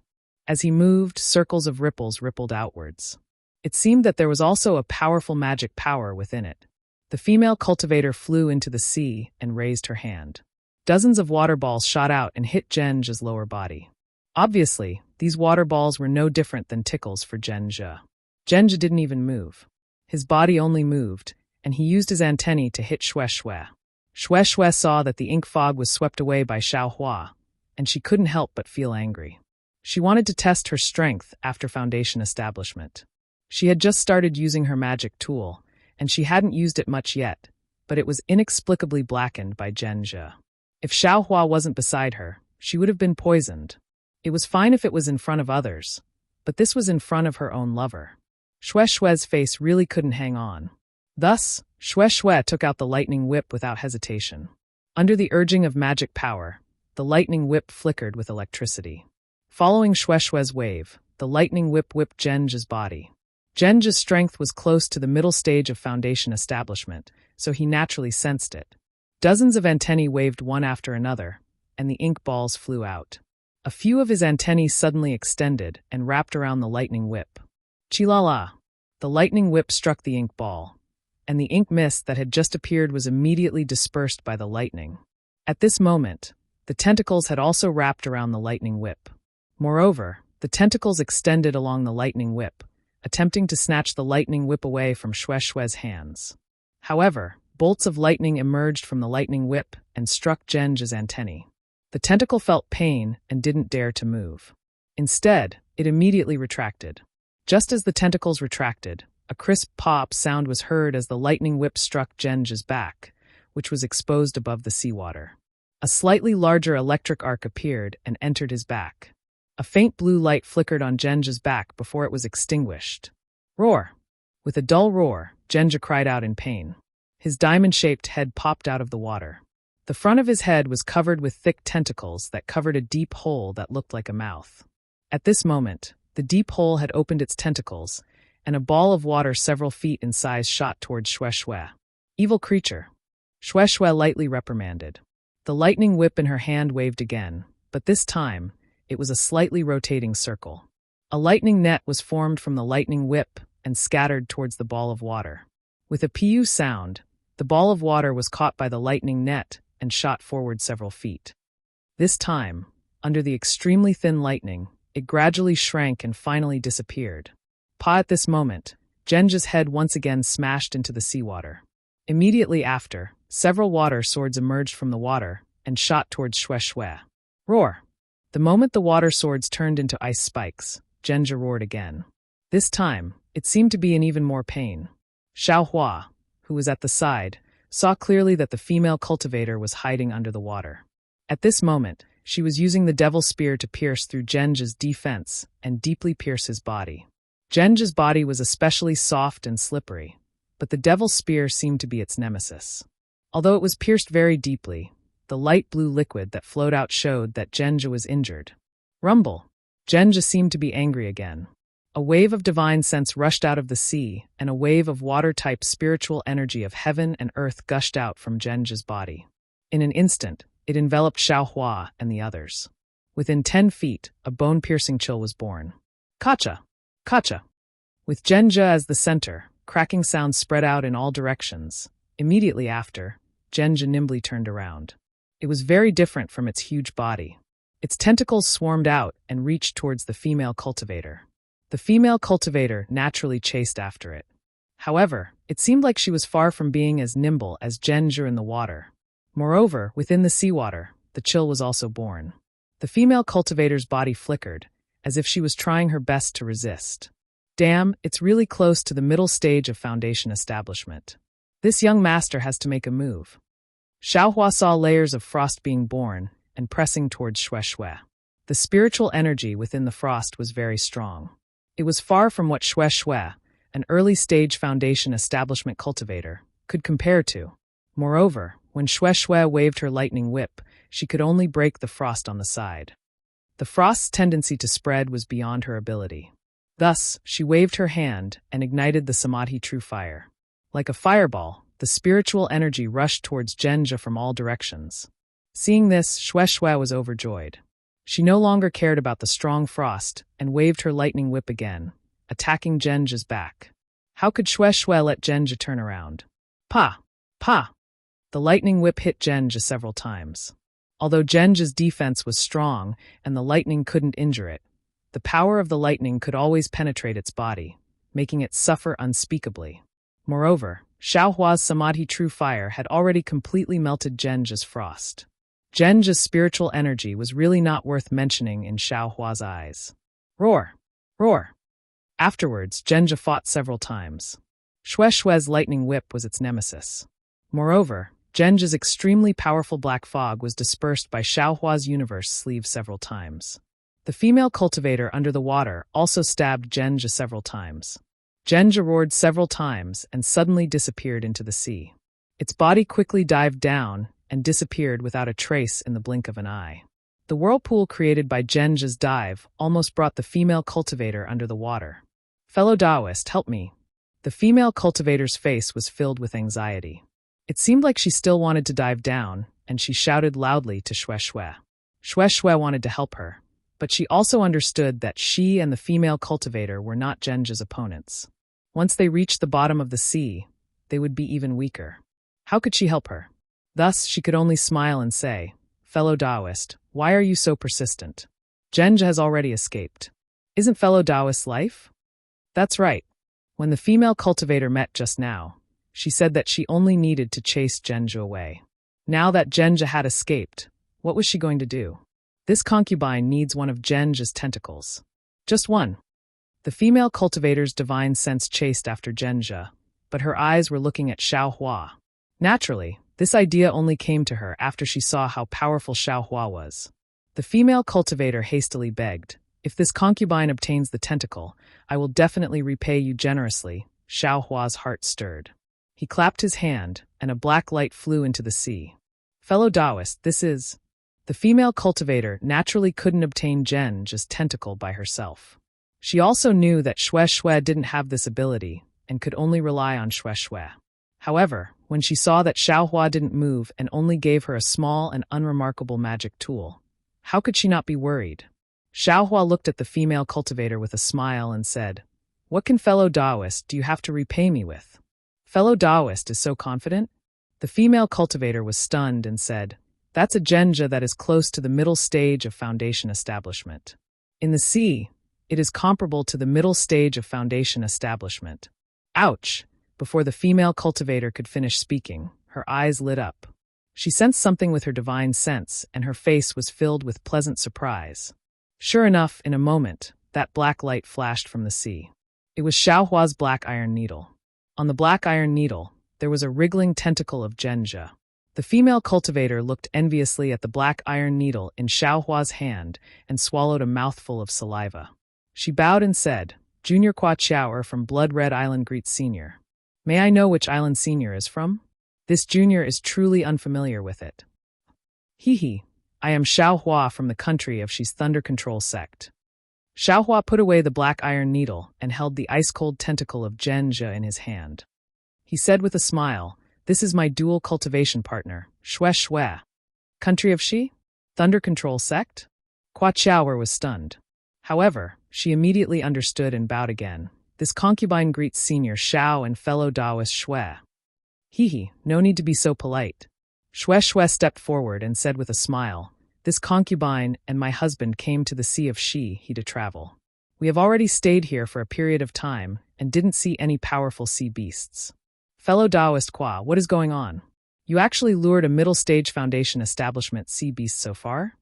As he moved, circles of ripples rippled outwards. It seemed that there was also a powerful magic power within it. The female cultivator flew into the sea and raised her hand. Dozens of water balls shot out and hit Genja's lower body. Obviously, these water balls were no different than tickles for Genja. Genja didn't even move. His body only moved, and he used his antennae to hit Shue. Shue saw that the ink fog was swept away by Xiaohua, and she couldn't help but feel angry. She wanted to test her strength after foundation establishment. She had just started using her magic tool, and she hadn't used it much yet, but it was inexplicably blackened by Genja. If Xiaohua wasn't beside her, she would have been poisoned. It was fine if it was in front of others, but this was in front of her own lover. Shue's face really couldn't hang on. Thus, Shue took out the lightning whip without hesitation. Under the urging of magic power, the lightning whip flickered with electricity. Following Shue's wave, the lightning whip whipped Genja's body. Genja's strength was close to the middle stage of foundation establishment, so he naturally sensed it. Dozens of antennae waved one after another, and the ink balls flew out. A few of his antennae suddenly extended and wrapped around the lightning whip. Chilala! The lightning whip struck the ink ball, and the ink mist that had just appeared was immediately dispersed by the lightning. At this moment, the tentacles had also wrapped around the lightning whip. Moreover, the tentacles extended along the lightning whip, attempting to snatch the lightning whip away from Shue's hands. However, bolts of lightning emerged from the lightning whip and struck Genja's antennae. The tentacle felt pain and didn't dare to move. Instead, it immediately retracted. Just as the tentacles retracted, a crisp pop sound was heard as the lightning whip struck Genja's back, which was exposed above the seawater. A slightly larger electric arc appeared and entered his back. A faint blue light flickered on Genja's back before it was extinguished. Roar! With a dull roar, Genja cried out in pain. His diamond-shaped head popped out of the water. The front of his head was covered with thick tentacles that covered a deep hole that looked like a mouth. At this moment, the deep hole had opened its tentacles, and a ball of water several feet in size shot towards Shue. Evil creature! Shue lightly reprimanded. The lightning whip in her hand waved again, but this time, it was a slightly rotating circle. A lightning net was formed from the lightning whip and scattered towards the ball of water. With a pu sound, the ball of water was caught by the lightning net and shot forward several feet. This time, under the extremely thin lightning, it gradually shrank and finally disappeared. At this moment, Genja's head once again smashed into the seawater. Immediately after, several water swords emerged from the water and shot towards Shue. Roar! The moment the water swords turned into ice spikes, Genja roared again. This time, it seemed to be in even more pain. Xiaohua, who was at the side, saw clearly that the female cultivator was hiding under the water. At this moment, she was using the devil spear to pierce through Genja's defense and deeply pierce his body. Genja's body was especially soft and slippery, but the devil spear seemed to be its nemesis. Although it was pierced very deeply, the light blue liquid that flowed out showed that Genja was injured. Rumble! Genja seemed to be angry again. A wave of divine sense rushed out of the sea, and a wave of water-type spiritual energy of heaven and earth gushed out from Genja's body. In an instant, it enveloped Xiaohua and the others. Within 10 feet, a bone-piercing chill was born. Kacha! Kacha! With Genja as the center, cracking sounds spread out in all directions. Immediately after, Genja nimbly turned around. It was very different from its huge body. Its tentacles swarmed out and reached towards the female cultivator. The female cultivator naturally chased after it. However, it seemed like she was far from being as nimble as Genja in the water. Moreover, within the seawater, the chill was also born. The female cultivator's body flickered, as if she was trying her best to resist. Damn, it's really close to the middle stage of foundation establishment. This young master has to make a move. Xiaohua saw layers of frost being born and pressing towards Shue. The spiritual energy within the frost was very strong. It was far from what Shue, an early-stage foundation establishment cultivator, could compare to. Moreover, when Shue waved her lightning whip, she could only break the frost on the side. The frost's tendency to spread was beyond her ability. Thus, she waved her hand and ignited the Samadhi True Fire. Like a fireball, the spiritual energy rushed towards Genja from all directions. Seeing this, Shue was overjoyed. She no longer cared about the strong frost and waved her lightning whip again, attacking Genja's back. How could Shue let Genja turn around? Pa! Pa! The lightning whip hit Genja several times. Although Genja's defense was strong and the lightning couldn't injure it, the power of the lightning could always penetrate its body, making it suffer unspeakably. Moreover, Xiaohua's Samadhi True Fire had already completely melted Genja's frost. Genja's spiritual energy was really not worth mentioning in Xiaohua's eyes. Roar! Roar! Afterwards, Genja fought several times. Shue's lightning whip was its nemesis. Moreover, Genja's extremely powerful black fog was dispersed by Xiaohua's universe sleeve several times. The female cultivator under the water also stabbed Genja several times. Genja roared several times and suddenly disappeared into the sea. Its body quickly dived down and disappeared without a trace in the blink of an eye. The whirlpool created by Genja's dive almost brought the female cultivator under the water. Fellow Taoist, help me. The female cultivator's face was filled with anxiety. It seemed like she still wanted to dive down, and she shouted loudly to Shue. Shue wanted to help her, but she also understood that she and the female cultivator were not Genja's opponents. Once they reached the bottom of the sea, they would be even weaker. How could she help her? Thus, she could only smile and say, "Fellow Taoist, why are you so persistent? Genja has already escaped. Isn't fellow Taoist's life?" That's right. When the female cultivator met just now, she said that she only needed to chase Genja away. Now that Genja had escaped, what was she going to do? This concubine needs one of Genja's tentacles. Just one. The female cultivator's divine sense chased after Genja, but her eyes were looking at Xiaohua. Naturally, this idea only came to her after she saw how powerful Xiaohua was. The female cultivator hastily begged, "If this concubine obtains the tentacle, I will definitely repay you generously." Xiaohua's heart stirred. He clapped his hand, and a black light flew into the sea. "Fellow Taoist, this is..." The female cultivator naturally couldn't obtain Genja's tentacle by herself. She also knew that Xue Xue didn't have this ability, and could only rely on Xue Xue. However, when she saw that Xiaohua didn't move and only gave her a small and unremarkable magic tool, how could she not be worried? Xiaohua looked at the female cultivator with a smile and said, "What can fellow Taoist do you have to repay me with?" Fellow Taoist is so confident? The female cultivator was stunned and said, "That's a Genja that is close to the middle stage of foundation establishment. In the sea, it is comparable to the middle stage of foundation establishment." Ouch! Before the female cultivator could finish speaking, her eyes lit up. She sensed something with her divine sense, and her face was filled with pleasant surprise. Sure enough, in a moment, that black light flashed from the sea. It was Xiaohua's black iron needle. On the black iron needle, there was a wriggling tentacle of Genja. The female cultivator looked enviously at the black iron needle in Xiaohua's hand and swallowed a mouthful of saliva. She bowed and said, "Junior Kwa Chow'er from Blood Red Island greets Senior. May I know which island Senior is from? This junior is truly unfamiliar with it." "Hee, I am Xiaohua from the country of She's Thunder Control sect." Xiaohua put away the black iron needle and held the ice-cold tentacle of Genja in his hand. He said with a smile, "This is my dual cultivation partner, Xue Xue." "Country of She? Thunder Control sect?" Kwa Chow'er was stunned. However, she immediately understood and bowed again. "This concubine greets Senior Xiao and fellow Taoist Xue." "Hee, no need to be so polite." Xue Xue stepped forward and said with a smile, "This concubine and my husband came to the Sea of She to travel. We have already stayed here for a period of time and didn't see any powerful sea beasts." "Fellow Taoist Kwa, what is going on? You actually lured a middle-stage foundation establishment sea beast so far?"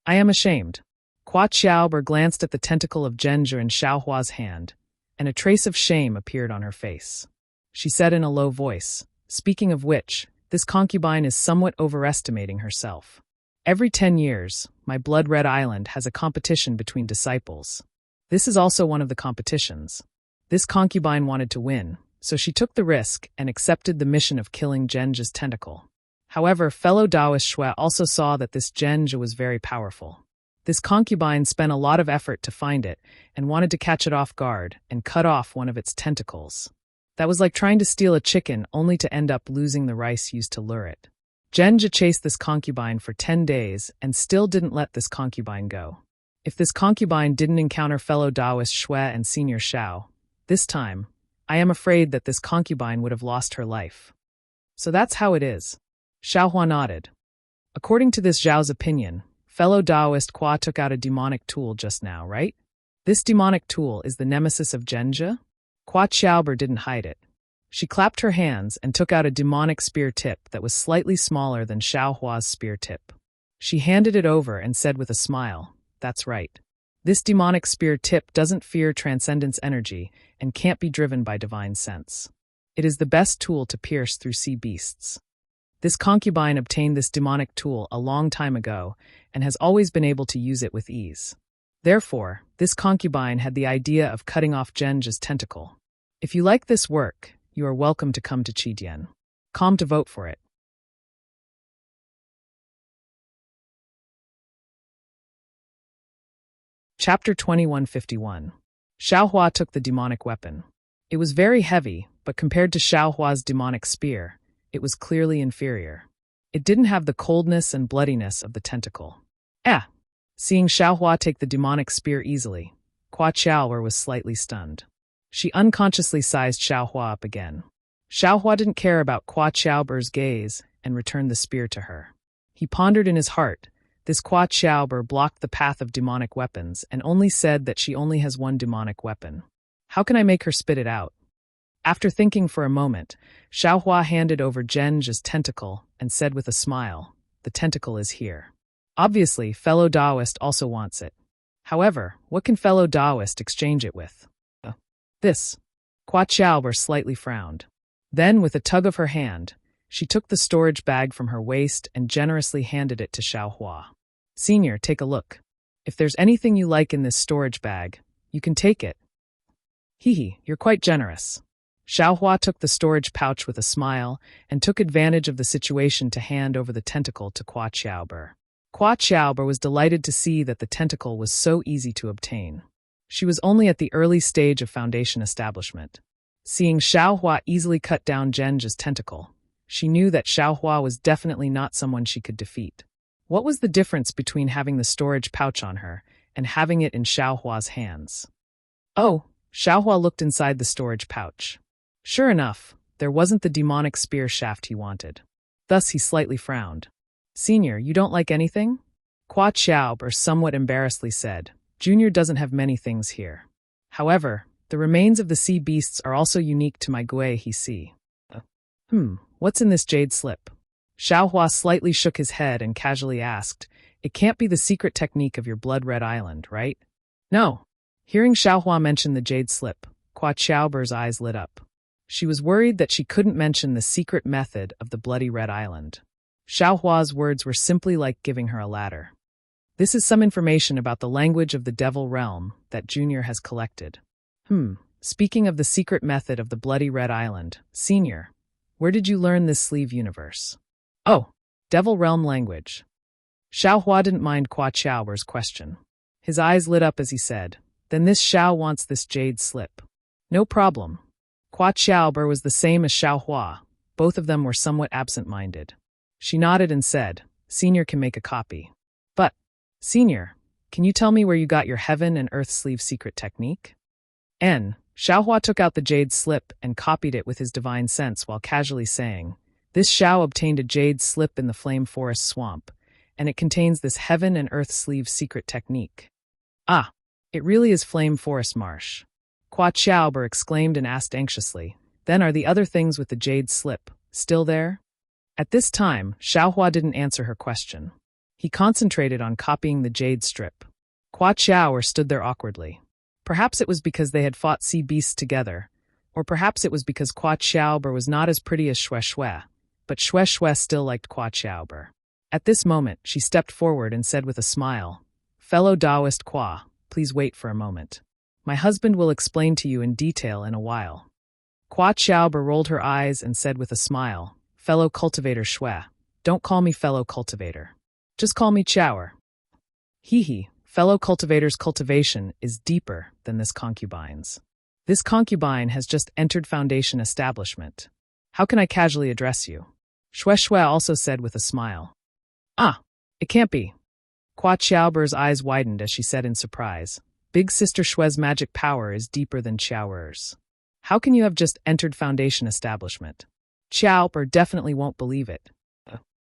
"I am ashamed." Kwa Chow'er glanced at the tentacle of Genja in Xiaohua's hand, and a trace of shame appeared on her face. She said in a low voice, "Speaking of which, this concubine is somewhat overestimating herself. Every 10 years, my Blood Red Island has a competition between disciples. This is also one of the competitions. This concubine wanted to win, so she took the risk and accepted the mission of killing Genja's tentacle. However, fellow Taoist Xue also saw that this Genja was very powerful. This concubine spent a lot of effort to find it and wanted to catch it off guard and cut off one of its tentacles. That was like trying to steal a chicken only to end up losing the rice used to lure it. Genja chased this concubine for 10 days and still didn't let this concubine go. If this concubine didn't encounter fellow Taoist Xue and Senior Xiao, this time, I am afraid that this concubine would have lost her life. So that's how it is. Xiaohua nodded. According to this Zhao's opinion, fellow Taoist Kwa took out a demonic tool just now, right? This demonic tool is the nemesis of Genja? Kwa Chow'er didn't hide it. She clapped her hands and took out a demonic spear tip that was slightly smaller than Xiaohua's spear tip. She handed it over and said with a smile, "That's right. This demonic spear tip doesn't fear transcendence energy and can't be driven by divine sense. It is the best tool to pierce through sea beasts. This concubine obtained this demonic tool a long time ago and has always been able to use it with ease. Therefore, this concubine had the idea of cutting off Genja's tentacle. If you like this work, you are welcome to come to Qidian. Come to vote for it." Chapter 2151. Xiaohua took the demonic weapon. It was very heavy, but compared to Xiaohua's demonic spear, it was clearly inferior. It didn't have the coldness and bloodiness of the tentacle. Seeing Xiaohua take the demonic spear easily, Kwa Chow'er was slightly stunned. She unconsciously sized Xiaohua up again. Xiaohua didn't care about Qua Xiaober's gaze and returned the spear to her. He pondered in his heart. This Qua Xiaober blocked the path of demonic weapons and only said that she only has one demonic weapon. How can I make her spit it out? After thinking for a moment, Xiaohua handed over Zheng's tentacle and said with a smile, "The tentacle is here. Obviously, fellow Taoist also wants it. However, what can fellow Taoist exchange it with?" This. Qua Xiaober slightly frowned. Then, with a tug of her hand, she took the storage bag from her waist and generously handed it to Xiaohua. "Senior, take a look. If there's anything you like in this storage bag, you can take it." "Hee, you're quite generous." Xiaohua took the storage pouch with a smile and took advantage of the situation to hand over the tentacle to Qua Xiaober. Qua Xiaober was delighted to see that the tentacle was so easy to obtain. She was only at the early stage of foundation establishment. Seeing Xiaohua easily cut down Zheng's tentacle, she knew that Xiaohua was definitely not someone she could defeat. What was the difference between having the storage pouch on her and having it in Xiaohua's hands? Oh, Xiaohua looked inside the storage pouch. Sure enough, there wasn't the demonic spear shaft he wanted. Thus he slightly frowned. "Senior, you don't like anything?" Qua Xiaober somewhat embarrassedly said, "Junior doesn't have many things here. However, the remains of the sea beasts are also unique to my Gui he see." What's in this jade slip? Xiaohua slightly shook his head and casually asked, "It can't be the secret technique of your blood-red island, right?" "No." Hearing Xiaohua mention the jade slip, Qua Xiaober's eyes lit up. She was worried that she couldn't mention the secret method of the bloody red island. Xiaohua's words were simply like giving her a ladder. "This is some information about the language of the devil realm that Junior has collected." Speaking of the secret method of the bloody red island, Senior, where did you learn this sleeve universe? "Oh, devil realm language." Xiaohua didn't mind Qua Xiaober's question. His eyes lit up as he said, "Then this Xiao wants this jade slip." "No problem." Qua Xiaober was the same as Xiaohua. Both of them were somewhat absent-minded. She nodded and said, "Senior can make a copy." "But, Senior, can you tell me where you got your heaven and earth sleeve secret technique?" Xiaohua took out the jade slip and copied it with his divine sense while casually saying, "This Xiao obtained a jade slip in the Flame Forest Swamp, and it contains this heaven and earth sleeve secret technique." "Ah, it really is Flame Forest Marsh." Qua Xiaober exclaimed and asked anxiously, "Then are the other things with the jade slip still there?" At this time, Xiaohua didn't answer her question. He concentrated on copying the jade strip. Qua Xiaober stood there awkwardly. Perhaps it was because they had fought sea beasts together, or perhaps it was because Qua Xiaober was not as pretty as Xue Xue, but Xue Xue still liked Qua Xiaober. At this moment, she stepped forward and said with a smile, "Fellow Taoist Qua, please wait for a moment. My husband will explain to you in detail in a while." Qua Xiaober rolled her eyes and said with a smile, "Fellow cultivator Xue, don't call me fellow cultivator. Just call me Xiaoer." Hee, fellow cultivator's cultivation is deeper than this concubine's. This concubine has just entered foundation establishment. How can I casually address you? Xue Xue also said with a smile. "Ah, it can't be." Qua Xiaober's eyes widened as she said in surprise, "Big Sister Xue's magic power is deeper than Xiaoer's. How can you have just entered foundation establishment? Xiaober definitely won't believe it."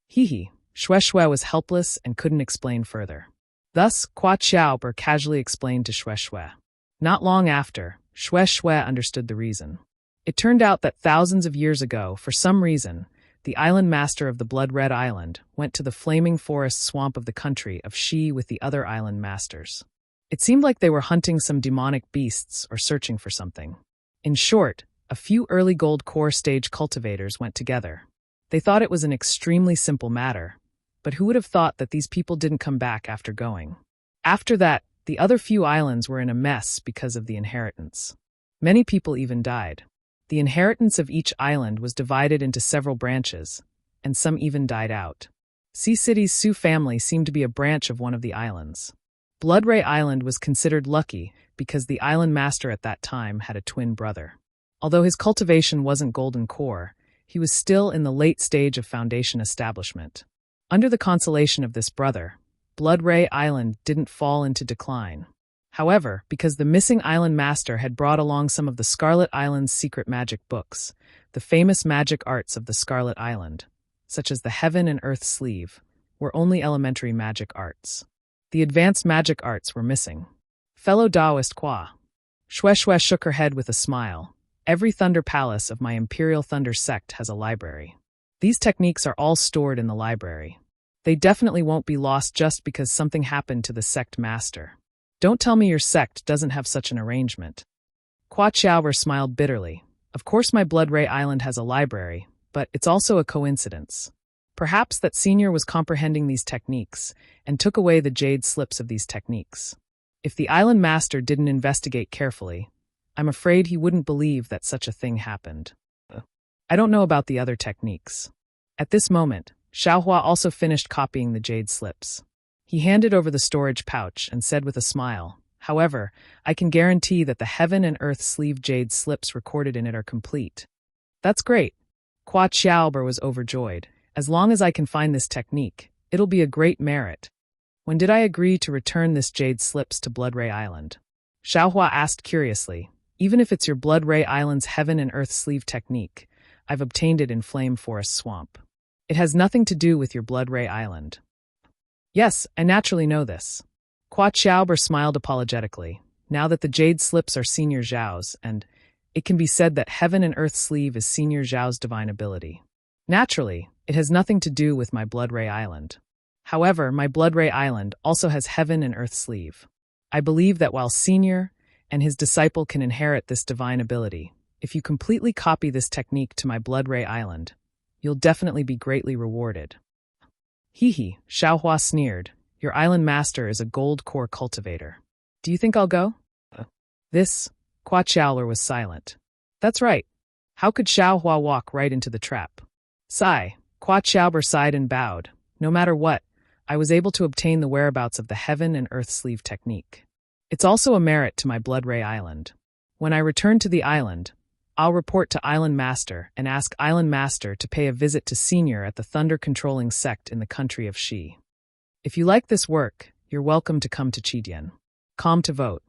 Hee, Xue Xue was helpless and couldn't explain further. Thus, Qua Xiaober casually explained to Xue Xue. Not long after, Xue Xue understood the reason. It turned out that thousands of years ago, for some reason, the island master of the Blood Red Island went to the flaming forest swamp of the country of Shi with the other island masters. It seemed like they were hunting some demonic beasts or searching for something. In short, a few early gold core stage cultivators went together. They thought it was an extremely simple matter, but who would have thought that these people didn't come back after going? After that, the other few islands were in a mess because of the inheritance. Many people even died. The inheritance of each island was divided into several branches, and some even died out. Sea City's Sioux family seemed to be a branch of one of the islands. Bloodray Island was considered lucky because the island master at that time had a twin brother. Although his cultivation wasn't golden core, he was still in the late stage of foundation establishment. Under the consolation of this brother, Bloodray Island didn't fall into decline. However, because the missing island master had brought along some of the Scarlet Island's secret magic books, the famous magic arts of the Scarlet Island, such as the Heaven and Earth Sleeve, were only elementary magic arts. The advanced magic arts were missing. Fellow Taoist Kwa. Shue Shue shook her head with a smile. Every Thunder Palace of my Imperial Thunder sect has a library. These techniques are all stored in the library. They definitely won't be lost just because something happened to the sect master. Don't tell me your sect doesn't have such an arrangement. Kwa Xiaober smiled bitterly. Of course my Blood Ray Island has a library, but it's also a coincidence. Perhaps that senior was comprehending these techniques and took away the jade slips of these techniques. If the island master didn't investigate carefully, I'm afraid he wouldn't believe that such a thing happened. I don't know about the other techniques. At this moment, Xiaohua also finished copying the jade slips. He handed over the storage pouch and said with a smile, "However, I can guarantee that the Heaven and Earth Sleeve jade slips recorded in it are complete." "That's great." Kwa Xiaober was overjoyed. "As long as I can find this technique, it'll be a great merit." "When did I agree to return this jade slips to Blood Ray Island?" Xiaohua asked curiously. "Even if it's your Blood Ray Island's Heaven and Earth Sleeve technique, I've obtained it in Flame Forest Swamp. It has nothing to do with your Blood Ray Island." "Yes, I naturally know this." Kwa Xiaober smiled apologetically. Now that the jade slips are Senior Zhao's, and it can be said that Heaven and Earth Sleeve is Senior Zhao's divine ability. Naturally, it has nothing to do with my Blood Ray Island. However, my Blood Ray Island also has Heaven and Earth Sleeve. I believe that while Senior and his disciple can inherit this divine ability, if you completely copy this technique to my Blood Ray Island, you'll definitely be greatly rewarded. Hee, Xiaohua sneered. Your island master is a gold core cultivator. Do you think I'll go? Kwa Xiaoler was silent. That's right. How could Xiaohua walk right into the trap? Sigh. Kwa Xiaober sighed and bowed. No matter what, I was able to obtain the whereabouts of the Heaven and Earth Sleeve technique. It's also a merit to my Blood Ray Island. When I return to the island, I'll report to Island Master and ask Island Master to pay a visit to Senior at the thunder-controlling sect in the country of Shi. If you like this work, you're welcome to come to Qidian. Calm to vote.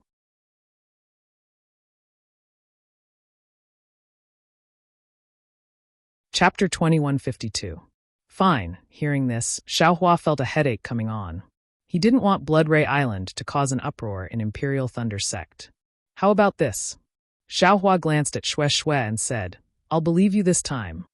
Chapter 2152. Fine. Hearing this, Xiaohua felt a headache coming on. He didn't want Blood Ray Island to cause an uproar in Imperial Thunder sect. How about this? Xiaohua glanced at Shue Shue and said, "I'll believe you this time."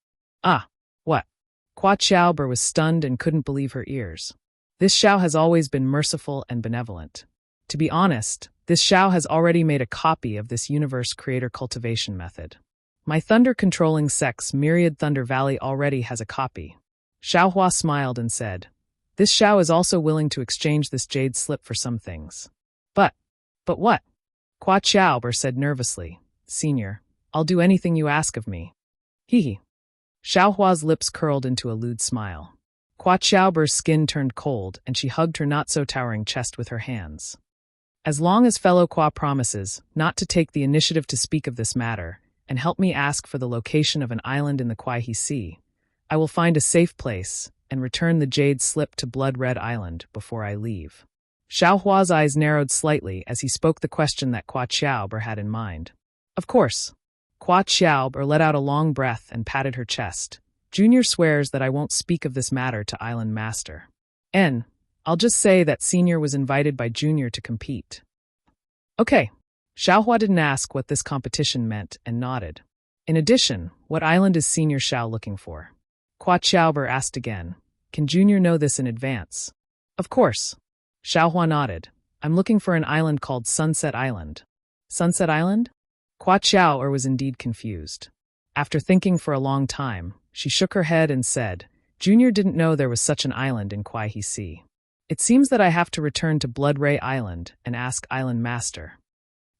"Ah, what?" Kwa Xiaober was stunned and couldn't believe her ears. This Xiao has always been merciful and benevolent. To be honest, this Xiao has already made a copy of this universe creator cultivation method. My thunder-controlling sect's Myriad Thunder Valley already has a copy. Xiaohua smiled and said, "This Xiao is also willing to exchange this jade slip for some things." But what?" Kwa Xiaober said nervously. "Senior, I'll do anything you ask of me." Hee. Xiaohua's lips curled into a lewd smile. Kwa Xiaober's skin turned cold and she hugged her not-so-towering chest with her hands. "As long as fellow Kwa promises not to take the initiative to speak of this matter and help me ask for the location of an island in the Kwaihi Sea, I will find a safe place and return the jade slip to Blood Red Island before I leave." Xiaohua's eyes narrowed slightly as he spoke the question that Kwa Xiaober had in mind. "Of course." Kwa Xiaober let out a long breath and patted her chest. "Junior swears that I won't speak of this matter to Island Master. I'll just say that Senior was invited by Junior to compete." "Okay." Xiaohua didn't ask what this competition meant and nodded. "In addition, what island is Senior Xiao looking for?" Kwa Xiaober asked again. "Can Junior know this in advance?" "Of course." Xiaohua nodded. "I'm looking for an island called Sunset Island." "Sunset Island?" Kwa Xiaober was indeed confused. After thinking for a long time, she shook her head and said, "Junior didn't know there was such an island in Kwaihi Sea. It seems that I have to return to Blood Ray Island and ask Island Master."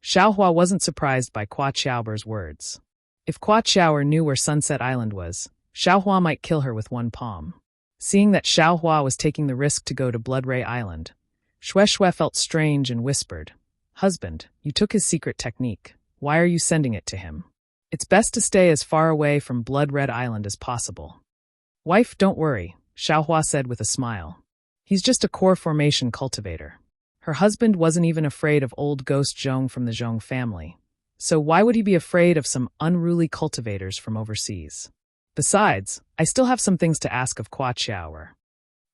Xiaohua wasn't surprised by Kwa Xiaober's words. If Kwa Xiaober knew where Sunset Island was, Xiaohua might kill her with one palm. Seeing that Xiaohua was taking the risk to go to Blood Ray Island, Shue Shue felt strange and whispered, "Husband, you took his secret technique. Why are you sending it to him? It's best to stay as far away from Blood Red Island as possible." "Wife, don't worry," Xiaohua said with a smile. "He's just a core formation cultivator." Her husband wasn't even afraid of old ghost Zhong from the Zhong family. So why would he be afraid of some unruly cultivators from overseas? Besides, I still have some things to ask of Kwa Xiaoer.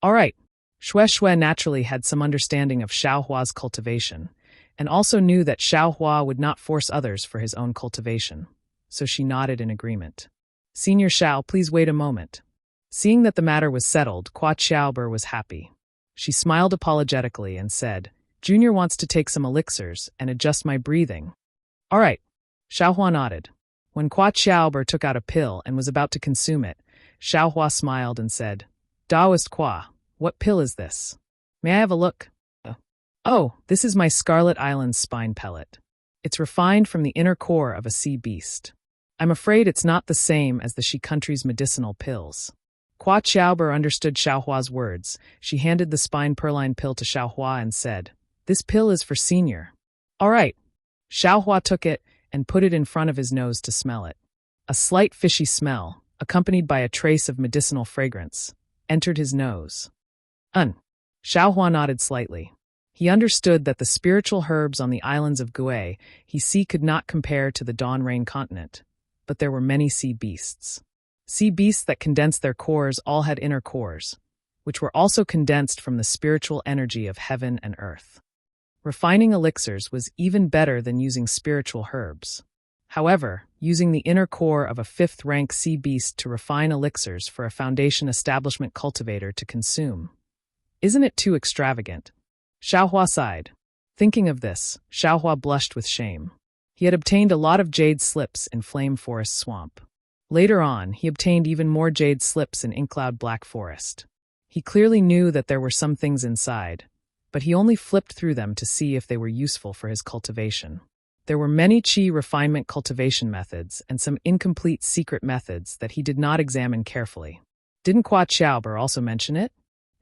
All right. Shui naturally had some understanding of Xiaohua's cultivation, and also knew that Xiaohua would not force others for his own cultivation. So she nodded in agreement. Senior Xiao, please wait a moment. Seeing that the matter was settled, Kwa Xiaober was happy. She smiled apologetically and said, Junior wants to take some elixirs and adjust my breathing. All right. Xiaohua nodded. When Kwa Xiaober took out a pill and was about to consume it, Xiaohua smiled and said, Daoist Kwa, what pill is this? May I have a look? Oh, this is my Scarlet Island spine pellet. It's refined from the inner core of a sea beast. I'm afraid it's not the same as the Shi country's medicinal pills. Kwa Xiaober understood Xiaohua's words. She handed the spine purline pill to Xiaohua and said, This pill is for senior. All right. Xiaohua took it and put it in front of his nose to smell it. A slight fishy smell, accompanied by a trace of medicinal fragrance, entered his nose. Xiaohua nodded slightly. He understood that the spiritual herbs on the islands of Gue he see could not compare to the Dawn Rain continent, but there were many sea beasts. Sea beasts that condensed their cores all had inner cores, which were also condensed from the spiritual energy of heaven and earth. Refining elixirs was even better than using spiritual herbs. However, using the inner core of a fifth-rank sea beast to refine elixirs for a foundation establishment cultivator to consume. Isn't it too extravagant? Xiaohua sighed. Thinking of this, Xiaohua blushed with shame. He had obtained a lot of jade slips in Flame Forest Swamp. Later on, he obtained even more jade slips in Inkcloud Black Forest. He clearly knew that there were some things inside, but he only flipped through them to see if they were useful for his cultivation. There were many qi refinement cultivation methods and some incomplete secret methods that he did not examine carefully. Didn't Kwa Xiaober also mention it?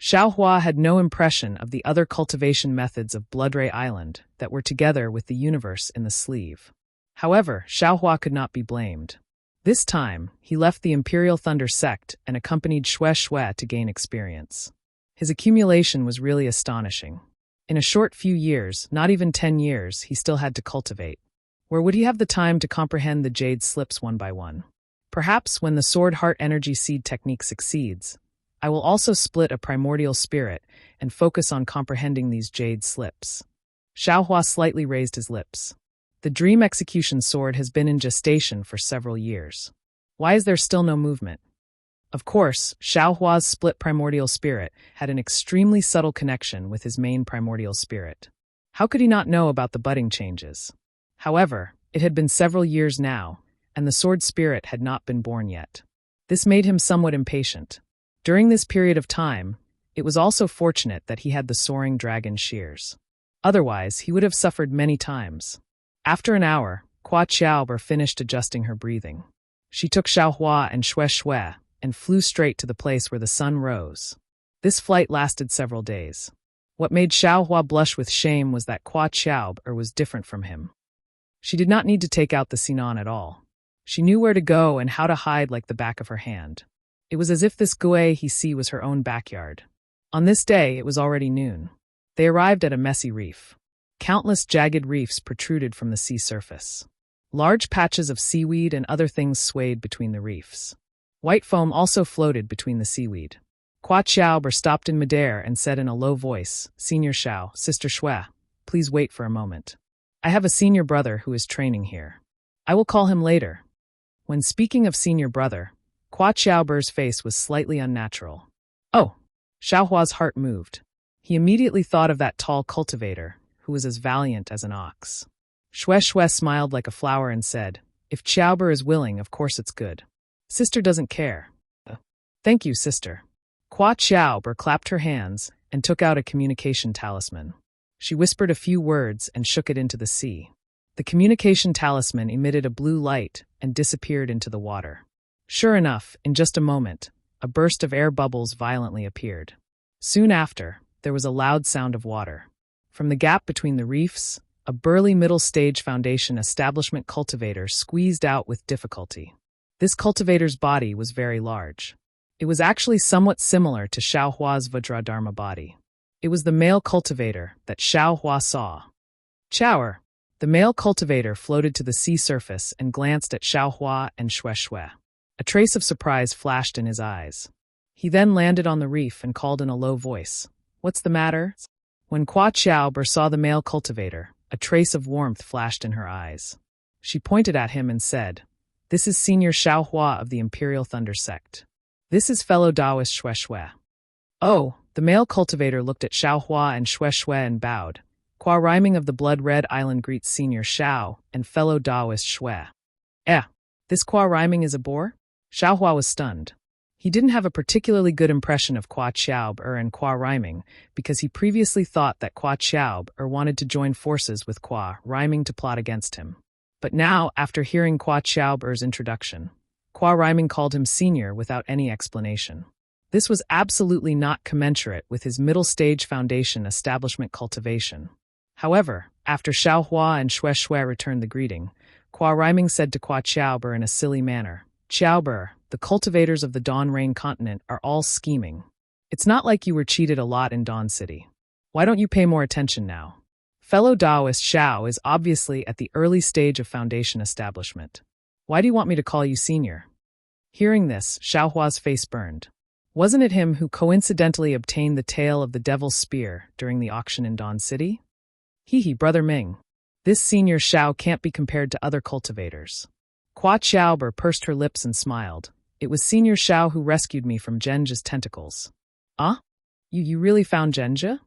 Xiaohua had no impression of the other cultivation methods of Bloodray Island that were together with the universe in the sleeve. However, Xiaohua could not be blamed. This time, he left the Imperial Thunder sect and accompanied Shui to gain experience. His accumulation was really astonishing. In a short few years, not even 10 years, he still had to cultivate. Where would he have the time to comprehend the jade slips one by one? Perhaps when the Sword Heart Energy Seed technique succeeds, I will also split a primordial spirit and focus on comprehending these jade slips. Xiaohua slightly raised his lips. The Dream Execution Sword has been in gestation for several years. Why is there still no movement? Of course, Xiaohua's split primordial spirit had an extremely subtle connection with his main primordial spirit. How could he not know about the budding changes? However, it had been several years now, and the sword spirit had not been born yet. This made him somewhat impatient. During this period of time, it was also fortunate that he had the soaring dragon shears. Otherwise, he would have suffered many times. After an hour, Kwa Xiaober finished adjusting her breathing. She took Xiaohua and Shui and flew straight to the place where the sun rose. This flight lasted several days. What made Xiaohua blush with shame was that Kwa Xiaober was different from him. She did not need to take out the Sinan at all. She knew where to go and how to hide like the back of her hand. It was as if this Gue he see was her own backyard. On this day, it was already noon. They arrived at a messy reef. Countless jagged reefs protruded from the sea surface. Large patches of seaweed and other things swayed between the reefs. White foam also floated between the seaweed. Kwa Xiaober stopped in midair and said in a low voice, Senior Xiao, Sister Shui, please wait for a moment. I have a senior brother who is training here. I will call him later. When speaking of senior brother, Kwa Xiaober's face was slightly unnatural. Oh! Xiaohua's heart moved. He immediately thought of that tall cultivator, who was as valiant as an ox. Shui smiled like a flower and said, If Xiaober is willing, of course it's good. Sister doesn't care. Thank you, sister. Kwa Xiaober clapped her hands and took out a communication talisman. She whispered a few words and shook it into the sea. The communication talisman emitted a blue light and disappeared into the water. Sure enough, in just a moment, a burst of air bubbles violently appeared. Soon after, there was a loud sound of water. From the gap between the reefs, a burly middle-stage foundation establishment cultivator squeezed out with difficulty. This cultivator's body was very large. It was actually somewhat similar to Xiaohua's Vajradharma body. It was the male cultivator that Xiao Hua saw. Chower. The male cultivator floated to the sea surface and glanced at Xiao Hua and Xue Xue. A trace of surprise flashed in his eyes. He then landed on the reef and called in a low voice, "What's the matter?" When Kwa Xiaober saw the male cultivator, a trace of warmth flashed in her eyes. She pointed at him and said, "This is Senior Xiao Hua of the Imperial Thunder Sect. This is fellow Taoist Xue Xue." Oh, the male cultivator looked at Xiao Hua and Xue Xue and bowed. Qua Rhyming of the Blood Red Island greets Senior Xiao and fellow Taoist Xue. This Qua Rhyming is a bore? Xiao Hua was stunned. He didn't have a particularly good impression of Qua Xiaober and Qua Rhyming because he previously thought that Qua Xiaober wanted to join forces with Qua Rhyming to plot against him. But now, after hearing Qua Xiaober's introduction, Qua Rhyming called him senior without any explanation. This was absolutely not commensurate with his middle-stage foundation establishment cultivation. However, after Xiao Hua and Xue Xue returned the greeting, Qua Rhyming said to Qua Xiaober in a silly manner, "Xiaober, the cultivators of the Dawn Rain continent are all scheming. It's not like you were cheated a lot in Dawn City. Why don't you pay more attention now? Fellow Taoist Xiao is obviously at the early stage of foundation establishment. Why do you want me to call you senior?" Hearing this, Xiao Hua's face burned. Wasn't it him who coincidentally obtained the tail of the Devil's Spear during the auction in Dawn City? Brother Ming. This senior Xiao can't be compared to other cultivators. Qua Xiaober pursed her lips and smiled. It was Senior Xiao who rescued me from Zhenjia's tentacles. You really found Zhenjia?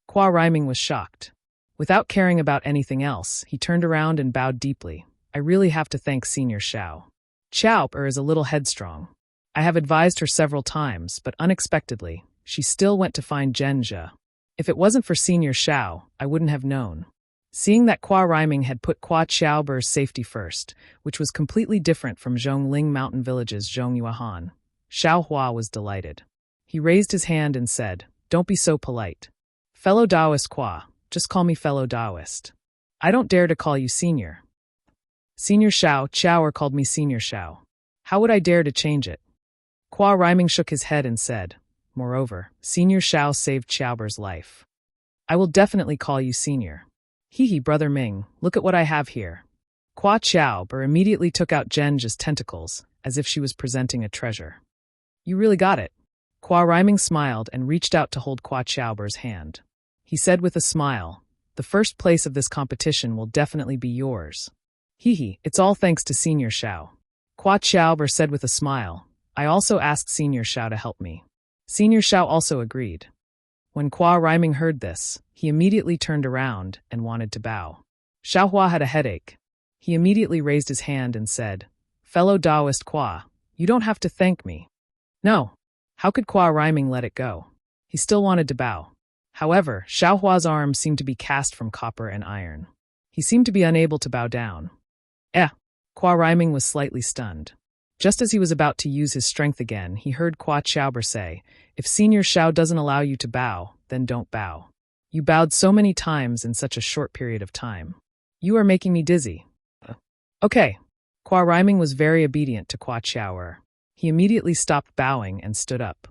Qua Rhyming was shocked. Without caring about anything else, he turned around and bowed deeply. I really have to thank Senior Xiao. Xiaober is a little headstrong. I have advised her several times, but unexpectedly, she still went to find Zhenjia. If it wasn't for Senior Xiao, I wouldn't have known. Seeing that Qua Rhyming had put Qua Xiaober's safety first, which was completely different from Zhongling Mountain Village's Zhongyuahan, Xiao Hua was delighted. He raised his hand and said, "Don't be so polite. Fellow Taoist Qua, just call me fellow Taoist. I don't dare to call you senior." Senior Xiaober called me Senior Xiao. How would I dare to change it? Qua Rhyming shook his head and said, "Moreover, Senior Xiao saved Xiaober's life. I will definitely call you senior." Brother Ming, look at what I have here. Qua Xiaober immediately took out Zhenjia's tentacles, as if she was presenting a treasure. You really got it. Qua Rhyming smiled and reached out to hold Qua Xiaober's hand. He said with a smile, "The first place of this competition will definitely be yours." It's all thanks to Senior Xiao. Qua Xiaober said with a smile, "I also asked Senior Xiao to help me." Senior Xiao also agreed. When Qua Rhyming heard this, he immediately turned around and wanted to bow. Xiao Hua had a headache. He immediately raised his hand and said, "Fellow Taoist Qua, you don't have to thank me." No. How could Qua Rhyming let it go? He still wanted to bow. However, Xiao Hua's arms seemed to be cast from copper and iron. He seemed to be unable to bow down. Qua Rhyming was slightly stunned. Just as he was about to use his strength again, he heard Qua Xiaober say, "If Senior Xiao doesn't allow you to bow, then don't bow. You bowed so many times in such a short period of time. You are making me dizzy." Okay. Qua Rhyming was very obedient to Qua Xiaober. He immediately stopped bowing and stood up.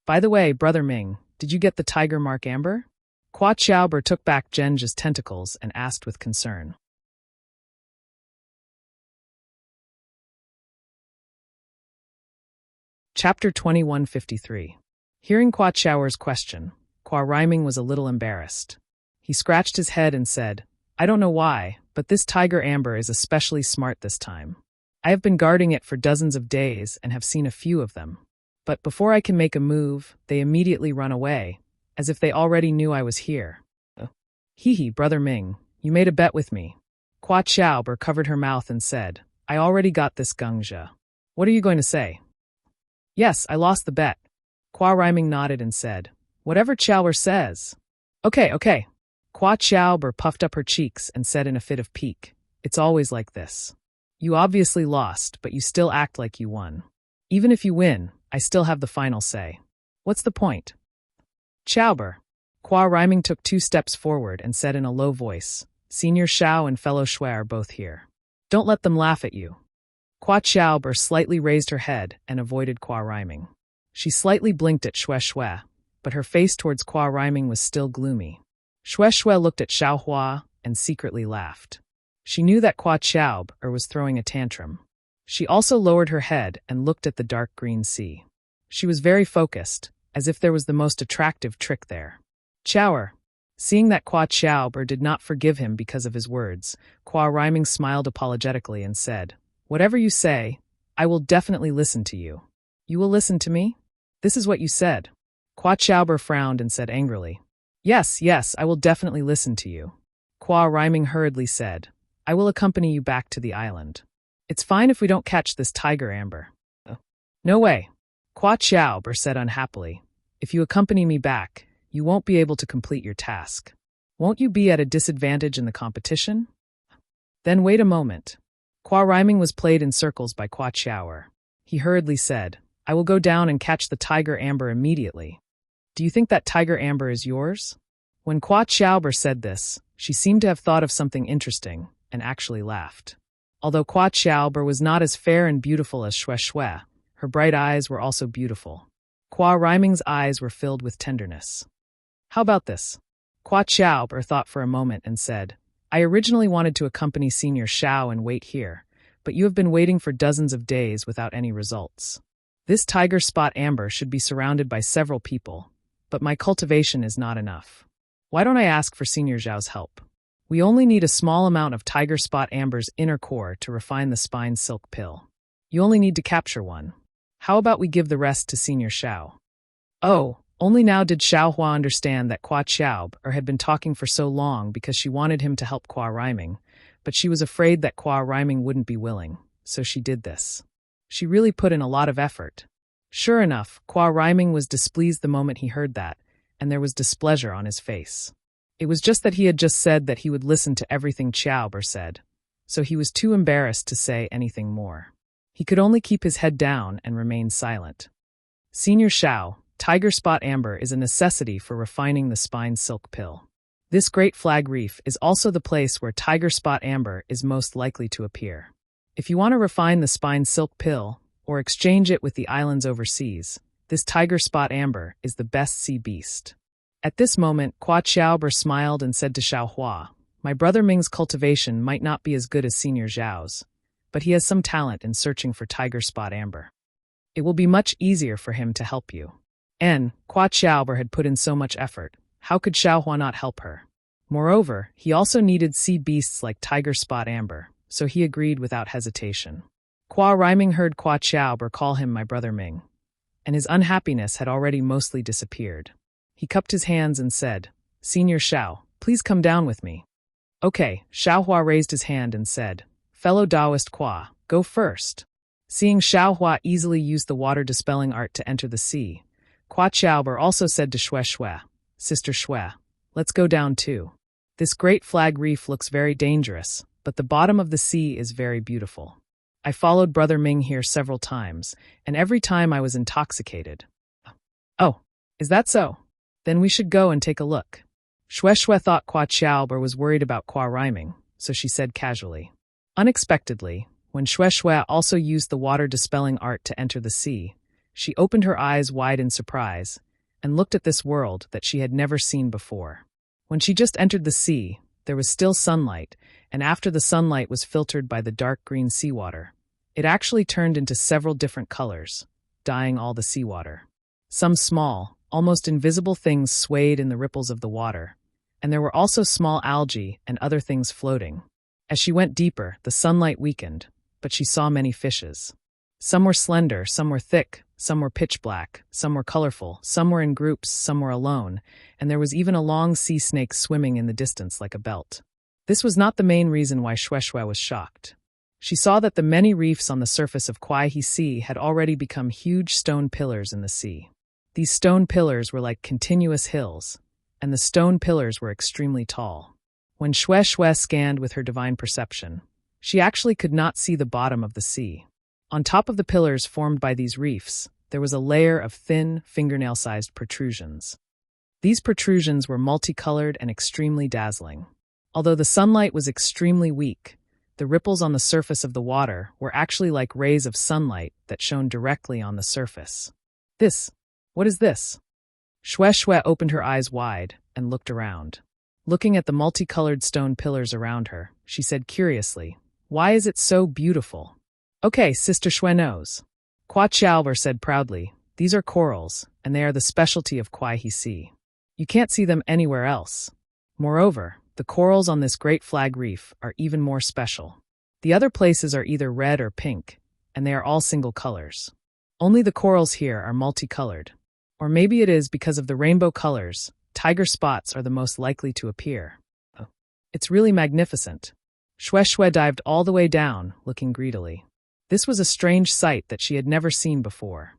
By the way, Brother Ming, did you get the tiger mark amber? Qua Xiaober took back Zhenjia's tentacles and asked with concern. Chapter 2153. Hearing Qua Xiaober's question, Qua Rhyming was a little embarrassed. He scratched his head and said, "I don't know why, but this tiger amber is especially smart this time. I have been guarding it for dozens of days and have seen a few of them. But before I can make a move, they immediately run away, as if they already knew I was here." Brother Ming, you made a bet with me. Qua Xiaober covered her mouth and said, "I already got this Gengzhe. What are you going to say?" "Yes, I lost the bet." Qua Rhyming nodded and said, "Whatever Xiaober says." Okay. Qua Xiaober puffed up her cheeks and said in a fit of pique, "It's always like this. You obviously lost, but you still act like you won. Even if you win, I still have the final say. What's the point?" Xiaober. Qua Rhyming took 2 steps forward and said in a low voice, "Senior Xiao and fellow Xue are both here. Don't let them laugh at you." Qua Xiaober slightly raised her head and avoided Qua Rhyming. She slightly blinked at Xue Xue, but her face towards Kwa Rhyming was still gloomy. Shui Shui looked at Xiao Hua and secretly laughed. She knew that Kwa Xiao was throwing a tantrum. She also lowered her head and looked at the dark green sea. She was very focused, as if there was the most attractive trick there. Xiaoer. Seeing that Kwa Xiao did not forgive him because of his words, Kwa Rhyming smiled apologetically and said, "Whatever you say, I will definitely listen to you." "You will listen to me? This is what you said." Kwa Xiao frowned and said angrily, Yes, I will definitely listen to you." Kwa Rhyming hurriedly said, "I will accompany you back to the island. It's fine if we don't catch this tiger amber." "No way," Kwa Xiao said unhappily. "If you accompany me back, you won't be able to complete your task. Won't you be at a disadvantage in the competition?" "Then wait a moment." Kwa Rhyming was played in circles by Kwa Xiao. He hurriedly said, "I will go down and catch the tiger amber immediately. Do you think that tiger amber is yours?" When Kwa Xiao said this, she seemed to have thought of something interesting and actually laughed. Although Kwa Xiao was not as fair and beautiful as Shui Shui, her bright eyes were also beautiful. Kwa Rhyming's eyes were filled with tenderness. "How about this?" Kwa Xiao thought for a moment and said, "I originally wanted to accompany Senior Xiao and wait here, but you have been waiting for dozens of days without any results. This tiger spot amber should be surrounded by several people, but my cultivation is not enough. Why don't I ask for Senior Zhao's help? We only need a small amount of tiger spot amber's inner core to refine the spine silk pill. You only need to capture one. How about we give the rest to Senior Xiao?" Oh, only now did Xiao Hua understand that Kwa Xiao had been talking for so long because she wanted him to help Kwa Rhyming, but she was afraid that Kwa Rhyming wouldn't be willing, so she did this. She really put in a lot of effort. Sure enough, Kwa Rhyming was displeased the moment he heard that, and there was displeasure on his face. It was just that he had just said that he would listen to everything Xiao said, so he was too embarrassed to say anything more. He could only keep his head down and remain silent. "Senior Xiao, tiger spot amber is a necessity for refining the spine silk pill. This great flag reef is also the place where tiger spot amber is most likely to appear. If you want to refine the spine silk pill, or exchange it with the islands overseas, this tiger spot amber is the best sea beast." At this moment, Kwa Xiao smiled and said to Xiao Hua, "My brother Ming's cultivation might not be as good as Senior Zhao's, but he has some talent in searching for tiger spot amber. It will be much easier for him to help you." And Kwa Xiao had put in so much effort. How could Xiao Hua not help her? Moreover, he also needed sea beasts like tiger spot amber, so he agreed without hesitation. Kwa Rhyming heard Kwa Xiao call him my brother Ming, and his unhappiness had already mostly disappeared. He cupped his hands and said, "Senior Xiao, please come down with me." "Okay," Xiao Hua raised his hand and said, "Fellow Taoist Kwa, go first." Seeing Xiao Hua easily use the water-dispelling art to enter the sea, Kwa Xiao also said to Shui Shui, "Sister Shui, let's go down too. This great flag reef looks very dangerous, but the bottom of the sea is very beautiful. I followed Brother Ming here several times, and every time I was intoxicated." "Oh, is that so? Then we should go and take a look." Shui Shui thought Kwa Xiao was worried about Kwa Rhyming, so she said casually. Unexpectedly, when Shui Shui also used the water-dispelling art to enter the sea, she opened her eyes wide in surprise and looked at this world that she had never seen before. When she just entered the sea, there was still sunlight, and after the sunlight was filtered by the dark green seawater, it actually turned into several different colors, dyeing all the seawater. Some small, almost invisible things swayed in the ripples of the water, and there were also small algae and other things floating. As she went deeper, the sunlight weakened, but she saw many fishes. Some were slender, some were thick, some were pitch black, some were colorful, some were in groups, some were alone, and there was even a long sea snake swimming in the distance like a belt. This was not the main reason why Shui Shui was shocked. She saw that the many reefs on the surface of Kuai-he Sea had already become huge stone pillars in the sea. These stone pillars were like continuous hills, and the stone pillars were extremely tall. When Shui Shui scanned with her divine perception, she actually could not see the bottom of the sea. On top of the pillars formed by these reefs, there was a layer of thin, fingernail-sized protrusions. These protrusions were multicolored and extremely dazzling. Although the sunlight was extremely weak, the ripples on the surface of the water were actually like rays of sunlight that shone directly on the surface. What is this? Shue Shue opened her eyes wide and looked around. Looking at the multicolored stone pillars around her, she said curiously, "Why is it so beautiful?" "Okay, Sister Shue knows." Kwa Xiaober said proudly, "These are corals, and they are the specialty of Kwai He Si. You can't see them anywhere else. Moreover, the corals on this Great Flag Reef are even more special. The other places are either red or pink, and they are all single colors. Only the corals here are multicolored. Or maybe it is because of the rainbow colors, tiger spots are the most likely to appear. It's really magnificent." Shue Shue dived all the way down, looking greedily. This was a strange sight that she had never seen before.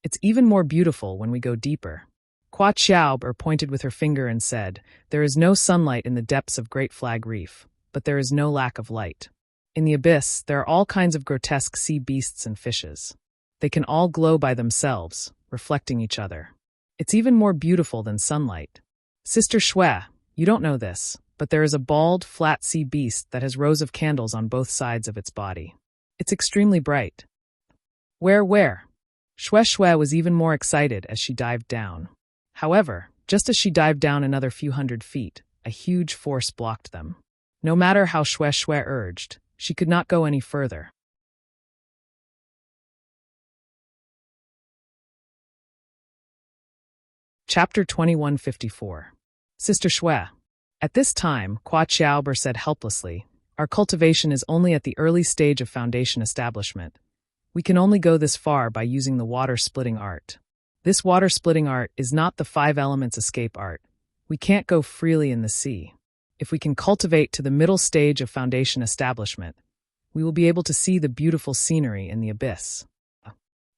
"It's even more beautiful when we go deeper." Kwa Xiaober pointed with her finger and said, "There is no sunlight in the depths of Great Flag Reef, but there is no lack of light. In the abyss, there are all kinds of grotesque sea beasts and fishes. They can all glow by themselves, reflecting each other. It's even more beautiful than sunlight. Sister Shue, you don't know this, but there is a bald, flat sea beast that has rows of candles on both sides of its body. It's extremely bright." Where? Shue Shue was even more excited as she dived down. However, just as she dived down another few hundred feet, a huge force blocked them. No matter how Shue Shue urged, she could not go any further. Chapter 2154. Sister Shue. At this time, Kwa Xiaober said helplessly, "Our cultivation is only at the early stage of foundation establishment. We can only go this far by using the water-splitting art. This water-splitting art is not the 5 elements escape art. We can't go freely in the sea. If we can cultivate to the middle stage of foundation establishment, we will be able to see the beautiful scenery in the abyss."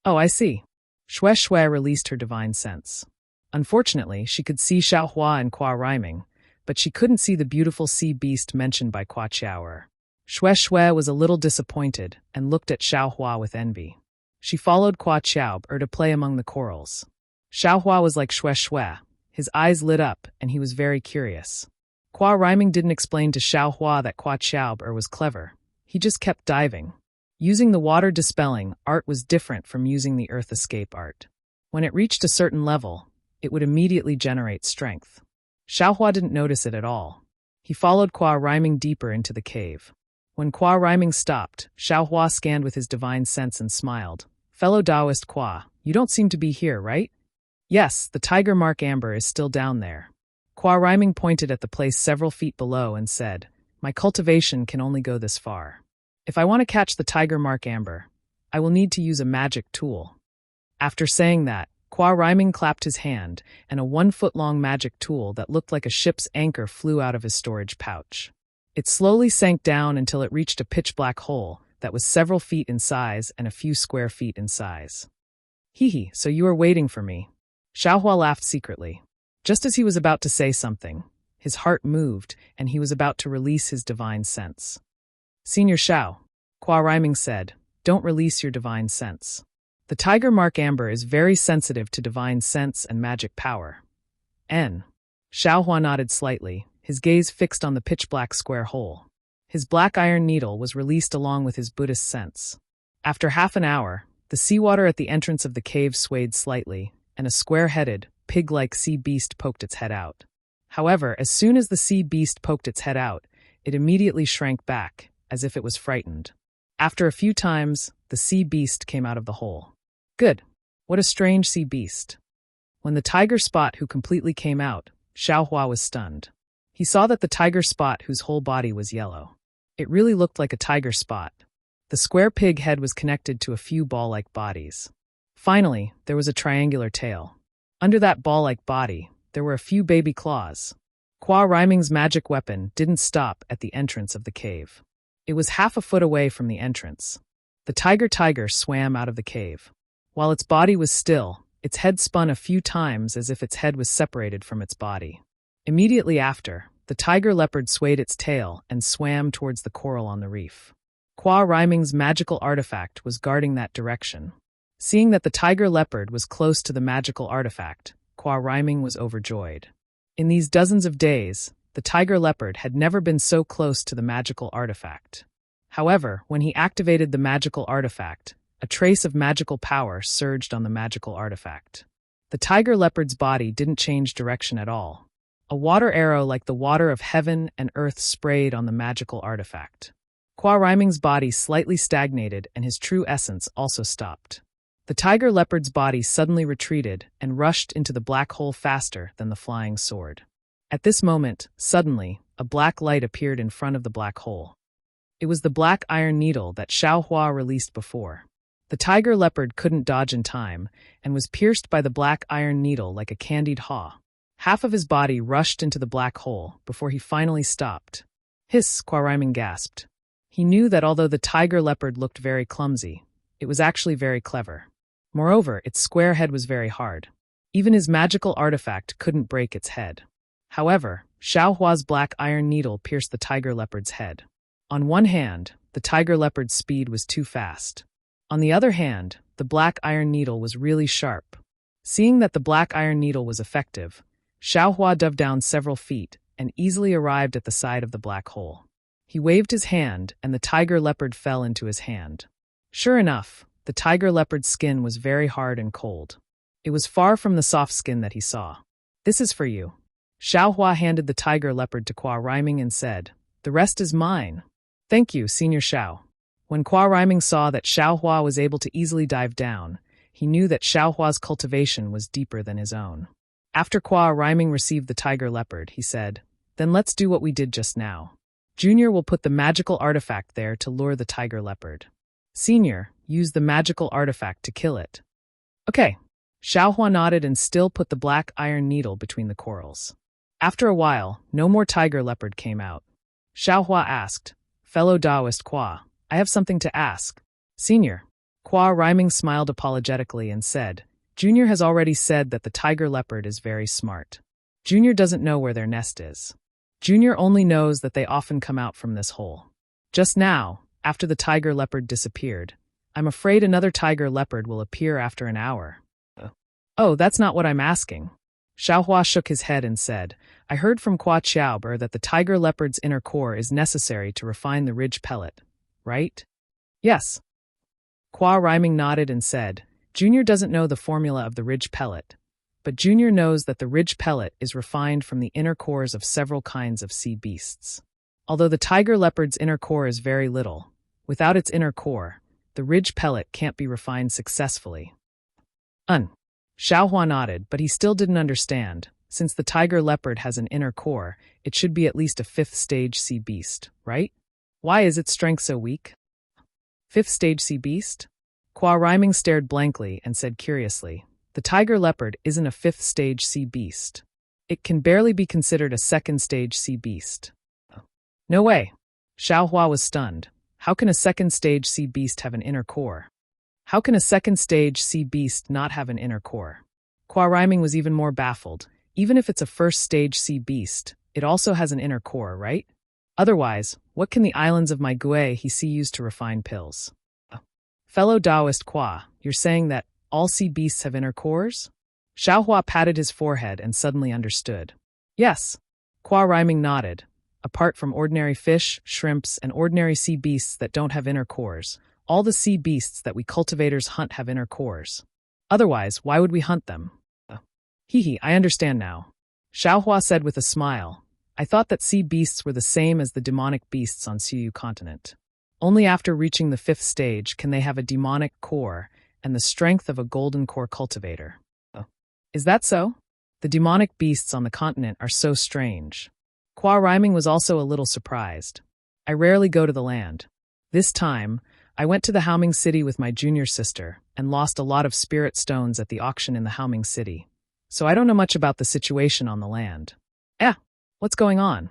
"Oh, I see." Shue Shue released her divine sense. Unfortunately, she could see Xiaohua and Kwa rhyming, but she couldn't see the beautiful sea beast mentioned by Kwa Xiaober. Shue Shue was a little disappointed and looked at Xiaohua with envy. She followed Kwa Xiaober to play among the corals. Xiaohua was like Shue Shue. His eyes lit up, and he was very curious. Kwa rhyming didn't explain to Xiaohua that Kwa Xiaober was clever. He just kept diving. Using the water dispelling art was different from using the earth escape art. When it reached a certain level, it would immediately generate strength. Xiaohua didn't notice it at all. He followed Kwa rhyming deeper into the cave. When Kwa rhyming stopped, Xiaohua scanned with his divine sense and smiled. "Fellow Taoist Kwa, you don't seem to be here, right?" "Yes, the tiger mark amber is still down there." Kwa rhyming pointed at the place several feet below and said, "My cultivation can only go this far. If I want to catch the tiger mark amber, I will need to use a magic tool." After saying that, Kwa rhyming clapped his hand, and a 1-foot-long magic tool that looked like a ship's anchor flew out of his storage pouch. It slowly sank down until it reached a pitch-black hole that was several feet in size and a few square feet in size. "Hee, so you are waiting for me." Xiaohua laughed secretly. Just as he was about to say something, his heart moved, and he was about to release his divine sense. "Senior Xiao," Kwa rhyming said, "don't release your divine sense. The tiger mark amber is very sensitive to divine sense and magic power." Xiaohua nodded slightly, his gaze fixed on the pitch-black square hole. His black iron needle was released along with his Buddhist sense. After half an hour, the seawater at the entrance of the cave swayed slightly, and a square-headed, pig-like sea beast poked its head out. However, as soon as the sea beast poked its head out, it immediately shrank back, as if it was frightened. After a few times, the sea beast came out of the hole. "Good. What a strange sea beast." When the tiger spot who completely came out, Xiaohua was stunned. He saw that the tiger spot whose whole body was yellow. It really looked like a tiger spot. The square pig head was connected to a few ball-like bodies. Finally, there was a triangular tail. Under that ball-like body, there were a few baby claws. Kwa rhyming's magic weapon didn't stop at the entrance of the cave. It was half a foot away from the entrance. The tiger swam out of the cave. While its body was still, its head spun a few times as if its head was separated from its body. Immediately after, the tiger leopard swayed its tail and swam towards the coral on the reef. Kwa rhyming's magical artifact was guarding that direction. Seeing that the tiger leopard was close to the magical artifact, Kwa rhyming was overjoyed. In these dozens of days, the tiger leopard had never been so close to the magical artifact. However, when he activated the magical artifact, a trace of magical power surged on the magical artifact. The tiger leopard's body didn't change direction at all. A water arrow like the water of heaven and earth sprayed on the magical artifact. Kwa Ryming's body slightly stagnated and his true essence also stopped. The tiger leopard's body suddenly retreated and rushed into the black hole faster than the flying sword. At this moment, suddenly, a black light appeared in front of the black hole. It was the black iron needle that Xiaohua released before. The tiger leopard couldn't dodge in time and was pierced by the black iron needle like a candied haw. Half of his body rushed into the black hole before he finally stopped. Hiss, Kwa Ryming gasped. He knew that although the tiger leopard looked very clumsy, it was actually very clever. Moreover, its square head was very hard. Even his magical artifact couldn't break its head. However, Xiaohua's black iron needle pierced the tiger leopard's head. On one hand, the tiger leopard's speed was too fast. On the other hand, the black iron needle was really sharp. Seeing that the black iron needle was effective, Xiaohua dove down several feet and easily arrived at the side of the black hole. He waved his hand and the tiger leopard fell into his hand. Sure enough, the tiger leopard's skin was very hard and cold. It was far from the soft skin that he saw. This is for you. Xiaohua handed the tiger leopard to Kwa Ryming and said, "The rest is mine." Thank you, Senior Xiao. When Kwa Ryming saw that Xiaohua was able to easily dive down, he knew that Xiaohua's cultivation was deeper than his own. After Kwa Ryming received the tiger leopard, he said, "Then let's do what we did just now. Junior will put the magical artifact there to lure the tiger leopard. Senior, use the magical artifact to kill it." Okay. Xiaohua nodded and still put the black iron needle between the corals. After a while, no more tiger leopard came out. Xiaohua asked, "Fellow Taoist Kwa, I have something to ask." "Senior." Kwa Ryming smiled apologetically and said, "Junior has already said that the tiger leopard is very smart. Junior doesn't know where their nest is. Junior only knows that they often come out from this hole. Just now, after the tiger leopard disappeared, I'm afraid another tiger leopard will appear after an hour." "Oh, that's not what I'm asking." Xiaohua shook his head and said, "I heard from Kwa Qiaober that the tiger leopard's inner core is necessary to refine the ridge pellet, right?" "Yes." Kwa Ryming nodded and said, "Junior doesn't know the formula of the ridge pellet, but Junior knows that the ridge pellet is refined from the inner cores of several kinds of sea beasts. Although the tiger leopard's inner core is very little, without its inner core, the ridge pellet can't be refined successfully." Xiaohua nodded, but he still didn't understand. Since the tiger leopard has an inner core, it should be at least a 5th stage sea beast, right? Why is its strength so weak? 5th stage sea beast? Kwa Ryming stared blankly and said curiously, "The tiger leopard isn't a 5th stage sea beast. It can barely be considered a 2nd stage sea beast." "No way." Xiaohua was stunned. How can a 2nd stage sea beast have an inner core? How can a 2nd stage sea beast not have an inner core? Kwa Ryming was even more baffled. Even if it's a 1st stage sea beast, it also has an inner core, right? Otherwise, what can the islands of Maigui he see use to refine pills? Fellow Taoist Kwa, you're saying that all sea beasts have inner cores? Xiaohua patted his forehead and suddenly understood. Yes. Kwa Ryming nodded. Apart from ordinary fish, shrimps, and ordinary sea beasts that don't have inner cores, all the sea beasts that we cultivators hunt have inner cores. Otherwise, why would we hunt them? I understand now. Xiaohua said with a smile. I thought that sea beasts were the same as the demonic beasts on Suyu continent. Only after reaching the 5th stage can they have a demonic core and the strength of a golden core cultivator. Is that so? The demonic beasts on the continent are so strange. Kwa Ryming was also a little surprised. I rarely go to the land. This time, I went to the Haoming City with my junior sister and lost a lot of spirit stones at the auction in the Haoming City. So I don't know much about the situation on the land. What's going on?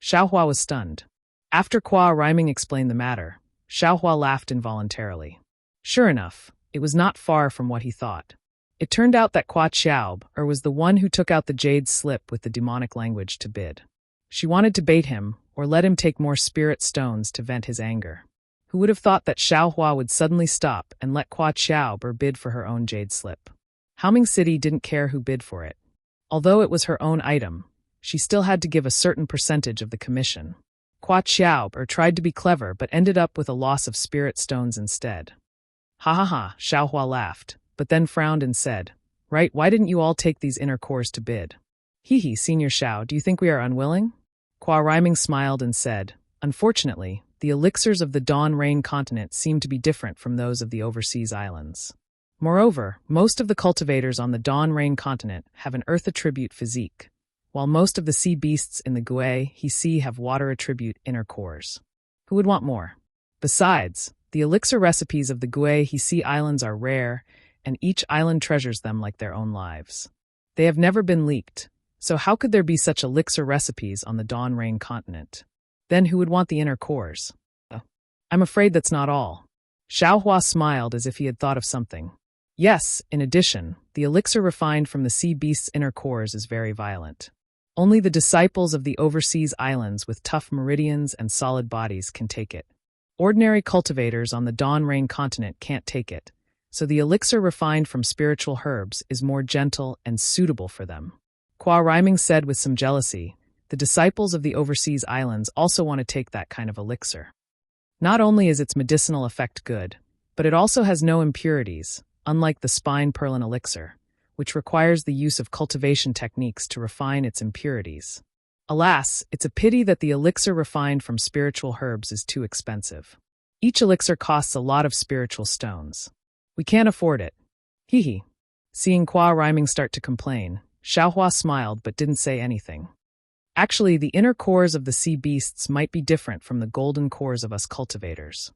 Xiaohua was stunned. After Kwa Ryming explained the matter, Xiaohua laughed involuntarily. Sure enough, it was not far from what he thought. It turned out that Kwa Qiaober was the one who took out the jade slip with the demonic language to bid. She wanted to bait him or let him take more spirit stones to vent his anger. Who would have thought that Xiaohua would suddenly stop and let Kwa Qiaober bid for her own jade slip? Haoming City didn't care who bid for it. Although it was her own item, she still had to give a certain percentage of the commission. Kwa Qiaober tried to be clever but ended up with a loss of spirit stones instead. Ha ha ha, Xiaohua laughed, but then frowned and said, Right, why didn't you all take these inner cores to bid? Hee, Senior Shao, do you think we are unwilling? Qua Rhyming smiled and said, unfortunately, the elixirs of the Dawn Rain continent seem to be different from those of the overseas islands. Moreover, most of the cultivators on the Dawn Rain continent have an earth attribute physique, while most of the sea beasts in the Gui He Sea have water attribute inner cores. Who would want more? Besides, the elixir recipes of the Gui He Sea islands are rare, and each island treasures them like their own lives. They have never been leaked, so how could there be such elixir recipes on the Dawn Rain continent? Then who would want the inner cores? I'm afraid that's not all. Xiaohua smiled as if he had thought of something. Yes, in addition, the elixir refined from the sea beast's inner cores is very violent. Only the disciples of the overseas islands with tough meridians and solid bodies can take it. Ordinary cultivators on the Dawn Rain continent can't take it, so the elixir refined from spiritual herbs is more gentle and suitable for them. Qua Rhyming said with some jealousy, the disciples of the overseas islands also want to take that kind of elixir. Not only is its medicinal effect good, but it also has no impurities, unlike the spine purlin elixir, which requires the use of cultivation techniques to refine its impurities. Alas, it's a pity that the elixir refined from spiritual herbs is too expensive. Each elixir costs a lot of spiritual stones. We can't afford it. Hee. Seeing Qua Rhyming start to complain, Xiaohua smiled but didn't say anything. Actually, the inner cores of the sea beasts might be different from the golden cores of us cultivators.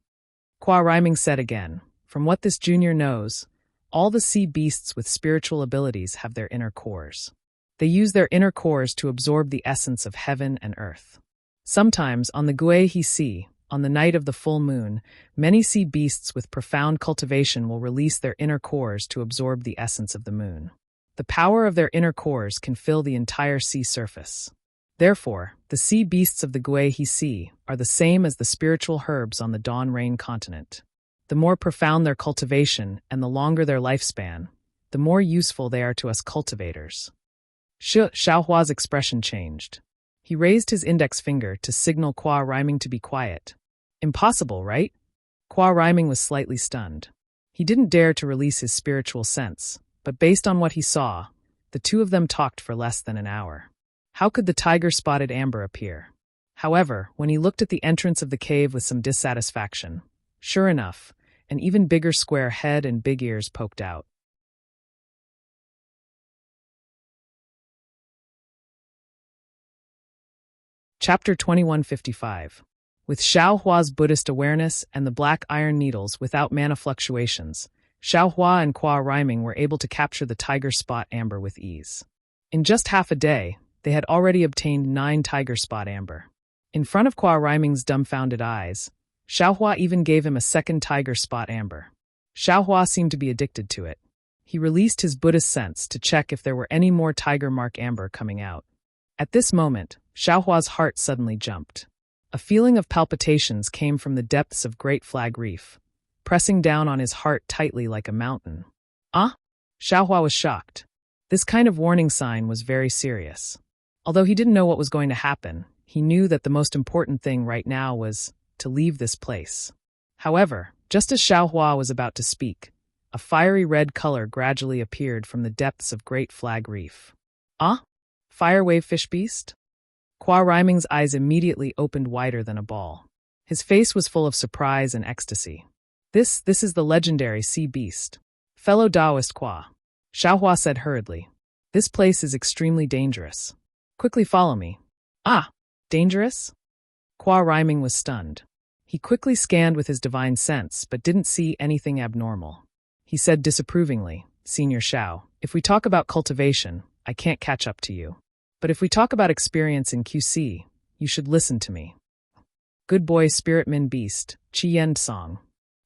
Qua Rhyming said again, from what this junior knows, all the sea beasts with spiritual abilities have their inner cores. They use their inner cores to absorb the essence of heaven and earth. Sometimes, on the Gui He Sea, on the night of the full moon, many sea beasts with profound cultivation will release their inner cores to absorb the essence of the moon. The power of their inner cores can fill the entire sea surface. Therefore, the sea beasts of the Gui He Sea are the same as the spiritual herbs on the Dawn Rain continent. The more profound their cultivation and the longer their lifespan, the more useful they are to us cultivators. Xiaohua's expression changed. He raised his index finger to signal Qua Rhyming to be quiet. Impossible, right? Qua Rhyming was slightly stunned. He didn't dare to release his spiritual sense, but based on what he saw, the two of them talked for less than an hour. How could the tiger-spotted amber appear? However, when he looked at the entrance of the cave with some dissatisfaction, sure enough, an even bigger square head and big ears poked out. Chapter 2155. With Xiaohua's Buddhist awareness and the black iron needles without mana fluctuations, Xiaohua and Qua Rhyming were able to capture the tiger spot amber with ease. In just half a day, they had already obtained 9 tiger spot amber. In front of Qua Rhyming's dumbfounded eyes, Xiaohua even gave him a second tiger spot amber. Xiaohua seemed to be addicted to it. He released his Buddhist sense to check if there were any more tiger mark amber coming out. At this moment, Xiaohua's heart suddenly jumped. A feeling of palpitations came from the depths of Great Flag Reef, pressing down on his heart tightly like a mountain. Xiaohua was shocked. This kind of warning sign was very serious. Although he didn't know what was going to happen, he knew that the most important thing right now was to leave this place. However, just as Xiaohua was about to speak, a fiery red color gradually appeared from the depths of Great Flag Reef. Fire wave fish beast? Qua Rhyming's eyes immediately opened wider than a ball. His face was full of surprise and ecstasy. This is the legendary sea beast. Fellow Taoist Qua, Xiaohua said hurriedly. This place is extremely dangerous. Quickly follow me. Dangerous? Qua Rhyming was stunned. He quickly scanned with his divine sense, but didn't see anything abnormal. He said disapprovingly, Senior Xiao, if we talk about cultivation, I can't catch up to you. But if we talk about experience in QC, you should listen to me. Good boy Spirit Min Beast, Qi Yen Song.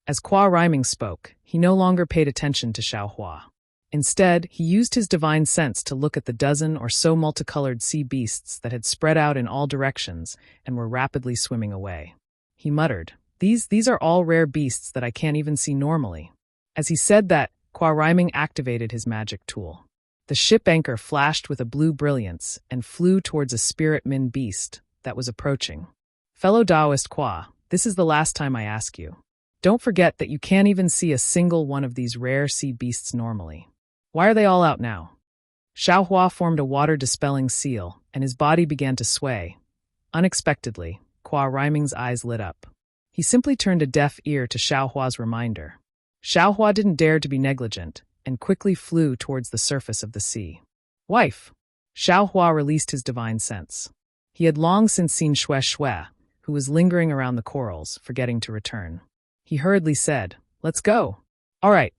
As Qua Rhyming spoke, he no longer paid attention to Xiaohua. Instead, he used his divine sense to look at the dozen or so multicolored sea beasts that had spread out in all directions and were rapidly swimming away. He muttered, These are all rare beasts that I can't even see normally. As he said that, Qua Rhyming activated his magic tool. The ship anchor flashed with a blue brilliance and flew towards a Spirit Min beast that was approaching. Fellow Taoist Qua, this is the last time I ask you. Don't forget that you can't even see a single one of these rare sea beasts normally. Why are they all out now? Xiaohua formed a water-dispelling seal, and his body began to sway. Unexpectedly, Kwa Riming's eyes lit up. He simply turned a deaf ear to Xiaohua's reminder. Xiaohua didn't dare to be negligent, and quickly flew towards the surface of the sea. Wife! Xiaohua released his divine sense. He had long since seen Xue, who was lingering around the corals, forgetting to return. He hurriedly said, "Let's go." "All right."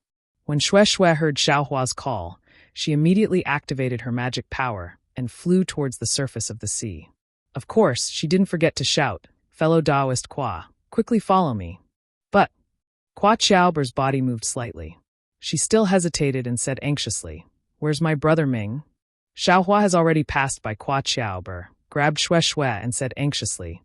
When Xue heard Xiaohua's call, she immediately activated her magic power and flew towards the surface of the sea. Of course, she didn't forget to shout, "Fellow Taoist Kwa, quickly follow me." But Kwa Xiaober's body moved slightly. She still hesitated and said anxiously, "Where's my brother Ming?" Xiaohua has already passed by Kwa Xiaober, grabbed Xue and said anxiously,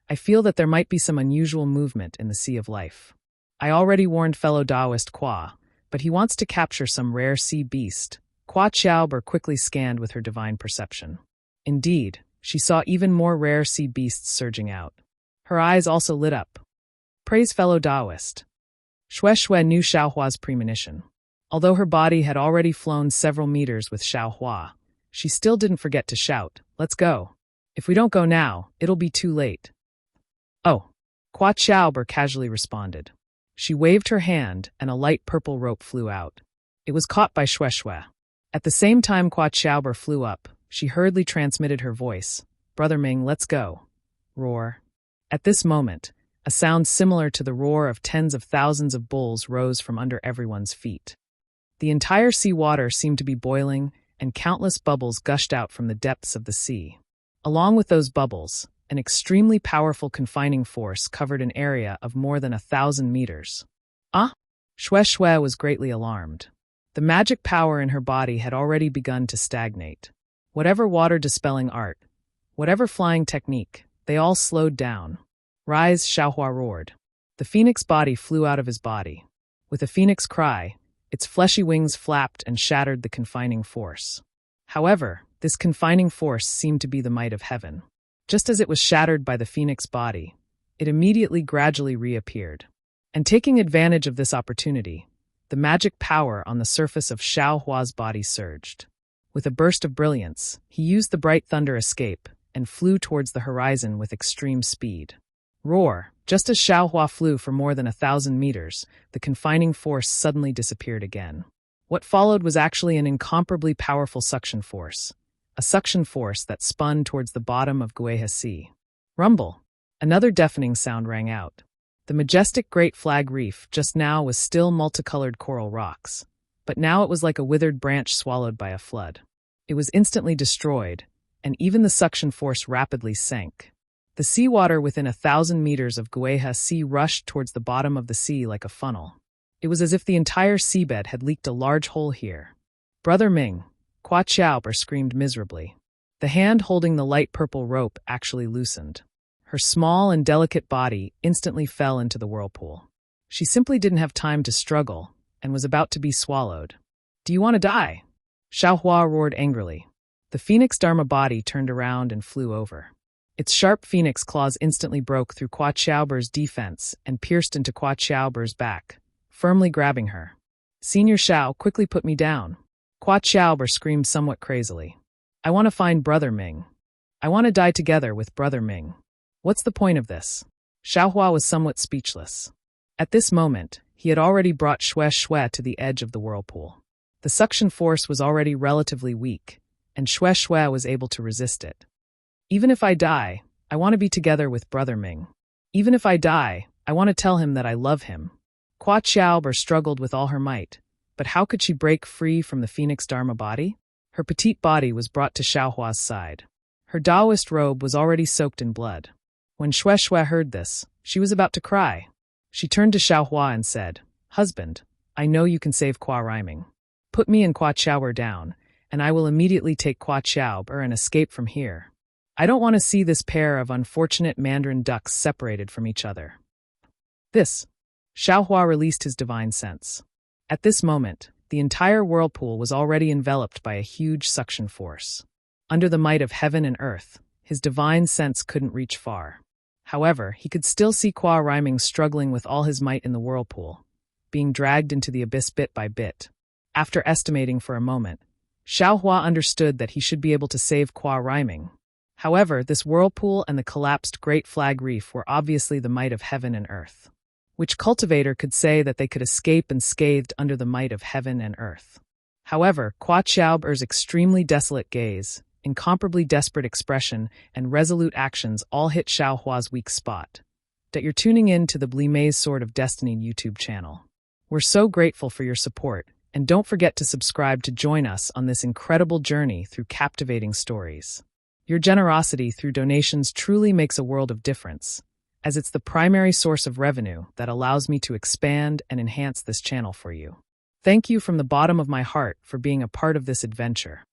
"I feel that there might be some unusual movement in the Sea of Life. I already warned fellow Taoist Kwa, but he wants to capture some rare sea beast." Kwa Xiaober quickly scanned with her divine perception. Indeed, she saw even more rare sea beasts surging out. Her eyes also lit up. Praise fellow Taoist. Xue knew Xiaohua's premonition. Although her body had already flown several meters with Xiaohua, she still didn't forget to shout, "Let's go. If we don't go now, it'll be too late." "Oh," Kwa Xiaober casually responded. She waved her hand and a light purple rope flew out. It was caught by Xue. At the same time Kwa Xiaober flew up, she hurriedly transmitted her voice, "Brother Ming, let's go." Roar. At this moment, a sound similar to the roar of tens of thousands of bulls rose from under everyone's feet. The entire sea water seemed to be boiling, and countless bubbles gushed out from the depths of the sea. Along with those bubbles, an extremely powerful confining force covered an area of more than 1,000 meters. Xue was greatly alarmed. The magic power in her body had already begun to stagnate. Whatever water-dispelling art, whatever flying technique, they all slowed down. "Rise," Xiaohua roared. The phoenix body flew out of his body. With a phoenix cry, its fleshy wings flapped and shattered the confining force. However, this confining force seemed to be the might of heaven. Just as it was shattered by the phoenix body, it immediately gradually reappeared. And taking advantage of this opportunity, the magic power on the surface of Xiaohua's body surged. With a burst of brilliance, he used the bright thunder escape and flew towards the horizon with extreme speed. Roar! Just as Xiaohua flew for more than 1,000 meters, the confining force suddenly disappeared again. What followed was actually an incomparably powerful suction force, a suction force that spun towards the bottom of Gueha Sea. Rumble! Another deafening sound rang out. The majestic Great Flag Reef just now was still multicolored coral rocks, but now it was like a withered branch swallowed by a flood. It was instantly destroyed, and even the suction force rapidly sank. The seawater within 1,000 meters of Gueha Sea rushed towards the bottom of the sea like a funnel. It was as if the entire seabed had leaked a large hole here. "Brother Ming!" Kwa Xiaober screamed miserably. The hand holding the light purple rope actually loosened. Her small and delicate body instantly fell into the whirlpool. She simply didn't have time to struggle, and was about to be swallowed. "Do you want to die?" Xiaohua roared angrily. The phoenix Dharma body turned around and flew over. Its sharp phoenix claws instantly broke through Kwa Xiaober's defense and pierced into Kwa Xiaober's back, firmly grabbing her. "Senior Xiao, quickly put me down." Kwa Xiaober screamed somewhat crazily. "I want to find Brother Ming. I want to die together with Brother Ming. What's the point of this?" Xiaohua was somewhat speechless. At this moment, he had already brought Xue to the edge of the whirlpool. The suction force was already relatively weak, and Xue was able to resist it. "Even if I die, I want to be together with Brother Ming. Even if I die, I want to tell him that I love him." Kwa Xiaober struggled with all her might, but how could she break free from the phoenix Dharma body? Her petite body was brought to Xiaohua's side. Her Taoist robe was already soaked in blood. When Xue heard this, she was about to cry. She turned to Xiaohua and said, "Husband, I know you can save Kwa Riming. Put me and Kwa Xiaober down, and I will immediately take Kwa Xiaober and escape from here. I don't want to see this pair of unfortunate mandarin ducks separated from each other." This. Xiaohua released his divine sense. At this moment, the entire whirlpool was already enveloped by a huge suction force. Under the might of heaven and earth, his divine sense couldn't reach far. However, he could still see Kwa Riming struggling with all his might in the whirlpool, being dragged into the abyss bit by bit. After estimating for a moment, Xiaohua understood that he should be able to save Qua rhyming. However, this whirlpool and the collapsed Great Flag Reef were obviously the might of heaven and earth. Which cultivator could say that they could escape unscathed under the might of heaven and earth? However, Qua Xiaober's extremely desolate gaze, incomparably desperate expression, and resolute actions all hit Xiaohua's weak spot. That you're tuning in to the Blime's Sword of Destiny YouTube channel. We're so grateful for your support, and don't forget to subscribe to join us on this incredible journey through captivating stories. Your generosity through donations truly makes a world of difference, as it's the primary source of revenue that allows me to expand and enhance this channel for you. Thank you from the bottom of my heart for being a part of this adventure.